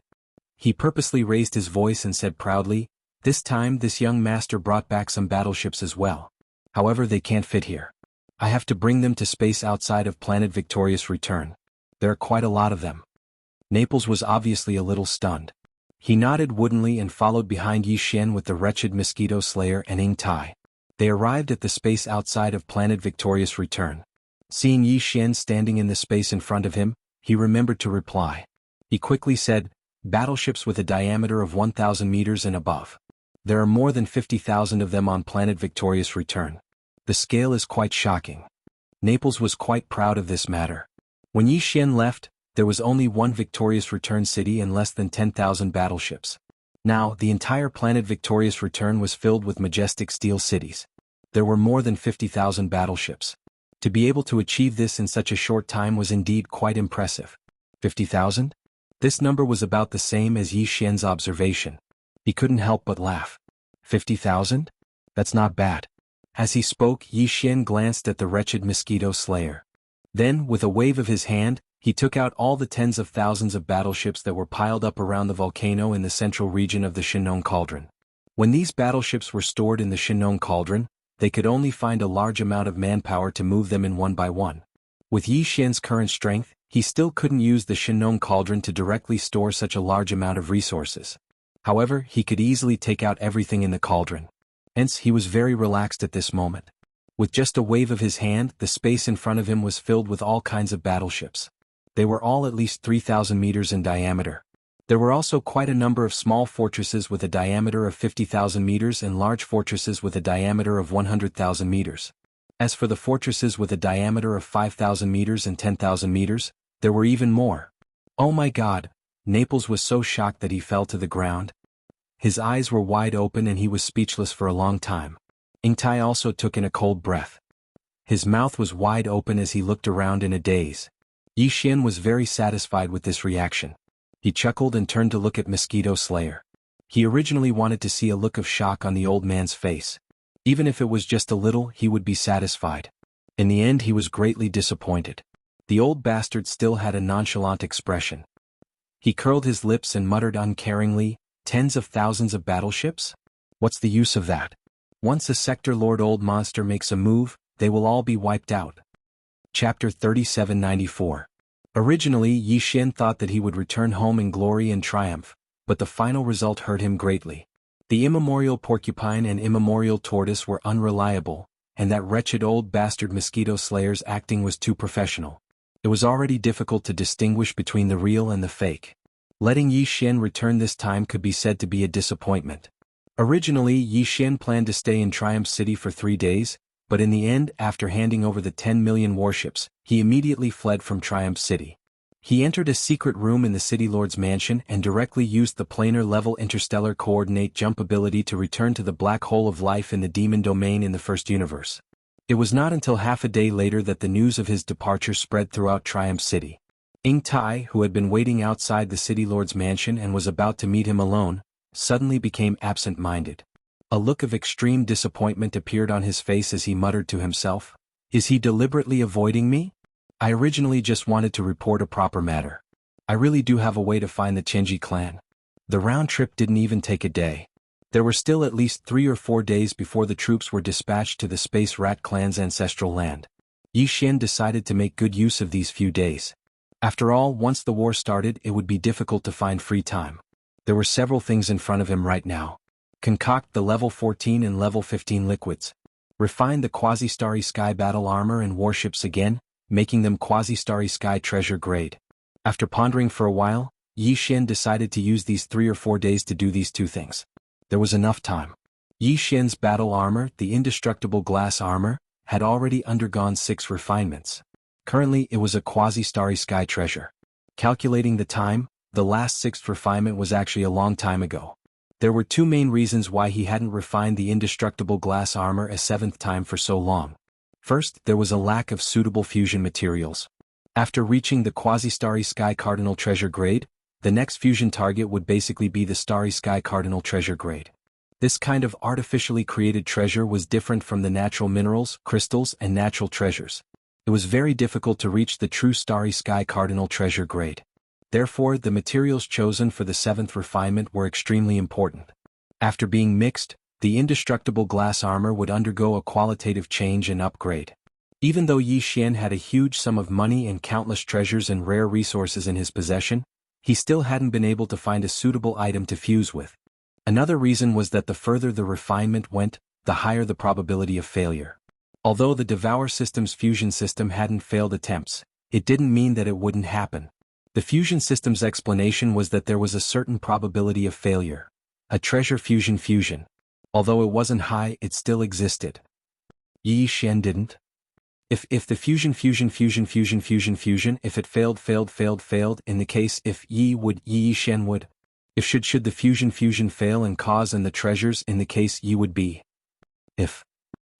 He purposely raised his voice and said proudly, "This time this young master brought back some battleships as well. However, they can't fit here. I have to bring them to space outside of planet Victorious Return. There are quite a lot of them. Naples was obviously a little stunned. He nodded woodenly and followed behind Yi Xian with the wretched mosquito slayer and Ying Tai. They arrived at the space outside of planet Victorious Return. Seeing Yi Xian standing in the space in front of him, he remembered to reply. He quickly said, "Battleships with a diameter of 1,000 meters and above. There are more than 50,000 of them on planet Victorious Return. The scale is quite shocking." Naples was quite proud of this matter. When Yi Xian left, there was only one Victorious Return city and less than 10,000 battleships. Now, the entire planet Victorious Return was filled with majestic steel cities. There were more than 50,000 battleships. To be able to achieve this in such a short time was indeed quite impressive. 50,000? This number was about the same as Yi Xian's observation. He couldn't help but laugh. 50,000? That's not bad. As he spoke, Yi Xian glanced at the wretched mosquito slayer. Then, with a wave of his hand, he took out all the tens of thousands of battleships that were piled up around the volcano in the central region of the Shinong Cauldron. When these battleships were stored in the Shinong Cauldron, they could only find a large amount of manpower to move them in one by one. With Yi Xian's current strength, he still couldn't use the Shinong Cauldron to directly store such a large amount of resources. However, he could easily take out everything in the cauldron. Hence, he was very relaxed at this moment. With just a wave of his hand, the space in front of him was filled with all kinds of battleships. They were all at least 3,000 meters in diameter. There were also quite a number of small fortresses with a diameter of 50,000 meters and large fortresses with a diameter of 100,000 meters. As for the fortresses with a diameter of 5,000 meters and 10,000 meters, there were even more. Oh my God! Naples was so shocked that he fell to the ground. His eyes were wide open and he was speechless for a long time. Ying Tai also took in a cold breath. His mouth was wide open as he looked around in a daze. Yi Xian was very satisfied with this reaction. He chuckled and turned to look at Mosquito Slayer. He originally wanted to see a look of shock on the old man's face. Even if it was just a little, he would be satisfied. In the end, he was greatly disappointed. The old bastard still had a nonchalant expression. He curled his lips and muttered uncaringly, "Tens of thousands of battleships? What's the use of that? Once a Sector Lord old monster makes a move, they will all be wiped out." Chapter 3794. Originally, Yi Xian thought that he would return home in glory and triumph, but the final result hurt him greatly. The immemorial porcupine and immemorial tortoise were unreliable, and that wretched old bastard mosquito slayer's acting was too professional. It was already difficult to distinguish between the real and the fake. Letting Yi Xian return this time could be said to be a disappointment. Originally, Yi Xian planned to stay in Triumph City for 3 days, but in the end, after handing over the 10 million warships, he immediately fled from Triumph City. He entered a secret room in the City Lord's mansion and directly used the planar-level interstellar coordinate jump ability to return to the black hole of life in the demon domain in the first universe. It was not until half a day later that the news of his departure spread throughout Triumph City. Ying Tai, who had been waiting outside the City Lord's mansion and was about to meet him alone, suddenly became absent-minded. A look of extreme disappointment appeared on his face as he muttered to himself, "Is he deliberately avoiding me? I originally just wanted to report a proper matter. I really do have a way to find the Chenji clan." The round trip didn't even take a day. There were still at least 3 or 4 days before the troops were dispatched to the Space Rat clan's ancestral land. Yi Xian decided to make good use of these few days. After all, once the war started, it would be difficult to find free time. There were several things in front of him right now. Concoct the level 14 and level 15 liquids. Refine the Quasi-Starry Sky battle armor and warships again, making them Quasi-Starry Sky treasure grade. After pondering for a while, Yi Xian decided to use these 3 or 4 days to do these 2 things. There was enough time. Yi Xian's battle armor, the indestructible glass armor, had already undergone 6 refinements. Currently, it was a Quasi-Starry Sky treasure. Calculating the time, the last 6th refinement was actually a long time ago. There were 2 main reasons why he hadn't refined the indestructible glass armor a 7th time for so long. First, there was a lack of suitable fusion materials. After reaching the Quasi-Starry Sky Cardinal treasure grade, the next fusion target would basically be the Starry Sky Cardinal treasure grade. This kind of artificially created treasure was different from the natural minerals, crystals, and natural treasures. It was very difficult to reach the true Starry Sky Cardinal treasure grade. Therefore, the materials chosen for the 7th refinement were extremely important. After being mixed, the indestructible glass armor would undergo a qualitative change and upgrade. Even though Yi Xian had a huge sum of money and countless treasures and rare resources in his possession, he still hadn't been able to find a suitable item to fuse with. Another reason was that the further the refinement went, the higher the probability of failure. Although the Devour System's fusion system hadn't failed attempts, it didn't mean that it wouldn't happen. The fusion system's explanation was that there was a certain probability of failure. A treasure fusion. Although it wasn't high, it still existed. Yi Xian didn't. If the fusion, if it failed, in the case if Yi Xian would. If should the fusion fail and cause and the treasures, in the case Yi would be. If.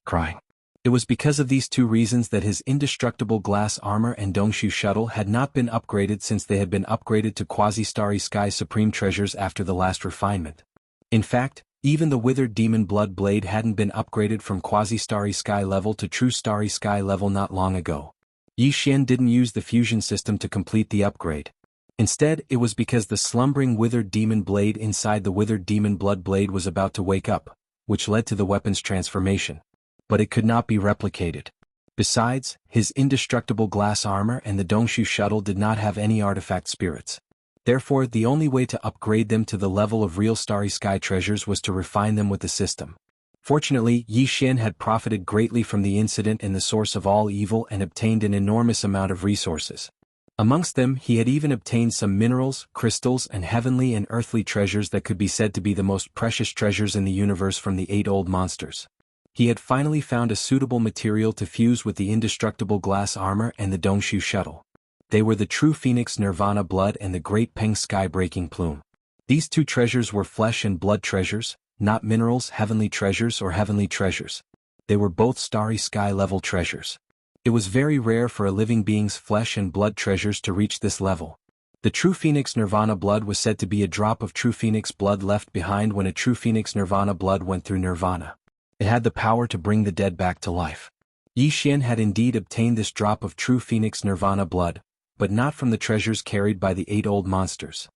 Crying. It was because of these two reasons that his indestructible glass armor and Dongshu shuttle had not been upgraded since they had been upgraded to Quasi-Starry Sky Supreme treasures after the last refinement. In fact, even the Withered Demon Blood Blade hadn't been upgraded from Quasi-Starry Sky level to True Starry Sky level not long ago. Yi Xian didn't use the fusion system to complete the upgrade. Instead, it was because the slumbering Withered Demon Blade inside the Withered Demon Blood Blade was about to wake up, which led to the weapon's transformation. But it could not be replicated. Besides, his indestructible glass armor and the Dongshu shuttle did not have any artifact spirits. Therefore, the only way to upgrade them to the level of real Starry Sky treasures was to refine them with the system. Fortunately, Yi Xian had profited greatly from the incident in the source of all evil and obtained an enormous amount of resources. Amongst them, he had even obtained some minerals, crystals, and heavenly and earthly treasures that could be said to be the most precious treasures in the universe from the 8 old monsters. He had finally found a suitable material to fuse with the indestructible glass armor and the Dongshu shuttle. They were the True Phoenix Nirvana Blood and the Great Peng Sky-Breaking Plume. These two treasures were flesh and blood treasures, not minerals, heavenly treasures, or heavenly treasures. They were both Starry Sky level treasures. It was very rare for a living being's flesh and blood treasures to reach this level. The True Phoenix Nirvana Blood was said to be a drop of True Phoenix blood left behind when a True Phoenix Nirvana Blood went through Nirvana. It had the power to bring the dead back to life. Yi Xian had indeed obtained this drop of True Phoenix Nirvana Blood, but not from the treasures carried by the 8 old monsters.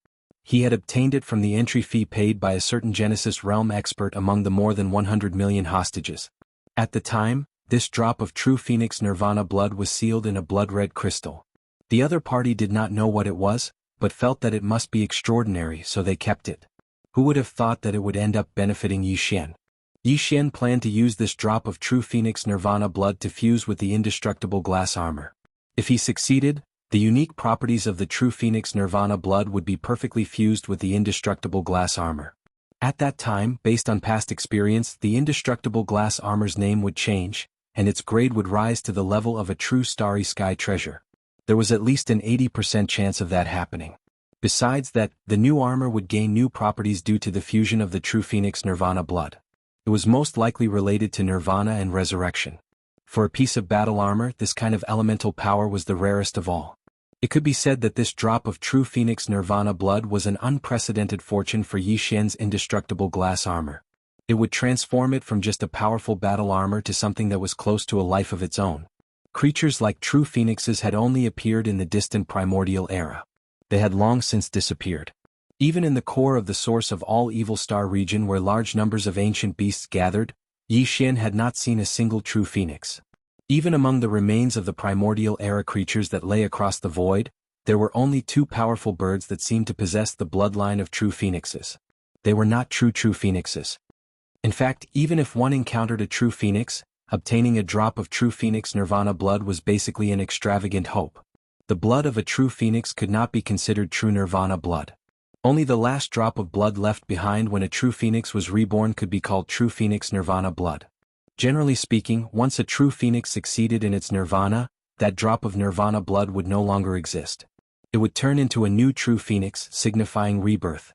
He had obtained it from the entry fee paid by a certain Genesis realm expert among the more than 100 million hostages. At the time, this drop of True Phoenix Nirvana Blood was sealed in a blood-red crystal. The other party did not know what it was, but felt that it must be extraordinary, so they kept it. Who would have thought that it would end up benefiting Yi Xian? Yi Xian planned to use this drop of True Phoenix Nirvana Blood to fuse with the indestructible glass armor. If he succeeded, the unique properties of the True Phoenix Nirvana Blood would be perfectly fused with the indestructible glass armor. At that time, based on past experience, the indestructible glass armor's name would change, and its grade would rise to the level of a true Starry Sky treasure. There was at least an 80% chance of that happening. Besides that, the new armor would gain new properties due to the fusion of the True Phoenix Nirvana Blood. It was most likely related to Nirvana and resurrection. For a piece of battle armor, this kind of elemental power was the rarest of all. It could be said that this drop of True Phoenix Nirvana Blood was an unprecedented fortune for Yi Xian's indestructible glass armor. It would transform it from just a powerful battle armor to something that was close to a life of its own. Creatures like True Phoenixes had only appeared in the distant primordial era. They had long since disappeared. Even in the core of the source of all Evil Star region where large numbers of ancient beasts gathered, Yi Xian had not seen a single True Phoenix. Even among the remains of the primordial era creatures that lay across the void, there were only 2 powerful birds that seemed to possess the bloodline of True Phoenixes. They were not True Phoenixes. In fact, even if one encountered a True Phoenix, obtaining a drop of True Phoenix Nirvana Blood was basically an extravagant hope. The blood of a True Phoenix could not be considered true Nirvana Blood. Only the last drop of blood left behind when a True Phoenix was reborn could be called True Phoenix Nirvana Blood. Generally speaking, once a True Phoenix succeeded in its Nirvana, that drop of Nirvana Blood would no longer exist. It would turn into a new True Phoenix, signifying rebirth.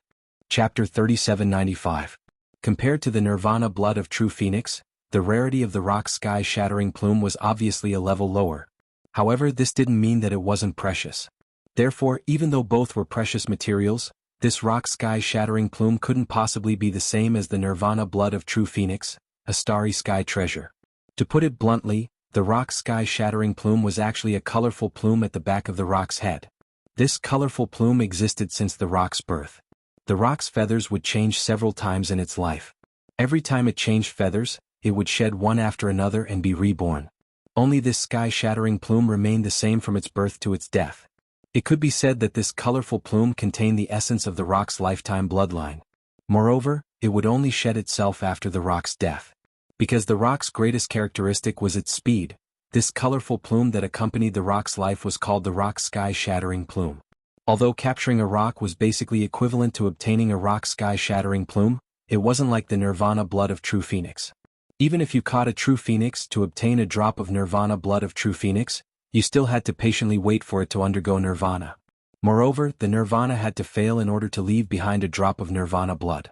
Chapter 3795. Compared to the Nirvana Blood of True Phoenix, the rarity of the rock sky shattering plume was obviously a level lower. However, this didn't mean that it wasn't precious. Therefore, even though both were precious materials, this rock sky shattering plume couldn't possibly be the same as the Nirvana Blood of True Phoenix, a Starry Sky treasure. To put it bluntly, the rock sky shattering plume was actually a colorful plume at the back of the rock's head. This colorful plume existed since the rock's birth. The rock's feathers would change several times in its life. Every time it changed feathers, it would shed one after another and be reborn. Only this sky-shattering plume remained the same from its birth to its death. It could be said that this colorful plume contained the essence of the rock's lifetime bloodline. Moreover, it would only shed itself after the rock's death. Because the rock's greatest characteristic was its speed, this colorful plume that accompanied the rock's life was called the rock sky-shattering plume. Although capturing a rock was basically equivalent to obtaining a rock sky-shattering plume, it wasn't like the nirvana blood of true phoenix. Even if you caught a true phoenix, to obtain a drop of nirvana blood of true phoenix, you still had to patiently wait for it to undergo nirvana. Moreover, the nirvana had to fail in order to leave behind a drop of nirvana blood.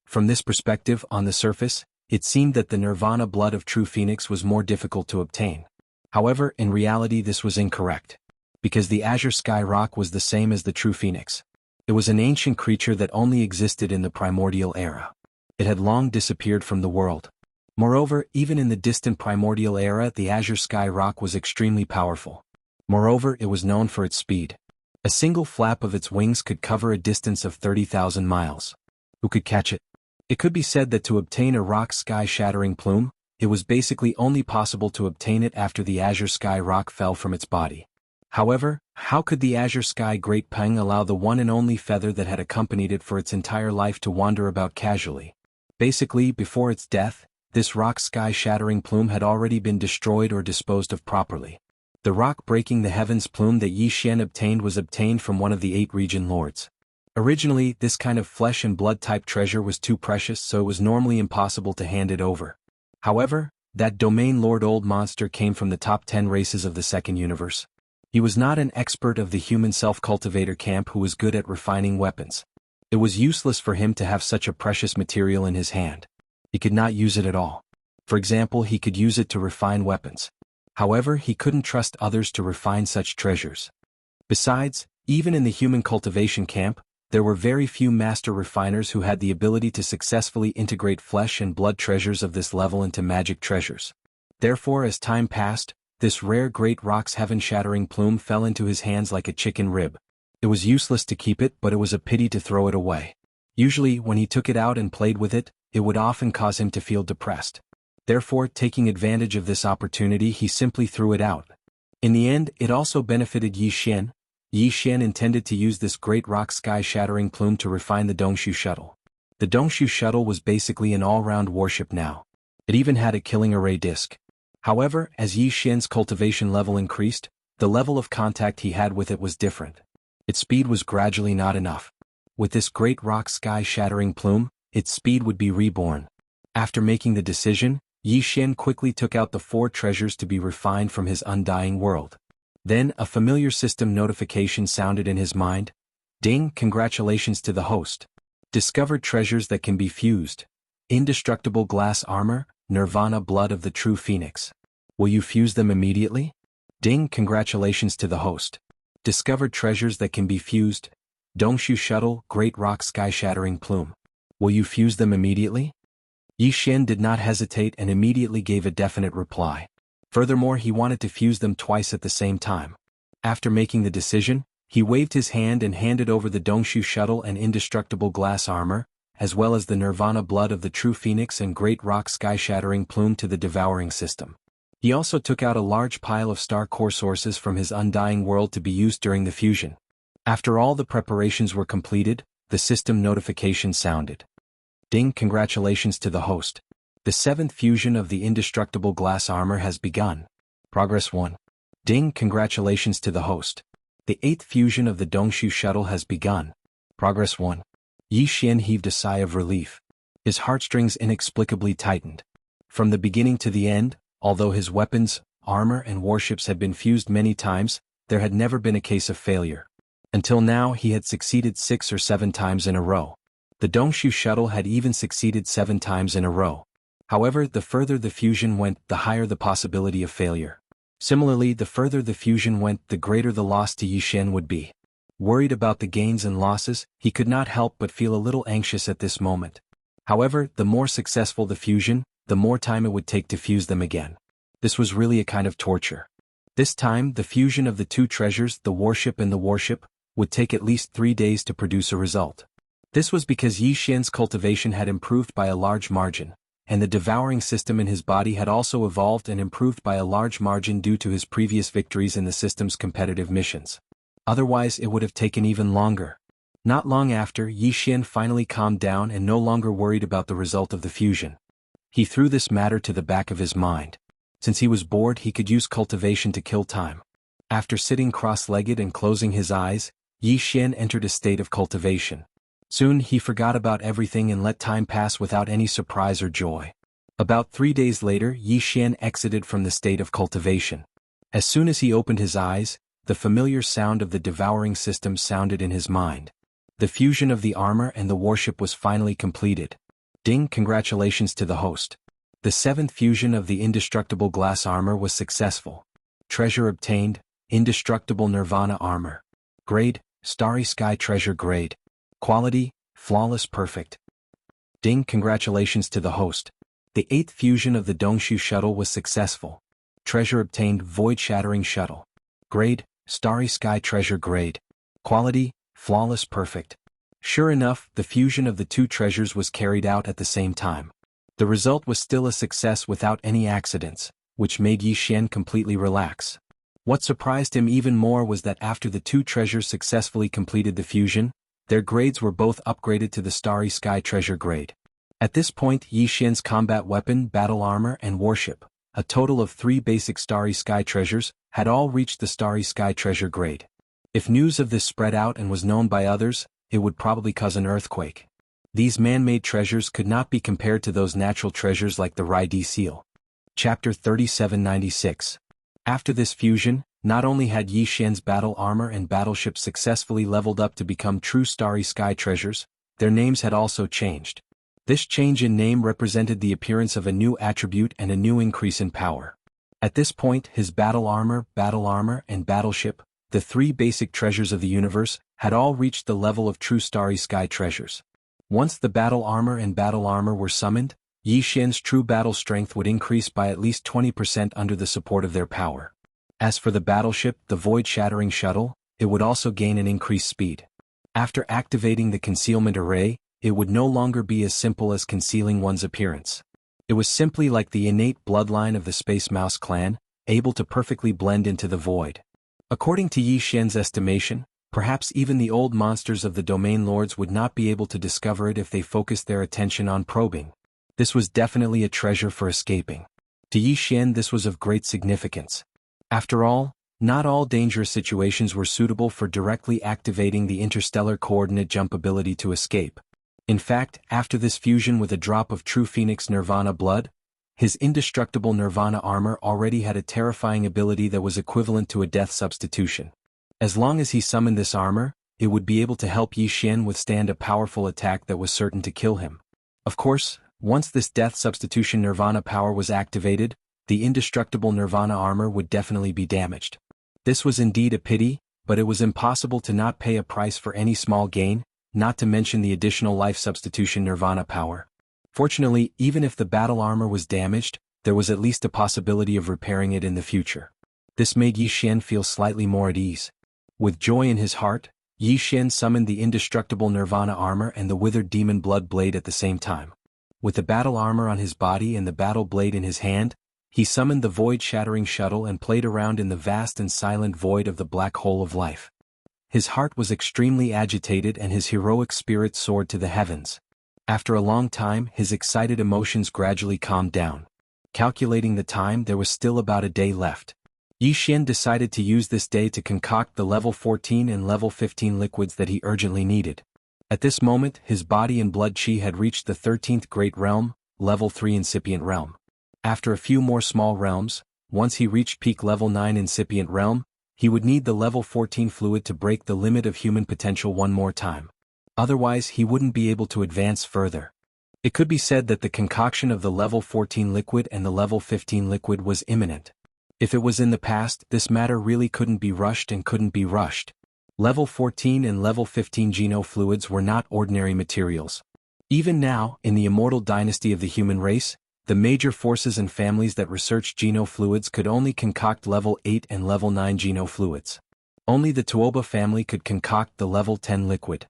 From this perspective, on the surface, it seemed that the nirvana blood of true phoenix was more difficult to obtain. However, in reality this was incorrect. Because the azure sky rock was the same as the true phoenix. It was an ancient creature that only existed in the primordial era. It had long disappeared from the world. Moreover, even in the distant primordial era, the azure sky rock was extremely powerful. Moreover, it was known for its speed. A single flap of its wings could cover a distance of 30,000 miles. Who could catch it? It could be said that to obtain a rock sky-shattering plume, it was basically only possible to obtain it after the azure sky rock fell from its body. However, how could the azure sky great Peng allow the one and only feather that had accompanied it for its entire life to wander about casually? Basically, before its death, this rock sky-shattering plume had already been destroyed or disposed of properly. The rock breaking the heavens plume that Yi Xian obtained was obtained from one of the 8 region lords. Originally, this kind of flesh and blood type treasure was too precious, so it was normally impossible to hand it over. However, that domain lord old monster came from the top 10 races of the second universe. He was not an expert of the human self-cultivator camp who was good at refining weapons. It was useless for him to have such a precious material in his hand. He could not use it at all. For example, he could use it to refine weapons. However, he couldn't trust others to refine such treasures. Besides, even in the human cultivation camp, there were very few master refiners who had the ability to successfully integrate flesh and blood treasures of this level into magic treasures. Therefore, as time passed, this rare great rock's heaven-shattering plume fell into his hands like a chicken rib. It was useless to keep it, but it was a pity to throw it away. Usually, when he took it out and played with it, it would often cause him to feel depressed. Therefore, taking advantage of this opportunity, he simply threw it out. In the end, it also benefited Yi Xian. Yi Xian intended to use this great rock sky-shattering plume to refine the Dongshu shuttle. The Dongshu shuttle was basically an all-round warship now. It even had a killing array disc. However, as Yi Xian's cultivation level increased, the level of contact he had with it was different. Its speed was gradually not enough. With this great rock sky-shattering plume, its speed would be reborn. After making the decision, Yi Xian quickly took out the 4 treasures to be refined from his undying world. Then, a familiar system notification sounded in his mind. Ding, congratulations to the host. Discovered treasures that can be fused. Indestructible glass armor, nirvana blood of the true phoenix. Will you fuse them immediately? Ding, congratulations to the host. Discovered treasures that can be fused. Dongshu shuttle, great rock sky-shattering plume. Will you fuse them immediately? Yi Xian did not hesitate and immediately gave a definite reply. Furthermore, he wanted to fuse them twice at the same time. After making the decision, he waved his hand and handed over the Dongshu shuttle and indestructible glass armor, as well as the nirvana blood of the true phoenix and great rock sky-shattering plume to the devouring system. He also took out a large pile of star core sources from his undying world to be used during the fusion. After all the preparations were completed, the system notification sounded. Ding, congratulations to the host. The 7th fusion of the indestructible glass armor has begun. Progress 1. Ding, congratulations to the host. The 8th fusion of the Dongshu shuttle has begun. Progress 1. Yi Xian heaved a sigh of relief. His heartstrings inexplicably tightened. From the beginning to the end, although his weapons, armor and warships had been fused many times, there had never been a case of failure. Until now he had succeeded 6 or 7 times in a row. The Dongshu shuttle had even succeeded 7 times in a row. However, the further the fusion went, the higher the possibility of failure. Similarly, the further the fusion went, the greater the loss to Yi Xian would be. Worried about the gains and losses, he could not help but feel a little anxious at this moment. However, the more successful the fusion, the more time it would take to fuse them again. This was really a kind of torture. This time, the fusion of the 2 treasures, the warship and the warship, would take at least 3 days to produce a result. This was because Yi Xian's cultivation had improved by a large margin, and the devouring system in his body had also evolved and improved by a large margin due to his previous victories in the system's competitive missions. Otherwise it would have taken even longer. Not long after, Yi Xian finally calmed down and no longer worried about the result of the fusion. He threw this matter to the back of his mind. Since he was bored, he could use cultivation to kill time. After sitting cross-legged and closing his eyes, Yi Xian entered a state of cultivation. Soon he forgot about everything and let time pass without any surprise or joy. About 3 days later, Yi Xian exited from the state of cultivation. As soon as he opened his eyes, the familiar sound of the devouring system sounded in his mind. The fusion of the armor and the warship was finally completed. Ding! Congratulations to the host. The 7th fusion of the indestructible glass armor was successful. Treasure obtained, indestructible nirvana armor. Grade, starry sky treasure grade. Quality, flawless perfect. Ding! Congratulations to the host. The 8th fusion of the Dongshu shuttle was successful. Treasure obtained, void shattering shuttle. Grade, starry sky treasure grade. Quality, flawless perfect. Sure enough, the fusion of the 2 treasures was carried out at the same time. The result was still a success without any accidents, which made Yi Xian completely relax. What surprised him even more was that after the 2 treasures successfully completed the fusion, their grades were both upgraded to the starry sky treasure grade. At this point, Yi Xian's combat weapon, battle armor and warship, a total of 3 basic starry sky treasures, had all reached the starry sky treasure grade. If news of this spread out and was known by others, it would probably cause an earthquake. These man-made treasures could not be compared to those natural treasures like the Rai-D seal. Chapter 3796. After this fusion, not only had Yi Xian's battle armor and battleship successfully leveled up to become true starry sky treasures, their names had also changed. This change in name represented the appearance of a new attribute and a new increase in power. At this point, his battle armor, and battleship, the 3 basic treasures of the universe, had all reached the level of true starry sky treasures. Once the battle armor were summoned, Yi Xian's true battle strength would increase by at least 20% under the support of their power. As for the battleship, the void-shattering shuttle, it would also gain an increased speed. After activating the concealment array, it would no longer be as simple as concealing one's appearance. It was simply like the innate bloodline of the Space Mouse clan, able to perfectly blend into the void. According to Yi Xian's estimation, perhaps even the old monsters of the Domain Lords would not be able to discover it if they focused their attention on probing. This was definitely a treasure for escaping. To Yi Xian this was of great significance. After all, not all dangerous situations were suitable for directly activating the interstellar coordinate jump ability to escape. In fact, after this fusion with a drop of true Phoenix Nirvana blood, his indestructible Nirvana armor already had a terrifying ability that was equivalent to a death substitution. As long as he summoned this armor, it would be able to help Yi Xian withstand a powerful attack that was certain to kill him. Of course, once this death substitution Nirvana power was activated, the indestructible Nirvana armor would definitely be damaged. This was indeed a pity, but it was impossible to not pay a price for any small gain, not to mention the additional life substitution Nirvana power. Fortunately, even if the battle armor was damaged, there was at least a possibility of repairing it in the future. This made Yi Xian feel slightly more at ease. With joy in his heart, Yi Xian summoned the indestructible Nirvana armor and the withered demon blood blade at the same time. With the battle armor on his body and the battle blade in his hand, he summoned the void-shattering shuttle and played around in the vast and silent void of the black hole of life. His heart was extremely agitated and his heroic spirit soared to the heavens. After a long time, his excited emotions gradually calmed down. Calculating the time, there was still about a day left. Yi Xian decided to use this day to concoct the level 14 and level 15 liquids that he urgently needed. At this moment, his body and blood chi had reached the 13th Great Realm, level 3 Incipient Realm. After a few more small realms, once he reached peak level 9 Incipient Realm, he would need the level 14 fluid to break the limit of human potential one more time. Otherwise, he wouldn't be able to advance further. It could be said that the concoction of the level 14 liquid and the level 15 liquid was imminent. If it was in the past, this matter really couldn't be rushed. Level 14 and level 15 geno fluids were not ordinary materials. Even now, in the immortal dynasty of the human race, the major forces and families that research geno fluids could only concoct level 8 and level 9 geno fluids. Only the Tuoba family could concoct the level 10 liquid.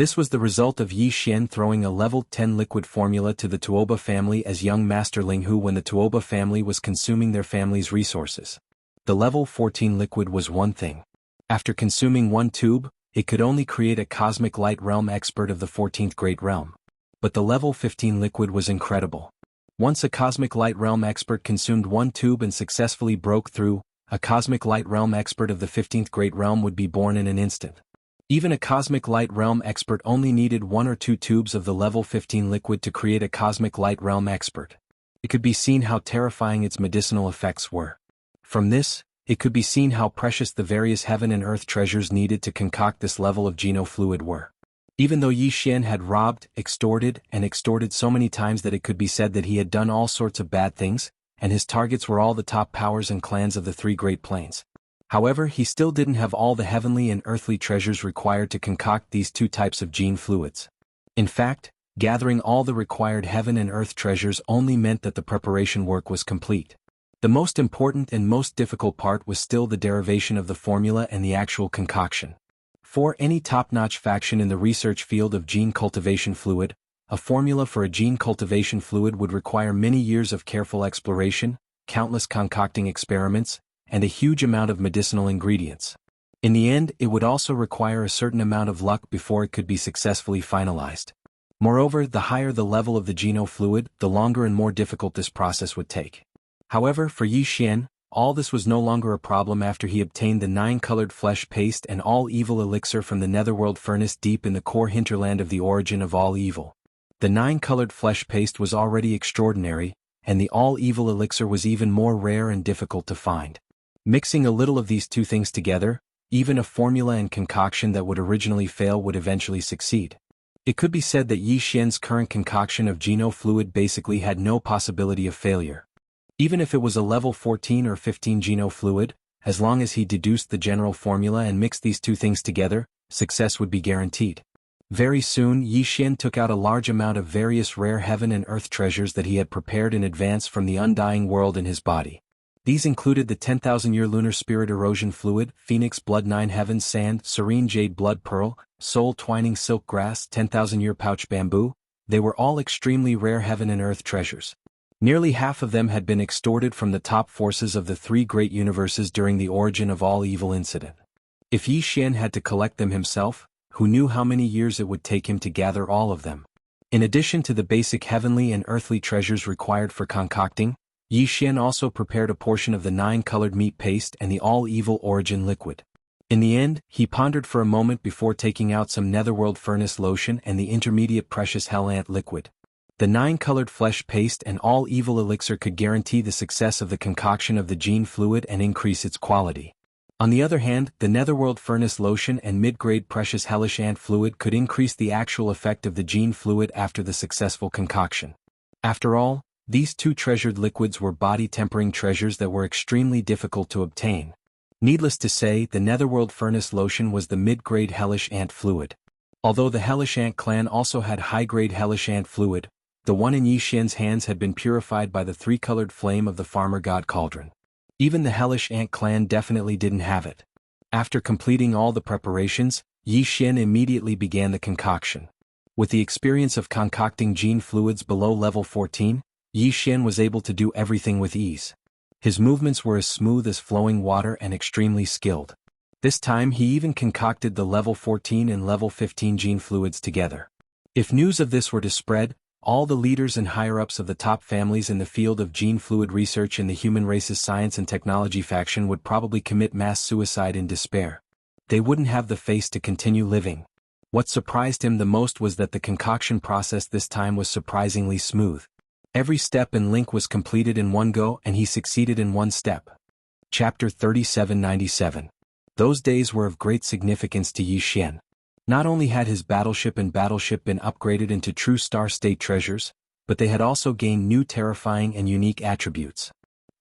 This was the result of Yi Xian throwing a level 10 liquid formula to the Tuoba family as young Master Linghu when the Tuoba family was consuming their family's resources. The level 14 liquid was one thing. After consuming one tube, it could only create a cosmic light realm expert of the 14th Great Realm. But the level 15 liquid was incredible. Once a cosmic light realm expert consumed one tube and successfully broke through, a cosmic light realm expert of the 15th Great Realm would be born in an instant. Even a cosmic light realm expert only needed one or two tubes of the level 15 liquid to create a cosmic light realm expert. It could be seen how terrifying its medicinal effects were. From this, it could be seen how precious the various heaven and earth treasures needed to concoct this level of genofluid were. Even though Yi Xian had robbed, extorted so many times that it could be said that he had done all sorts of bad things, and his targets were all the top powers and clans of the three Great Plains. However, he still didn't have all the heavenly and earthly treasures required to concoct these two types of gene fluids. In fact, gathering all the required heaven and earth treasures only meant that the preparation work was complete. The most important and most difficult part was still the derivation of the formula and the actual concoction. For any top-notch faction in the research field of gene cultivation fluid, a formula for a gene cultivation fluid would require many years of careful exploration, countless concocting experiments, and a huge amount of medicinal ingredients. In the end, it would also require a certain amount of luck before it could be successfully finalized. Moreover, the higher the level of the genofluid, the longer and more difficult this process would take. However, for Yi Xian, all this was no longer a problem after he obtained the 9-colored flesh paste and all-evil elixir from the netherworld furnace deep in the core hinterland of the origin of all evil. The 9-colored flesh paste was already extraordinary, and the all-evil elixir was even more rare and difficult to find. Mixing a little of these two things together, even a formula and concoction that would originally fail would eventually succeed. It could be said that Yi Xian's current concoction of genofluid basically had no possibility of failure. Even if it was a level 14 or 15 genofluid, as long as he deduced the general formula and mixed these two things together, success would be guaranteed. Very soon Yi Xian took out a large amount of various rare heaven and earth treasures that he had prepared in advance from the undying world in his body. These included the 10,000-year lunar spirit erosion fluid, phoenix blood 9 heavens sand, serene jade blood pearl, soul twining silk grass, 10,000-year pouch bamboo. They were all extremely rare heaven and earth treasures. Nearly half of them had been extorted from the top forces of the three great universes during the origin of all evil incident. If Yi Xian had to collect them himself, who knew how many years it would take him to gather all of them? In addition to the basic heavenly and earthly treasures required for concocting, Yi Xian also prepared a portion of the 9-colored meat paste and the all-evil origin liquid. In the end, he pondered for a moment before taking out some netherworld furnace lotion and the intermediate precious hell ant liquid. The 9-colored flesh paste and all-evil elixir could guarantee the success of the concoction of the gene fluid and increase its quality. On the other hand, the netherworld furnace lotion and mid-grade precious hellish ant fluid could increase the actual effect of the gene fluid after the successful concoction. After all, these two treasured liquids were body-tempering treasures that were extremely difficult to obtain. Needless to say, the netherworld furnace lotion was the mid-grade hellish ant fluid. Although the hellish ant clan also had high-grade hellish ant fluid, the one in Yi Xian's hands had been purified by the three-colored flame of the farmer god cauldron. Even the hellish ant clan definitely didn't have it. After completing all the preparations, Yi Xian immediately began the concoction. With the experience of concocting gene fluids below level 14, Yi Xian was able to do everything with ease. His movements were as smooth as flowing water and extremely skilled. This time he even concocted the level 14 and level 15 gene fluids together. If news of this were to spread, all the leaders and higher-ups of the top families in the field of gene fluid research in the human race's science and technology faction would probably commit mass suicide in despair. They wouldn't have the face to continue living. What surprised him the most was that the concoction process this time was surprisingly smooth. Every step and link was completed in one go and he succeeded in one step. Chapter 3797. Those days were of great significance to Yi Xian. Not only had his battleship been upgraded into true star-state treasures, but they had also gained new terrifying and unique attributes.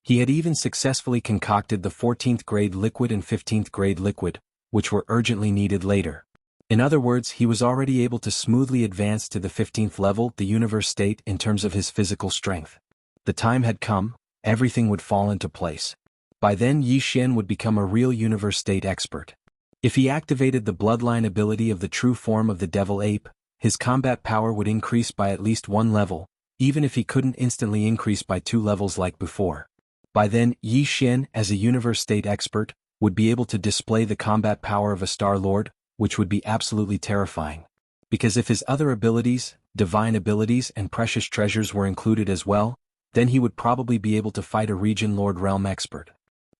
He had even successfully concocted the 14th grade liquid and 15th grade liquid, which were urgently needed later. In other words, he was already able to smoothly advance to the 15th level, the universe state, in terms of his physical strength. The time had come, everything would fall into place. By then Yi Xian would become a real universe state expert. If he activated the bloodline ability of the true form of the devil ape, his combat power would increase by at least 1 level, even if he couldn't instantly increase by 2 levels like before. By then, Yi Xian, as a universe state expert, would be able to display the combat power of a Star Lord, which would be absolutely terrifying. Because if his other abilities, divine abilities and precious treasures were included as well, then he would probably be able to fight a region Lord Realm expert.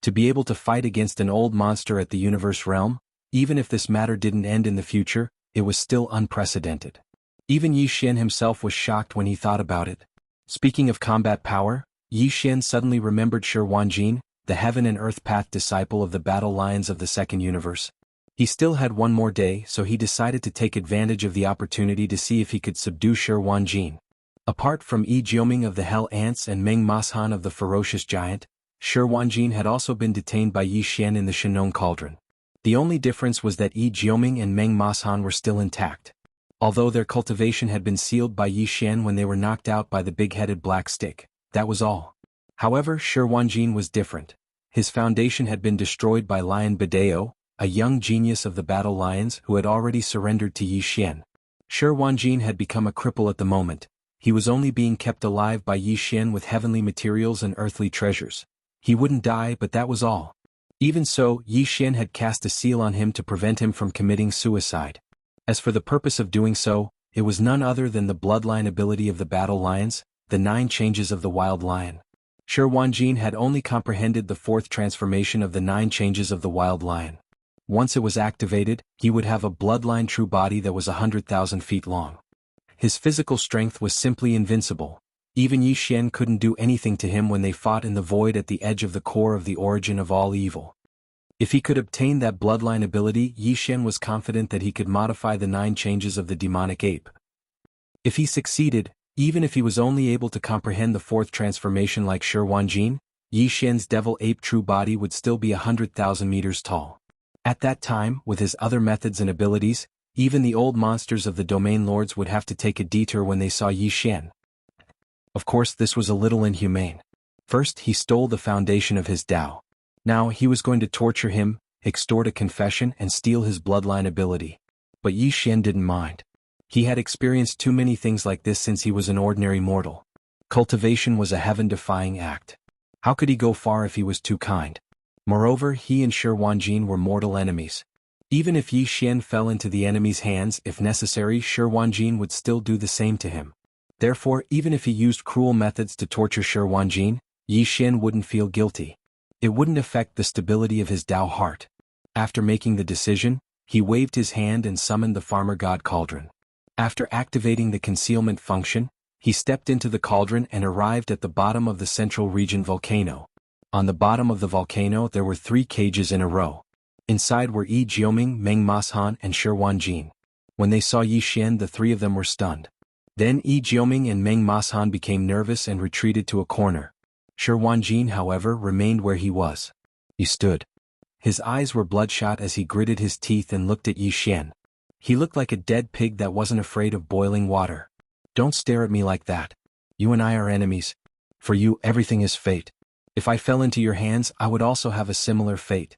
To be able to fight against an old monster at the universe realm, even if this matter didn't end in the future, it was still unprecedented. Even Yi Xian himself was shocked when he thought about it. Speaking of combat power, Yi Xian suddenly remembered Shi Wanjin, the Heaven and Earth Path disciple of the Battle Lions of the Second Universe. He still had one more day, so he decided to take advantage of the opportunity to see if he could subdue Shi Wanjin. Apart from Yi Jioming of the Hell Ants and Meng Mashan of the Ferocious Giant, Shi Wanjin had also been detained by Yi Xian in the Shenong Cauldron. The only difference was that Yi Jioming and Meng Mashan were still intact. Although their cultivation had been sealed by Yi Xian when they were knocked out by the big-headed black stick, that was all. However, Shi Wanjin was different. His foundation had been destroyed by Lion Badeo, a young genius of the Battle Lions who had already surrendered to Yi Xian. Shi Wanjin had become a cripple at the moment. He was only being kept alive by Yi Xian with heavenly materials and earthly treasures. He wouldn't die, but that was all. Even so, Yi Xian had cast a seal on him to prevent him from committing suicide. As for the purpose of doing so, it was none other than the bloodline ability of the Battle Lions, the 9 changes of the Wild Lion. Shi Wanjin had only comprehended the 4th transformation of the 9 changes of the Wild Lion. Once it was activated, he would have a bloodline true body that was 100,000 feet long. His physical strength was simply invincible. Even Yi Xian couldn't do anything to him when they fought in the void at the edge of the core of the origin of all evil. If he could obtain that bloodline ability, Yi Xian was confident that he could modify the 9 changes of the demonic ape. If he succeeded, even if he was only able to comprehend the 4th transformation like Shi Wanjin, Yi Xian's devil ape true body would still be 100,000 meters tall. At that time, with his other methods and abilities, even the old monsters of the domain lords would have to take a detour when they saw Yi Xian. Of course, this was a little inhumane. First, he stole the foundation of his Tao. Now, he was going to torture him, extort a confession and steal his bloodline ability. But Yi Xian didn't mind. He had experienced too many things like this since he was an ordinary mortal. Cultivation was a heaven-defying act. How could he go far if he was too kind? Moreover, he and Shi Wanjin were mortal enemies. Even if Yi Xian fell into the enemy's hands, if necessary, Shi Wanjin would still do the same to him. Therefore, even if he used cruel methods to torture Shi Wanjin, Yi Xian wouldn't feel guilty. It wouldn't affect the stability of his Tao heart. After making the decision, he waved his hand and summoned the Farmer God Cauldron. After activating the concealment function, he stepped into the cauldron and arrived at the bottom of the central region volcano. On the bottom of the volcano there were 3 cages in a row. Inside were Yi Jioming, Meng Mashan and Shi Wanjin. When they saw Yi Xian, the 3 of them were stunned. Then Yi Jioming and Meng Mashan became nervous and retreated to a corner. Shi Wanjin, however, remained where he was. He stood. His eyes were bloodshot as he gritted his teeth and looked at Yi Xian. He looked like a dead pig that wasn't afraid of boiling water. Don't stare at me like that. You and I are enemies. For you, everything is fate. If I fell into your hands, I would also have a similar fate.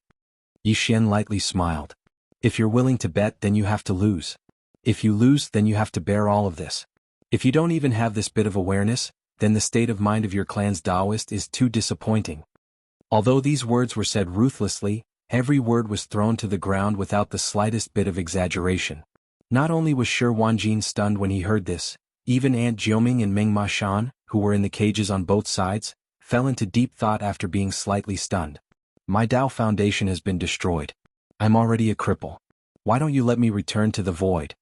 Yi Xian lightly smiled. If you're willing to bet, then you have to lose. If you lose, then you have to bear all of this. If you don't even have this bit of awareness, then the state of mind of your clan's Taoist is too disappointing. Although these words were said ruthlessly, every word was thrown to the ground without the slightest bit of exaggeration. Not only was Shi Wanjin stunned when he heard this, even Aunt Jioming and Meng Mashan, who were in the cages on both sides, fell into deep thought after being slightly stunned. My Tao foundation has been destroyed. I'm already a cripple. Why don't you let me return to the void?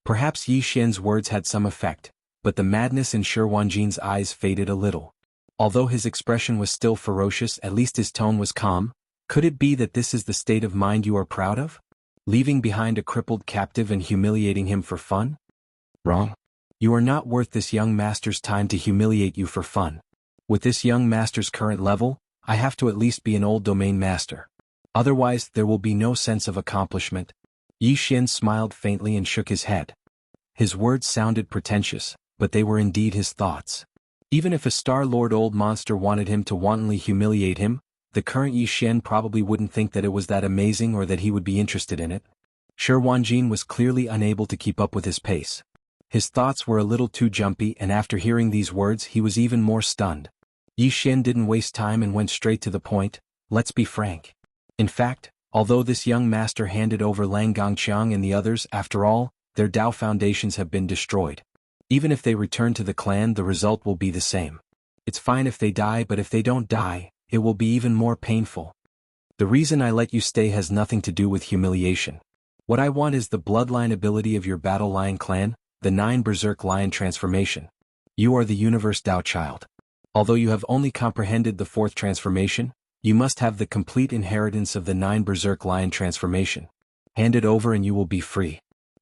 Perhaps Yi Xian's words had some effect, but the madness in Shi Wanjin's eyes faded a little. Although his expression was still ferocious, at least his tone was calm. Could it be that this is the state of mind you are proud of? Leaving behind a crippled captive and humiliating him for fun? Wrong. You are not worth this young master's time to humiliate you for fun. With this young master's current level, I have to at least be an old domain master. Otherwise, there will be no sense of accomplishment. Yi Xian smiled faintly and shook his head. His words sounded pretentious, but they were indeed his thoughts. Even if a Star Lord old monster wanted him to wantonly humiliate him, the current Yi Xian probably wouldn't think that it was that amazing or that he would be interested in it. Shi Wanjin was clearly unable to keep up with his pace. His thoughts were a little too jumpy, and after hearing these words he was even more stunned. Yi Xian didn't waste time and went straight to the point. Let's be frank. In fact, although this young master handed over Lang Gongqiang and the others, after all, their Dao foundations have been destroyed. Even if they return to the clan, the result will be the same. It's fine if they die, but if they don't die, it will be even more painful. The reason I let you stay has nothing to do with humiliation. What I want is the bloodline ability of your Battle Lion clan, the 9 Berserk Lion transformation. You are the Universe Dao child. Although you have only comprehended the 4th transformation, you must have the complete inheritance of the 9 Berserk Lion transformation. Hand it over and you will be free.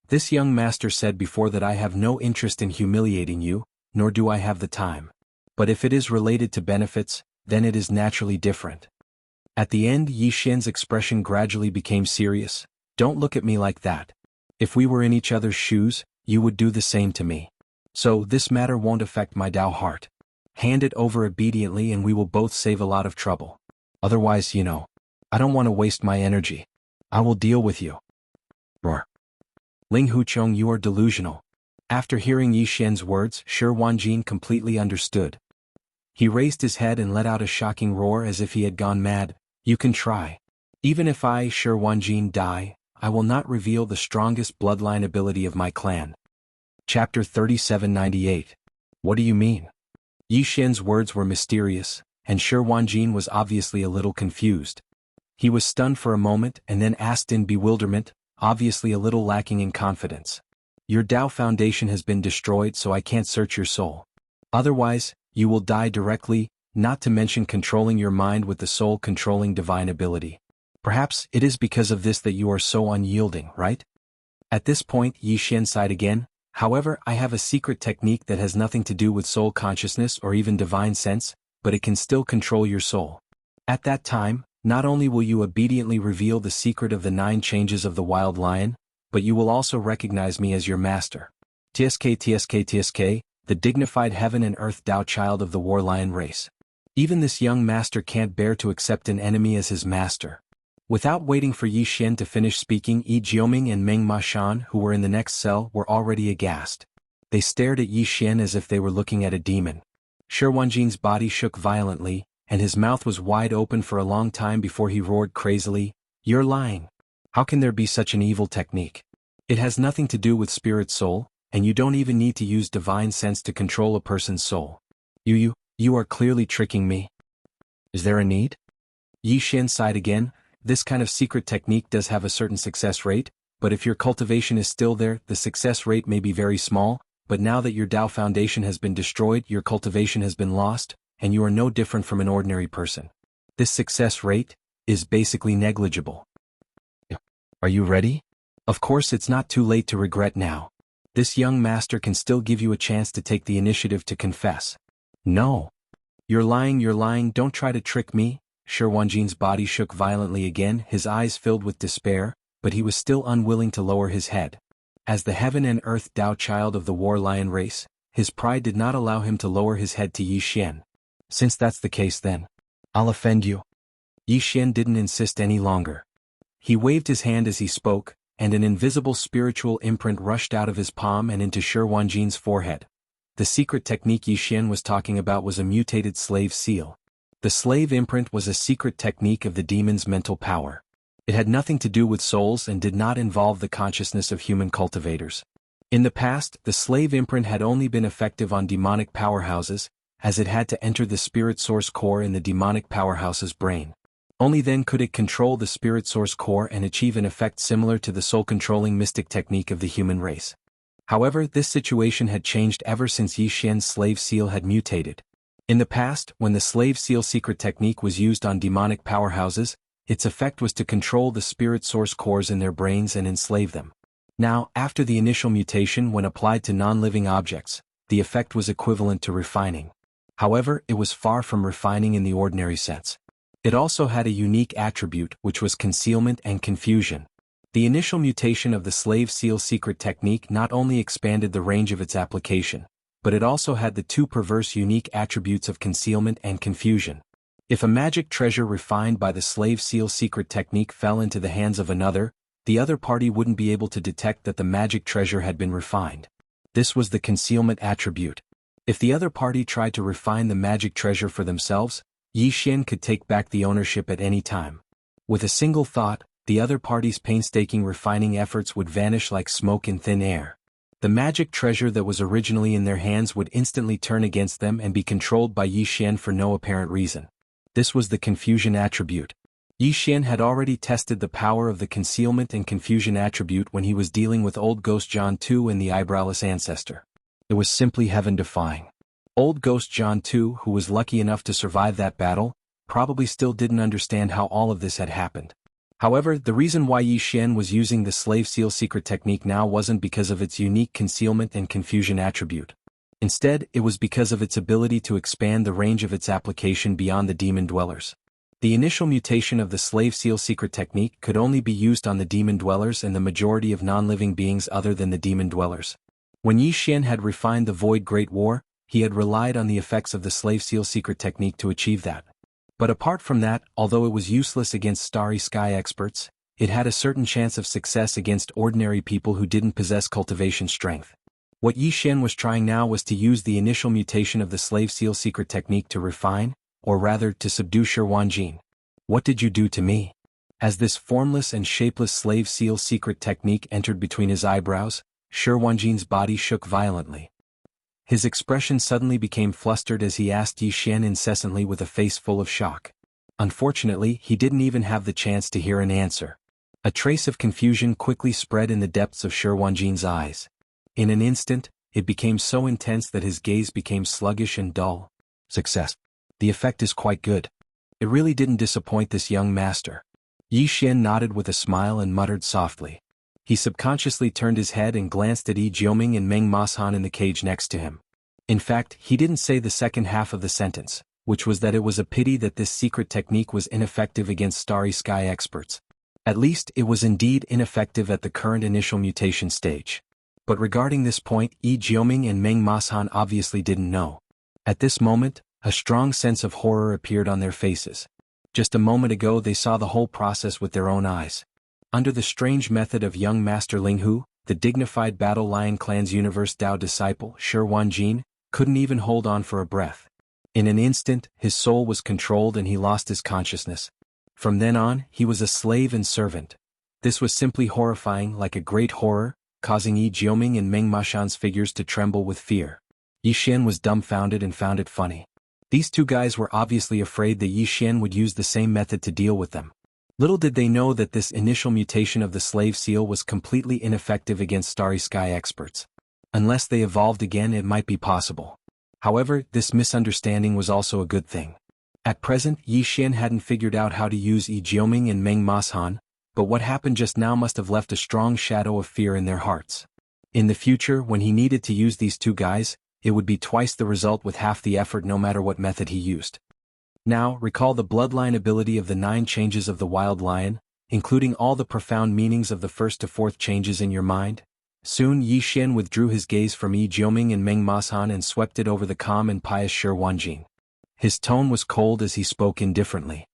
This young master said before that I have no interest in humiliating you, nor do I have the time. But if it is related to benefits, then it is naturally different. At the end, Yi Xian's expression gradually became serious. Don't look at me like that. If we were in each other's shoes, you would do the same to me. So this matter won't affect my Dao heart. Hand it over obediently and we will both save a lot of trouble. Otherwise, I don't want to waste my energy. I will deal with you. Roar. Ling Huchong, you are delusional. After hearing Yi Xian's words, Shi Wanjin completely understood. He raised his head and let out a shocking roar as if he had gone mad. You can try. Even if I, Shi Wanjin, die, I will not reveal the strongest bloodline ability of my clan. Chapter 3798. What do you mean? Yi Xian's words were mysterious, and Shi Wanjin was obviously a little confused. He was stunned for a moment and then asked in bewilderment, obviously a little lacking in confidence. Your Dao foundation has been destroyed, so I can't search your soul. Otherwise, you will die directly, not to mention controlling your mind with the soul-controlling divine ability. Perhaps it is because of this that you are so unyielding, right? At this point, Yi Xian sighed again. However, I have a secret technique that has nothing to do with soul consciousness or even divine sense, but it can still control your soul. At that time, not only will you obediently reveal the secret of the 9 changes of the wild lion, but you will also recognize me as your master. TSK, the dignified heaven and earth Dao child of the war lion race. Even this young master can't bear to accept an enemy as his master. Without waiting for Yi Xian to finish speaking, Yi Jioming and Meng Mashan, who were in the next cell, were already aghast. They stared at Yi Xian as if they were looking at a demon. Shi Wanjin's body shook violently, and his mouth was wide open for a long time before he roared crazily, "You're lying. How can there be such an evil technique? It has nothing to do with spirit soul, and you don't even need to use divine sense to control a person's soul. You are clearly tricking me. Is there a need?" Yi Xian sighed again. This kind of secret technique does have a certain success rate, but if your cultivation is still there, the success rate may be very small, but now that your Dao foundation has been destroyed, your cultivation has been lost, and you are no different from an ordinary person. This success rate is basically negligible. Are you ready? Of course, it's not too late to regret now. This young master can still give you a chance to take the initiative to confess. No. You're lying, don't try to trick me. Shi Wanjin's body shook violently again, his eyes filled with despair, but he was still unwilling to lower his head. As the heaven and earth Dao child of the war lion race, his pride did not allow him to lower his head to Yi Xian. Since that's the case then, I'll offend you. Yi Xian didn't insist any longer. He waved his hand as he spoke, and an invisible spiritual imprint rushed out of his palm and into Shi Wanjin's forehead. The secret technique Yi Xian was talking about was a mutated slave seal. The slave imprint was a secret technique of the demon's mental power. It had nothing to do with souls and did not involve the consciousness of human cultivators. In the past, the slave imprint had only been effective on demonic powerhouses, as it had to enter the spirit source core in the demonic powerhouse's brain. Only then could it control the spirit source core and achieve an effect similar to the soul-controlling mystic technique of the human race. However, this situation had changed ever since Yi Xian's slave seal had mutated. In the past, when the slave seal secret technique was used on demonic powerhouses, its effect was to control the spirit source cores in their brains and enslave them. Now, after the initial mutation, when applied to non-living objects, the effect was equivalent to refining. However, it was far from refining in the ordinary sense. It also had a unique attribute, which was concealment and confusion. The initial mutation of the slave seal secret technique not only expanded the range of its application, but it also had the 2 perverse unique attributes of concealment and confusion. If a magic treasure refined by the slave seal secret technique fell into the hands of another, the other party wouldn't be able to detect that the magic treasure had been refined. This was the concealment attribute. If the other party tried to refine the magic treasure for themselves, Yi Xian could take back the ownership at any time. With a single thought, the other party's painstaking refining efforts would vanish like smoke in thin air. The magic treasure that was originally in their hands would instantly turn against them and be controlled by Yi Xian for no apparent reason. This was the confusion attribute. Yi Xian had already tested the power of the concealment and confusion attribute when he was dealing with Old Ghost Jianghu and the Eyebrowless Ancestor. It was simply heaven-defying. Old Ghost Jianghu, who was lucky enough to survive that battle, probably still didn't understand how all of this had happened. However, the reason why Yi Xian was using the slave seal secret technique now wasn't because of its unique concealment and confusion attribute. Instead, it was because of its ability to expand the range of its application beyond the demon dwellers. The initial mutation of the slave seal secret technique could only be used on the demon dwellers and the majority of non-living beings other than the demon dwellers. When Yi Xian had refined the Void Great War, he had relied on the effects of the slave seal secret technique to achieve that. But apart from that, although it was useless against Starry Sky experts, it had a certain chance of success against ordinary people who didn't possess cultivation strength. What Yi Xian was trying now was to use the initial mutation of the slave seal secret technique to refine, or rather to subdue Shi Wanjin. What did you do to me? As this formless and shapeless slave seal secret technique entered between his eyebrows, Shi Wanjin's body shook violently. His expression suddenly became flustered as he asked Yi Xian incessantly with a face full of shock. Unfortunately, he didn't even have the chance to hear an answer. A trace of confusion quickly spread in the depths of Shi Wanjin's eyes. In an instant, it became so intense that his gaze became sluggish and dull. Success. The effect is quite good. It really didn't disappoint this young master. Yi Xian nodded with a smile and muttered softly. He subconsciously turned his head and glanced at Yi Jioming and Meng Mashan in the cage next to him. In fact, he didn't say the second half of the sentence, which was that it was a pity that this secret technique was ineffective against Starry Sky experts. At least, it was indeed ineffective at the current initial mutation stage. But regarding this point, Yi Jioming and Meng Mashan obviously didn't know. At this moment, a strong sense of horror appeared on their faces. Just a moment ago they saw the whole process with their own eyes. Under the strange method of young Master Linghu, the dignified Battle Lion Clan's Universe Dao disciple, Shi Wanjin, couldn't even hold on for a breath. In an instant, his soul was controlled and he lost his consciousness. From then on, he was a slave and servant. This was simply horrifying, like a great horror, causing Yi Jioming and Meng Mashan's figures to tremble with fear. Yi Xian was dumbfounded and found it funny. These two guys were obviously afraid that Yi Xian would use the same method to deal with them. Little did they know that this initial mutation of the slave seal was completely ineffective against Starry Sky experts. Unless they evolved again, it might be possible. However, this misunderstanding was also a good thing. At present, Yi Xian hadn't figured out how to use Yi Jioming and Meng Mashan, but what happened just now must have left a strong shadow of fear in their hearts. In the future, when he needed to use these two guys, it would be twice the result with half the effort no matter what method he used. Now, recall the bloodline ability of the 9 changes of the wild lion, including all the profound meanings of the first to fourth changes in your mind. Soon Yi Xian withdrew his gaze from Yi Jioming and Meng Mashan and swept it over the calm and pious Shi Wanjin. His tone was cold as he spoke indifferently.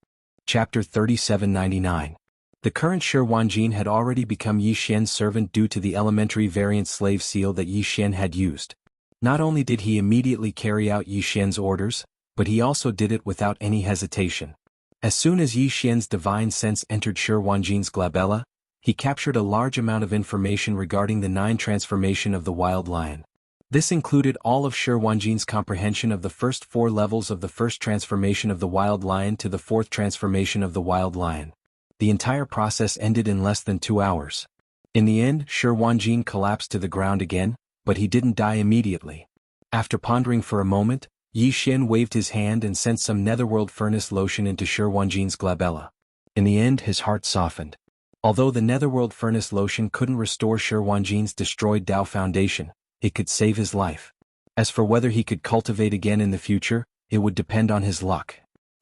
Chapter 3799. The current Shi Wanjin had already become Yi Xian's servant due to the elementary variant slave seal that Yi Xian had used. Not only did he immediately carry out Yi Xian's orders, but he also did it without any hesitation. As soon as Yi Xian's divine sense entered Shi Wanjin's glabella, he captured a large amount of information regarding the 9 transformation of the wild lion. This included all of Shi Wanjin's comprehension of the first 4 levels of the first transformation of the wild lion to the 4th transformation of the wild lion. The entire process ended in less than 2 hours. In the end, Shi Wanjin collapsed to the ground again, but he didn't die immediately. After pondering for a moment, Yi Xian waved his hand and sent some netherworld furnace lotion into Shi Wanjin's glabella. In the end, his heart softened. Although the netherworld furnace lotion couldn't restore Shi Wanjin's destroyed Dao foundation, it could save his life. As for whether he could cultivate again in the future, it would depend on his luck.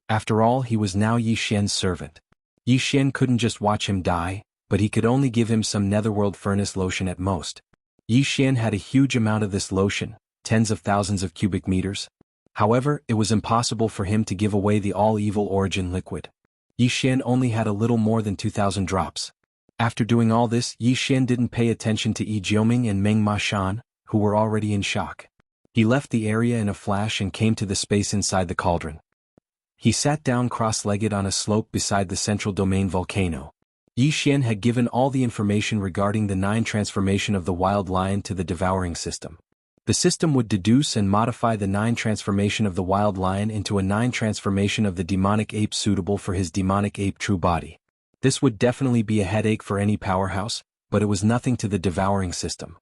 After all, he was now Yi Xian's servant. Yi Xian couldn't just watch him die, but he could only give him some netherworld furnace lotion at most. Yi Xian had a huge amount of this lotion, tens of thousands of cubic meters. However, it was impossible for him to give away the all-evil origin liquid. Yi Xian only had a little more than 2,000 drops. After doing all this, Yi Xian didn't pay attention to Yi Jiuming and Meng Ma Shan, who were already in shock. He left the area in a flash and came to the space inside the cauldron. He sat down cross-legged on a slope beside the central domain volcano. Yi Xian had given all the information regarding the 9 transformation of the wild lion to the devouring system. The system would deduce and modify the 9 transformation of the wild lion into a 9 transformation of the demonic ape suitable for his demonic ape true body. This would definitely be a headache for any powerhouse, but it was nothing to the devouring system.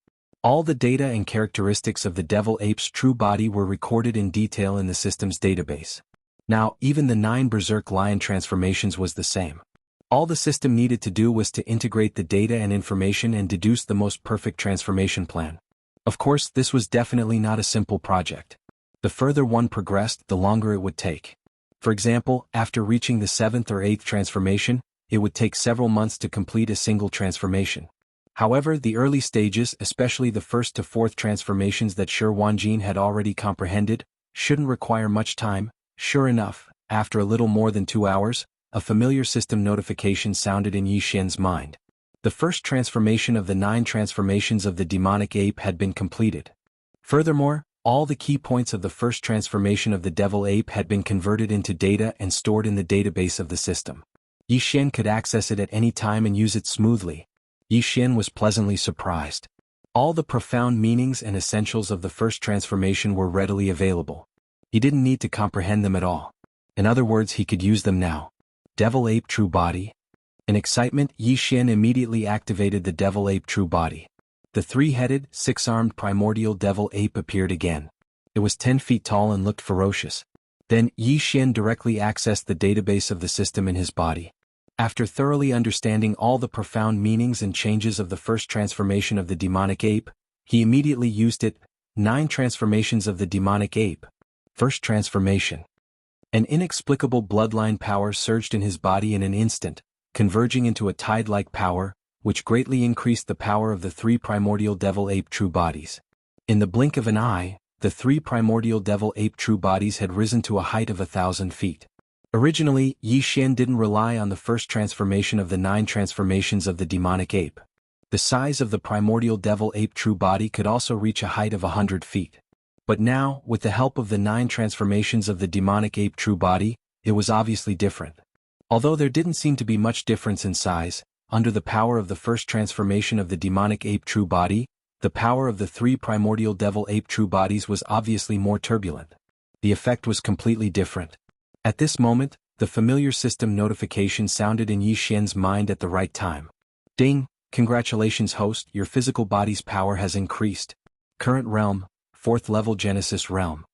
All the data and characteristics of the devil ape's true body were recorded in detail in the system's database. Now, even the 9 berserk lion transformations was the same. All the system needed to do was to integrate the data and information and deduce the most perfect transformation plan. Of course, this was definitely not a simple project. The further one progressed, the longer it would take. For example, after reaching the 7th or 8th transformation, it would take several months to complete a single transformation. However, the early stages, especially the 1st to 4th transformations that Shi Wanjin had already comprehended, shouldn't require much time. Sure enough, after a little more than 2 hours, a familiar system notification sounded in Yi Xian's mind. The first transformation of the 9 transformations of the demonic ape had been completed. Furthermore, all the key points of the first transformation of the devil ape had been converted into data and stored in the database of the system. Yi Xian could access it at any time and use it smoothly. Yi Xian was pleasantly surprised. All the profound meanings and essentials of the first transformation were readily available. He didn't need to comprehend them at all. In other words, he could use them now. Devil ape true body. In excitement, Yi Xian immediately activated the devil ape true body. The 3-headed, 6-armed primordial devil ape appeared again. It was 10 feet tall and looked ferocious. Then, Yi Xian directly accessed the database of the system in his body. After thoroughly understanding all the profound meanings and changes of the first transformation of the demonic ape, he immediately used it. 9 transformations of the demonic ape. First transformation. An inexplicable bloodline power surged in his body in an instant, converging into a tide-like power, which greatly increased the power of the 3 primordial devil ape true bodies. In the blink of an eye, the 3 primordial devil ape true bodies had risen to a height of 1,000 feet. Originally, Yi Xian didn't rely on the first transformation of the 9 transformations of the demonic ape. The size of the primordial devil ape true body could also reach a height of 100 feet. But now, with the help of the 9 transformations of the demonic ape true body, it was obviously different. Although there didn't seem to be much difference in size, under the power of the first transformation of the demonic ape true body, the power of the 3 primordial devil ape true bodies was obviously more turbulent. The effect was completely different. At this moment, the familiar system notification sounded in Yi Xian's mind at the right time. Ding! Congratulations host, your physical body's power has increased. Current realm, 4th level Genesis realm.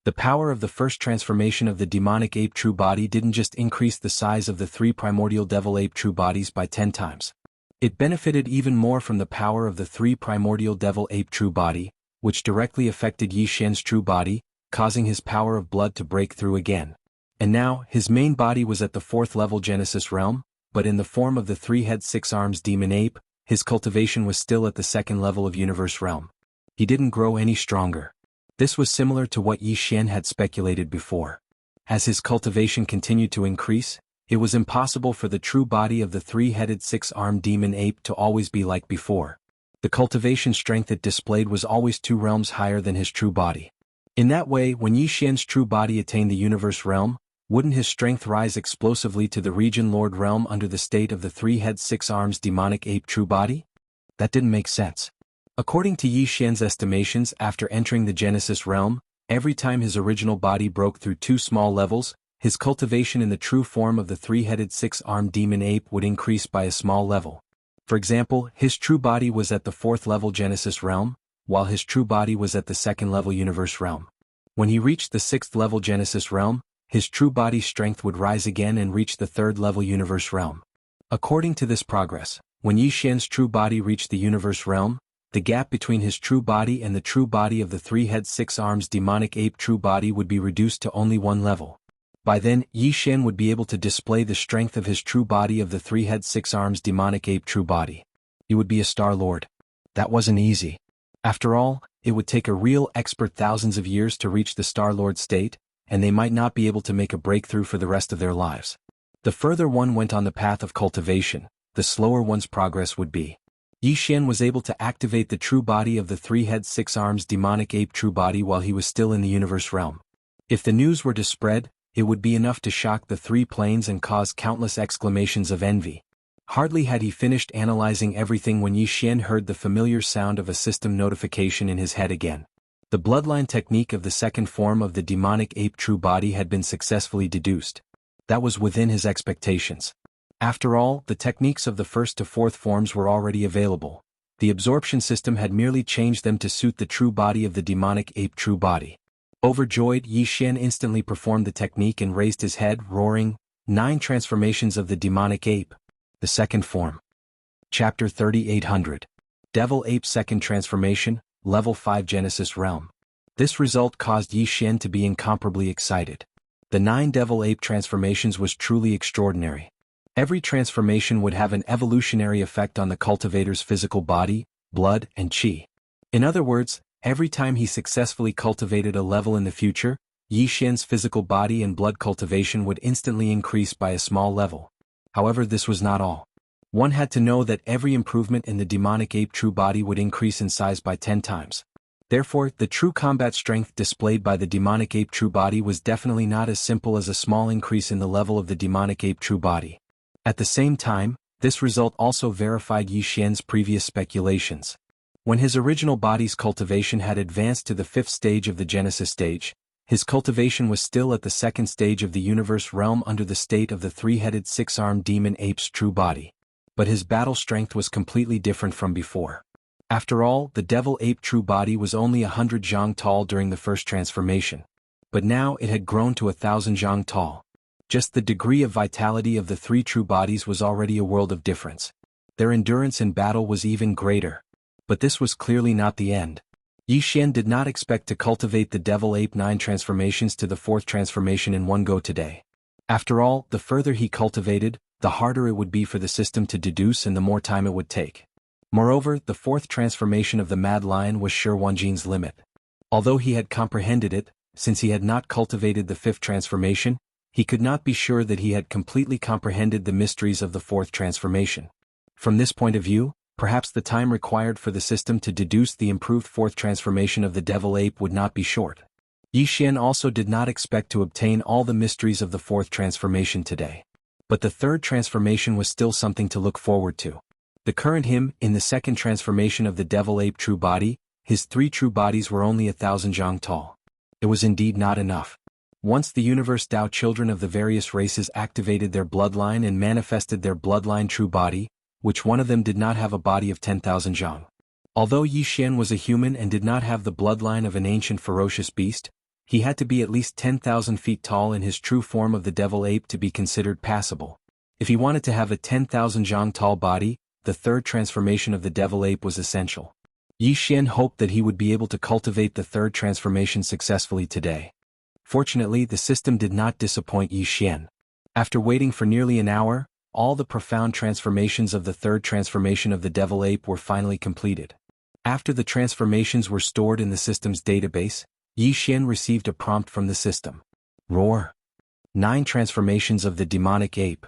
The power of the first transformation of the demonic ape true body didn't just increase the size of the 3 primordial devil ape true bodies by 10 times. It benefited even more from the power of the 3 primordial devil ape true body, which directly affected Yi Xian's true body, causing his power of blood to break through again. And now, his main body was at the 4th level Genesis realm, but in the form of the 3-head 6-arms demon ape, his cultivation was still at the 2nd level of universe realm. He didn't grow any stronger. This was similar to what Yi Xian had speculated before. As his cultivation continued to increase, it was impossible for the true body of the 3-headed 6-armed demon ape to always be like before. The cultivation strength it displayed was always 2 realms higher than his true body. In that way, when Yi Xian's true body attained the universe realm, wouldn't his strength rise explosively to the region lord realm under the state of the 3-head 6-arms demonic ape true body? That didn't make sense. According to Yi Xian's estimations, after entering the Genesis realm, every time his original body broke through 2 small levels, his cultivation in the true form of the 3-headed 6-armed demon ape would increase by a small level. For example, his true body was at the 4th level Genesis realm, while his true body was at the 2nd level universe realm. When he reached the 6th level Genesis realm, his true body's strength would rise again and reach the 3rd level universe realm. According to this progress, when Yi Xian's true body reached the universe realm, the gap between his true body and the true body of the 3-head 6-arms demonic ape true body would be reduced to only 1 level. By then, Yi Xian would be able to display the strength of his true body of the 3-head 6-arms demonic ape true body. He would be a Star Lord. That wasn't easy. After all, it would take a real expert thousands of years to reach the Star-Lord state, and they might not be able to make a breakthrough for the rest of their lives. The further one went on the path of cultivation, the slower one's progress would be. Yi Xian was able to activate the true body of the three-head six-arms demonic ape true body while he was still in the universe realm. If the news were to spread, it would be enough to shock the three planes and cause countless exclamations of envy. Hardly had he finished analyzing everything when Yi Xian heard the familiar sound of a system notification in his head again. The bloodline technique of the second form of the demonic ape true body had been successfully deduced. That was within his expectations. After all, the techniques of the first to fourth forms were already available. The absorption system had merely changed them to suit the true body of the demonic ape true body. Overjoyed, Yi Xian instantly performed the technique and raised his head, roaring, 9 transformations of the demonic ape. The second form. Chapter 3800. Devil Ape Second Transformation, Level 5 Genesis Realm. This result caused Yi Xian to be incomparably excited. The 9 Devil Ape transformations was truly extraordinary. Every transformation would have an evolutionary effect on the cultivator's physical body, blood, and qi. In other words, every time he successfully cultivated a level in the future, Yi Xian's physical body and blood cultivation would instantly increase by a small level. However, this was not all. One had to know that every improvement in the demonic ape true body would increase in size by 10 times. Therefore, the true combat strength displayed by the demonic ape true body was definitely not as simple as a small increase in the level of the demonic ape true body. At the same time, this result also verified Yi Xian's previous speculations. When his original body's cultivation had advanced to the 5th stage of the Genesis stage, his cultivation was still at the 2nd stage of the universe realm under the state of the 3-headed 6-armed demon ape's true body. But his battle strength was completely different from before. After all, the devil ape true body was only 100 zhang tall during the first transformation. But now it had grown to 1,000 zhang tall. Just the degree of vitality of the 3 true bodies was already a world of difference. Their endurance in battle was even greater. But this was clearly not the end. Yi Xian did not expect to cultivate the devil ape 9 transformations to the 4th transformation in one go today. After all, the further he cultivated, the harder it would be for the system to deduce and the more time it would take. Moreover, the 4th transformation of the Mad Lion was Shi Wanjin's limit. Although he had comprehended it, since he had not cultivated the 5th transformation, he could not be sure that he had completely comprehended the mysteries of the 4th transformation. From this point of view, perhaps the time required for the system to deduce the improved 4th transformation of the devil ape would not be short. Yi Xian also did not expect to obtain all the mysteries of the 4th transformation today. But the 3rd transformation was still something to look forward to. The current him, in the 2nd transformation of the devil ape true body, his 3 true bodies were only 1,000 zhang tall. It was indeed not enough. Once the universe Dao children of the various races activated their bloodline and manifested their bloodline true body, which one of them did not have a body of 10,000 zhang. Although Yi Xian was a human and did not have the bloodline of an ancient ferocious beast, he had to be at least 10,000 feet tall in his true form of the devil ape to be considered passable. If he wanted to have a 10,000 zhang tall body, the 3rd transformation of the devil ape was essential. Yi Xian hoped that he would be able to cultivate the 3rd transformation successfully today. Fortunately, the system did not disappoint Yi Xian. After waiting for nearly an hour, all the profound transformations of the 3rd transformation of the devil ape were finally completed. After the transformations were stored in the system's database, Yi Xian received a prompt from the system. Roar. 9 transformations of the demonic ape.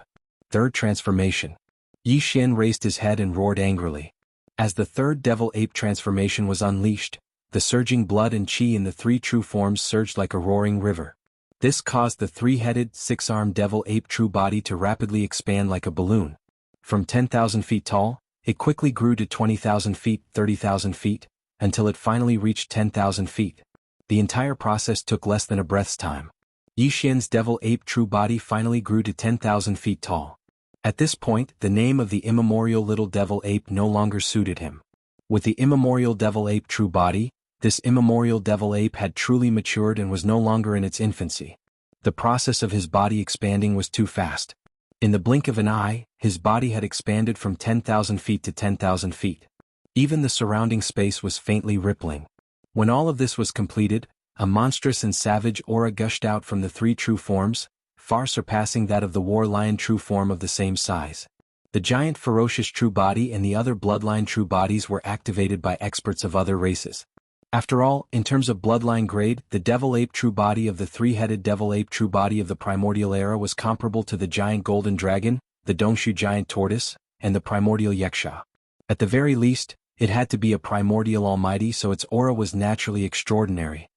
3rd transformation. Yi Xian raised his head and roared angrily. As the 3rd devil ape transformation was unleashed, the surging blood and qi in the 3 true forms surged like a roaring river. This caused the 3-headed, 6-armed devil ape true body to rapidly expand like a balloon. From 10,000 feet tall, it quickly grew to 20,000 feet, 30,000 feet, until it finally reached 10,000 feet. The entire process took less than a breath's time. Yi Xian's devil ape true body finally grew to 10,000 feet tall. At this point, the name of the immemorial little devil ape no longer suited him. With the immemorial devil ape true body, this immemorial devil ape had truly matured and was no longer in its infancy. The process of his body expanding was too fast. In the blink of an eye, his body had expanded from 10,000 feet to 10,000 feet. Even the surrounding space was faintly rippling. When all of this was completed, a monstrous and savage aura gushed out from the 3 true forms, far surpassing that of the war lion true form of the same size. The giant ferocious true body and the other bloodline true bodies were activated by experts of other races. After all, in terms of bloodline grade, the Devil Ape True Body of the three-headed Devil Ape True Body of the Primordial Era was comparable to the Giant Golden Dragon, the Dongshu Giant Tortoise, and the Primordial Yaksha. At the very least, it had to be a Primordial Almighty, so its aura was naturally extraordinary.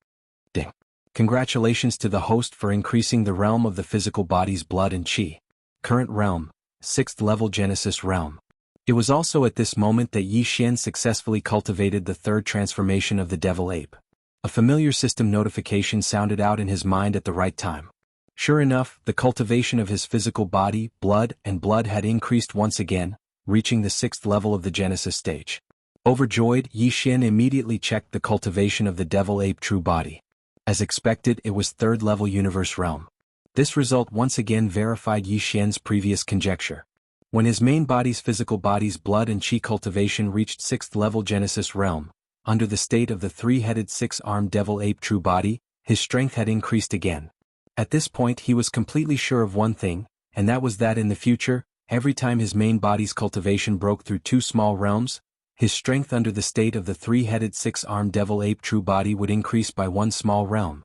Ding. Congratulations to the host for increasing the realm of the physical body's blood and chi. Current realm, 6th level Genesis realm. It was also at this moment that Yi Xian successfully cultivated the third transformation of the Devil Ape. A familiar system notification sounded out in his mind at the right time. Sure enough, the cultivation of his physical body, blood had increased once again, reaching the 6th level of the Genesis stage. Overjoyed, Yi Xian immediately checked the cultivation of the Devil Ape True Body. As expected, it was 3rd level Universe realm. This result once again verified Yi Xian's previous conjecture. When his main body's physical body's blood and chi cultivation reached 6th level Genesis realm, under the state of the three-headed six-armed Devil Ape True Body, his strength had increased again. At this point he was completely sure of one thing, and that was that in the future, every time his main body's cultivation broke through 2 small realms, his strength under the state of the three-headed six-armed Devil Ape True Body would increase by 1 small realm.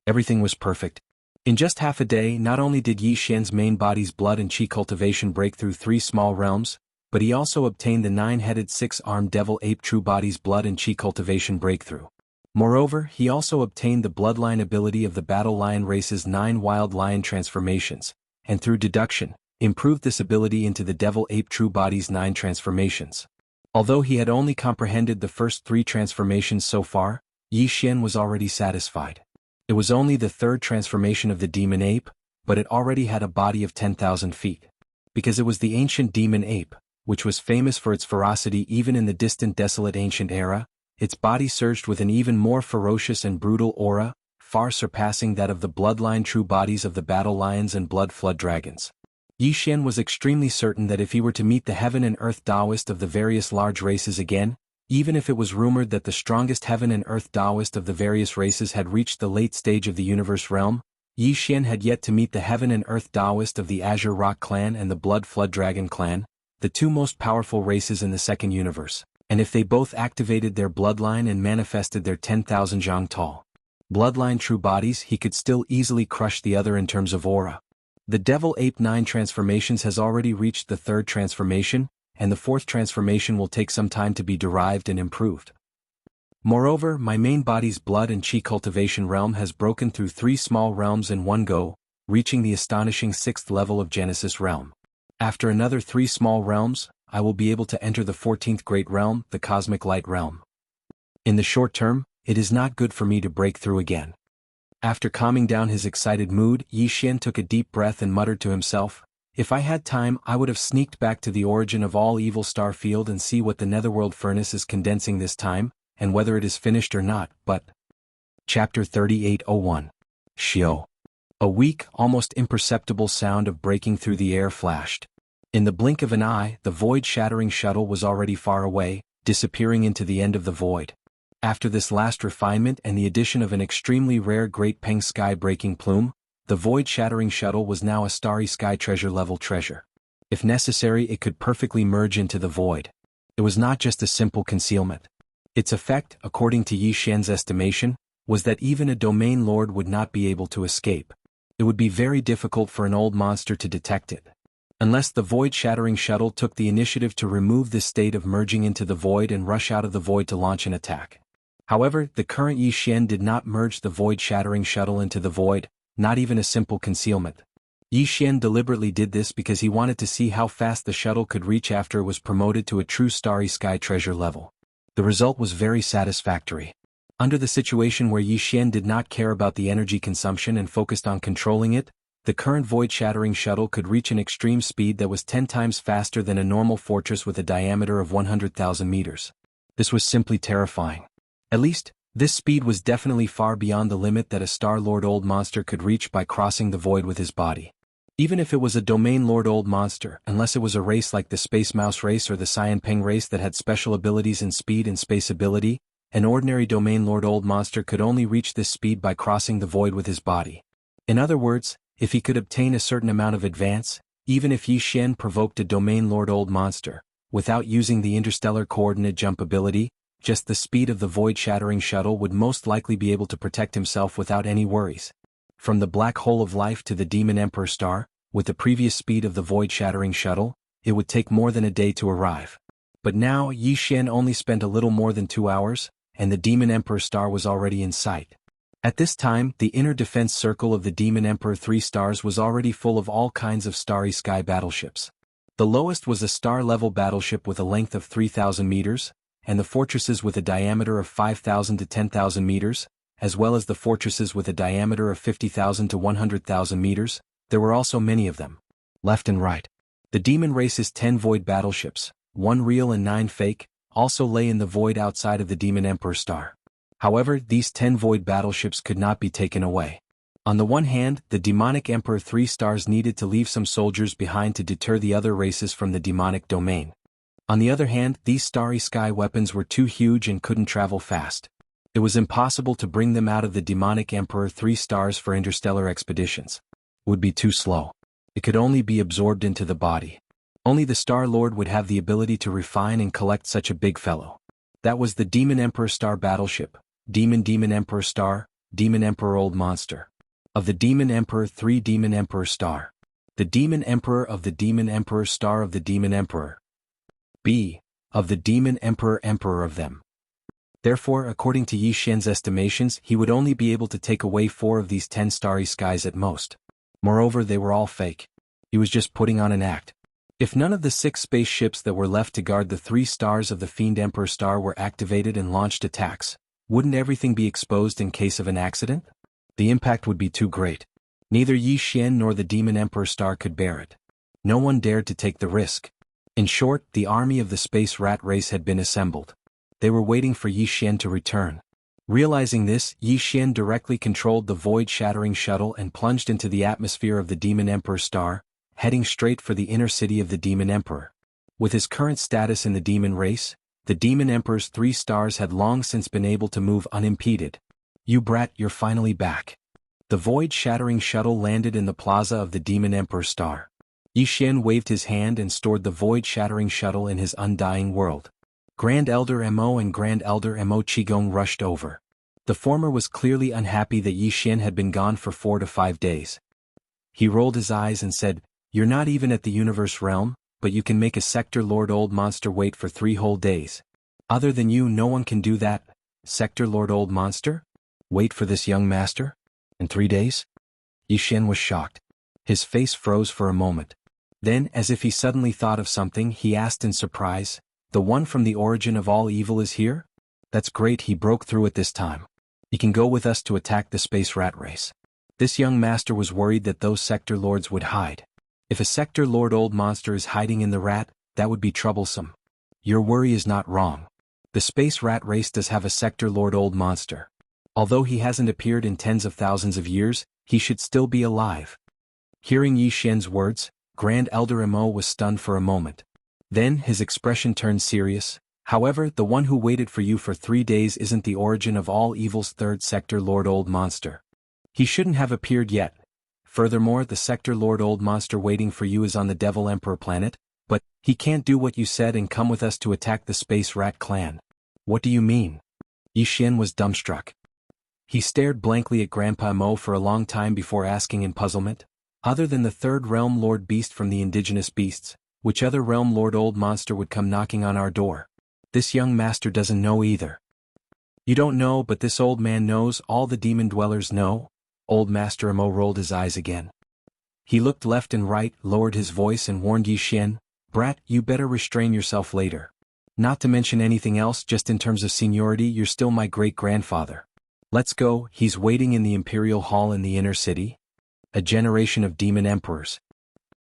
Everything was perfect. In just half a day, not only did Yi Xian's main body's blood and chi cultivation break through 3 small realms, but he also obtained the 9-headed 6-armed Devil Ape True Body's blood and chi cultivation breakthrough. Moreover, he also obtained the bloodline ability of the Battle Lion race's 9 Wild Lion transformations, and through deduction, improved this ability into the Devil Ape True Body's 9 transformations. Although he had only comprehended the first 3 transformations so far, Yi Xian was already satisfied. It was only the 3rd transformation of the Demon Ape, but it already had a body of 10,000 feet. Because it was the ancient Demon Ape, which was famous for its ferocity even in the distant desolate ancient era, its body surged with an even more ferocious and brutal aura, far surpassing that of the bloodline true bodies of the Battle Lions and Blood Flood Dragons. Yi Xian was extremely certain that if he were to meet the heaven and earth Taoist of the various large races again, even if it was rumored that the strongest heaven and earth Taoist of the various races had reached the late stage of the universe realm, Yi Xian had yet to meet the heaven and earth Taoist of the Azure Rock clan and the Blood Flood Dragon clan, the 2 most powerful races in the second universe, and if they both activated their bloodline and manifested their 10,000 Zhang tall bloodline true bodies, he could still easily crush the other in terms of aura. The Devil Ape 9 transformations has already reached the 3rd transformation, and the 4th transformation will take some time to be derived and improved. Moreover, my main body's blood and chi cultivation realm has broken through 3 small realms in one go, reaching the astonishing 6th level of Genesis realm. After another 3 small realms, I will be able to enter the 14th great realm, the Cosmic Light realm. In the short term, it is not good for me to break through again. After calming down his excited mood, Yi Xian took a deep breath and muttered to himself, "If I had time, I would have sneaked back to the origin of all evil Starfield and see what the Netherworld furnace is condensing this time, and whether it is finished or not, but..." Chapter 38:01. Xiao. A weak, almost imperceptible sound of breaking through the air flashed. In the blink of an eye, the void-shattering shuttle was already far away, disappearing into the end of the void. After this last refinement and the addition of an extremely rare Great Peng sky-breaking plume, the void-shattering shuttle was now a starry sky treasure-level treasure. If necessary, it could perfectly merge into the void. It was not just a simple concealment. Its effect, according to Yi Xian's estimation, was that even a domain lord would not be able to escape. It would be very difficult for an old monster to detect it. Unless the void-shattering shuttle took the initiative to remove this state of merging into the void and rush out of the void to launch an attack. However, the current Yi Xian did not merge the void-shattering shuttle into the void, not even a simple concealment. Yi Xian deliberately did this because he wanted to see how fast the shuttle could reach after it was promoted to a true starry sky treasure level. The result was very satisfactory. Under the situation where Yi Xian did not care about the energy consumption and focused on controlling it, the current void-shattering shuttle could reach an extreme speed that was 10 times faster than a normal fortress with a diameter of 100,000 meters. This was simply terrifying. At least, this speed was definitely far beyond the limit that a Star Lord Old Monster could reach by crossing the void with his body. Even if it was a Domain Lord Old Monster, unless it was a race like the Space Mouse race or the Cyan Peng race that had special abilities in speed and space ability, an ordinary Domain Lord Old Monster could only reach this speed by crossing the void with his body. In other words, if he could obtain a certain amount of advance, even if Yi Xian provoked a Domain Lord Old Monster, without using the interstellar coordinate jump ability, just the speed of the void-shattering shuttle would most likely be able to protect himself without any worries. From the black hole of life to the Demon Emperor star, with the previous speed of the void-shattering shuttle, it would take more than a day to arrive. But now Yi Xian only spent a little more than 2 hours, and the Demon Emperor star was already in sight. At this time, the inner defense circle of the Demon Emperor 3 stars was already full of all kinds of starry sky battleships. The lowest was a star-level battleship with a length of 3,000 meters, and the fortresses with a diameter of 5,000 to 10,000 meters, as well as the fortresses with a diameter of 50,000 to 100,000 meters. There were also many of them, left and right. The Demon Race's 10 void battleships, 1 real and 9 fake, also lay in the void outside of the Demon Emperor star. However, these 10 void battleships could not be taken away. On the one hand, the Demonic Emperor 3 stars needed to leave some soldiers behind to deter the other races from the demonic domain. On the other hand, these starry sky weapons were too huge and couldn't travel fast. It was impossible to bring them out of the Demonic Emperor 3 stars for interstellar expeditions. It would be too slow. It could only be absorbed into the body. Only the Star Lord would have the ability to refine and collect such a big fellow. That was the Demon Emperor star battleship, Demon Emperor star, Demon Emperor Old Monster. Of the Demon Emperor 3 Demon Emperor star. The Demon Emperor of the Demon Emperor star of the Demon Emperor. B. Of the Demon Emperor Emperor of them. Therefore, according to Yi Xian's estimations, he would only be able to take away 4 of these 10 starry skies at most. Moreover, they were all fake. He was just putting on an act. If none of the 6 spaceships that were left to guard the 3 stars of the Fiend Emperor star were activated and launched attacks, wouldn't everything be exposed in case of an accident? The impact would be too great. Neither Yi Xian nor the Demon Emperor star could bear it. No one dared to take the risk. In short, the army of the space rat race had been assembled. They were waiting for Yi Xian to return. Realizing this, Yi Xian directly controlled the void-shattering shuttle and plunged into the atmosphere of the Demon Emperor star, heading straight for the inner city of the Demon Emperor. With his current status in the Demon race, the Demon Emperor's 3 stars had long since been able to move unimpeded. "You brat, you're finally back." The void-shattering shuttle landed in the plaza of the Demon Emperor star. Yi Xian waved his hand and stored the void-shattering shuttle in his undying world. Grand Elder Mo and Grand Elder Mo Qigong rushed over. The former was clearly unhappy that Yi Xian had been gone for 4 to 5 days. He rolled his eyes and said, "You're not even at the universe realm, but you can make a Sector Lord Old Monster wait for 3 whole days. Other than you, no one can do that. Sector Lord Old Monster? Wait for this young master? In 3 days?" Yi Xian was shocked. His face froze for a moment. Then, as if he suddenly thought of something, he asked in surprise, "The one from the origin of all evil is here? That's great, he broke through at this time. He can go with us to attack the space rat race." This young master was worried that those sector lords would hide. If a sector lord Old Monster is hiding in the rat, that would be troublesome. Your worry is not wrong. The space rat race does have a sector lord Old Monster. Although he hasn't appeared in tens of thousands of years, he should still be alive. Hearing Yi Xian's words, Grand Elder Mo was stunned for a moment. Then his expression turned serious. "However, the one who waited for you for 3 days isn't the origin of all evil's 3rd sector Lord Old Monster. He shouldn't have appeared yet. Furthermore, the sector Lord Old Monster waiting for you is on the Devil Emperor planet, but he can't do what you said and come with us to attack the Space Rat clan." "What do you mean?" Yi Xian was dumbstruck. He stared blankly at Grandpa Mo for a long time before asking in puzzlement, "Other than the 3rd realm Lord Beast from the indigenous beasts, which other realm Lord Old Monster would come knocking on our door?" This young master doesn't know either. "You don't know, but this old man knows, all the demon dwellers know." Old Master Mo rolled his eyes again. He looked left and right, lowered his voice and warned Yi Xian, "Brat, you better restrain yourself later. Not to mention anything else, just in terms of seniority, you're still my great-grandfather. Let's go, he's waiting in the Imperial Hall in the inner city." A generation of demon emperors.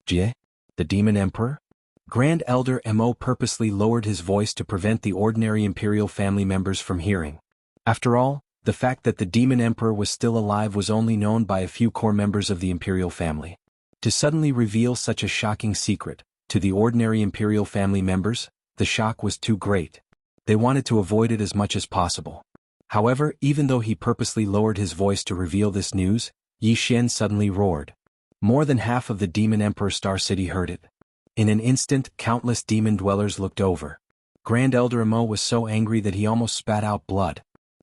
Jie? The demon emperor? Grand Elder Mo purposely lowered his voice to prevent the ordinary imperial family members from hearing. After all, the fact that the demon emperor was still alive was only known by a few core members of the imperial family. To suddenly reveal such a shocking secret, to the ordinary imperial family members, the shock was too great. They wanted to avoid it as much as possible. However, even though he purposely lowered his voice to reveal this news, Yi Xian suddenly roared. More than half of the Demon Emperor Star City heard it. In an instant, countless demon dwellers looked over. Grand Elder Mo was so angry that he almost spat out blood.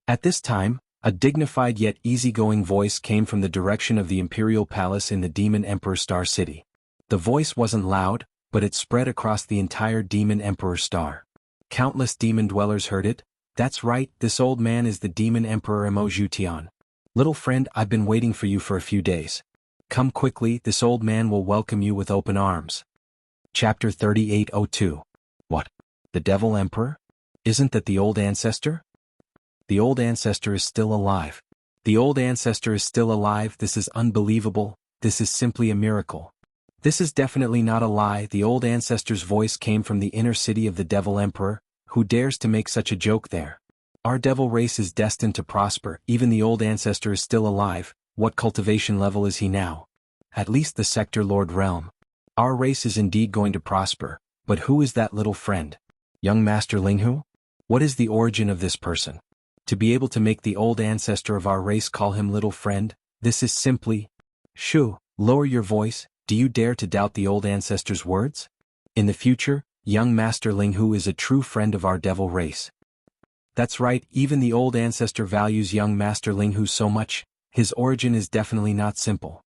At this time, a dignified yet easygoing voice came from the direction of the Imperial Palace in the Demon Emperor Star City. The voice wasn't loud, but it spread across the entire Demon Emperor Star. Countless demon dwellers heard it. That's right, this old man is the Demon Emperor Mo Zhutian. Little friend, I've been waiting for you for a few days. Come quickly, this old man will welcome you with open arms. Chapter 3802. What? The Devil Emperor? Isn't that the old ancestor? The old ancestor is still alive. The old ancestor is still alive. This is unbelievable. This is simply a miracle. This is definitely not a lie. The old ancestor's voice came from the inner city of the Devil Emperor. Who dares to make such a joke there? Our devil race is destined to prosper. Even the old ancestor is still alive. What cultivation level is he now? At least the Sector Lord realm. Our race is indeed going to prosper. But who is that little friend? Young Master Linghu? What is the origin of this person? To be able to make the old ancestor of our race call him little friend, this is simply... Shoo, lower your voice. Do you dare to doubt the old ancestor's words? In the future, young Master Linghu is a true friend of our devil race. That's right, even the old ancestor values young Master Linghu so much. His origin is definitely not simple.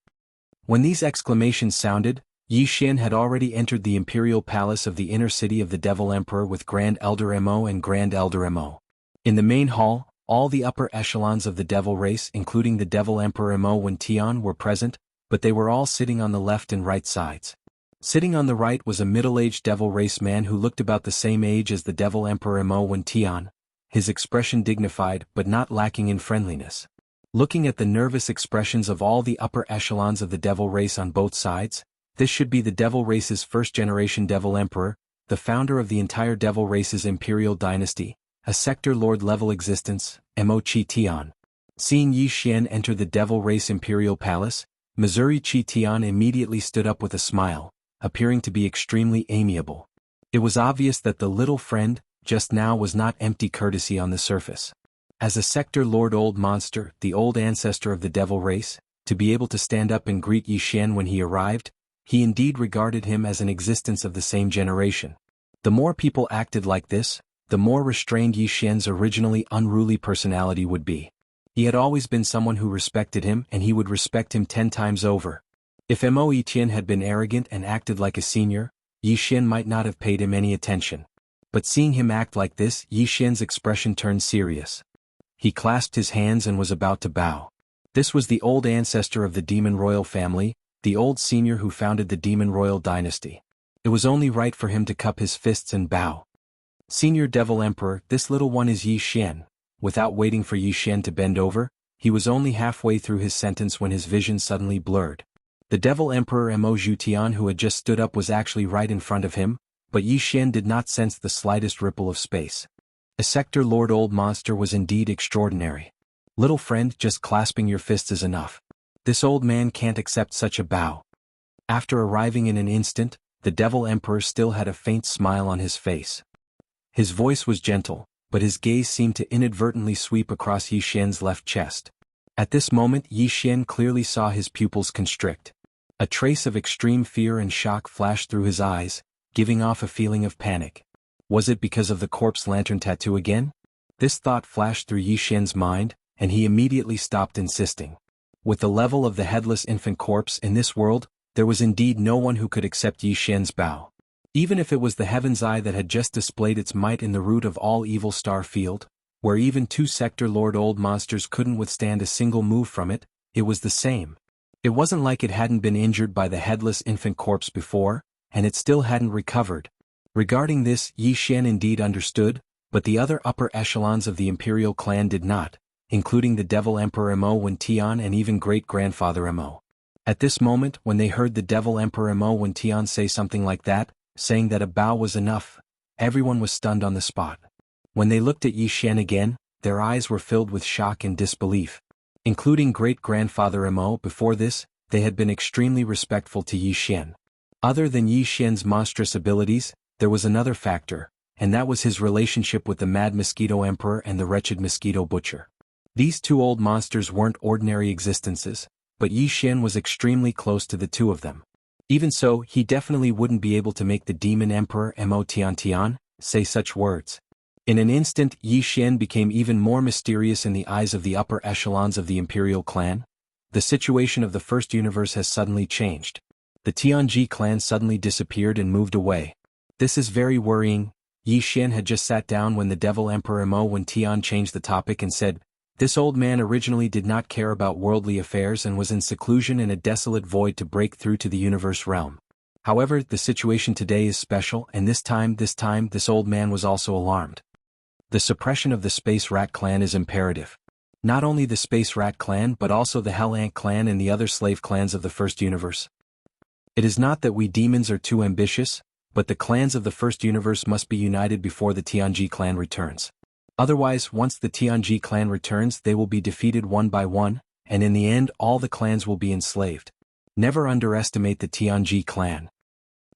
When these exclamations sounded, Yi Xian had already entered the imperial palace of the inner city of the Devil Emperor with Grand Elder Mo and Grand Elder Mo. In the main hall, all the upper echelons of the devil race, including the Devil Emperor Mo Wen Tian, were present, but they were all sitting on the left and right sides. Sitting on the right was a middle-aged devil race man who looked about the same age as the Devil Emperor Mo Wen Tian, his expression dignified but not lacking in friendliness. Looking at the nervous expressions of all the upper echelons of the devil race on both sides, this should be the devil race's first-generation Devil Emperor, the founder of the entire devil race's imperial dynasty, a sector lord-level existence, Mo Chi Tian. Seeing Yi Xian enter the devil race imperial palace, Missouri Chi Tian immediately stood up with a smile, appearing to be extremely amiable. It was obvious that the little friend, just now, was not empty courtesy on the surface. As a sector lord old monster, the old ancestor of the devil race, to be able to stand up and greet Yi Xian when he arrived, he indeed regarded him as an existence of the same generation. The more people acted like this, the more restrained Yi Xian's originally unruly personality would be. He had always been someone who respected him, and he would respect him 10 times over. If Mo Etian had been arrogant and acted like a senior, Yi Xian might not have paid him any attention. But seeing him act like this, Yi Xian's expression turned serious. He clasped his hands and was about to bow. This was the old ancestor of the Demon Royal family, the old senior who founded the Demon Royal dynasty. It was only right for him to cup his fists and bow. Senior Devil Emperor, this little one is Yi Xian. Without waiting for Yi Xian to bend over, he was only halfway through his sentence when his vision suddenly blurred. The Devil Emperor Mo Zhutian, who had just stood up, was actually right in front of him, but Yi Xian did not sense the slightest ripple of space. A sector lord old monster was indeed extraordinary. Little friend, just clasping your fists is enough. This old man can't accept such a bow. After arriving in an instant, the Devil Emperor still had a faint smile on his face. His voice was gentle, but his gaze seemed to inadvertently sweep across Yi Xian's left chest. At this moment, Yi Xian clearly saw his pupils constrict. A trace of extreme fear and shock flashed through his eyes, giving off a feeling of panic. Was it because of the corpse lantern tattoo again? This thought flashed through Yi Xian's mind, and he immediately stopped insisting. With the level of the headless infant corpse in this world, there was indeed no one who could accept Yi Xian's bow. Even if it was the Heaven's Eye that had just displayed its might in the root of all evil star field, where even 2 sector lord old monsters couldn't withstand a single move from it, it was the same. It wasn't like it hadn't been injured by the headless infant corpse before, and it still hadn't recovered. Regarding this, Yi Xian indeed understood, but the other upper echelons of the imperial clan did not, including the Devil Emperor Mo Wen Tian and even great-grandfather Mo. At this moment, when they heard the Devil Emperor Mo Wen Tian say something like that, saying that a bow was enough, everyone was stunned on the spot. When they looked at Yi Xian again, their eyes were filled with shock and disbelief. Including great-grandfather Mo, before this, they had been extremely respectful to Yi Xian. Other than Yi Xian's monstrous abilities, there was another factor, and that was his relationship with the Mad Mosquito Emperor and the Wretched Mosquito Butcher. These 2 old monsters weren't ordinary existences, but Yi Xian was extremely close to the 2 of them. Even so, he definitely wouldn't be able to make the Demon Emperor Mo Tian Tian, say such words. In an instant, Yi Xian became even more mysterious in the eyes of the upper echelons of the imperial clan. The situation of the first universe has suddenly changed. The Tianji clan suddenly disappeared and moved away. This is very worrying. Yi Xian had just sat down when the Devil Emperor Mo Wen Tian changed the topic and said, "This old man originally did not care about worldly affairs and was in seclusion in a desolate void to break through to the universe realm. However, the situation today is special, and this time this old man was also alarmed. The suppression of the Space Rat clan is imperative. Not only the Space Rat clan but also the Hell Ant clan and the other slave clans of the first universe. It is not that we demons are too ambitious, but the clans of the first universe must be united before the Tianji clan returns. Otherwise, once the Tianji clan returns, they will be defeated one by one, and in the end all the clans will be enslaved. Never underestimate the Tianji clan."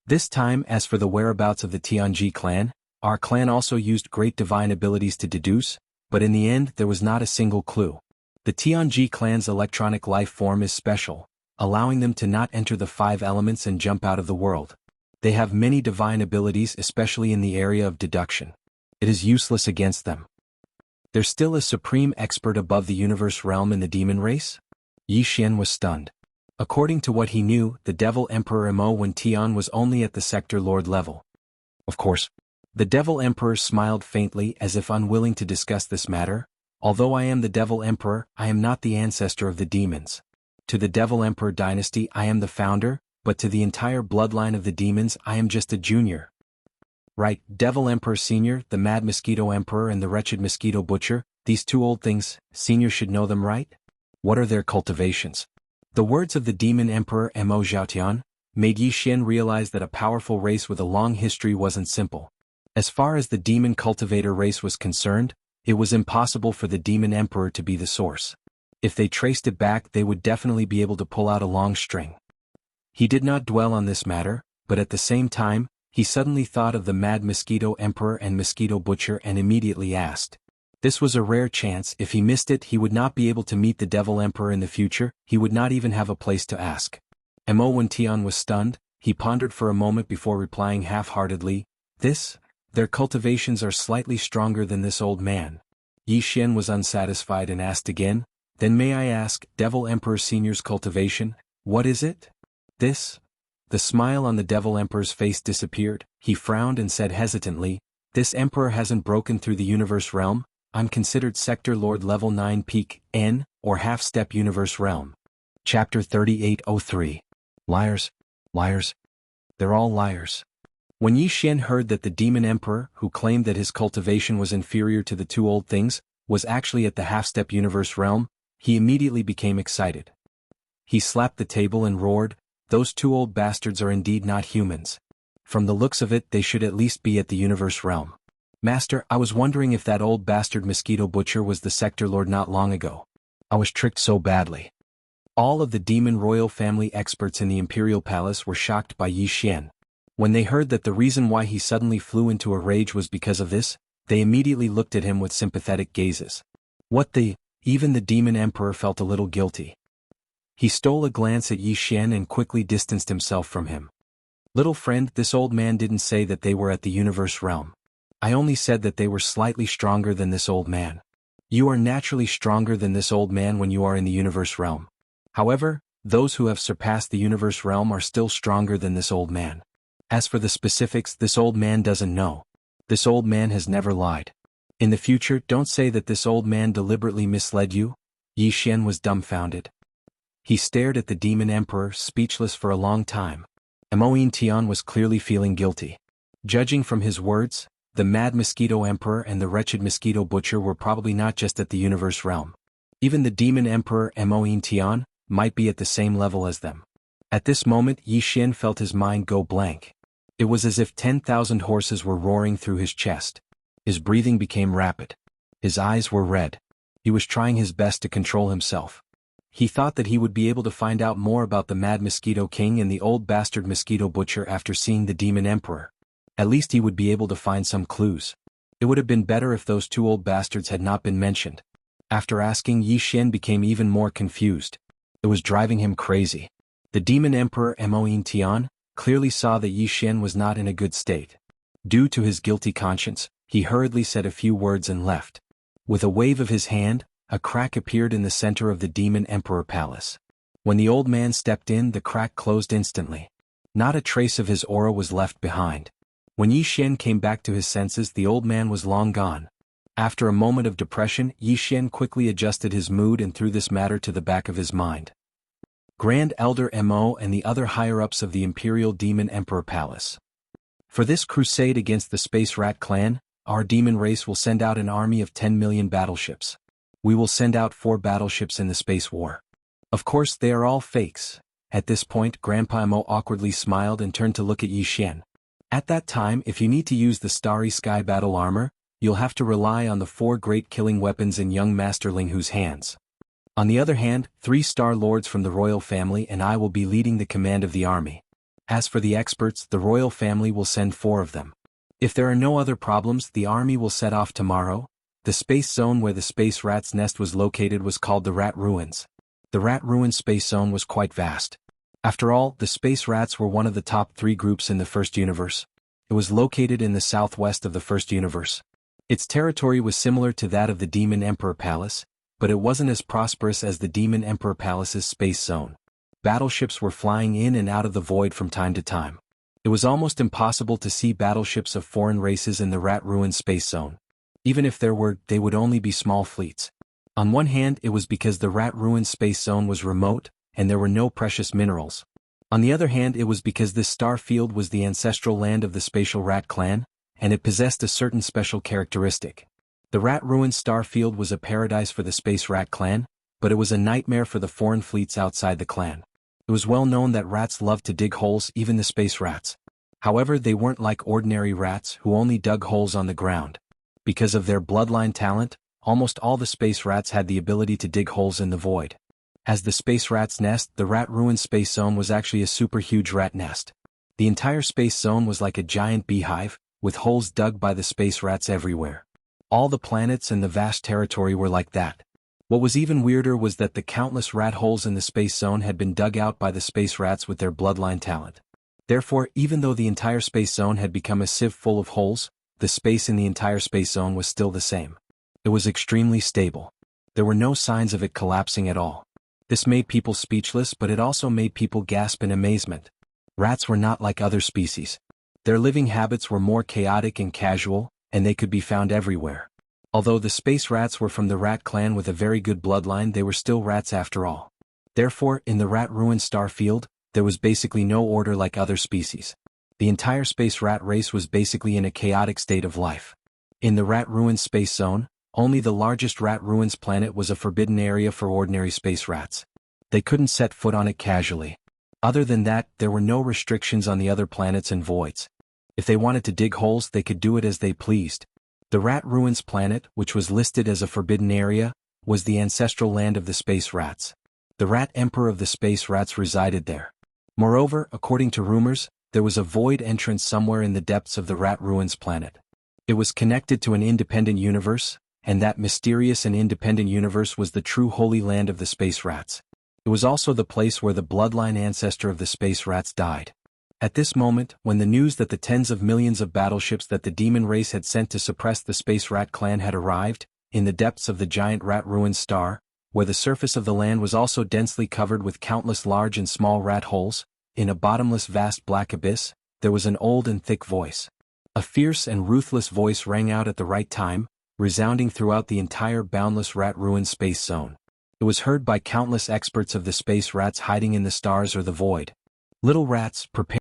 This time, as for the whereabouts of the Tianji clan, our clan also used great divine abilities to deduce, but in the end there was not a single clue. The Tianji clan's electronic life form is special, allowing them to not enter the 5 elements and jump out of the world. They have many divine abilities, especially in the area of deduction. It is useless against them. There's still a supreme expert above the universe realm in the demon race? Yi Xian was stunned. According to what he knew, the Devil Emperor Mo Wen Tian was only at the Sector Lord level. Of course. The Devil Emperor smiled faintly as if unwilling to discuss this matter. "Although I am the Devil Emperor, I am not the ancestor of the demons. To the Devil Emperor dynasty I am the founder, but to the entire bloodline of the demons I am just a junior." "Right, Devil Emperor Senior, the Mad Mosquito Emperor and the Wretched Mosquito Butcher, these 2 old things, Senior should know them, right? What are their cultivations?" The words of the Demon Emperor Mo Zhaotian made Yi Xian realize that a powerful race with a long history wasn't simple. As far as the Demon Cultivator race was concerned, it was impossible for the Demon Emperor to be the source. If they traced it back, they would definitely be able to pull out a long string. He did not dwell on this matter, but at the same time, he suddenly thought of the Mad Mosquito Emperor and Mosquito Butcher and immediately asked. This was a rare chance. If he missed it, he would not be able to meet the Devil Emperor in the future. He would not even have a place to ask. Mo Wen Tian was stunned. He pondered for a moment before replying half-heartedly, "Their cultivations are slightly stronger than this old man." Yi Xian was unsatisfied and asked again, "Then may I ask, Devil Emperor Senior's cultivation, what is it?" "This?" The smile on the Devil Emperor's face disappeared. He frowned and said hesitantly, "This Emperor hasn't broken through the universe realm. I'm considered Sector Lord Level 9 Peak N, or Half-Step Universe Realm." Chapter 3803. Liars. Liars. They're all liars. When Yi Xian heard that the Demon Emperor, who claimed that his cultivation was inferior to the 2 old things, was actually at the Half-Step Universe Realm, he immediately became excited. He slapped the table and roared, "Those 2 old bastards are indeed not humans. From the looks of it, they should at least be at the Universe Realm. Master, I was wondering if that old bastard Mosquito Butcher was the Sector Lord not long ago. I was tricked so badly." All of the Demon Royal Family experts in the Imperial Palace were shocked by Yi Xian. When they heard that the reason why he suddenly flew into a rage was because of this, they immediately looked at him with sympathetic gazes. Even the Demon Emperor felt a little guilty. He stole a glance at Yi Xian and quickly distanced himself from him. "Little friend, this old man didn't say that they were at the Universe Realm. I only said that they were slightly stronger than this old man. You are naturally stronger than this old man when you are in the Universe Realm. However, those who have surpassed the Universe Realm are still stronger than this old man. As for the specifics, this old man doesn't know. This old man has never lied. In the future, don't say that this old man deliberately misled you." Yi Xian was dumbfounded. He stared at the Demon Emperor, speechless for a long time. Mo Wen Tian was clearly feeling guilty. Judging from his words, the Mad Mosquito Emperor and the Wretched Mosquito Butcher were probably not just at the Universe Realm. Even the Demon Emperor Mo Wen Tian might be at the same level as them. At this moment, Yi Xian felt his mind go blank. It was as if 10,000 horses were roaring through his chest. His breathing became rapid. His eyes were red. He was trying his best to control himself. He thought that he would be able to find out more about the Mad Mosquito King and the old bastard Mosquito Butcher after seeing the Demon Emperor. At least he would be able to find some clues. It would have been better if those 2 old bastards had not been mentioned. After asking, Yi Xian became even more confused. It was driving him crazy. The Demon Emperor Mo Wen Tian clearly saw that Yi Xian was not in a good state. Due to his guilty conscience, he hurriedly said a few words and left. With a wave of his hand, a crack appeared in the center of the Demon Emperor Palace. When the old man stepped in, the crack closed instantly. Not a trace of his aura was left behind. When Yi Xian came back to his senses, the old man was long gone. After a moment of depression, Yi Xian quickly adjusted his mood and threw this matter to the back of his mind. Grand Elder Mo and the other higher-ups of the Imperial Demon Emperor Palace. For this crusade against the Space Rat clan, our demon race will send out an army of 10 million battleships. We will send out 4 battleships in the space war. Of course, they are all fakes. At this point, Grandpa Mo awkwardly smiled and turned to look at Yi Xian. At that time, if you need to use the Starry Sky battle armor, you'll have to rely on the 4 great killing weapons in young Master Ling Hu's hands. On the other hand, 3 Star Lords from the royal family and I will be leading the command of the army. As for the experts, the royal family will send 4 of them. If there are no other problems, the army will set off tomorrow. The space zone where the space rat's nest was located was called the Rat Ruins. The Rat Ruins space zone was quite vast. After all, the space rats were one of the top 3 groups in the first universe. It was located in the southwest of the first universe. Its territory was similar to that of the Demon Emperor Palace, but it wasn't as prosperous as the Demon Emperor Palace's space zone. Battleships were flying in and out of the void from time to time. It was almost impossible to see battleships of foreign races in the Rat Ruins space zone. Even if there were, they would only be small fleets. On one hand, it was because the Rat Ruins space zone was remote, and there were no precious minerals. On the other hand, it was because this star field was the ancestral land of the Spatial Rat clan, and it possessed a certain special characteristic. The Rat Ruins star field was a paradise for the Space Rat clan, but it was a nightmare for the foreign fleets outside the clan. It was well known that rats loved to dig holes, even the space rats. However, they weren't like ordinary rats who only dug holes on the ground. Because of their bloodline talent, almost all the space rats had the ability to dig holes in the void. As the space rat's nest, the Rat Ruins space zone was actually a super huge rat nest. The entire space zone was like a giant beehive, with holes dug by the space rats everywhere. All the planets and the vast territory were like that. What was even weirder was that the countless rat holes in the space zone had been dug out by the space rats with their bloodline talent. Therefore, even though the entire space zone had become a sieve full of holes, the space in the entire space zone was still the same. It was extremely stable. There were no signs of it collapsing at all. This made people speechless, but it also made people gasp in amazement. Rats were not like other species. Their living habits were more chaotic and casual, and they could be found everywhere. Although the space rats were from the rat clan with a very good bloodline, they were still rats after all. Therefore, in the Rat Ruin star field, there was basically no order like other species. The entire space rat race was basically in a chaotic state of life. In the Rat Ruins space zone, only the largest Rat Ruins planet was a forbidden area for ordinary space rats. They couldn't set foot on it casually. Other than that, there were no restrictions on the other planets and voids. If they wanted to dig holes, they could do it as they pleased. The Rat Ruins planet, which was listed as a forbidden area, was the ancestral land of the space rats. The Rat Emperor of the space rats resided there. Moreover, according to rumors, there was a void entrance somewhere in the depths of the Rat Ruins planet. It was connected to an independent universe, and that mysterious and independent universe was the true holy land of the space rats. It was also the place where the bloodline ancestor of the space rats died. At this moment, when the news that the tens of millions of battleships that the demon race had sent to suppress the space rat clan had arrived, in the depths of the giant Rat Ruins star, where the surface of the land was also densely covered with countless large and small rat holes, in a bottomless vast black abyss, there was an old and thick voice. A fierce and ruthless voice rang out at the right time, resounding throughout the entire boundless Rat Ruins space zone. It was heard by countless experts of the space rats hiding in the stars or the void. Little rats, prepare